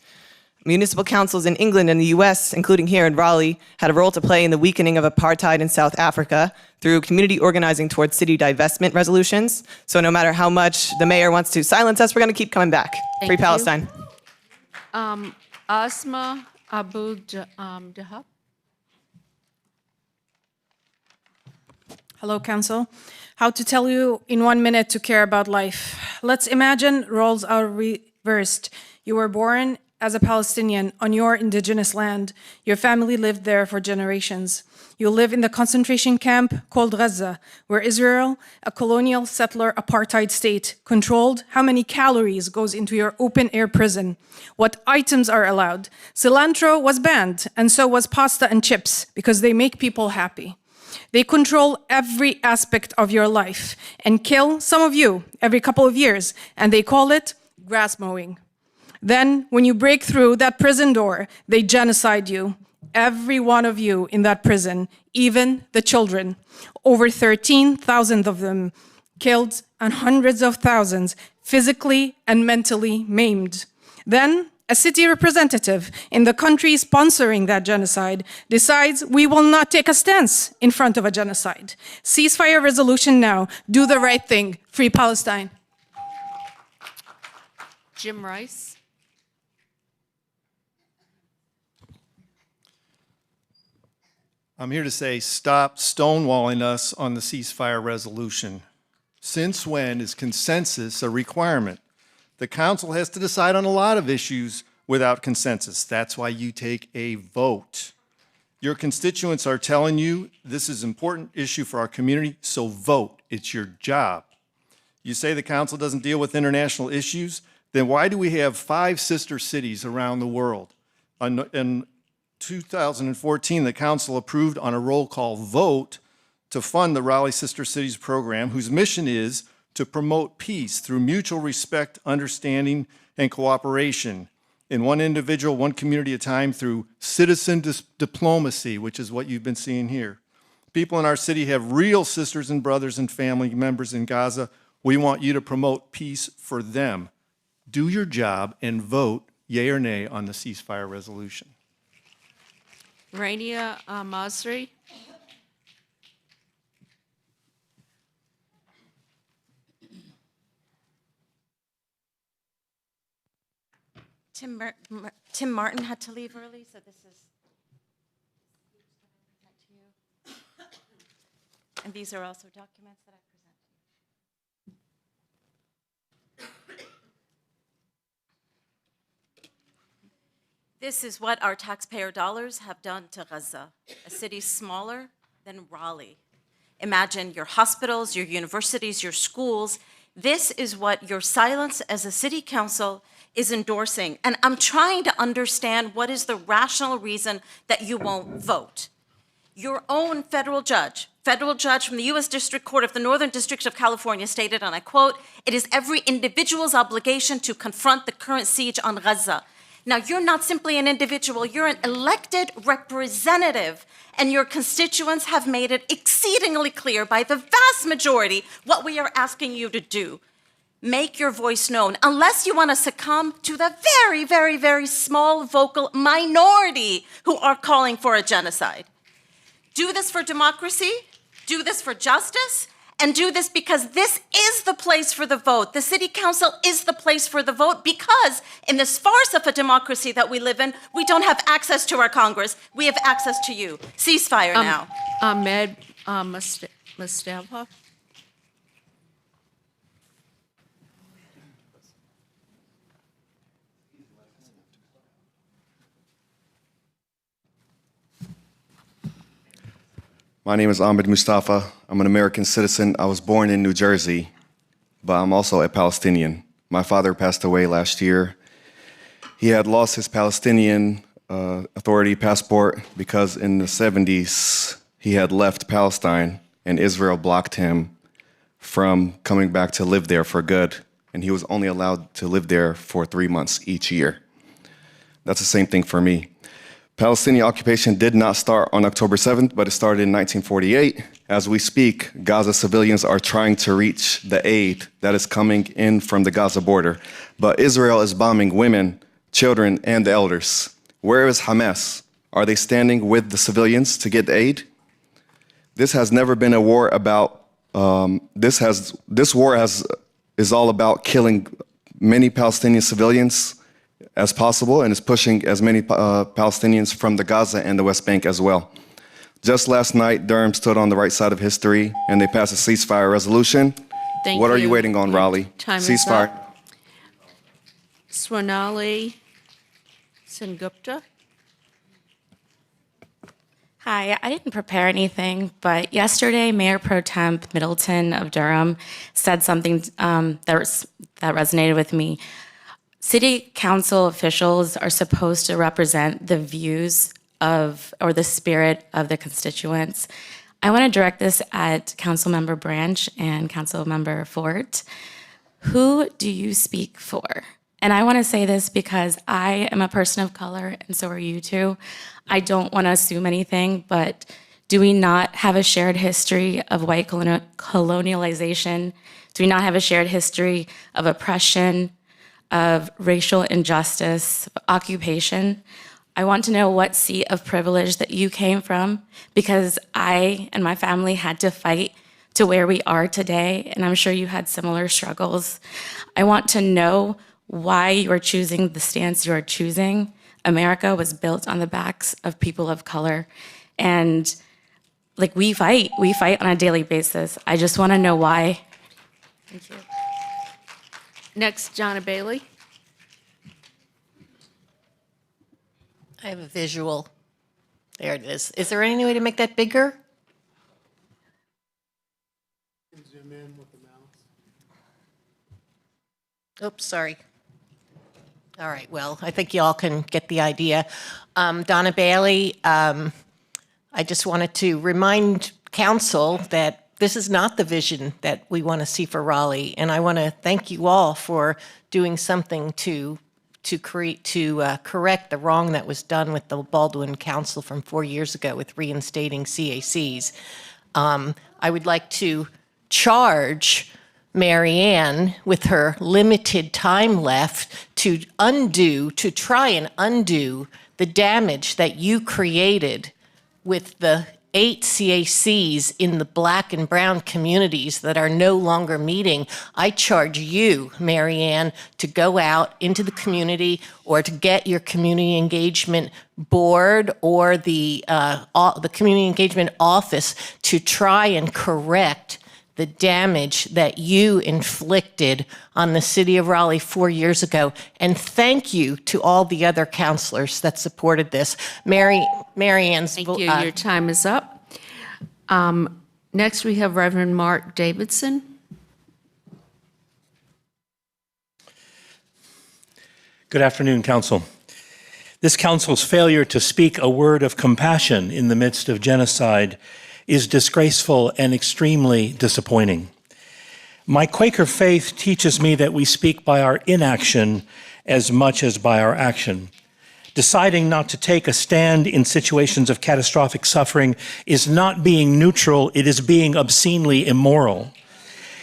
S9: Municipal councils in England and the US, including here in Raleigh, had a role to play in the weakening of apartheid in South Africa through community organizing towards city divestment resolutions. So no matter how much the mayor wants to silence us, we're going to keep coming back. Free Palestine.
S1: Asma Abu Dahab.
S11: Hello, Council. How to tell you in 1 minute to care about life. Let's imagine roles are reversed. You were born as a Palestinian on your indigenous land. Your family lived there for generations. You live in the concentration camp called Gaza, where Israel, a colonial settler apartheid state, controlled how many calories goes into your open-air prison, what items are allowed. Cilantro was banned, and so was pasta and chips, because they make people happy. They control every aspect of your life and kill some of you every couple of years, and they call it grass mowing. Then, when you break through that prison door, they genocide you. Every one of you in that prison, even the children. Over 13,000 of them killed and hundreds of thousands physically and mentally maimed. Then, a city representative in the country sponsoring that genocide decides we will not take a stance in front of a genocide. Ceasefire resolution now. Do the right thing. Free Palestine.
S1: Jim Rice.
S21: I'm here to say stop stonewalling us on the ceasefire resolution. Since when is consensus a requirement? The council has to decide on a lot of issues without consensus. That's why you take a vote. Your constituents are telling you this is an important issue for our community, so vote. It's your job. You say the council doesn't deal with international issues, then why do we have 5 sister cities around the world? In 2014, the council approved on a roll call vote to fund the Raleigh Sister Cities program, whose mission is to promote peace through mutual respect, understanding, and cooperation in one individual, one community at a time through citizen diplomacy, which is what you've been seeing here. People in our city have real sisters and brothers and family members in Gaza. We want you to promote peace for them. Do your job and vote yea or nay on the ceasefire resolution.
S1: Rania Masri.
S6: Tim Martin had to leave early, so this is. And these are also documents that I present to you. This is what our taxpayer dollars have done to Gaza, a city smaller than Raleigh. Imagine your hospitals, your universities, your schools. This is what your silence as a city council is endorsing. And I'm trying to understand what is the rational reason that you won't vote. Your own federal judge from the U.S. District Court of the Northern District of California stated, and I quote, "It is every individual's obligation to confront the current siege on Gaza." Now, you're not simply an individual, you're an elected representative, and your constituents have made it exceedingly clear by the vast majority what we are asking you to do. Make your voice known, unless you want to succumb to the very, very, very small vocal minority who are calling for a genocide. Do this for democracy, do this for justice, and do this because this is the place for the vote. The city council is the place for the vote because in this farce of a democracy that we live in, we don't have access to our Congress. We have access to you. Ceasefire now.
S1: Ahmed Mustafa.
S12: My name is Ahmed Mustafa. I'm an American citizen. I was born in New Jersey, but I'm also a Palestinian. My father passed away last year. He had lost his Palestinian Authority passport because in the 70s he had left Palestine and Israel blocked him from coming back to live there for good. And he was only allowed to live there for 3 months each year. That's the same thing for me. Palestinian occupation did not start on October 7th, but it started in 1948. As we speak, Gaza civilians are trying to reach the aid that is coming in from the Gaza border. But Israel is bombing women, children, and the elders. Where is Hamas? Are they standing with the civilians to get aid? This has never been a war about, this war is all about killing many Palestinian civilians as possible and is pushing as many Palestinians from the Gaza and the West Bank as well. Just last night, Durham stood on the right side of history and they passed a ceasefire resolution. What are you waiting on, Raleigh?
S1: Time is
S12: Ceasefire.
S1: up. Swarnali Sengupta.
S14: Hi, I didn't prepare anything, but yesterday Mayor Pro Temp Middleton of Durham said something that resonated with me. City council officials are supposed to represent the views of, or the spirit of the constituents. I want to direct this at Councilmember Branch and Councilmember Fort. Who do you speak for? And I want to say this because I am a person of color, and so are you too. I don't want to assume anything, but do we not have a shared history of white colonialization? Do we not have a shared history of oppression, of racial injustice, of occupation? I want to know what seat of privilege that you came from, because I and my family had to fight to where we are today, and I'm sure you had similar struggles. I want to know why you are choosing the stance you are choosing. America was built on the backs of people of color, and like we fight on a daily basis. I just want to know why. Thank you.
S1: Next, Jonna Bailey.
S15: I have a visual. There it is. Is there any way to make that bigger?
S25: Zoom in with the mouse.
S15: Oops, sorry. All right, well, I think y'all can get the idea. Donna Bailey, I just wanted to remind council that this is not the vision that we want to see for Raleigh, and I want to thank you all for doing something to to correct the wrong that was done with the Baldwin Council from 4 years ago with reinstating CACs. I would like to charge Mary Ann with her limited time left to try and undo the damage that you created with the 8 CACs in the Black and brown communities that are no longer meeting. I charge you, Mary Ann, to go out into the community or to get your community engagement board or the community engagement office to try and correct the damage that you inflicted on the city of Raleigh 4 years ago. And thank you to all the other counselors that supported this. Mary Ann's...
S1: Thank you. Your time is up. Next, we have Reverend Mark Davidson.
S7: Good afternoon, Council. This Council's failure to speak a word of compassion in the midst of genocide is disgraceful and extremely disappointing. My Quaker faith teaches me that we speak by our inaction as much as by our action. Deciding not to take a stand in situations of catastrophic suffering is not being neutral, it is being obscenely immoral.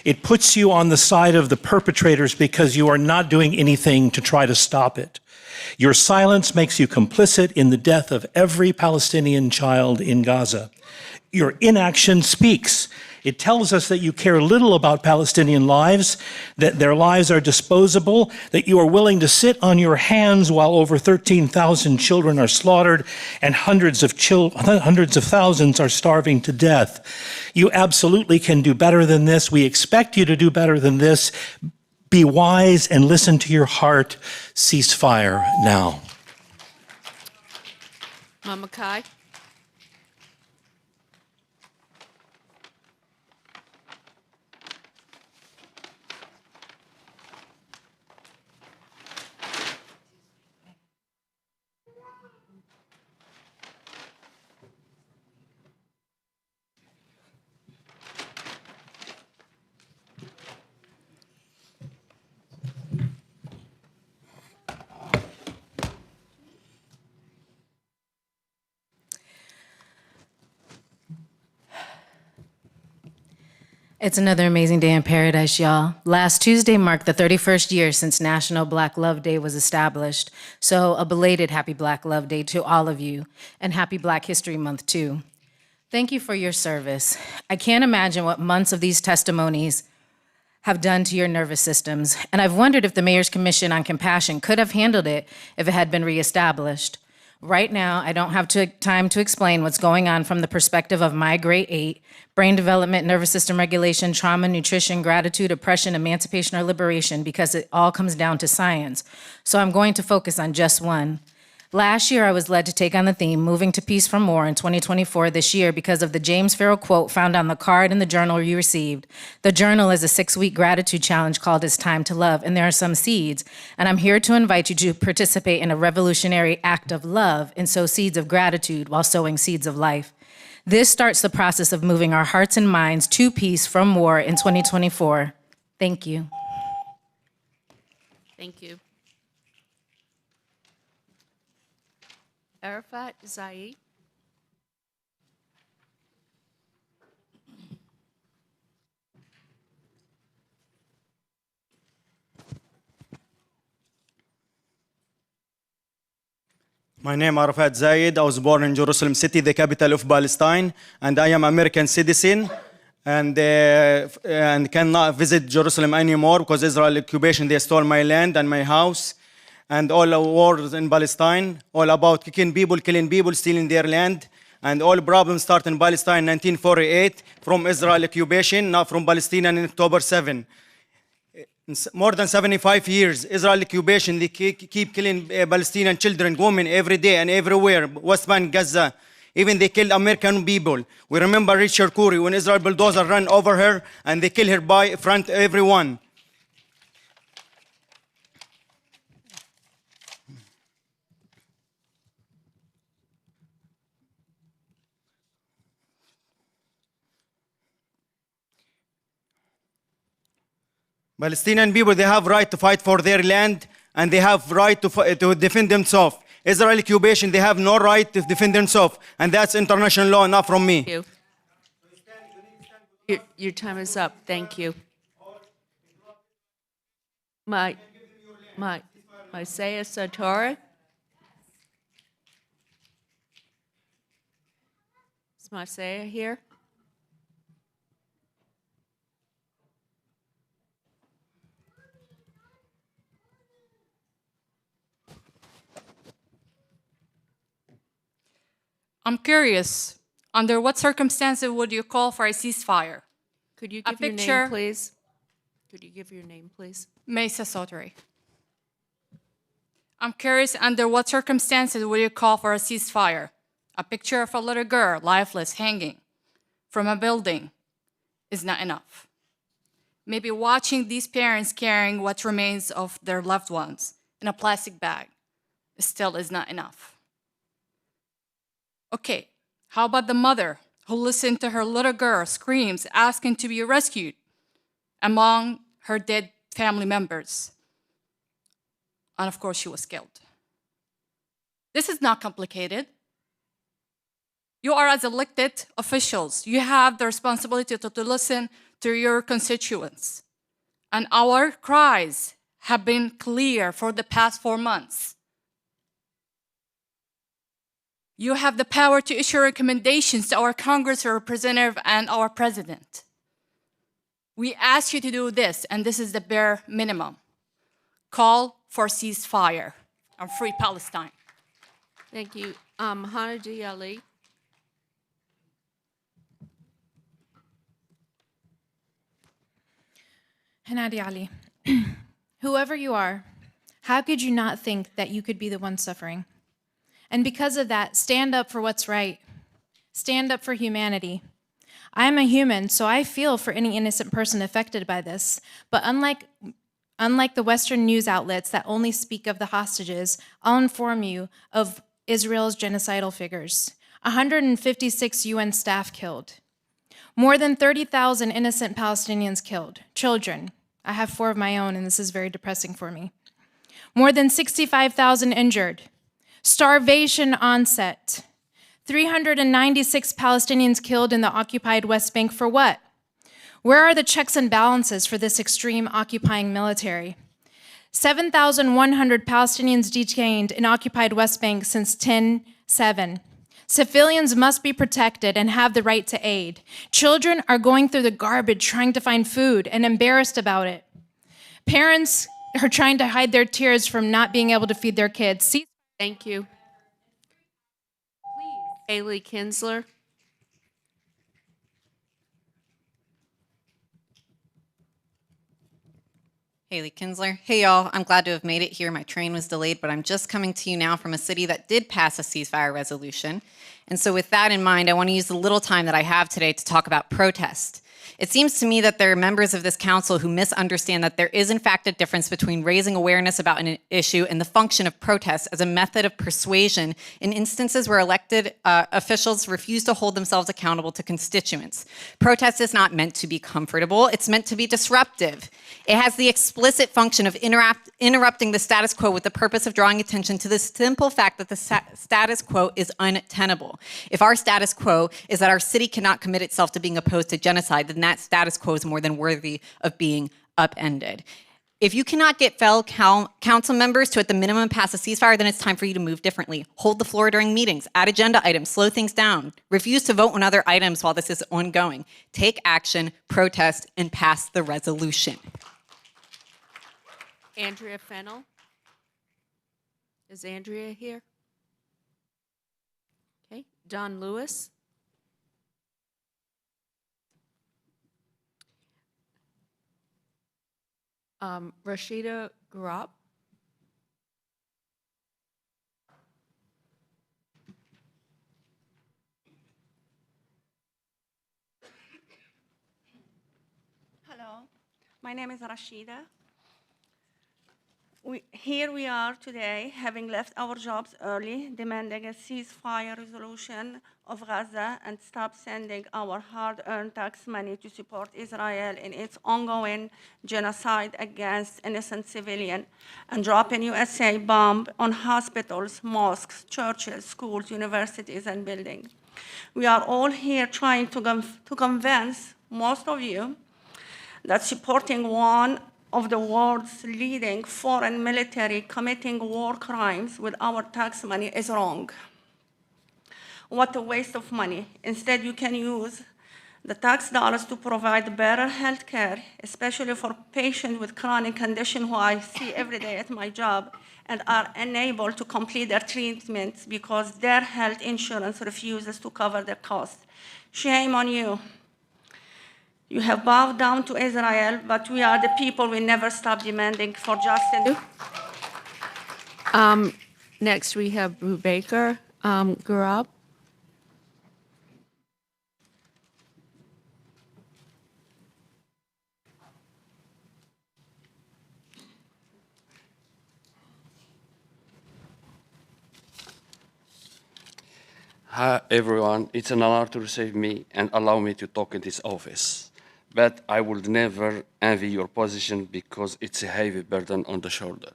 S7: It puts you on the side of the perpetrators because you are not doing anything to try to stop it. Your silence makes you complicit in the death of every Palestinian child in Gaza. Your inaction speaks. It tells us that you care little about Palestinian lives, that their lives are disposable, that you are willing to sit on your hands while over 13,000 children are slaughtered and hundreds of thousands are starving to death. You absolutely can do better than this. We expect you to do better than this. Be wise and listen to your heart. Cease fire now.
S1: Mama Kai.
S13: It's another amazing day in paradise, y'all. Last Tuesday marked the 31st year since National Black Love Day was established. So a belated Happy Black Love Day to all of you, and Happy Black History Month too. Thank you for your service. I can't imagine what months of these testimonies have done to your nervous systems, and I've wondered if the Mayor's Commission on Compassion could have handled it if it had been reestablished. Right now, I don't have time to explain what's going on from the perspective of my grade 8, brain development, nervous system regulation, trauma, nutrition, gratitude, oppression, emancipation, or liberation, because it all comes down to science. So I'm going to focus on just one. Last year, I was led to take on the theme, Moving to Peace from War in 2024 this year because of the James Farrell quote found on the card in the journal you received. The journal is a 6-week gratitude challenge called It's Time to Love, and there are some seeds. And I'm here to invite you to participate in a revolutionary act of love and sow seeds of gratitude while sowing seeds of life. This starts the process of moving our hearts and minds to peace from war in 2024. Thank you.
S1: Thank you. Arafat Zaid.
S17: My name is Arafat Zaid. I was born in Jerusalem City, the capital of Palestine, and I am American citizen and cannot visit Jerusalem anymore because Israel occupation, they stole my land and my house. And all the wars in Palestine, all about kicking people, killing people, stealing their land. And all problems start in Palestine in 1948 from Israel occupation, not from Palestinian in October 7. More than 75 years, Israel occupation, they keep killing Palestinian children, women every day and everywhere, West Bank, Gaza. Even they killed American people. We remember Richard Curry when Israel bulldozer ran over her and they killed her by front everyone. Palestinian people, they have right to fight for their land and they have right to defend themselves. Israel occupation, they have no right to defend themselves, and that's international law, not from me.
S1: You. Your time is up. Thank you. Isaiah Satori? Is Isaiah here?
S2: I'm curious, under what circumstances would you call for a ceasefire?
S1: Could you
S2: A
S1: give your
S2: picture-
S1: name, please? Could you give your name, please?
S2: Mesa Soteri. I'm curious, under what circumstances would you call for a ceasefire? A picture of a little girl, lifeless, hanging from a building is not enough. Maybe watching these parents carrying what remains of their loved ones in a plastic bag still is not enough. Okay, how about the mother who listened to her little girl screams asking to be rescued among her dead family members? And of course, she was killed. This is not complicated. You are, as elected officials, you have the responsibility to listen to your constituents. And our cries have been clear for the past 4 months. You have the power to issue recommendations to our Congress representative and our president. We ask you to do this, and this is the bare minimum. Call for ceasefire and free Palestine.
S1: Thank you. Hanadi Ali.
S5: Hanadi Ali, whoever you are, how could you not think that you could be the one suffering? And because of that, stand up for what's right. Stand up for humanity. I'm a human, so I feel for any innocent person affected by this. But unlike the Western news outlets that only speak of the hostages, I'll inform you of Israel's genocidal figures. 156 UN staff killed. More than 30,000 innocent Palestinians killed. Children. I have 4 of my own, and this is very depressing for me. More than 65,000 injured. Starvation onset. 396 Palestinians killed in the occupied West Bank for what? Where are the checks and balances for this extreme occupying military? 7,100 Palestinians detained in occupied West Bank since 10/7. Civilians must be protected and have the right to aid. Children are going through the garbage trying to find food and embarrassed about it. Parents are trying to hide their tears from not being able to feed their kids.
S1: Thank you. Haley Kinsler.
S18: Haley Kinsler. Hey, y'all. I'm glad to have made it here. My train was delayed, but I'm just coming to you now from a city that did pass a ceasefire resolution. And so with that in mind, I want to use the little time that I have today to talk about protest. It seems to me that there are members of this council who misunderstand that there is in fact a difference between raising awareness about an issue and the function of protest as a method of persuasion in instances where elected officials refuse to hold themselves accountable to constituents. Protest is not meant to be comfortable, it's meant to be disruptive. It has the explicit function of interrupting the status quo with the purpose of drawing attention to the simple fact that the status quo is untenable. If our status quo is that our city cannot commit itself to being opposed to genocide, then that status quo is more than worthy of being upended. If you cannot get fellow council members to at the minimum pass a ceasefire, then it's time for you to move differently. Hold the floor during meetings, add agenda items, slow things down, refuse to vote on other items while this is ongoing. Take action, protest, and pass the resolution.
S1: Andrea Fennell. Is Andrea here? Okay. Don Lewis. Rashida Garab.
S20: Hello, my name is Rashida.
S8: Here we are today, having left our jobs early, demanding a ceasefire resolution of Gaza and stop sending our hard-earned tax money to support Israel in its ongoing genocide against innocent civilians, and drop an USA bomb on hospitals, mosques, churches, schools, universities, and buildings. We are all here trying to convince most of you that supporting one of the world's leading foreign military committing war crimes with our tax money is wrong. What a waste of money. Instead, you can use the tax dollars to provide better health care, especially for patients with chronic conditions who I see every day at my job and are unable to complete their treatments because their health insurance refuses to cover their costs. Shame on you. You have bowed down to Israel, but we are the people we never stop demanding for justice.
S1: Next, we have Brew Baker. Gurab.
S20: Hi, everyone. It's an honor to receive me and allow me to talk in this office. But I would never envy your position because it's a heavy burden on the shoulder.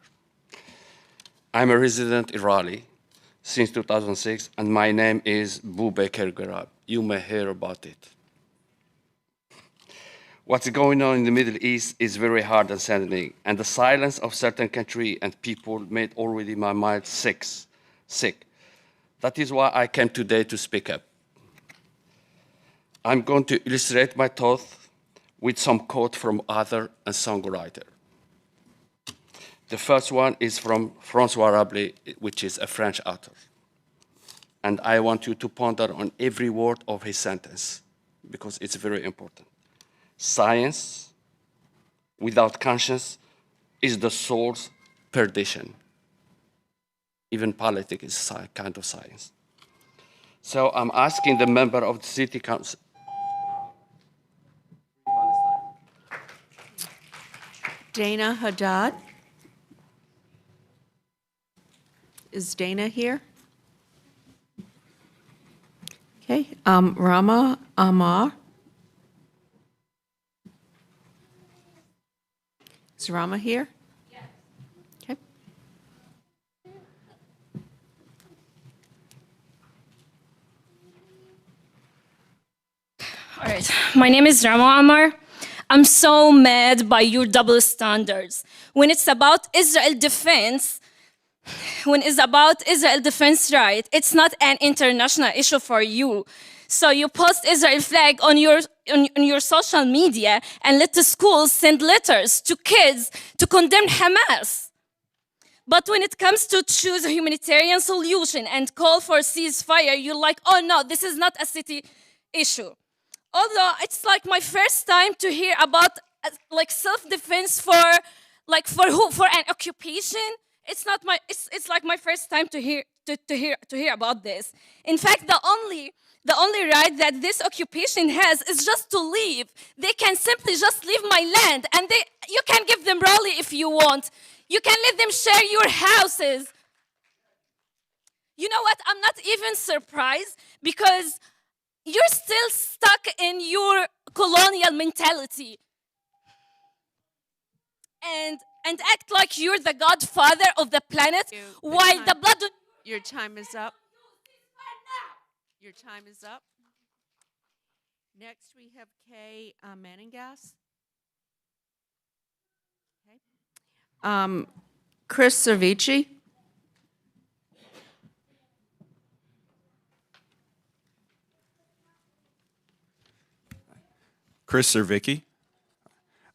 S20: I'm a resident in Raleigh since 2006, and my name is Boubaker Garab. You may hear about it. What's going on in the Middle East is very hard and saddening, and the silence of certain countries and people made already my mind sick. That is why I came today to speak up. I'm going to illustrate my thoughts with some quote from author and songwriter. The first one is from François Rabelais, which is a French author. And I want you to ponder on every word of his sentence, because it's very important. Science without conscience is the soul's perdition. Even politics is a kind of science. So I'm asking the member of the city council.
S1: Dana Haddad. Is Dana here? Okay. Rama Amar. Is Rama here? Yes. Okay.
S22: All right. My name is Rama Amar. I'm so mad by your double standards. When it's about Israel defense, right, it's not an international issue for you. So you post Israel flag on your social media and let the schools send letters to kids to condemn Hamas. But when it comes to choose a humanitarian solution and call for ceasefire, you're like, oh no, this is not a city issue. Although it's like my first time to hear about like self-defense for an occupation. It's like my first time to hear about this. In fact, the only right that this occupation has is just to leave. They can simply just leave my land, and you can give them Raleigh if you want. You can let them share your houses. You know what? I'm not even surprised because you're still stuck in your colonial mentality and act like you're the godfather of the planet while the blood...
S1: Your time is up. Your time is up. Next, we have Kay Manningas. Okay. Chris Cervici.
S23: Chris Cervicki.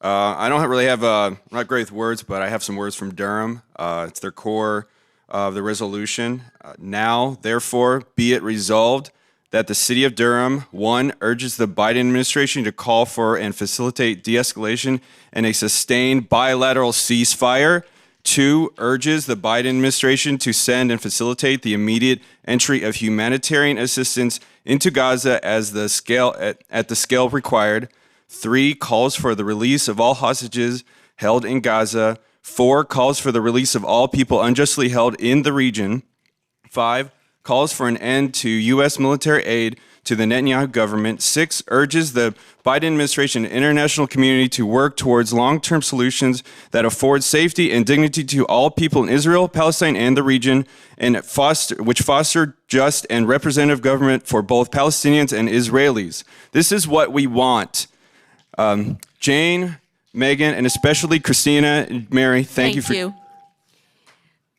S23: I don't really have, not great with words, but I have some words from Durham. It's their core of the resolution. Now, therefore, be it resolved that the city of Durham, 1, urges the Biden administration to call for and facilitate de-escalation and a sustained bilateral ceasefire. 2, urges the Biden administration to send and facilitate the immediate entry of humanitarian assistance into Gaza at the scale required. 3, calls for the release of all hostages held in Gaza. 4 calls for the release of all people unjustly held in the region. 5 calls for an end to U.S. military aid to the Netanyahu government. 6 urges the Biden administration and international community to work towards long-term solutions that afford safety and dignity to all people in Israel, Palestine, and the region, and which foster just and representative government for both Palestinians and Israelis. This is what we want. Jane, Megan, and especially Christina and Mary, thank you for...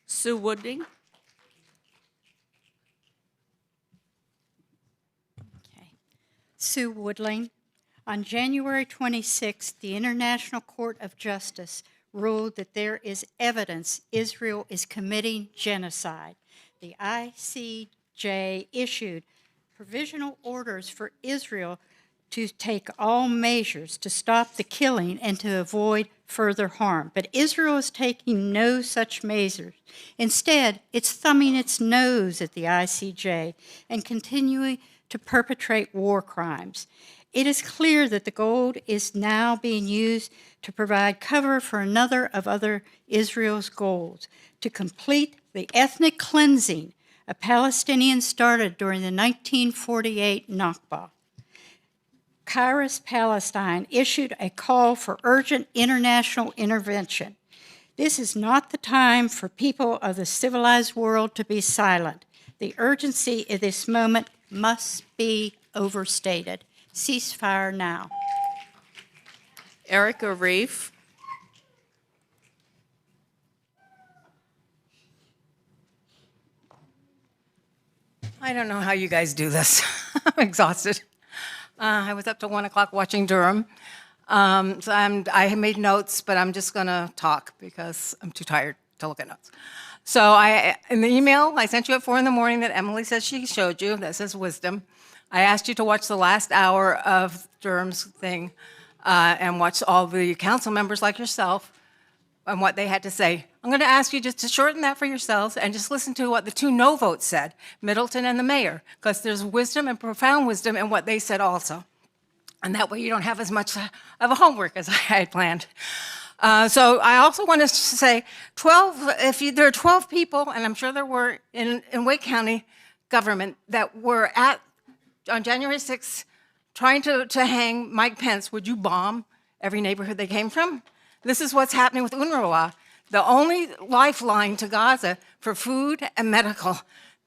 S1: Sue Wooding?
S4: Sue Woodling. On January 26th, the International Court of Justice ruled that there is evidence Israel is committing genocide. The ICJ issued provisional orders for Israel to take all measures to stop the killing and to avoid further harm. But Israel is taking no such measures. Instead, it's thumbing its nose at the ICJ and continuing to perpetrate war crimes. It is clear that the gold is now being used to provide cover for another of other Israel's goals, to complete the ethnic cleansing of Palestinians started during the 1948 Nakba. Kairos Palestine issued a call for urgent international intervention. This is not the time for people of the civilized world to be silent. The urgency of this moment must be overstated. Ceasefire now.
S1: Erica Reef?
S10: I don't know how you guys do this. I'm exhausted. I was up till 1 o'clock watching Durham. I made notes, but I'm just going to talk because I'm too tired to look at notes. So in the email I sent you at 4 in the morning that Emily says she showed you, that says wisdom, I asked you to watch the last hour of Durham's thing and watch all the council members like yourself and what they had to say. I'm going to ask you just to shorten that for yourselves and just listen to what the 2 no votes said, Middleton and the mayor, because there's wisdom and profound wisdom in what they said also. And that way you don't have as much of a homework as I had planned. So I also want to say, there are 12 people, and I'm sure there were in Wake County government that were on January 6th trying to hang Mike Pence, would you bomb every neighborhood they came from? This is what's happening with UNRWA, the only lifeline to Gaza for food and medical.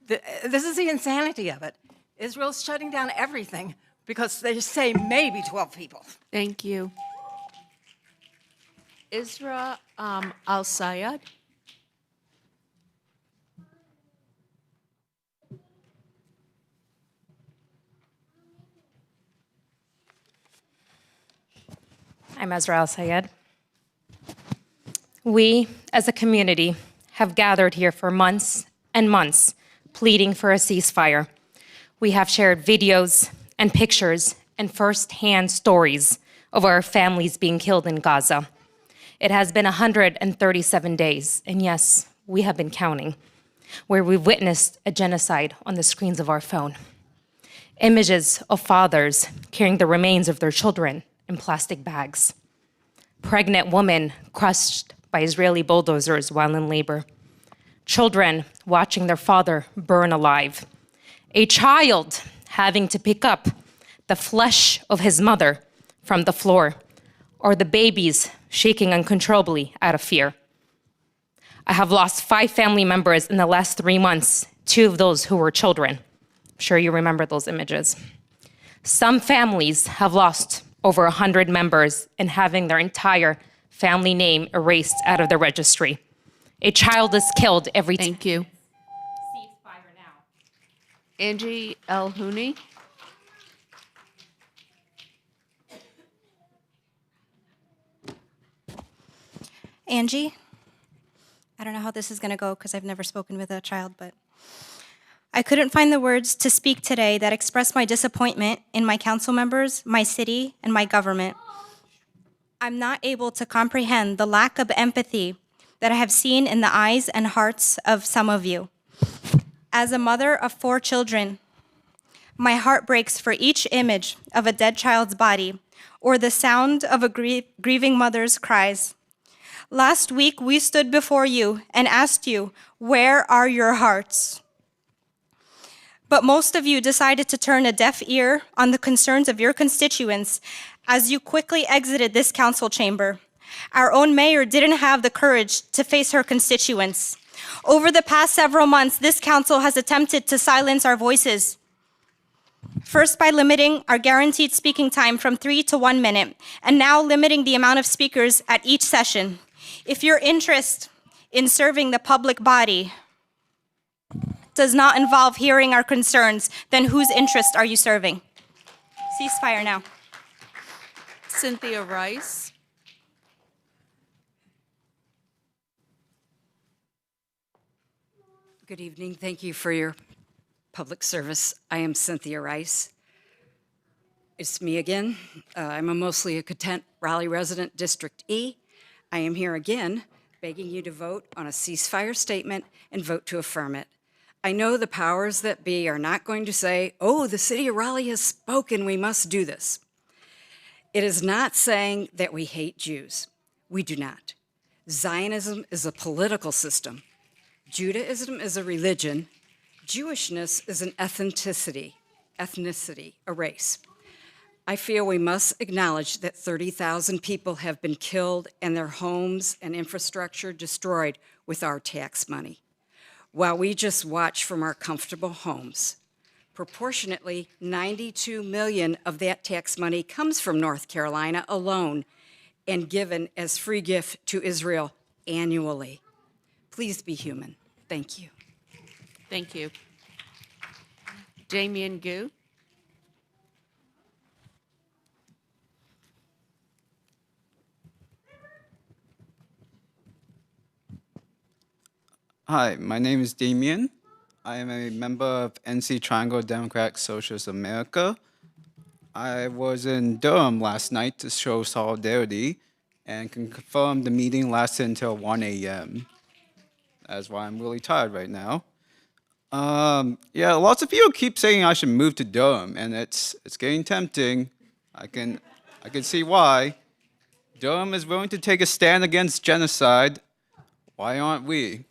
S10: This is the insanity of it. Israel's shutting down everything because they say maybe 12 people.
S1: Thank you. Isra Al-Sayed?
S16: I'm Ezra Al-Sayed. We, as a community, have gathered here for months and months, pleading for a ceasefire. We have shared videos and pictures and first-hand stories of our families being killed in Gaza. It has been 137 days, and yes, we have been counting, where we've witnessed a genocide on the screens of our phone. Images of fathers carrying the remains of their children in plastic bags. Pregnant women crushed by Israeli bulldozers while in labor. Children watching their father burn alive. A child having to pick up the flesh of his mother from the floor, or the babies shaking uncontrollably out of fear. I have lost 5 family members in the last 3 months, 2 of those who were children. I'm sure you remember those images. Some families have lost over 100 members and having their entire family name erased out of the registry. A child is killed every time.
S1: Thank you. Ceasefire now. Angie El-Houni?
S19: Angie, I don't know how this is going to go because I've never spoken with a child, but I couldn't find the words to speak today that express my disappointment in my council members, my city, and my government. I'm not able to comprehend the lack of empathy that I have seen in the eyes and hearts of some of you. As a mother of 4 children, my heart breaks for each image of a dead child's body or the sound of a grieving mother's cries. Last week, we stood before you and asked you, where are your hearts? But most of you decided to turn a deaf ear on the concerns of your constituents as you quickly exited this council chamber. Our own mayor didn't have the courage to face her constituents. Over the past several months, this council has attempted to silence our voices. First, by limiting our guaranteed speaking time from 3 to 1 minute, and now limiting the amount of speakers at each session. If your interest in serving the public body does not involve hearing our concerns, then whose interest are you serving? Ceasefire now.
S1: Cynthia Rice.
S3: Good evening. Thank you for your public service. I am Cynthia Rice. It's me again. I'm mostly a content Raleigh resident, District E. I am here again begging you to vote on a ceasefire statement and vote to affirm it. I know the powers that be are not going to say, oh, the city of Raleigh has spoken, we must do this. It is not saying that we hate Jews. We do not. Zionism is a political system. Judaism is a religion. Jewishness is an ethnicity, a race. I feel we must acknowledge that 30,000 people have been killed and their homes and infrastructure destroyed with our tax money, while we just watch from our comfortable homes. Proportionately, 92 million of that tax money comes from North Carolina alone and given as free gift to Israel annually. Please be human. Thank you.
S1: Thank you. Damien Gu.
S9: Hi, my name is Damien. I am a member of NC Triangle Democratic Socialist America. I was in Durham last night to show solidarity and can confirm the meeting lasted until 1 a.m. That's why I'm really tired right now. Yeah, lots of people keep saying I should move to Durham, and it's getting tempting. I can see why. Durham is willing to take a stand against genocide. Why aren't we?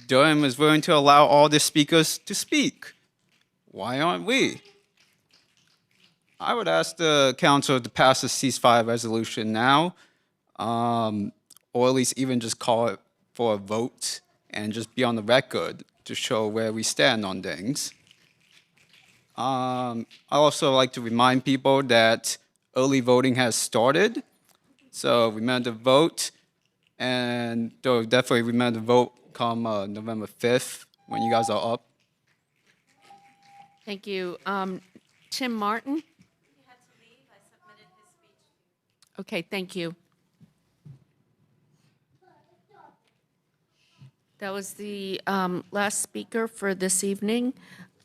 S9: Durham is willing to allow all the speakers to speak. Why aren't we? I would ask the council to pass a ceasefire resolution now, or at least even just call it for a vote and just be on the record to show where we stand on things. I also like to remind people that early voting has started, so remember to vote, and definitely remember to vote come November 5th when you guys are up.
S1: Thank you. Tim Martin? He
S6: had to leave. I submitted his speech.
S1: Okay, thank you. That was the last speaker for this evening.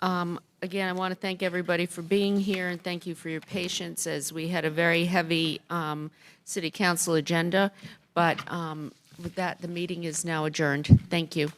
S1: Again, I want to thank everybody for being here and thank you for your patience as we had a very heavy city council agenda. But with that, the meeting is now adjourned. Thank you.